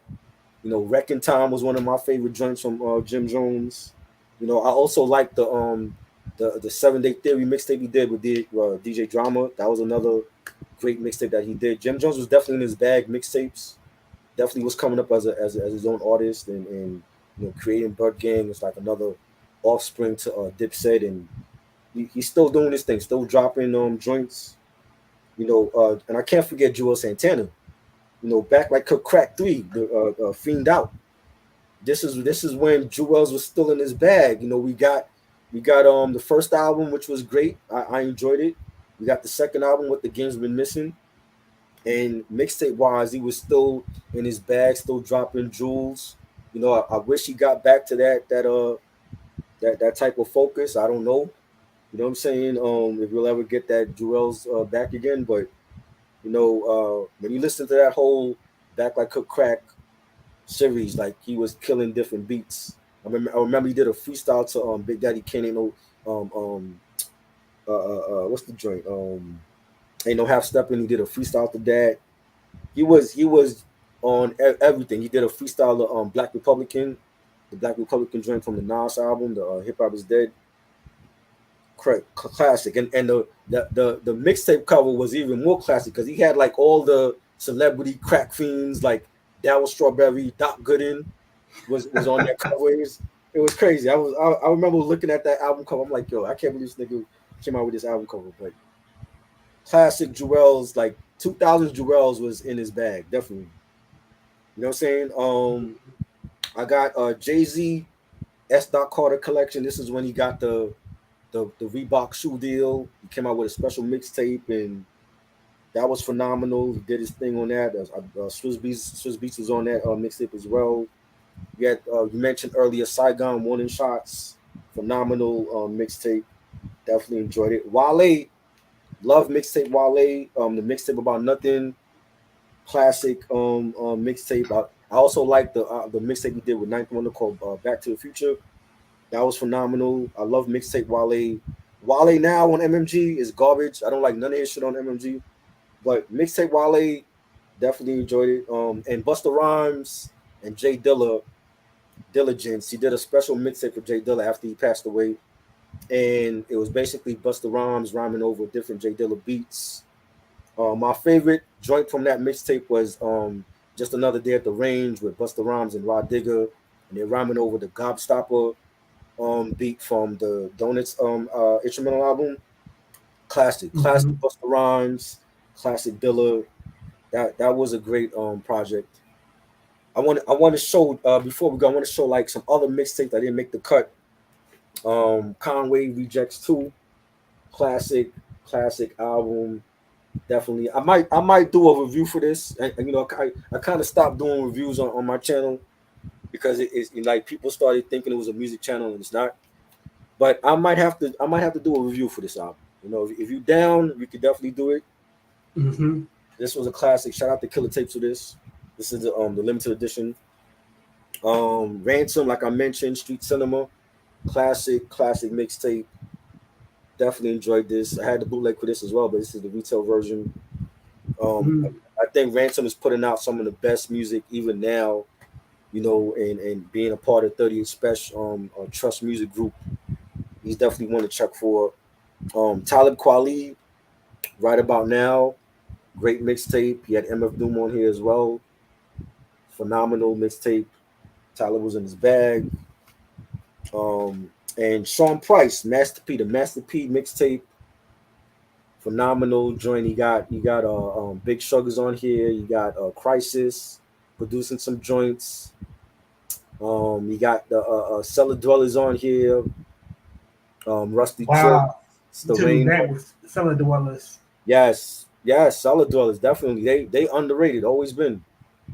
Wrecking Time was one of my favorite joints from Jim Jones. I also like the 7 Day Theory mixtape he did with DJ Drama. That was another great mixtape that he did. Jim Jones was definitely in his bag. Mixtapes definitely was coming up as his own artist, and creating Bird Gang was like another offspring to Dipset, and he's still doing this thing, still dropping joints. And I can't forget Joel Santana. Back like Crack 3, the Fiend Out. This is when Jewels was still in his bag. We got the first album, which was great. I enjoyed it. We got the second album, What the Game's Been Missing. And mixtape wise, he was still in his bag, still dropping jewels. I wish he got back to that type of focus. I don't know. You know what I'm saying? If we'll ever get that Jewels back again, but when you listen to that whole Back Like Cook Crack series, like he was killing different beats. I remember he did a freestyle to Big Daddy Kane. Ain't no what's the joint? Ain't no half stepping. He did a freestyle to that. He was on everything. He did a freestyle to Black Republican, the Black Republican joint from the Nas album, the Hip Hop Is Dead. Classic, and the mixtape cover was even more classic because he had like all the celebrity crack fiends like Darryl Strawberry, Doc Gooden was on that cover. It was crazy. I remember looking at that album cover. I'm like, yo, I can't believe this nigga came out with this album cover. But classic Jewels, like 2000s Jewels was in his bag, definitely. You know what I'm saying? I got Jay-Z S. Dot Carter collection. This is when he got the Reebok shoe deal. He came out with a special mixtape, and that was phenomenal. He did his thing on that. Swiss Beats was on that mixtape as well. You mentioned earlier Saigon Warning Shots, phenomenal mixtape. Definitely enjoyed it. Wale, love mixtape Wale. The mixtape About Nothing, classic mixtape. I also like the mixtape he did with Ninth Wonder called Back to the Future. That was phenomenal. I love mixtape Wale. Wale now on MMG is garbage. I don't like none of his shit on MMG. But mixtape Wale, definitely enjoyed it. And Busta Rhymes and Jay Dilla, Diligence. He did a special mixtape for Jay Dilla after he passed away. And it was basically Busta Rhymes rhyming over different Jay Dilla beats. My favorite joint from that mixtape was Just Another Day at the Range with Busta Rhymes and Rod Digger. And they're rhyming over the Gobstopper beat from the Donuts instrumental album. Classic Busta Rhymes, classic Dilla. That was a great project. I want to show before we go. I want to show like some other mixtapes that didn't make the cut. Conway Rejects 2, classic album. Definitely, I might do a review for this. And I kind of stopped doing reviews on my channel because it's like people started thinking it was a music channel and it's not. But I might have to do a review for this album. If you down, we could definitely do it. Mm-hmm. This was a classic. Shout out to Killer Tapes for this. This is the limited edition. Ransom, like I mentioned, Street Cinema, classic mixtape. Definitely enjoyed this. I had the bootleg for this as well, but this is the retail version. I think Ransom is putting out some of the best music even now, and being a part of 38 Special Trust Music Group. He's definitely one to check for. Talib Kweli, Right About Now, great mixtape. He had MF Doom on here as well. Phenomenal mixtape. Talib was in his bag. And Sean Price, Master P, the Master P mixtape. Phenomenal joint. He got Big Sugars on here. You got Crisis producing some joints. You got the Cellar Dwellers on here. Rusty Trick, Wow. To me, Stavain. that was some of the dwellers. Yes, Cellar Dwellers definitely. They underrated. Always been.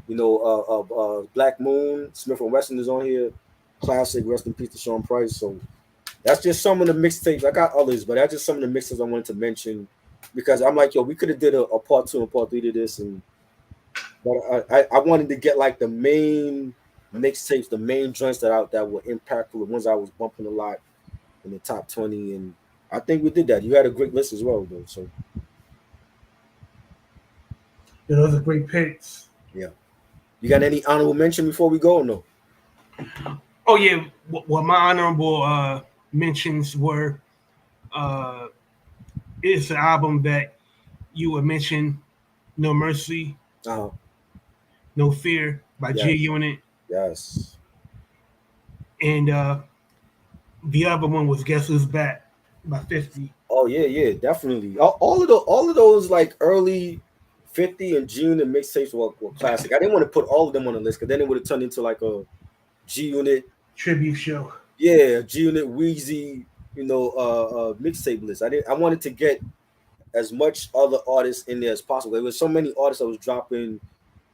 Black Moon, Smith and Wesson is on here. Classic. Rest in peace to Sean Price. So that's just some of the mixtapes. I got others, but that's just some of the mixtapes I wanted to mention because I'm like, yo, we could have did a part 2 and part 3 to this, but I wanted to get like the main mixtapes, the main joints that were impactful, the ones I was bumping a lot. in the top 20, and I think we did that. You had a great list as well, though. So Those are great picks. yeah, you got any honorable mention before we go? Or no. Oh yeah, well my honorable mentions were uh, it's an album that you would mention, No Mercy, Uh-huh. No Fear by G Yes. Unit, Yes. and the other one was Guess Who's Back by 50. Oh yeah, yeah, definitely. All of those like early 50 and June and mixtapes were classic. I didn't want to put all of them on the list because then it would have turned into like a G Unit, Tribute show. yeah, G Unit Wheezy, mixtape list. I wanted to get as much other artists in there as possible. There was so many artists that was dropping,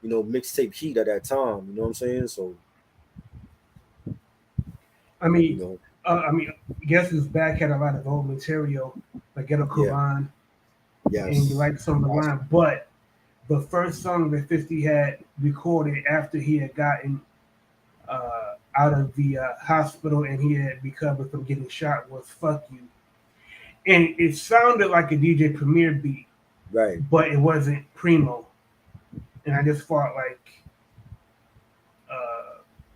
mixtape heat at that time. You know what I'm saying? So, I you mean, know, I mean, Guess Who's Back had a lot of old material, like Ghetto yeah, Quran, and you yes, like some of the line, but the first song that 50 had recorded after he had gotten out of the hospital and he had recovered from getting shot was Fuck You. And it sounded like a DJ Premier beat, right, but it wasn't Primo. And I just felt like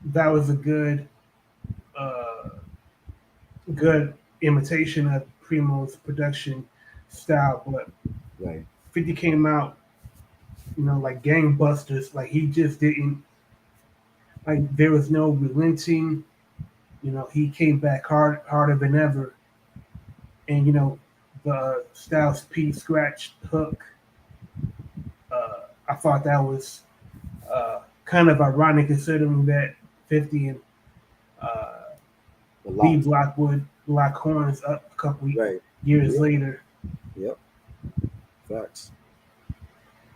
that was a uh, good imitation of Primo's production style. But right, 50 came out, like gangbusters. Like he just didn't, like there was no relenting. He came back harder than ever. And the Styles P scratch hook. I thought that was kind of ironic considering that 50 and uh, a B lot, Block would lock horns up a couple right, years yep, later. yep, facts.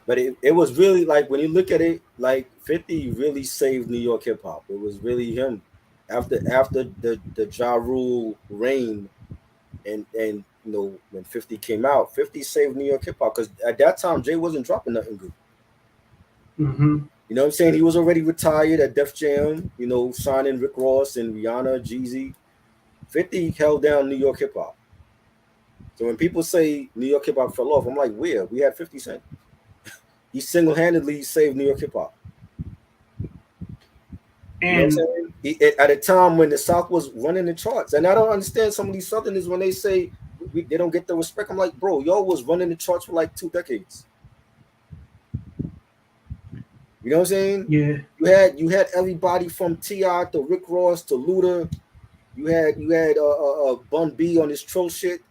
But it was really like when you look at it, like 50 really saved New York hip hop. It was really him. After the Ja Rule reign and when 50 came out, 50 saved New York hip hop because at that time Jay wasn't dropping nothing good. Hmm. You know what I'm saying? He was already retired at Def Jam, signing Rick Ross and Rihanna, Jeezy. 50 held down New York hip hop. So when people say New York hip hop fell off, I'm like, where? We had 50 Cent. He single handedly saved New York hip hop. You know what I'm And saying? At a time when the South was running the charts. And I don't understand some of these Southerners when they say they don't get the respect. I'm like, bro, y'all was running the charts for like 2 decades. You know what I'm saying? yeah, You had everybody from T.I. to Rick Ross to Luda. You had Bun B on his troll shit.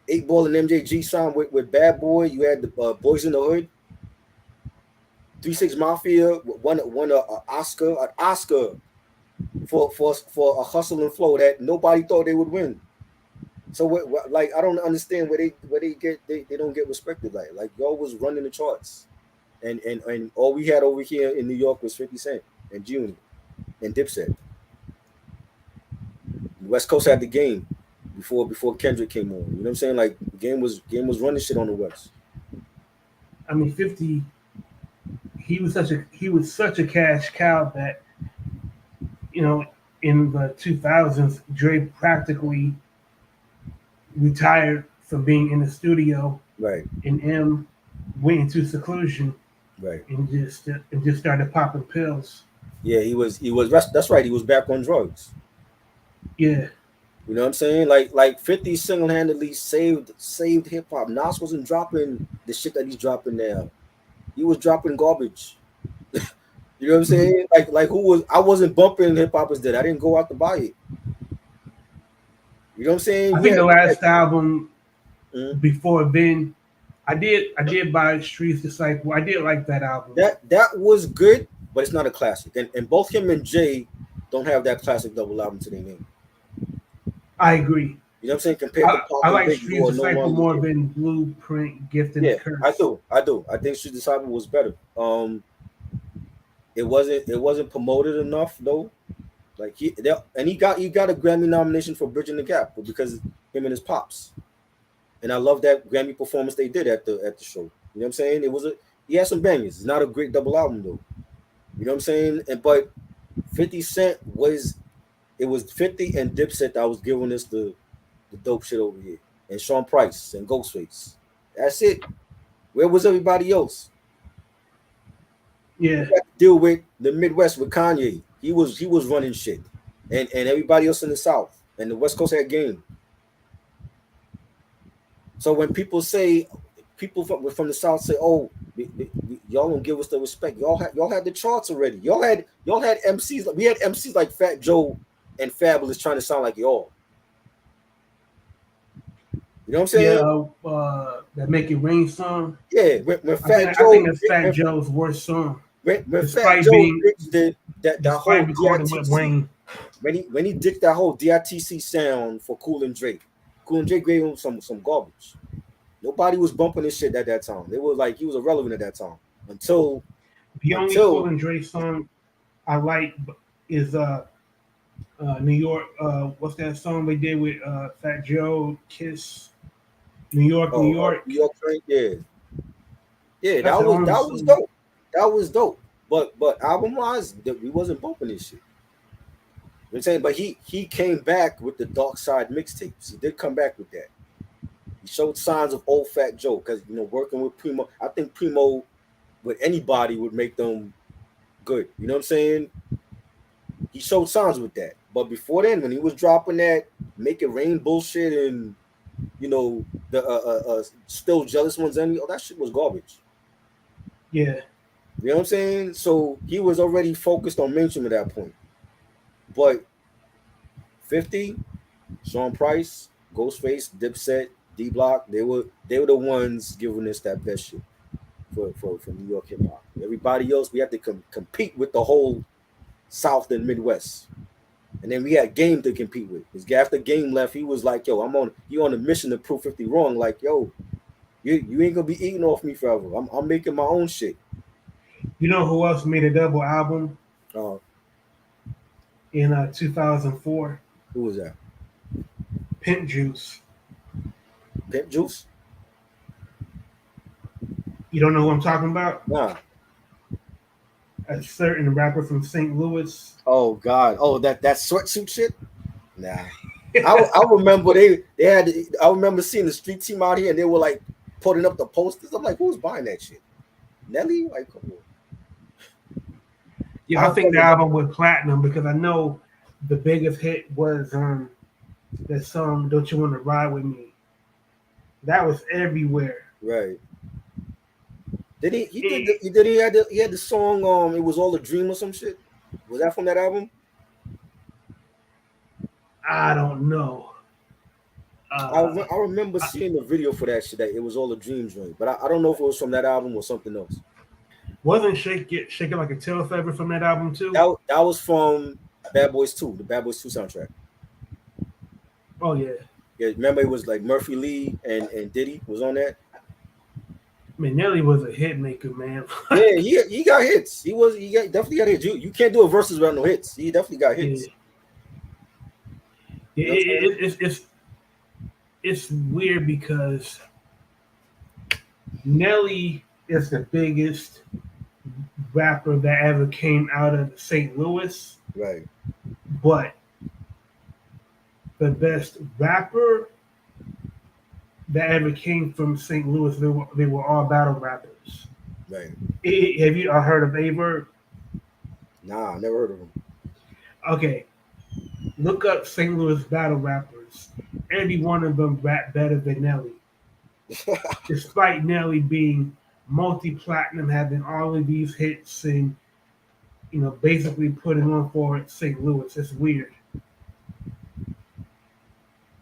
8 Ball and MJG signed with Bad Boy. You had the Boys in the Hood. 3 6 Mafia won an Oscar for a hustle and flow that nobody thought they would win. So like I don't understand where they don't get respected like y'all was running the charts, and all we had over here in New York was 50 Cent and June and Dipset. The West Coast had the game before Kendrick came on. You know what I'm saying? Like game was running shit on the West. I mean 50. He was such a cash cow that you know in the 2000s Dre practically retired from being in the studio, Right, and M went into seclusion right. and just started popping pills. Yeah, he was that's right. He was back on drugs. Yeah, You know what I'm saying? Like 50 single handedly saved hip hop. Nas wasn't dropping the shit that he's dropping now. He was dropping garbage. You know what I'm mhm. saying? Like who was I wasn't bumping hip hoppers that I didn't go out to buy it. You know what I'm saying? I think Yeah, the last album mhm. before then, I did buy Streets Disciple. I did like that album. That was good, but it's not a classic. And both him and Jay don't have that classic double album to their name. I agree. You know what I'm saying? Compared to I Pop and like Biggie, who Streets are no Disciple longer more here. than Blueprint, Gift, and Yeah, I Curse. do. I do. I think Street Disciple was better. It wasn't promoted enough though. Like he got a Grammy nomination for Bridging the Gap because him and his pops. And I love that Grammy performance they did at the show. You know what I'm saying? He had some bangers. It's not a great double album though. You know what I'm saying? But 50 Cent was 50 and Dipset that was giving us the dope shit over here, and Sean Price and Ghostface. That's it. Where was everybody else? We Yeah, had to deal with the Midwest with Kanye. He was running shit, and everybody else in the South and the West Coast had game. So when people from the South say, "Oh, y'all don't give us the respect," y'all had the charts already. Y'all had MCs. We had MCs like Fat Joe and Fabulous trying to sound like y'all. You know what I'm yeah. saying? That Make It Rain song. Yeah. When I think Fat I think Joe that's Fat Joe's worst song, when Fat despite Joe being did that whole despite recording with DITC Wayne. when he did that whole DITC sound for Cool and Drake. Cool and Drake gave him some garbage. Nobody was bumping this shit at that time. They were like he was irrelevant at that time until The only Cool until and Dre song I like is New York. What's that song they did with Fat Joe? Kiss. New York, New York. New York Drake. Yeah, yeah, That's that the was only that was song. dope. That was dope. But album wise, we wasn't bumping this shit. You know what I'm saying? But he came back with the Dark Side mixtapes. He did come back with that. He showed signs of old Fat Joe because working with Primo, I think Primo with anybody would make them good. You know what I'm saying? He showed signs with that. But before then, when he was dropping that Make It Rain bullshit and the Still Jealous Ones and that shit was garbage. Yeah, You know what I'm saying? So he was already focused on mainstream at that point. But 50, Sean Price, Ghostface, Dipset, D Block, they were the ones giving us that best shit for New York hip hop. Everybody else, we had to compete with the whole South and Midwest. And then we had Game to compete with. Because after Game left, he was like, "Yo, you on a mission to prove 50 wrong. Like, yo, you ain't gonna be eating off me forever. I'm making my own shit." you know who else made a double album Uh, in 2004? who was that? Pimp Juice. Pimp Juice? You don't know who I'm talking about? Nah. A certain rapper from St. Louis. Oh God. Oh, that sweatsuit shit. Nah. I remember they had. I remember seeing the street team out here, and they were like putting up the posters. I'm like, who's buying that shit? Nelly? Like, come on. Yeah, I think the album went platinum because I know the biggest hit was that song "Don't You Want to Ride with Me." That was everywhere. Right. Did he? He did. He had the song. It was all a dream or some shit. Was that from that album? I don't know. I remember seeing the video for that shit. That it was all a dream joint, but I don't know if it was from that album or something else. Wasn't Shake It Like a Tail Feather from that album too? That was from Bad Boys 2, the Bad Boys 2 soundtrack. Oh yeah. Yeah, remember it was like Murphy Lee and Diddy was on that. I mean, Nelly was a hit maker, man. Yeah, he got hits. Definitely got hits. You can't do a versus without no hits. He definitely got hits. Yeah. It's weird because Nelly is the biggest rapper that ever came out of St. Louis. Right. But the best rapper that ever came from St. Louis, they were all battle rappers. Right. Have you heard of Averb? Nah, I never heard of him. Okay, look up St. Louis battle rappers. Every one of them rap better than Nelly. Despite Nelly being multi-platinum, having all of these hits and basically putting on for St. Louis. It's weird.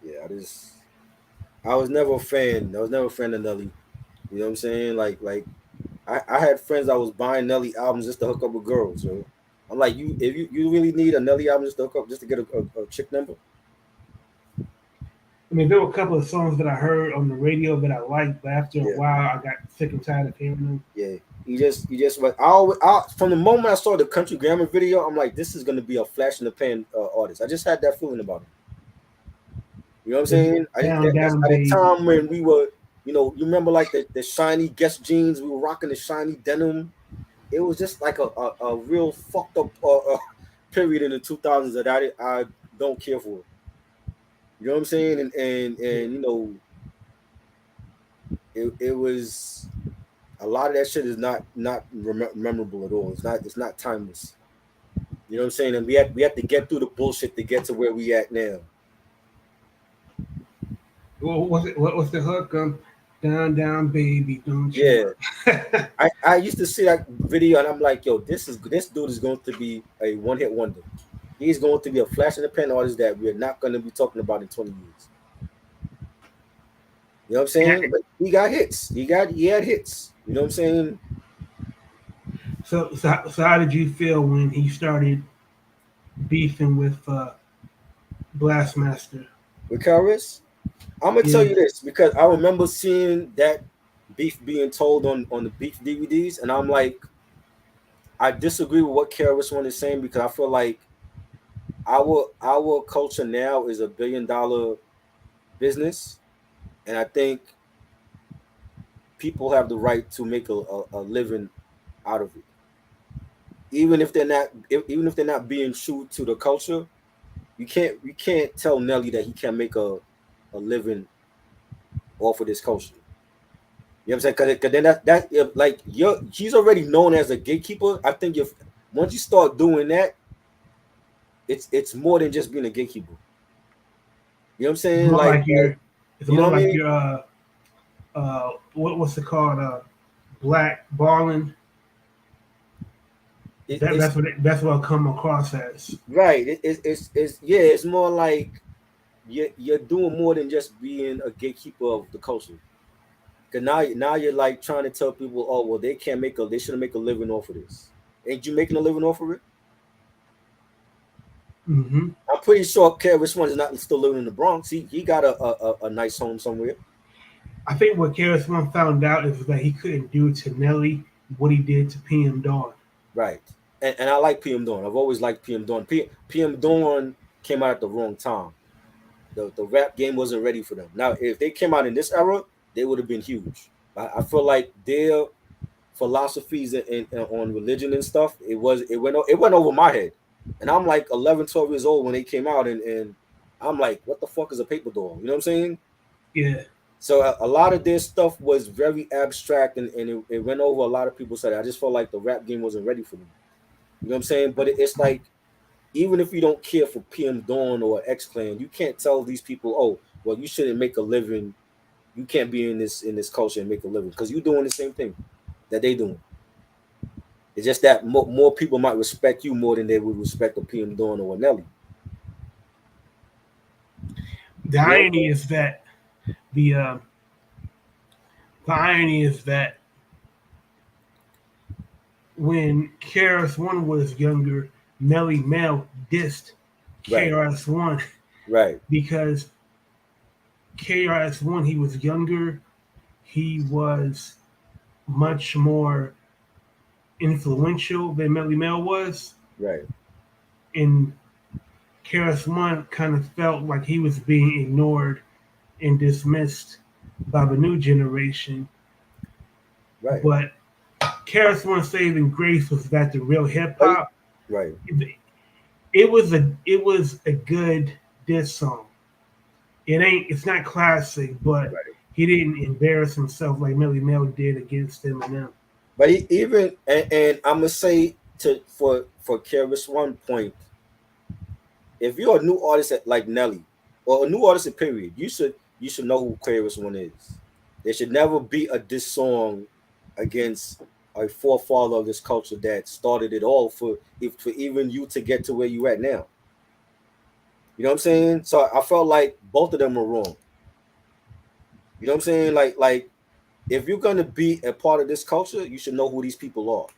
Yeah, I was never a fan. I was never a fan of Nelly. You know what I'm saying? Like I had friends that was buying Nelly albums just to hook up with girls. So I'm like, if you really need a Nelly album just to hook up, just to get a chick number. I mean, there were a couple of songs that I heard on the radio that I liked, but after a while, I got sick and tired of hearing them. Yeah, you just like from the moment I saw the Country Grammar video, I'm like, this is gonna be a flash in the pan artist. I just had that feeling about him. You know what I'm saying? That's at a time when we were, you remember like the shiny Guess jeans, we were rocking the shiny denim. It was just like a real fucked up period in the 2000s that I don't care for. You know what I'm saying? And you know, it was a lot of that shit is not memorable at all. It's not timeless. You know what I'm saying? And we have to get through the bullshit to get to where we at now. What was it? What was the hook? Down, down, baby, don't you Yeah. worry. I used to see that video and I'm like, yo, this dude is going to be a one hit wonder. He's going to be a flash in the pan artist that we're not going to be talking about in 20 years. You know what I'm saying? But he got hits. He had hits. You know what I'm saying? So how did you feel when he started beefing with Blastmaster? With Karis, I'm gonna tell Yeah, you this because I remember seeing that beef being told on the beef DVDs, and I'm like, I disagree with what Karis one is saying because I feel like our culture now is $1 billion business, and I think people have the right to make a living out of it, even if they're not being true to the culture. You can't tell Nelly that he can't make a living off of this culture. You know what I'm saying? Because then that if, like he's already known as a gatekeeper. I think if once you start doing that, it's more than just being a gatekeeper. You know what I'm it's saying? more like Like you're. It's you know more what I like mean? you're. What's it called? Black balling. It's That's what I come across as. right. It's yeah. It's more like you're doing more than just being a gatekeeper of the culture. Cause now you're like trying to tell people, oh well, they shouldn't make a living off of this. Ain't you making a living off of it? Hmm. I'm pretty sure Kevis One is not still living in the Bronx. He got a nice home somewhere. I think what Karis One found out is that he couldn't do to Nelly what he did to PM Dawn. Right. And I like PM Dawn. I've always liked PM Dawn. PM Dawn came out at the wrong time. The rap game wasn't ready for them. Now, if they came out in this era, they would have been huge. I feel like their philosophies on religion and stuff, it went over my head. And I'm like 11, 12 years old when they came out, and I'm like, what the fuck is a paper doll? You know what I'm saying? Yeah, So a lot of their stuff was very abstract, and it went over a lot of people's head. I just felt like the rap game wasn't ready for them. You know what I'm saying? But it's like even if you don't care for PM Dawn or X Clan, you can't tell these people, oh, well, you shouldn't make a living. You can't be in this culture and make a living because you're doing the same thing that they doing. It's just that more people might respect you more than they would respect a PM Dawn or a Nelly. the You know what I'm irony saying? is that the uh, the irony is that when KRS One was younger, Melly Mel dissed Right, KRS One right, because KRS One he was younger, he was much more influential than Melly Mel was, right, and KRS One kind of felt like he was being ignored and dismissed by the new generation. right. But KRS One saving grace was that the real hip But hop. right, It was a good diss song. It's not classic, but right. he didn't embarrass himself like Melly Mel did against Eminem. But even and I'm gonna say for Kevis One point, if you're a new artist like Nelly or a new artist in period, you should know who Kevis One is. There should never be a diss song against a forefather of this culture that started it all for even you to get to where you at now. You know what I'm saying? So I felt like both of them were wrong. You know what I'm saying? Like if you're gonna be a part of this culture, you should know who these people are,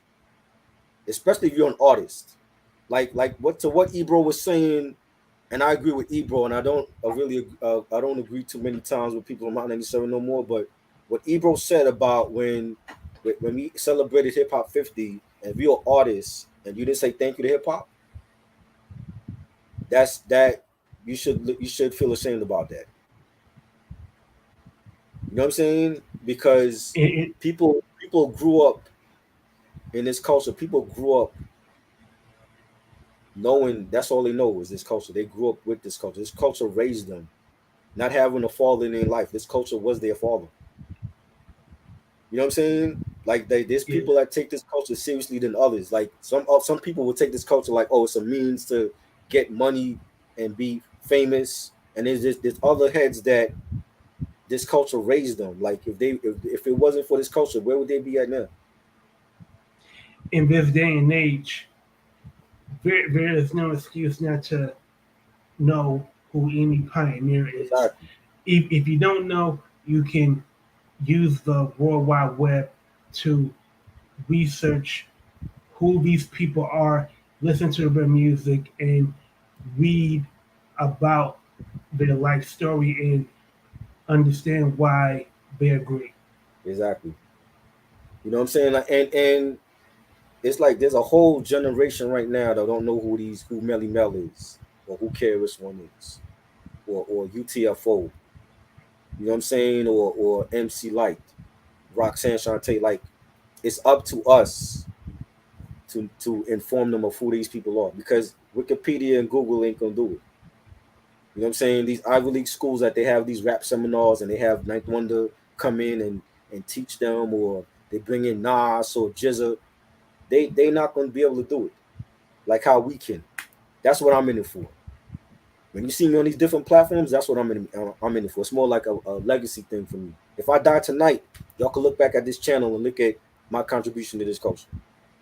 especially if you're an artist. Like what Ebro was saying, and I agree with Ebro, and I don't agree too many times with people on Mount 97 no more. But what Ebro said about when we celebrated Hip Hop 50, and if you're an artist and you didn't say thank you to hip hop, that you should feel ashamed about that. You know what I'm saying? Because It, people grew up in this culture. People grew up knowing that's all they know is this culture. They grew up with this culture. This culture raised them. not having a father in their life. This culture was their father. You know what I'm saying? Like there's Yeah. people that take this culture seriously than others. Like some people will take this culture like, oh, it's a means to get money and be famous. And there's other heads that this culture raised them. Like if it wasn't for this culture, where would they be at now? In this day and age, there is no excuse not to know who any pioneer is. Exactly. If you don't know, you can use the World Wide Web to research who these people are, listen to their music, and read about their life story and understand why they're great. Exactly. You know what I'm saying? Like, and it's like there's a whole generation right now that don't know who Melly Mel is, or who KRS One is, or UTFO. You know what I'm saying? Or MC Light, Roxanne Shante. Like it's up to us to inform them of who these people are, because Wikipedia and Google ain't gonna do it. You know what I'm saying? These Ivy League schools that they have these rap seminars and they have Ninth Wonder come in and teach them, or they bring in Nas or Jizza. They not gonna be able to do it like how we can. That's what I'm in it for. When you see me on these different platforms, that's what I'm in it for. It's more like a legacy thing for me. If I die tonight, y'all can look back at this channel and look at my contribution to this culture.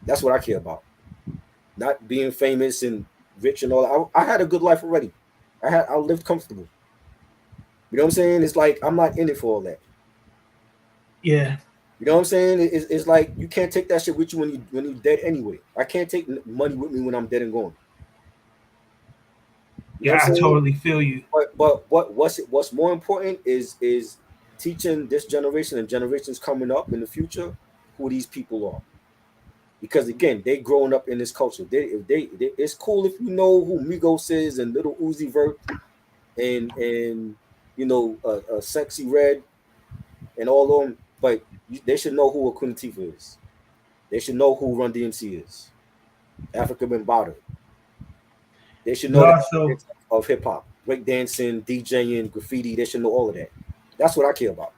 That's what I care about. Not being famous and rich and all. I had a good life already. I lived comfortable. You know what I'm saying? It's like I'm not in it for all that. Yeah, You know what I'm saying? It's like you can't take that shit with you when you're dead anyway. I can't take money with me when I'm dead and gone. You know what yeah, I'm I saying? totally feel you. What's more important is teaching this generation and generations coming up in the future who these people are. Because again, they growing up in this culture. It's cool if you know who Migos is and Little Uzi Vert and Sexy Red and all of them, but they should know who Akuna Tifa is. They should know who Run DMC is. Africa Bambaataa. They should But know the also, aspects of hip hop, breakdancing, DJing, graffiti. They should know all of that. That's what I care about.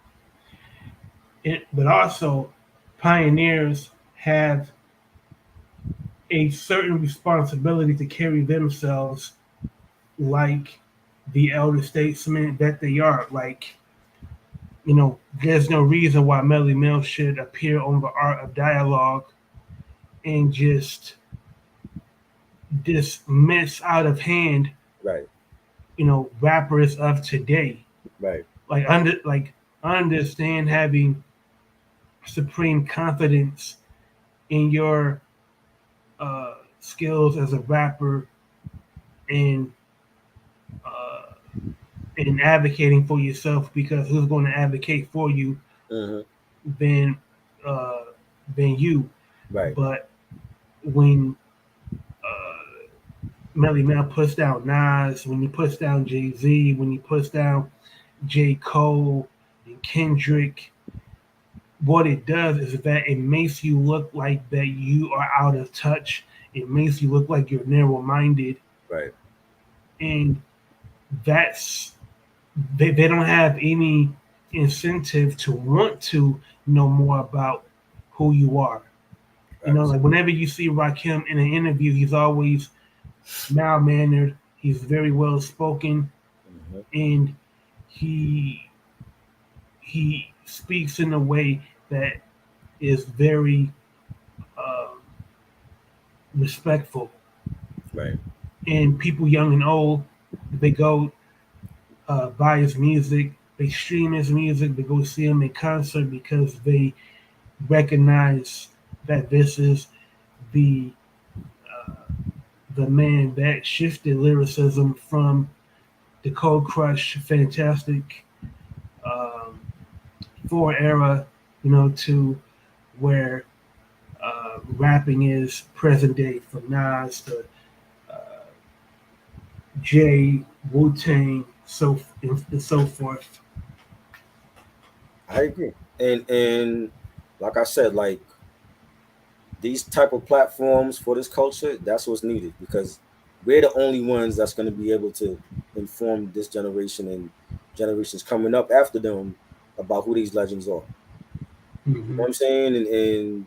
but also, pioneers have a certain responsibility to carry themselves like the elder statesmen that they are. Like, there's no reason why Melly Mel should appear on the Art of Dialogue and just dismiss out of hand, Right, rappers of today. right, Like understand having supreme confidence in your skills as a rapper and uh, in advocating for yourself, because who's going to advocate for you hmm than uh, than you? right, But when Melly Mel puts down Nas, when he puts down Jay Z, when he puts down J. Cole and Kendrick, what it does is that it makes you look like that you are out of touch. It makes you look like you're narrow minded, right. and that's they don't have any incentive to want to know more about who you are. Facts. Like whenever you see Rakim in an interview, he's always mild mannered. He's very well spoken, hmm and he he speaks in a way that is very uh, respectful. Right, And people young and old, they go buy his music, they stream his music, they go see him in concert because they recognize that this is the the man that shifted lyricism from the Cold Crush, Fantastic um, Four era, to where rapping is present day, from Nas to Jay, Wu Tang, and so forth. I agree. And like I said, like these type of platforms for this culture, that's what's needed, because we're the only ones that's going to be able to inform this generation and generations coming up after them about who these legends are. You know Hmm. what I'm saying? And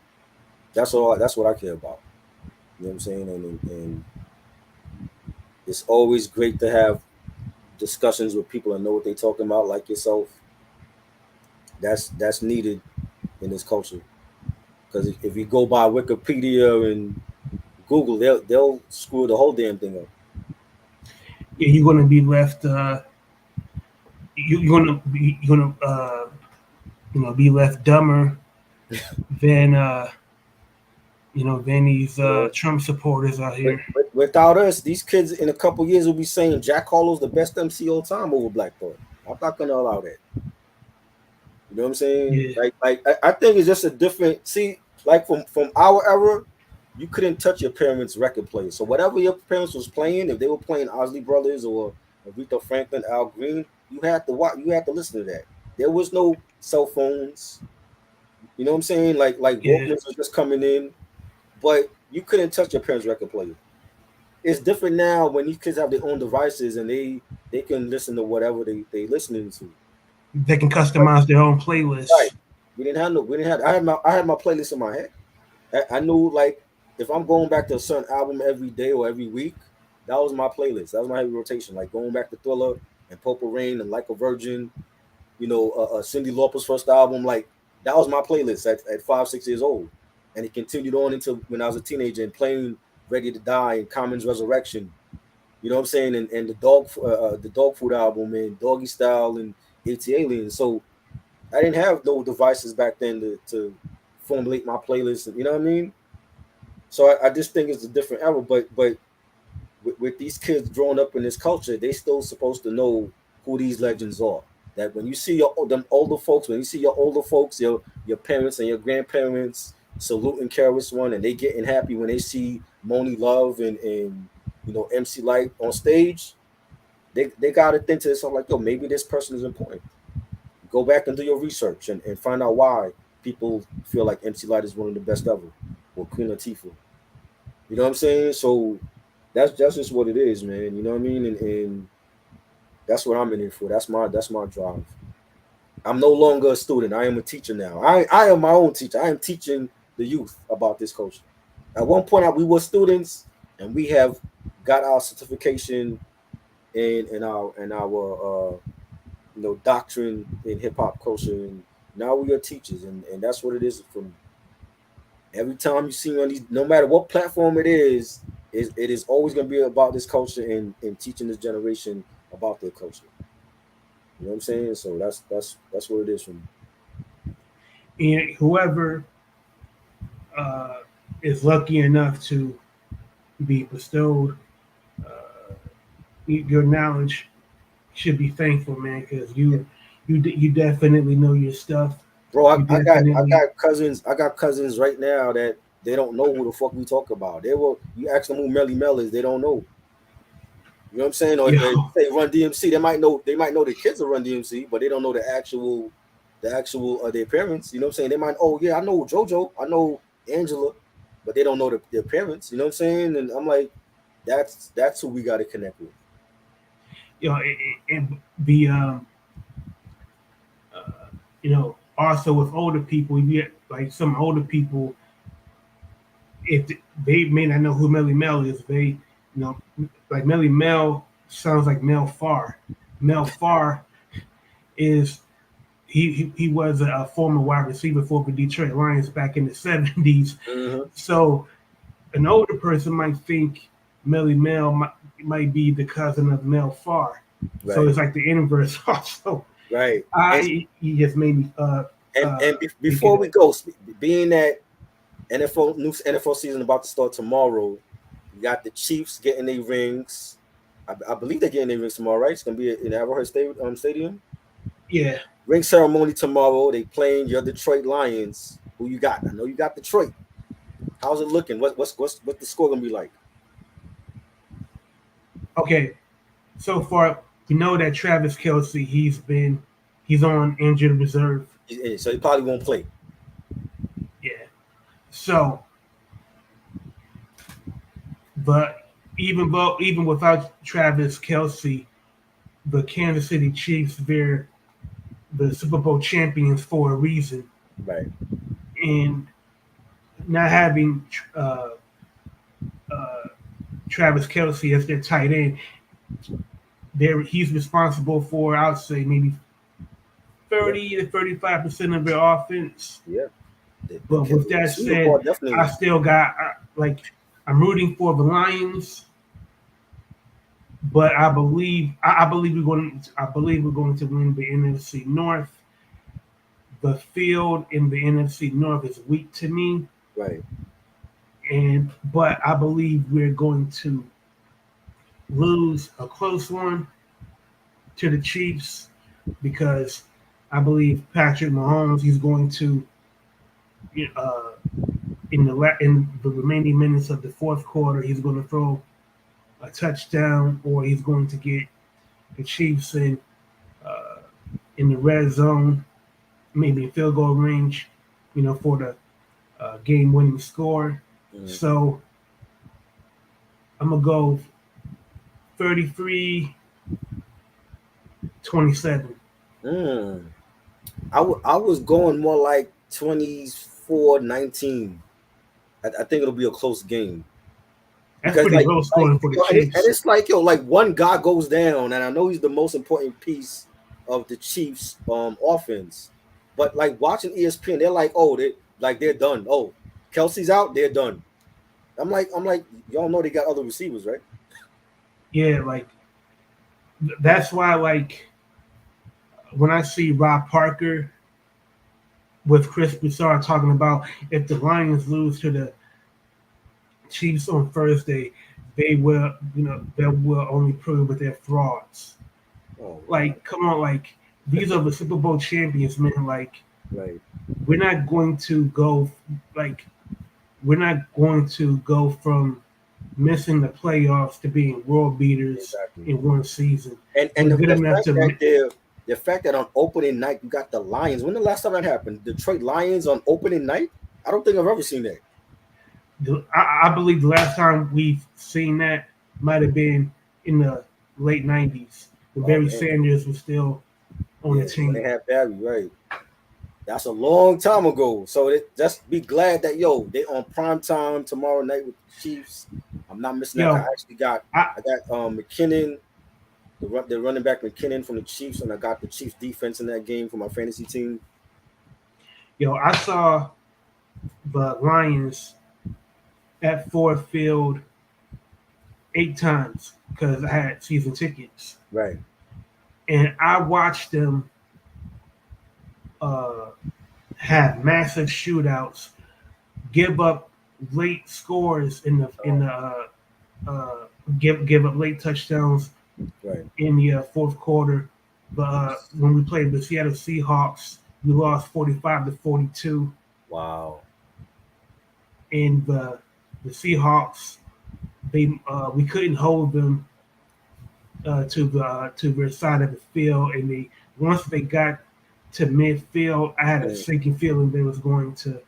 that's all. That's what I care about. You know what I'm saying? And it's always great to have discussions with people and know what they're talking about, like yourself. That's needed in this culture. Because if you go by Wikipedia and Google, they'll screw the whole damn thing up. Yeah, you're gonna be left. You're gonna be left dumber than than these Yeah. Trump supporters out here. Without us, these kids in a couple years will be saying Jack Harlow's the best MC all time over Black Thought. I'm not gonna allow that. You know what I'm saying? Yeah, I think it's just a different. See, like from our era, you couldn't touch your parents' record player. So whatever your parents was playing, if they were playing Osley Brothers or Aretha Franklin, Al Green, you had to watch. You had to listen to that. There was no cell phones. You know what I'm saying? Like yeah. Walkmans was just coming in, but you couldn't touch your parents' record player. It's different now when these kids have their own devices and they can listen to whatever they listening to. They can But, customize their own right. playlists. We didn't have I had my playlist in my head. I knew like if I'm going back to a certain album every day or every week, that was my playlist. That was my heavy rotation. Like going back to Thriller and Purple Rain and Like a Virgin, Cyndi Lauper's first album, like that was my playlist at 5, 6 years old. And it continued on until when I was a teenager and playing Ready to Die and Common's Resurrection. You know what I'm saying? And the dog food album and Doggy Style and 80 Aliens. So I didn't have no devices back then to formulate my playlist. You know what I mean? So I just think it's a different era. But with these kids growing up in this culture, they still supposed to know who these legends are. That when you see them older folks, when you see your older folks, your parents and your grandparents saluting Karis One, and they getting happy when they see Moni Love and MC Light on stage, they gotta think to themselves like, yo, maybe this person is important. Go back and do your research and find out why people feel like MC Light is one of the best ever, or Queen Latifah. You know what I'm saying? So that's just what it is, man. You know what I mean? And that's what I'm in it for. That's my drive. I'm no longer a student. I am a teacher now. I am my own teacher. I am teaching the youth about this culture. At one point, we were students, and we have got our certification in our doctrine in hip hop culture, and now we are teachers, and that's what it is for me. Every time you see me on these, no matter what platform it is always going to be about this culture and teaching this generation about their culture. You know what I'm saying? So that's what it is for me. And whoever uh, is lucky enough to be bestowed your knowledge should be thankful, man, because you definitely know your stuff. Bro, You I definitely, got cousins right now that they don't know who the fuck we talk about. You ask them who Melly Mel is, they don't know. You know what I'm saying? Or yo, you say Run DMC, they might know the kids of Run DMC, but they don't know the actual their parents. You know what I'm saying? They might, oh yeah, I know JoJo, I know Angela, but they don't know their parents. You know what I'm saying? And I'm like, that's who we got to connect with. and be also with older people, you get like some older people, if they may not know who Melly Mel is, know, like Melly Mel sounds like Mel Farr. Mel Farr is he was a former wide receiver for the Detroit Lions back in the 70s. Mm-hmm. So an older person might think Melly Mel might be the cousin of Mel Farr. So Right, it's like the inverse also. right. And He just made me before thinking we that. go, being that new NFL season about to start tomorrow, you got the Chiefs getting their rings. I believe they're getting their rings tomorrow, right? It's gonna be in Arrowhead Stadium. Yeah. Ring ceremony tomorrow. They playing your Detroit Lions. Who you got? I know you got Detroit. How's it looking? What's the score gonna be like? Okay. So far, we know that Travis Kelsey he's on injured reserve. So he probably won't play. Yeah. So, but even without Travis Kelsey, the Kansas City Chiefs, they're the Super Bowl champions for a reason, Right. and not having uh, uh, Travis Kelsey as their tight end, he's responsible for, I would say, maybe Yeah. 30 to 35% of their offense. Yeah. But with The that receiving said, part I definitely. still got like I'm rooting for the Lions, but I believe we're going to win the NFC North. The field in the NFC North is weak to me, Right. and but I believe we're going to lose a close one to the Chiefs because I believe Patrick Mahomes he's going to uh, in the remaining minutes of the fourth quarter he's going to throw a touchdown or he's going to get the Chiefs uh, in the red zone, maybe in field goal range, for the game winning score. Mm. So I'm gonna go 33-27. Mm. I was going more like 24-19. I think it'll be a close game That's because pretty low scoring for the yo, and Chiefs. it's like yo, like one guy goes down, and I know he's the most important piece of the Chiefs offense. But like watching ESPN, they're like, oh, they're done. Oh, Kelsey's out, they're done. I'm like, y'all know they got other receivers, right? Yeah, like that's why like when I see Rob Parker with Chris Broussard talking about if the Lions lose to the Chiefs on Thursday, they will only prove that they're frauds. Oh God, Like, come on, like these are the Super Bowl champions, man. Like, right, we're not going to go like we're not going to go from missing the playoffs to being world beaters exactly. in one season. And We're good the enough fact to. that the fact that on opening night you got the Lions. When the last time that happened? Detroit Lions on opening night? I don't think I've ever seen that. I believe the last time we've seen that might have been in the late '90s when Oh Barry man, Sanders was still on the yeah, when they team. had Barry, right? That's a long time ago. So just be glad that yo, they on prime time tomorrow night with the Chiefs. I'm not missing that. Yo, I I got McKinnon, the running back McKinnon from the Chiefs, and I got the Chiefs defense in that game for my fantasy team. I saw the Lions at Ford Field 8 times because I had season tickets, Right. and I watched them uh, have massive shootouts, give up late scores in Um, the give up late touchdowns right. in the fourth quarter. But when we played the Seattle Seahawks, we lost 45-42, Wow. and the Seahawks we couldn't hold them to their side of the field, and they once they got to midfield, I had a Mm, sinking feeling they was going to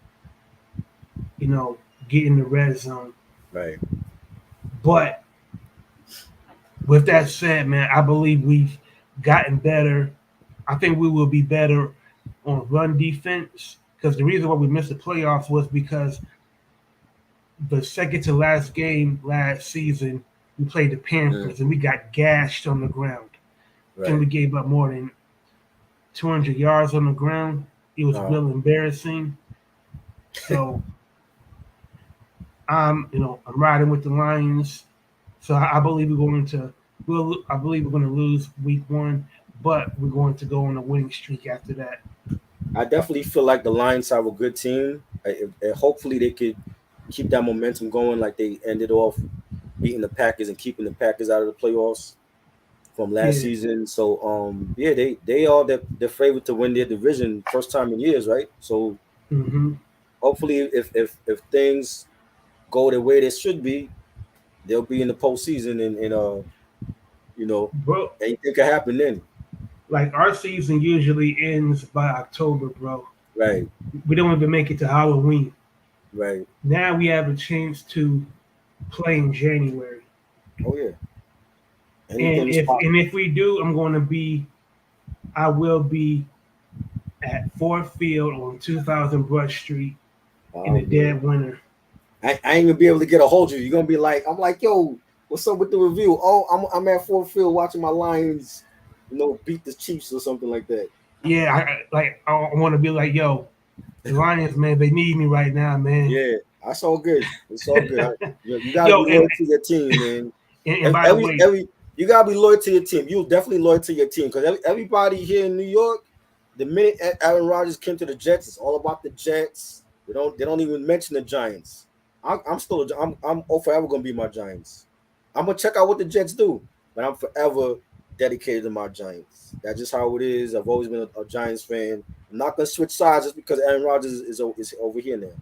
get in the red zone. right. But with that said, man, I believe we've gotten better. I think we will be better on run defense because the reason why we missed the playoffs was because the second to last game last season we played the Mm, Panthers and we got gashed on the ground. I think right. we gave up more than 200 yards on the ground. It was Uh, real embarrassing. So I'm riding with the Lions. So I believe we're going to I believe we're going to lose week one, but we're going to go on a winning streak after that. I definitely feel like the Lions have a good team. Hopefully they could keep that momentum going like they ended off beating the Packers and keeping the Packers out of the playoffs from last Yeah. season. So yeah, they are the favorite to win their division first time in years, right? So Mm-hmm. hopefully if things go the way they should be, they'll be in the postseason and you know Bro, anything can happen then. like our season usually ends by October, bro. Right, We don't even make it to Halloween. right. Now we have a chance to play in January. Oh yeah. Anything is and possible. if we do, I will be at Ford Field on 2000 Brush Street in Oh the man, dead winter. I ain't gonna be able to get a hold of you. You're gonna be like, I'm like, yo, what's up with the review? Oh, I'm at Fort Field watching my Lions, beat the Chiefs or something like that. Yeah, I want to be like, yo, the Lions, man, they need me right now, man. Yeah, that's all good. It's all good. You gotta Yo, be loyal to your team, man. and by the way, You gotta be loyal to your team. You're definitely loyal to your team because everybody here in New York, the minute Aaron Rodgers came to the Jets, it's all about the Jets. They don't even mention the Giants. I'm forever gonna be my Giants. I'm gonna check out what the Jets do, but I'm forever dedicated to my Giants. That's just how it is. I've always been a Giants fan. I'm not gonna switch sides just because Aaron Rodgers is over here now. You know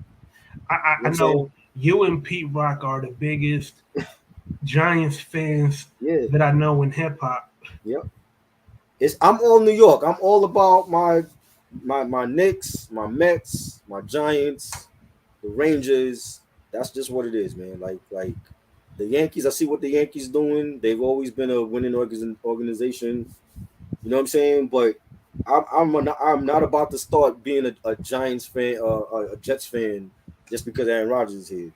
what I I'm saying? know you and Pete Rock are the biggest Giants fans Yeah, that I know in hip hop. yeah. I'm all New York. I'm all about my Knicks, my Mets, my Giants, the Rangers. That's just what it is, man. Like the Yankees. I see what the Yankees doing. They've always been a winning organization. You know what I'm saying? But I'm not about to start being a Giants fan, a Jets fan, just because Aaron Rodgers is here. You know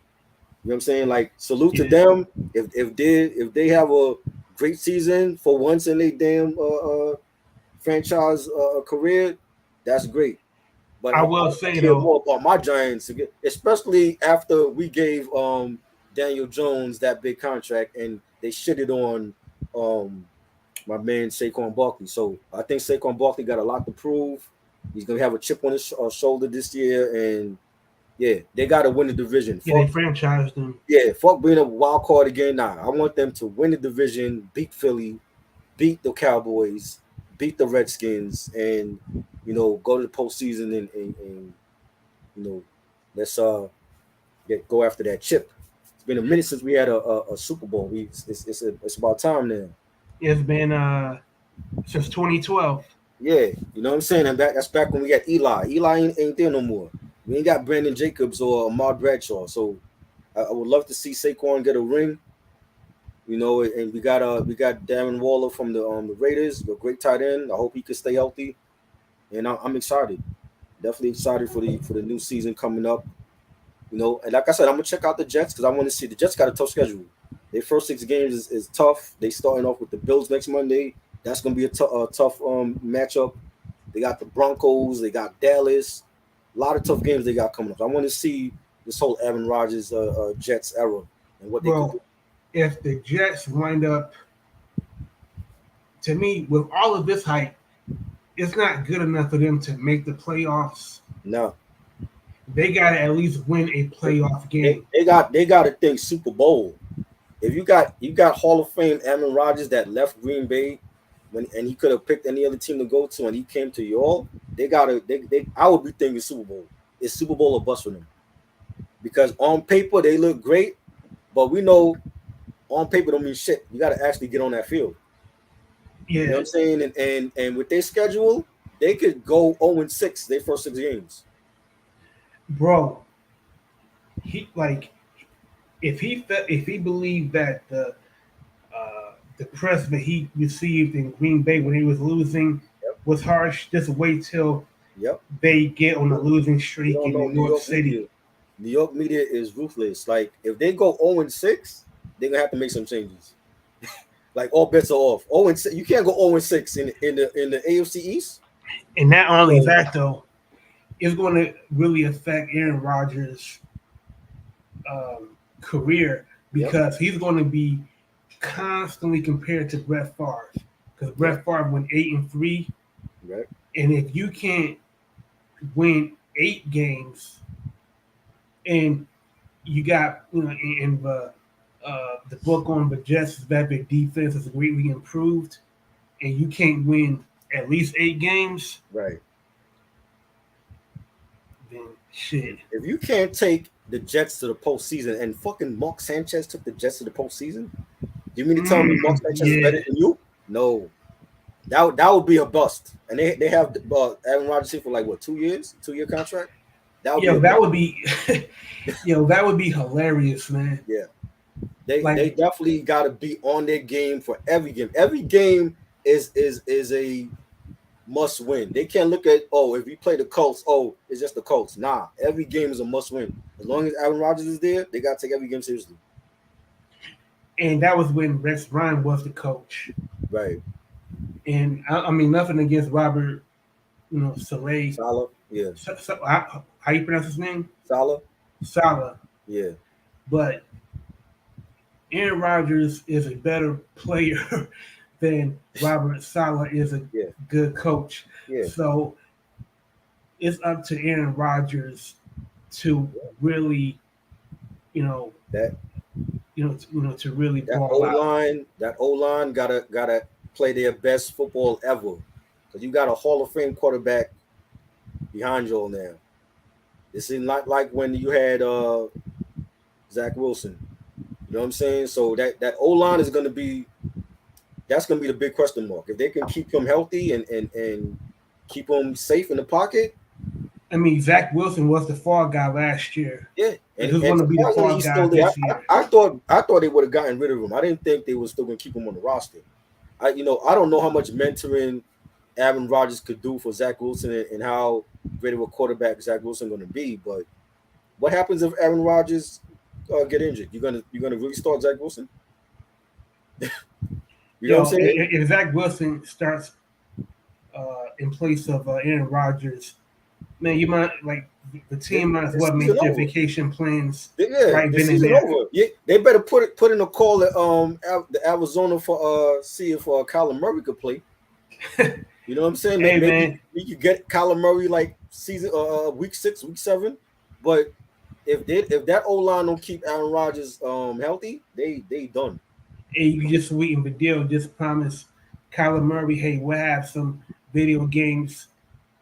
what I'm saying? Like salute to Yeah, them. If they have a great season for once in their damn franchise career, that's great. But I I will say care though, more about my Giants, especially after we gave Daniel Jones that big contract and they shitted on um, my man Saquon Barkley. So I think Saquon Barkley got a lot to prove. He's gonna have a chip on his shoulder this year, and yeah, they got to win the division. yeah, they Fuck franchised him. yeah, fuck being a wild card again. Nah, I want them to win the division, beat Philly, beat the Cowboys, beat the Redskins, and go to the postseason and you know let's go after that chip. It's been a minute since we had a Super Bowl. It's about time now. It's been since 2012. Yeah, you know what I'm saying. And that's back when we got Eli. Eli ain't there no more. We ain't got Brandon Jacobs or Ahmad Bradshaw. So I would love to see Saquon get a ring. And we got Darren Waller from the Raiders, a great tight end. I hope he can stay healthy, and I'm excited. Definitely excited for the new season coming up. And like I said, I'm gonna check out the Jets because I want to see the Jets got a tough schedule. Their first 6 games is tough. They starting off with the Bills next Monday. That's gonna be a tough matchup. They got the Broncos. They got Dallas. A lot of tough games they got coming up. I want to see this whole Aaron Rodgers Jets era and what they could do. Bro, if the Jets wind up, to me, with all of this hype, it's not good enough for them to make the playoffs. No, They got to at least win a playoff they, game. they got to think Super Bowl. If you got Hall of Fame Aaron Rodgers that left Green Bay and he could have picked any other team to go to and he came to y'all, they gotta they I would be thinking Super Bowl. It's Super Bowl or bust for them. Because on paper they look great, but we know on paper don't mean shit. You gotta actually get on that field. You know what Yeah, I'm saying? And with their schedule, they could go 0-6 their first 6 games. bro. He like if he believed that the press that he received in Green Bay when he was losing Yep. was harsh, just wait till Yep. they get on a losing You streak don't in know New New York York City. media. New York media is ruthless. Like if they go 0-6, they're gonna have to make some changes. Like all bets are off. 0-6, you can't go 0-6 in the AFC East. And not only So that, though, it's going to really affect Aaron Rodgers' career yep, because he's going to be constantly compared to Brett Favre. Because yep, Brett Favre went 8-3, right, and if you can't win 8 games, and you got in the book on the Jets that their defense is greatly improved, and you can't win at least 8 games, right. then shit. If you can't take the Jets to the postseason, and fucking Mark Sanchez took the Jets to the postseason, you mean to tell me Mark Sanchez is better Yeah, than you? No, that would be a bust. And they have Aaron Rodgers here for like what 2 years, 2-year contract. That would be yo, a that bust. would be, yo, that would be hilarious, man. Yeah, They Like, definitely got to be on their game for every game. Every game is a must win. They can't look at, oh, if we play the Colts, oh, it's just the Colts. Nah, every game is a must win. As long as Aaron Rodgers is there, they got to take every game seriously. and that was when Rex Ryan was the coach. Right. And I mean, nothing against Robert, Saleh. Salah, yeah. How you pronounce his name? Salah, Salah. yeah. But Aaron Rodgers is a better player than Robert Saleh is a Yeah. good coach. Yeah. So it's up to Aaron Rodgers to really, you know, That to really ball out. That O line gotta play their best football ever. Because you got a Hall of Fame quarterback behind you now. This is not like when you had Zach Wilson. You know what I'm saying? So that O line is gonna be the big question mark. If they can keep him healthy and keep him safe in the pocket. I mean, Zach Wilson was the fall guy last year. Yeah, and who's going to be the fall guy still there. this year? I thought they would have gotten rid of him. I didn't think they were still going to keep him on the roster. I don't know how much mentoring Aaron Rodgers could do for Zach Wilson and how great of a quarterback Zach Wilson going to be. But what happens if Aaron Rodgers get injured? You're gonna really start Zach Wilson? You know what I'm saying? If Zach Wilson starts in place of Aaron Rodgers, man, you might the team might as well make their vacation plans right then and there. Over. Yeah, they better put in a call at the Arizona for see if Kyler Murray could play. You know what I'm saying? Hey, maybe we could get Kyler Murray like season week 6, week 7. But if that O line don't keep Aaron Rodgers healthy, they done. Hey, you just sweeten the deal. Just promise Kyler Murray, hey, we'll have some video games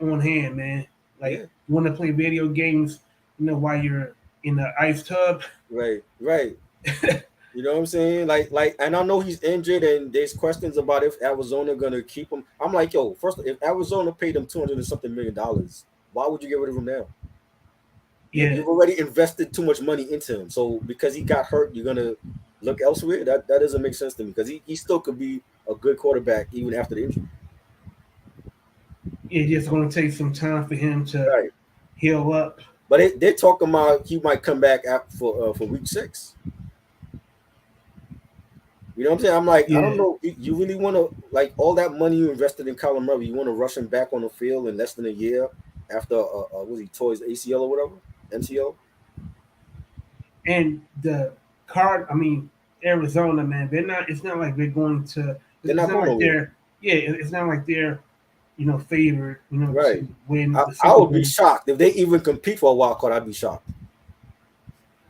on hand, man. Like, you want to play video games, while you're in the ice tub? Right. You know what I'm saying? Like, and I know he's injured, and there's questions about if Arizona gonna keep him. I'm like, yo, first, if Arizona paid him $200 and something million, why would you get rid of him now? Yeah, you've already invested too much money into him. So because he got hurt, you're gonna look elsewhere. That doesn't make sense to me because he still could be a good quarterback even after the injury. It's just going to take some time for him to heal up. But they're talking about he might come back for week 6. You know what I'm saying? I'm like, I don't know. You really want to, like, all that money you invested in Kyler Murray, you want to rush him back on the field in less than a year after was he tore his ACL or whatever, MCL? And the Arizona, man, they're not. It's not like they're going to. They're not going like it's not like they're, favored, to win. I would be shocked if they even compete for a wild card. I'd be shocked.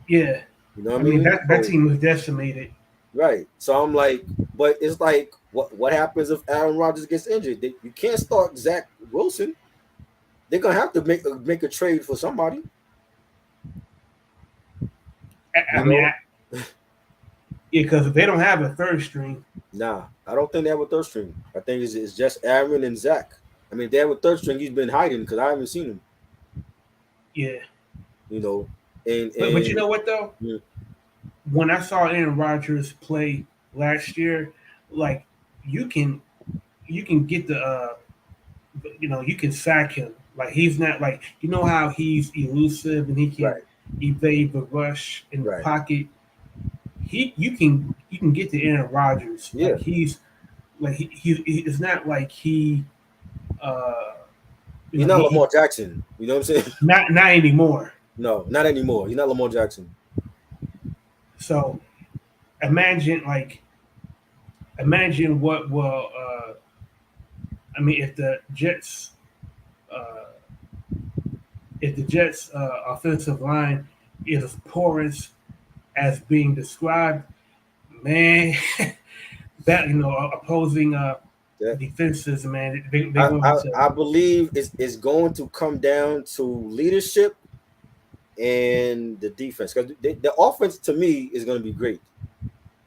Yeah, you know what I mean? That team was decimated. Right. So I'm like, but it's like, what happens if Aaron Rodgers gets injured? You can't start Zach Wilson. They're gonna have to make a trade for somebody. Because if they don't have a third string. Nah, I don't think they have a third string. I think it's just Aaron and Zach. I mean, if they have a third string, he's been hiding because I haven't seen him. Yeah. But you know what though? Yeah. When I saw Aaron Rodgers play last year, like you can get the you can sack him. Like he's not like how he's elusive and he can evade the rush in the pocket. You can get to Aaron Rodgers. Yeah. Like he's it's not like he he's not Lamar Jackson. You know what I'm saying? Not anymore. No, not anymore. He's not Lamar Jackson. So imagine what will if the Jets offensive line is as porous as being described, man, that opposing defenses, man, I believe it's going to come down to leadership and the defense, because the offense to me is going to be great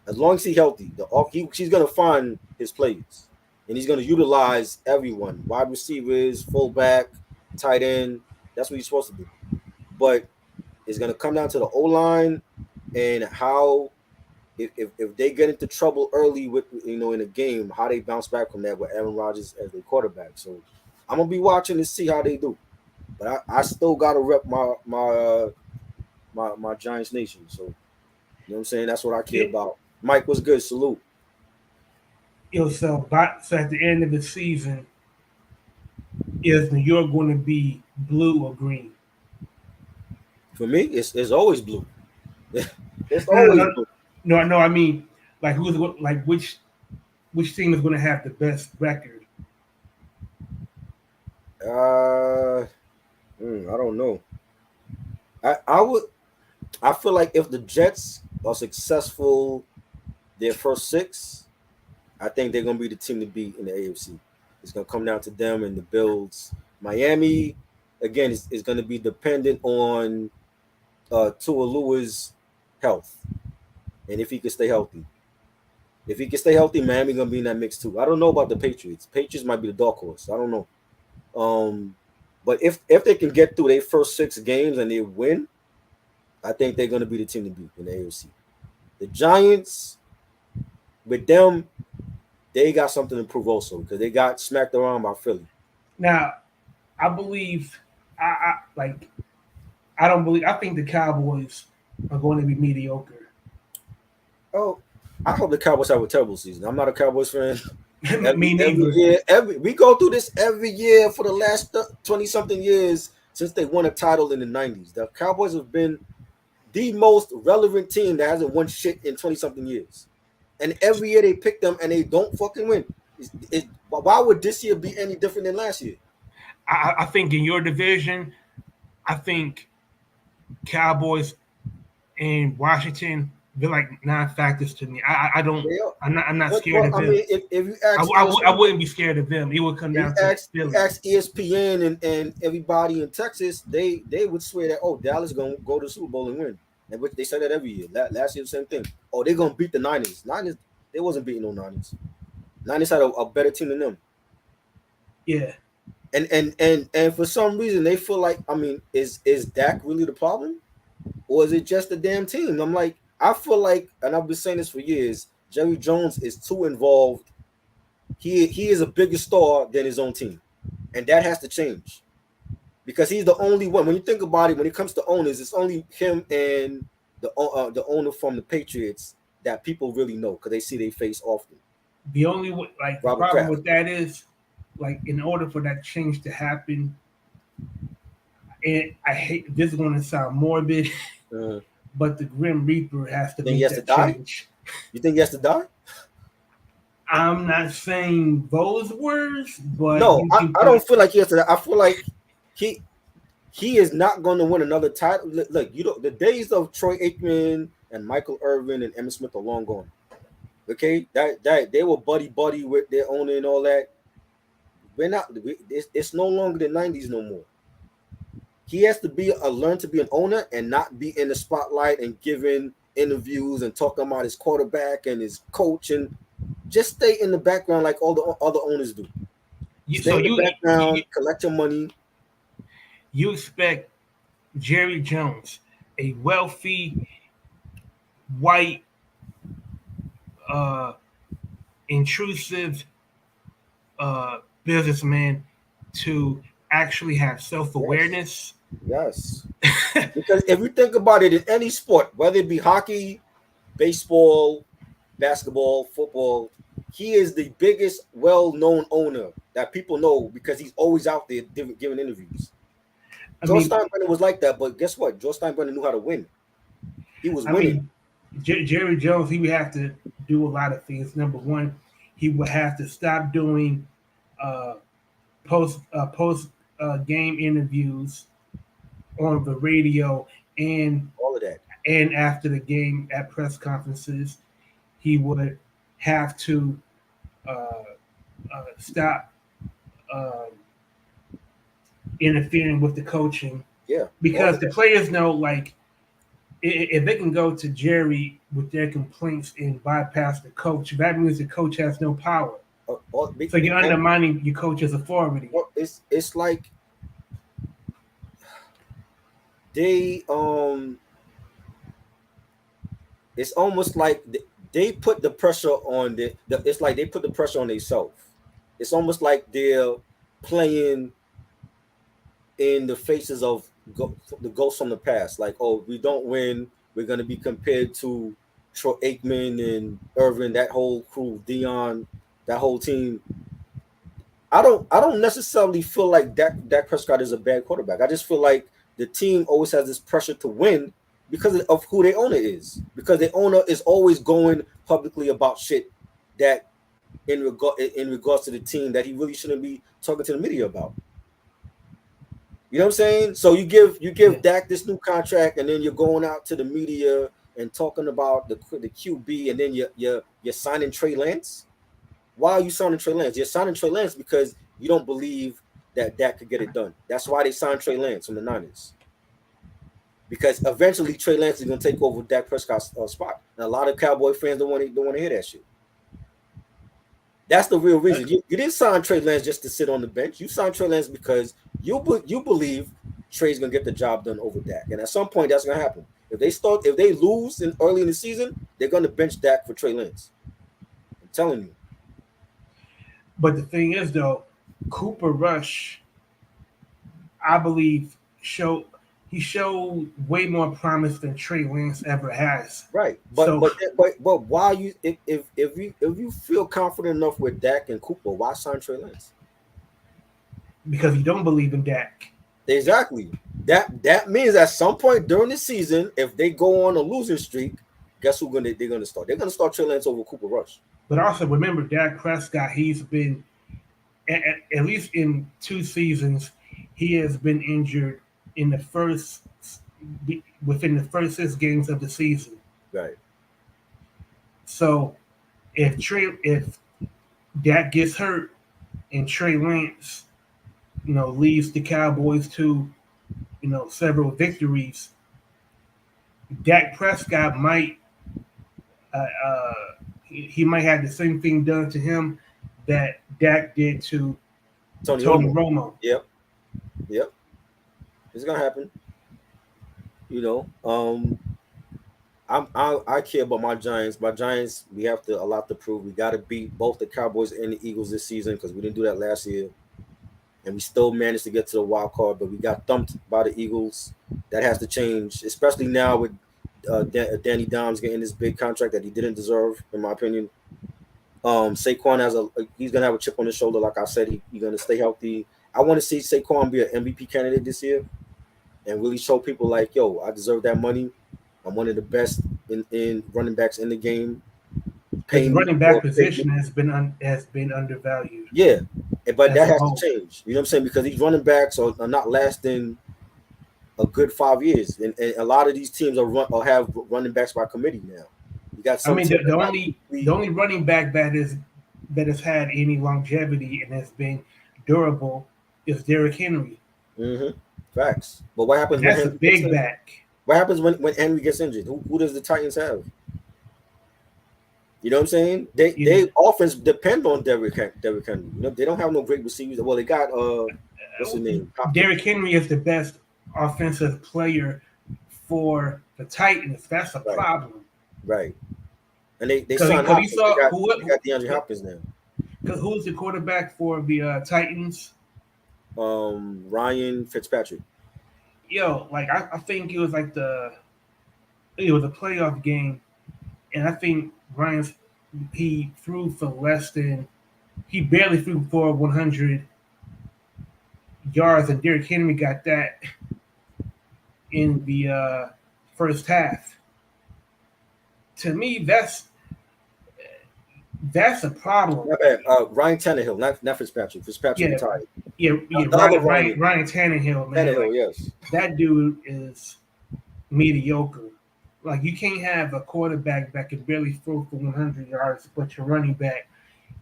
as long as he's healthy. He's going to find his plays and he's going to utilize everyone, wide receivers, fullback, tight end. That's what he's supposed to do. But it's going to come down to the O-line and how if they get into trouble early with in a game, how they bounce back from that with Aaron Rodgers as their quarterback. So I'm gonna be watching to see how they do. But I still gotta rep my Giants Nation. So you know what I'm saying? That's what I care It, about. Mike, what's good? Salute. so at the end of the season, is New York going to be blue or green? For me, it's always blue. It's No, no, always no, blue. no, no. I mean, like like which team is going to have the best record? Uh, I don't know. I would. I feel like if the Jets are successful their first six, I think they're gonna be the team to beat in the AFC. It's gonna come down to them and the Bills. Miami, again, is gonna be dependent on Tua Lua's health and if he can stay healthy. If he can stay healthy, Miami gonna be in that mix too. I don't know about the Patriots. Patriots might be the dark horse. I don't know. Um, but if they can get through their first six games and they win, I think they're gonna be the team to beat in the AFC. The Giants, with them, they got something to prove also because they got smacked around by Philly. Now, I believe I like I don't believe I think the Cowboys are going to be mediocre. Oh, I hope the Cowboys have a terrible season. I'm not a Cowboys fan. Me Every neither. year, we go through this every year for the last 20 something years since they won a title in the 90s. The Cowboys have been the most relevant team that hasn't won shit in 20 something years. And every year they pick them and they don't fucking win. Why would this year be any different than last year? I think in your division, I think Cowboys and Washington they're like non-factors to me. I don't. They are. I'm not scared Well, of I them. mean, if you ask ESPN, I wouldn't be scared of them. It would come down to you Philly. ask ESPN and everybody in Texas, they would swear that Dallas gonna go to the Super Bowl and win, and which they say that every year. Last year the same thing. Oh, they're gonna beat the Niners. Niners, they wasn't beating no Niners. Niners had a better team than them, Yeah. and for some reason they feel like is Dak really the problem, or is it just the damn team? I'm like I feel like, and I've been saying this for years. Jerry Jones is too involved. He is a bigger star than his own team, and that has to change because he's the only one. When you think about it, when it comes to owners, it's only him and the owner from the Patriots that people really know because they see their face often. The only the Robert problem Kraft. with that is like in order for that change to happen, and I hate this is going to sound morbid, Uh, but the Grim Reaper has to think he make has to that die? change. You think he has to die? I'm not saying those words, but No, you I, can I put don't feel like he has to die. I feel like he he is not going to win another title. Look, the days of Troy Aikman and Michael Irvin and Emmitt Smith are long gone. Okay, that they were buddy with their owner and all that. We're not. It's no longer the '90s no more. He has to learn to be an owner and not be in the spotlight and giving interviews and talking about his quarterback and his coach and just stay in the background like all the other owners do. Stay so in the background, collect your money. you expect Jerry Jones, a wealthy white uh, intrusive businessman, to actually have self Yes, awareness. yes. Because if you think about it, in any sport, whether it be hockey, baseball, basketball, football, he is the biggest, well-known owner that people know because he's always out there giving interviews. I George mean, Steinbrenner was like that, but guess what? George Steinbrenner knew how to win. He was I winning. mean, Jerry Jones, he would have to do a lot of things. Number one, he would have to stop doing uh, post game interviews on the radio and All of that. after the game at press conferences. He would have to uh, stop um interfering with the coaching Yeah, all because of the that. players know like if they can go to Jerry with their complaints and bypass the coach, that means the coach has no power. So you're And undermining your coach's authority. it's like they it's almost like they put the pressure on the it's like they put the pressure on themselves. It's almost like they're playing in the faces of the ghosts from the past. Like, oh, we don't win, we're going to be compared to Troy Aikman and Irvin, that whole crew, Dion, that whole team. I don't necessarily feel like Dak Prescott is a bad quarterback. I just feel like the team always has this pressure to win because of who their owner is. Because the owner is always going publicly about shit that in regards to the team that he really shouldn't be talking to the media about. You know what I'm saying? So you give Yeah. Dak this new contract, and then you're going out to the media and talking about the QB, and then you're signing Trey Lance. Why are you signing Trey Lance? You're signing Trey Lance because you don't believe that Dak could get it done. That's why they signed Trey Lance from the Niners. Because eventually Trey Lance is going to take over Dak Prescott's spot. And a lot of Cowboy fans don't want to hear that shit. That's the real reason. You didn't sign Trey Lance just to sit on the bench. You signed Trey Lance because you believe Trey's going to get the job done over Dak. And at some point, that's going to happen. If they lose early in the season, they're going to bench Dak for Trey Lance. I'm telling you. But the thing is, though, Cooper Rush, I believe, showed way more promise than Trey Lance ever has. Right, So but why you if you feel confident enough with Dak and Cooper, why sign Trey Lance? because you don't believe in Dak. Exactly. That means at some point during the season, if they go on a losing streak, guess they're gonna start? They're gonna start Trey Lance over Cooper Rush. But also remember, Dak Prescott, he's been at least in 2 seasons, he has been injured in the first within the first 6 games of the season. Right. So if Dak gets hurt and Trey Lance, leads the Cowboys to several victories, Dak Prescott might he might have the same thing done to him that Dak did to Tony Romo. Yep. Yep. It's gonna happen. You know. I care about my Giants. My Giants, we have a lot to prove. We got to beat both the Cowboys and the Eagles this season because we didn't do that last year, and we still managed to get to the wild card. But we got thumped by the Eagles. That has to change, especially now with Danny Dimes getting this big contract that he didn't deserve, in my opinion. Saquon he's gonna have a chip on his shoulder. Like I said, he's gonna stay healthy. I want to see Saquon be an MVP candidate this year and really show people like, yo, I deserve that money. I'm one of the best in running backs in the game. His running back position has been undervalued. Yeah, but that has to change. You know what I'm saying? Because these running backs are not lasting a good 5 years, and a lot of these teams have running backs by committee now. You got some. I mean, the only running back that has had any longevity and has been durable is Derrick Henry. Mm-hmm. Facts. But what happens? That's a big back. What happens when Henry gets injured? Who does the Titans have? You know what I'm saying? They offense depend on Derrick Henry. They don't have no great receivers. Well, they got what's his name? Derrick Henry is the best offensive player for the Titans. That's a problem. Right. And they signed Hopkins. They got DeAndre Hopkins now. Because who's the quarterback for the Titans? Ryan Fitzpatrick. I think it was it was a playoff game, and I think he threw for less than he barely threw for 100 yards, and Derrick Henry got that in the first half. To me, that's a problem. Not bad. Ryan Tannehill, not Fitzpatrick. Fitzpatrick retired. Ryan Tannehill, man. Tannehill, yes. That dude is mediocre. Like, you can't have a quarterback that can barely throw for 100 yards, but your running back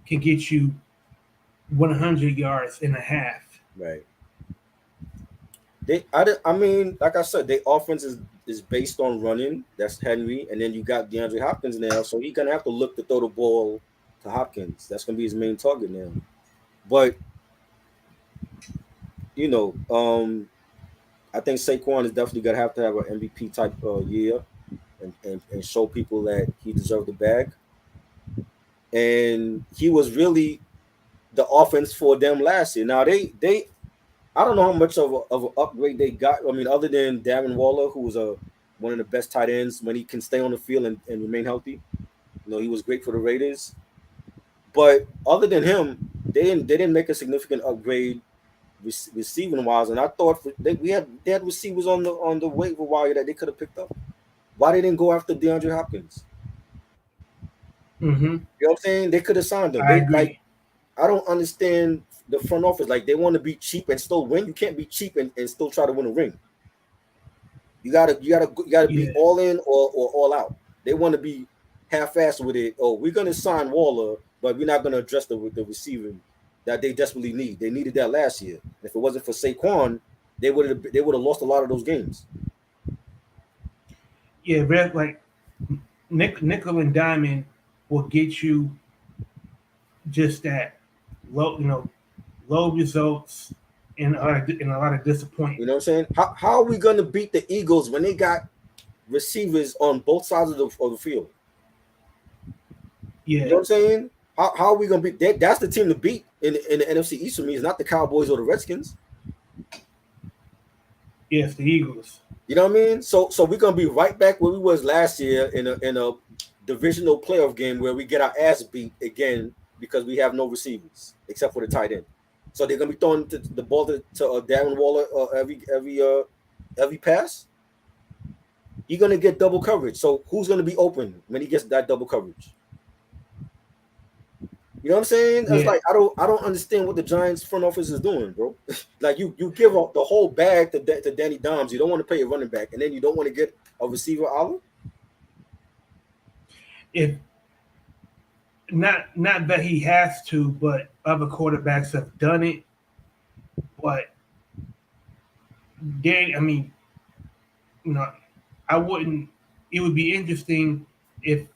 can get you 100 yards in a half. Right. I mean, like I said, their offense is based on running. That's Henry, and then you got DeAndre Hopkins now, so he's gonna have to look to throw the ball to Hopkins. That's gonna be his main target now. But I think Saquon is definitely gonna have to have an MVP type year. and show people that he deserved the bag. And he was really the offense for them last year. Now they I don't know how much of an upgrade they got. I mean, other than Darren Waller, who was a one of the best tight ends when he can stay on the field and remain healthy. He was great for the Raiders. But other than him, they didn't make a significant upgrade receiving wise. And I thought they had receivers on the waiver wire that they could have picked up. Why they didn't go after DeAndre Hopkins? Mm-hmm. You know what I'm saying? They could have signed them. I They like agree. I don't understand the front office. Like they want to be cheap and still win. You can't be cheap and still try to win a ring. You gotta be Yeah. all in or all out. They want to be half-assed with it. Oh, we're gonna sign Waller, but we're not gonna address the receiving that they desperately need. They needed that last year. If it wasn't for Saquon, they would have lost a lot of those games. Yeah, like nickel and diamond will get you just that low, low results and a lot of You know disappointment. what I'm saying? How are we gonna beat the Eagles when they got receivers on both sides of the field? You know Yeah, what I'm saying? How are we gonna beat that? That's the team to beat in the NFC East for me. It's not the Cowboys or the Redskins. yes, the Eagles. You know what I mean? So we're gonna be right back where we was last year in a divisional playoff game where we get our ass beat again because we have no receivers except for the tight end. So they're gonna be throwing the ball to Darren Waller every pass. You're gonna get double coverage. So who's gonna be open when he gets that double coverage? You know what I'm saying? It's Yeah, like I don't understand what the Giants front office is doing, bro. Like you give up the whole bag to Danny Dimes. You don't want to pay a running back, and then you don't want to get a receiver out. if not that he has to, but other quarterbacks have done it. But I mean, you know, I wouldn't. It would be interesting if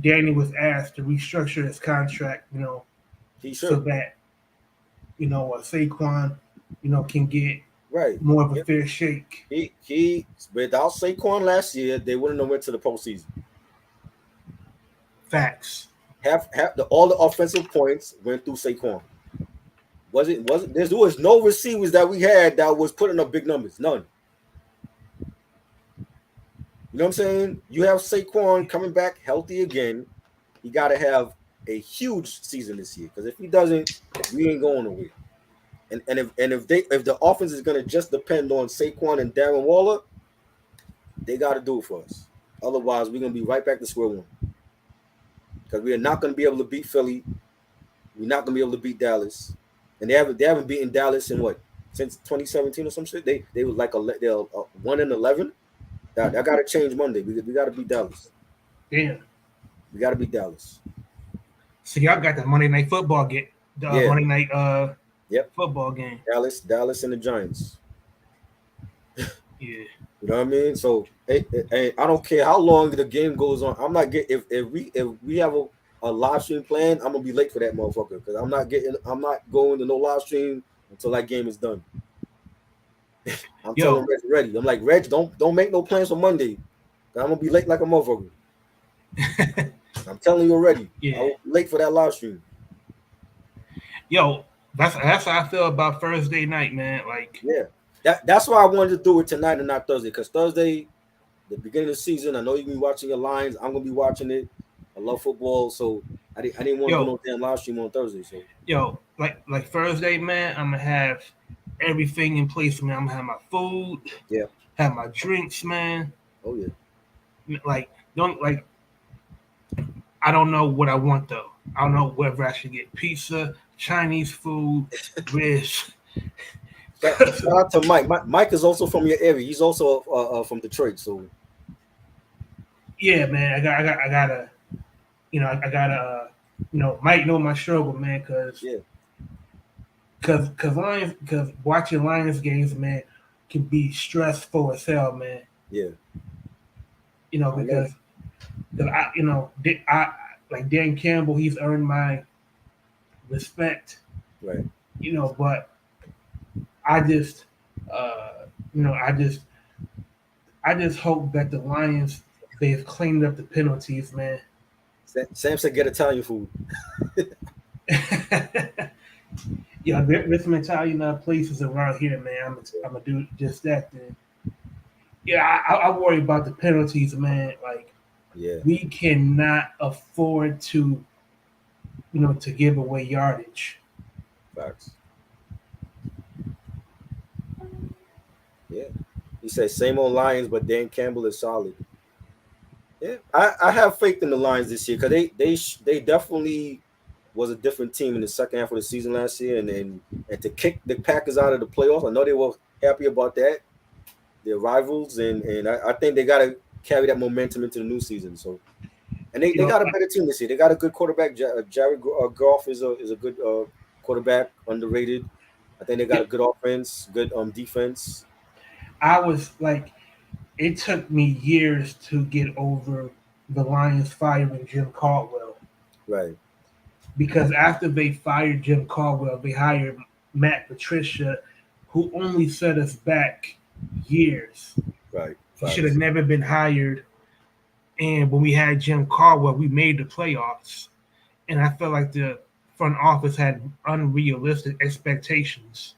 Danny was asked to restructure his contract, He so should. that Saquon, can get Right. more of a Yep. fair shake. He without Saquon last year, they wouldn't have went to the postseason. Facts. Half all the offensive points went through Saquon. There was no receivers that we had that was putting up big numbers. None. You know what I'm saying? You have Saquon coming back healthy again. He got to have a huge season this year because if he doesn't, we ain't going nowhere. And if the offense is gonna just depend on Saquon and Darren Waller, they got to do it for us. Otherwise, we're gonna be right back to square one because we are not gonna be able to beat Philly. We're not gonna be able to beat Dallas, and they haven't beaten Dallas in what since 2017 or some shit. They were like they're 1-11. That got to change Monday. We got to beat Dallas. Damn. We got to beat Dallas. So y'all got the Monday night football get the Yeah. Monday night Yep. football game. Dallas, and the Giants. Yeah. You know what I mean? So I don't care how long the game goes on. I'm not getting if we have a live stream plan, I'm gonna be late for that motherfucker because I'm not going to no live stream until that game is done. I'm telling Yo. Reg ready. I'm like Reg, don't make no plans for Monday. I'm gonna be late like a motherfucker. I'm telling you already. I Yeah. will be late for that live stream. Yo. That's how I feel about Thursday night, man. Like, Yeah. That's why I wanted to do it tonight and not Thursday. Because Thursday, the beginning of the season, I know you're gonna be watching your Lions. I'm gonna be watching it. I love football, so I didn't want to do yo, no damn live stream on Thursday. So like Thursday, man. I'm gonna have everything in place, man. I'm gonna have my food, yeah. have my drinks, man. Oh yeah. Like, don't like. I don't know what I want though. I don't know whether I should get pizza, Chinese food, ribs. Shout out to Mike. Mike is also from your area. He's also from Detroit. So Yeah, man. I gotta, I gotta, Mike know my struggle, man, yeah, because watching Lions games, man, can be stressful as hell, man. yeah. I know. Because I like Dan Campbell, he's earned my respect, Right. but I just, uh, I just hope that the Lions they've cleaned up the penalties, man. Sam said get Italian food. Yeah, there's some Italian places around here, man. I'm gonna do just that. Then, yeah, I worry about the penalties, man. Like Yeah, we cannot afford to, to give away yardage. facts. Yeah. He said same old Lions, but Dan Campbell is solid. Yeah, I have faith in the Lions this year because they definitely was a different team in the second half of the season last year, and to kick the Packers out of the playoffs, I know they were happy about that. Their rivals, and I think they got to carry that momentum into the new season. So, and You they know, got a better team this year. They got a good quarterback. Jared Goff is a good quarterback, underrated. I think they got yeah, a good offense, good defense. I was like, it took me years to get over the Lions firing Jim Caldwell Right, because after they fired Jim Caldwell, they hired Matt Patricia, who only set us back years. right, He should have facts. never been hired. And when we had Jim Caldwell, we made the playoffs. And I felt like the front office had unrealistic expectations.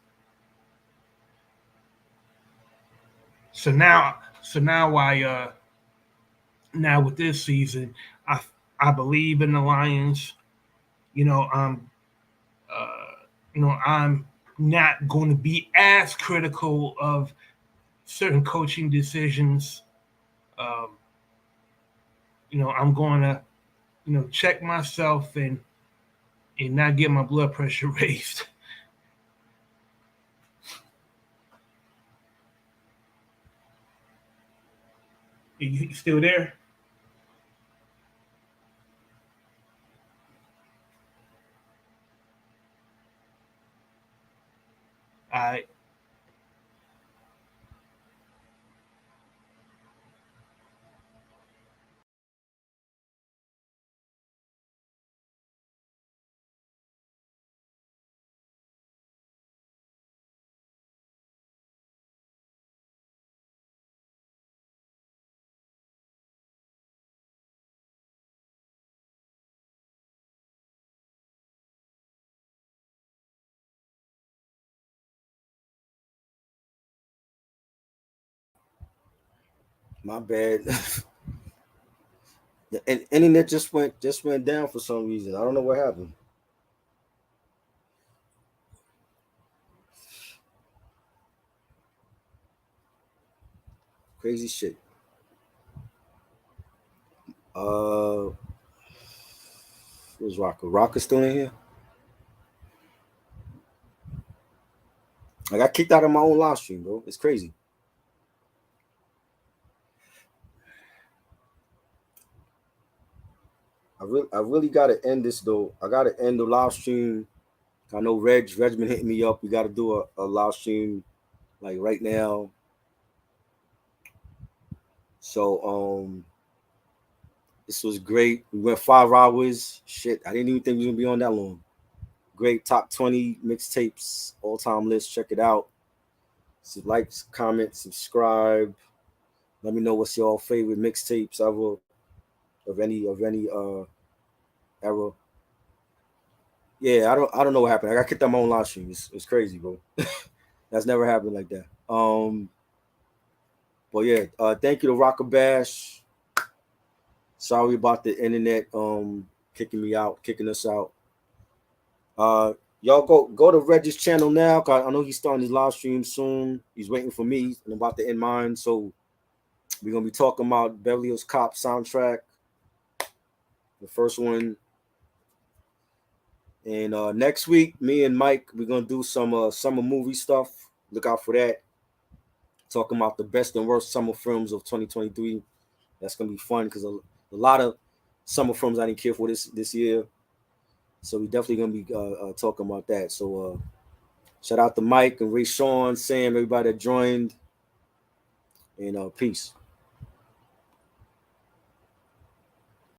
So now now with this season, I I believe in the Lions. You know, I'm not going to be as critical of certain coaching decisions. Um, I'm going to check myself and not get my blood pressure raised. Are you still there? I My bad. The internet just went down for some reason. I don't know what happened. Crazy shit. Uh, where's Raka? Raka still in here? I got kicked out of my own live stream, bro. It's crazy. I really gotta end this though. I gotta end the live stream. I know Reg been hitting me up. We gotta do a live stream like right now. So this was great. We went 5 hours. Shit, I didn't even think we was gonna be on that long. Great top 20 mixtapes, all time list. Check it out. So like, comment, subscribe. Let me know what's your favorite mixtapes ever of any era. Yeah, I don't know what happened. I got kicked out my own live stream. It's crazy, bro. That's never happened like that. But yeah, thank you to Rocker Bash. Sorry about the internet kicking me out, kicking us out. Y'all go to Reg's channel now. Cause I know he's starting his live stream soon. He's waiting for me. I'm about to end mine. So we're gonna be talking about Beverly Hills Cop soundtrack, the first one. And next week, me and Mike, we're gonna do some summer movie stuff. Look out for that. Talking about the best and worst summer films of 2023. That's gonna be fun because a lot of summer films I didn't care for this year. So we definitely gonna be talking about that. So shout out to Mike and Ray Sean, Sam, everybody that joined, and peace.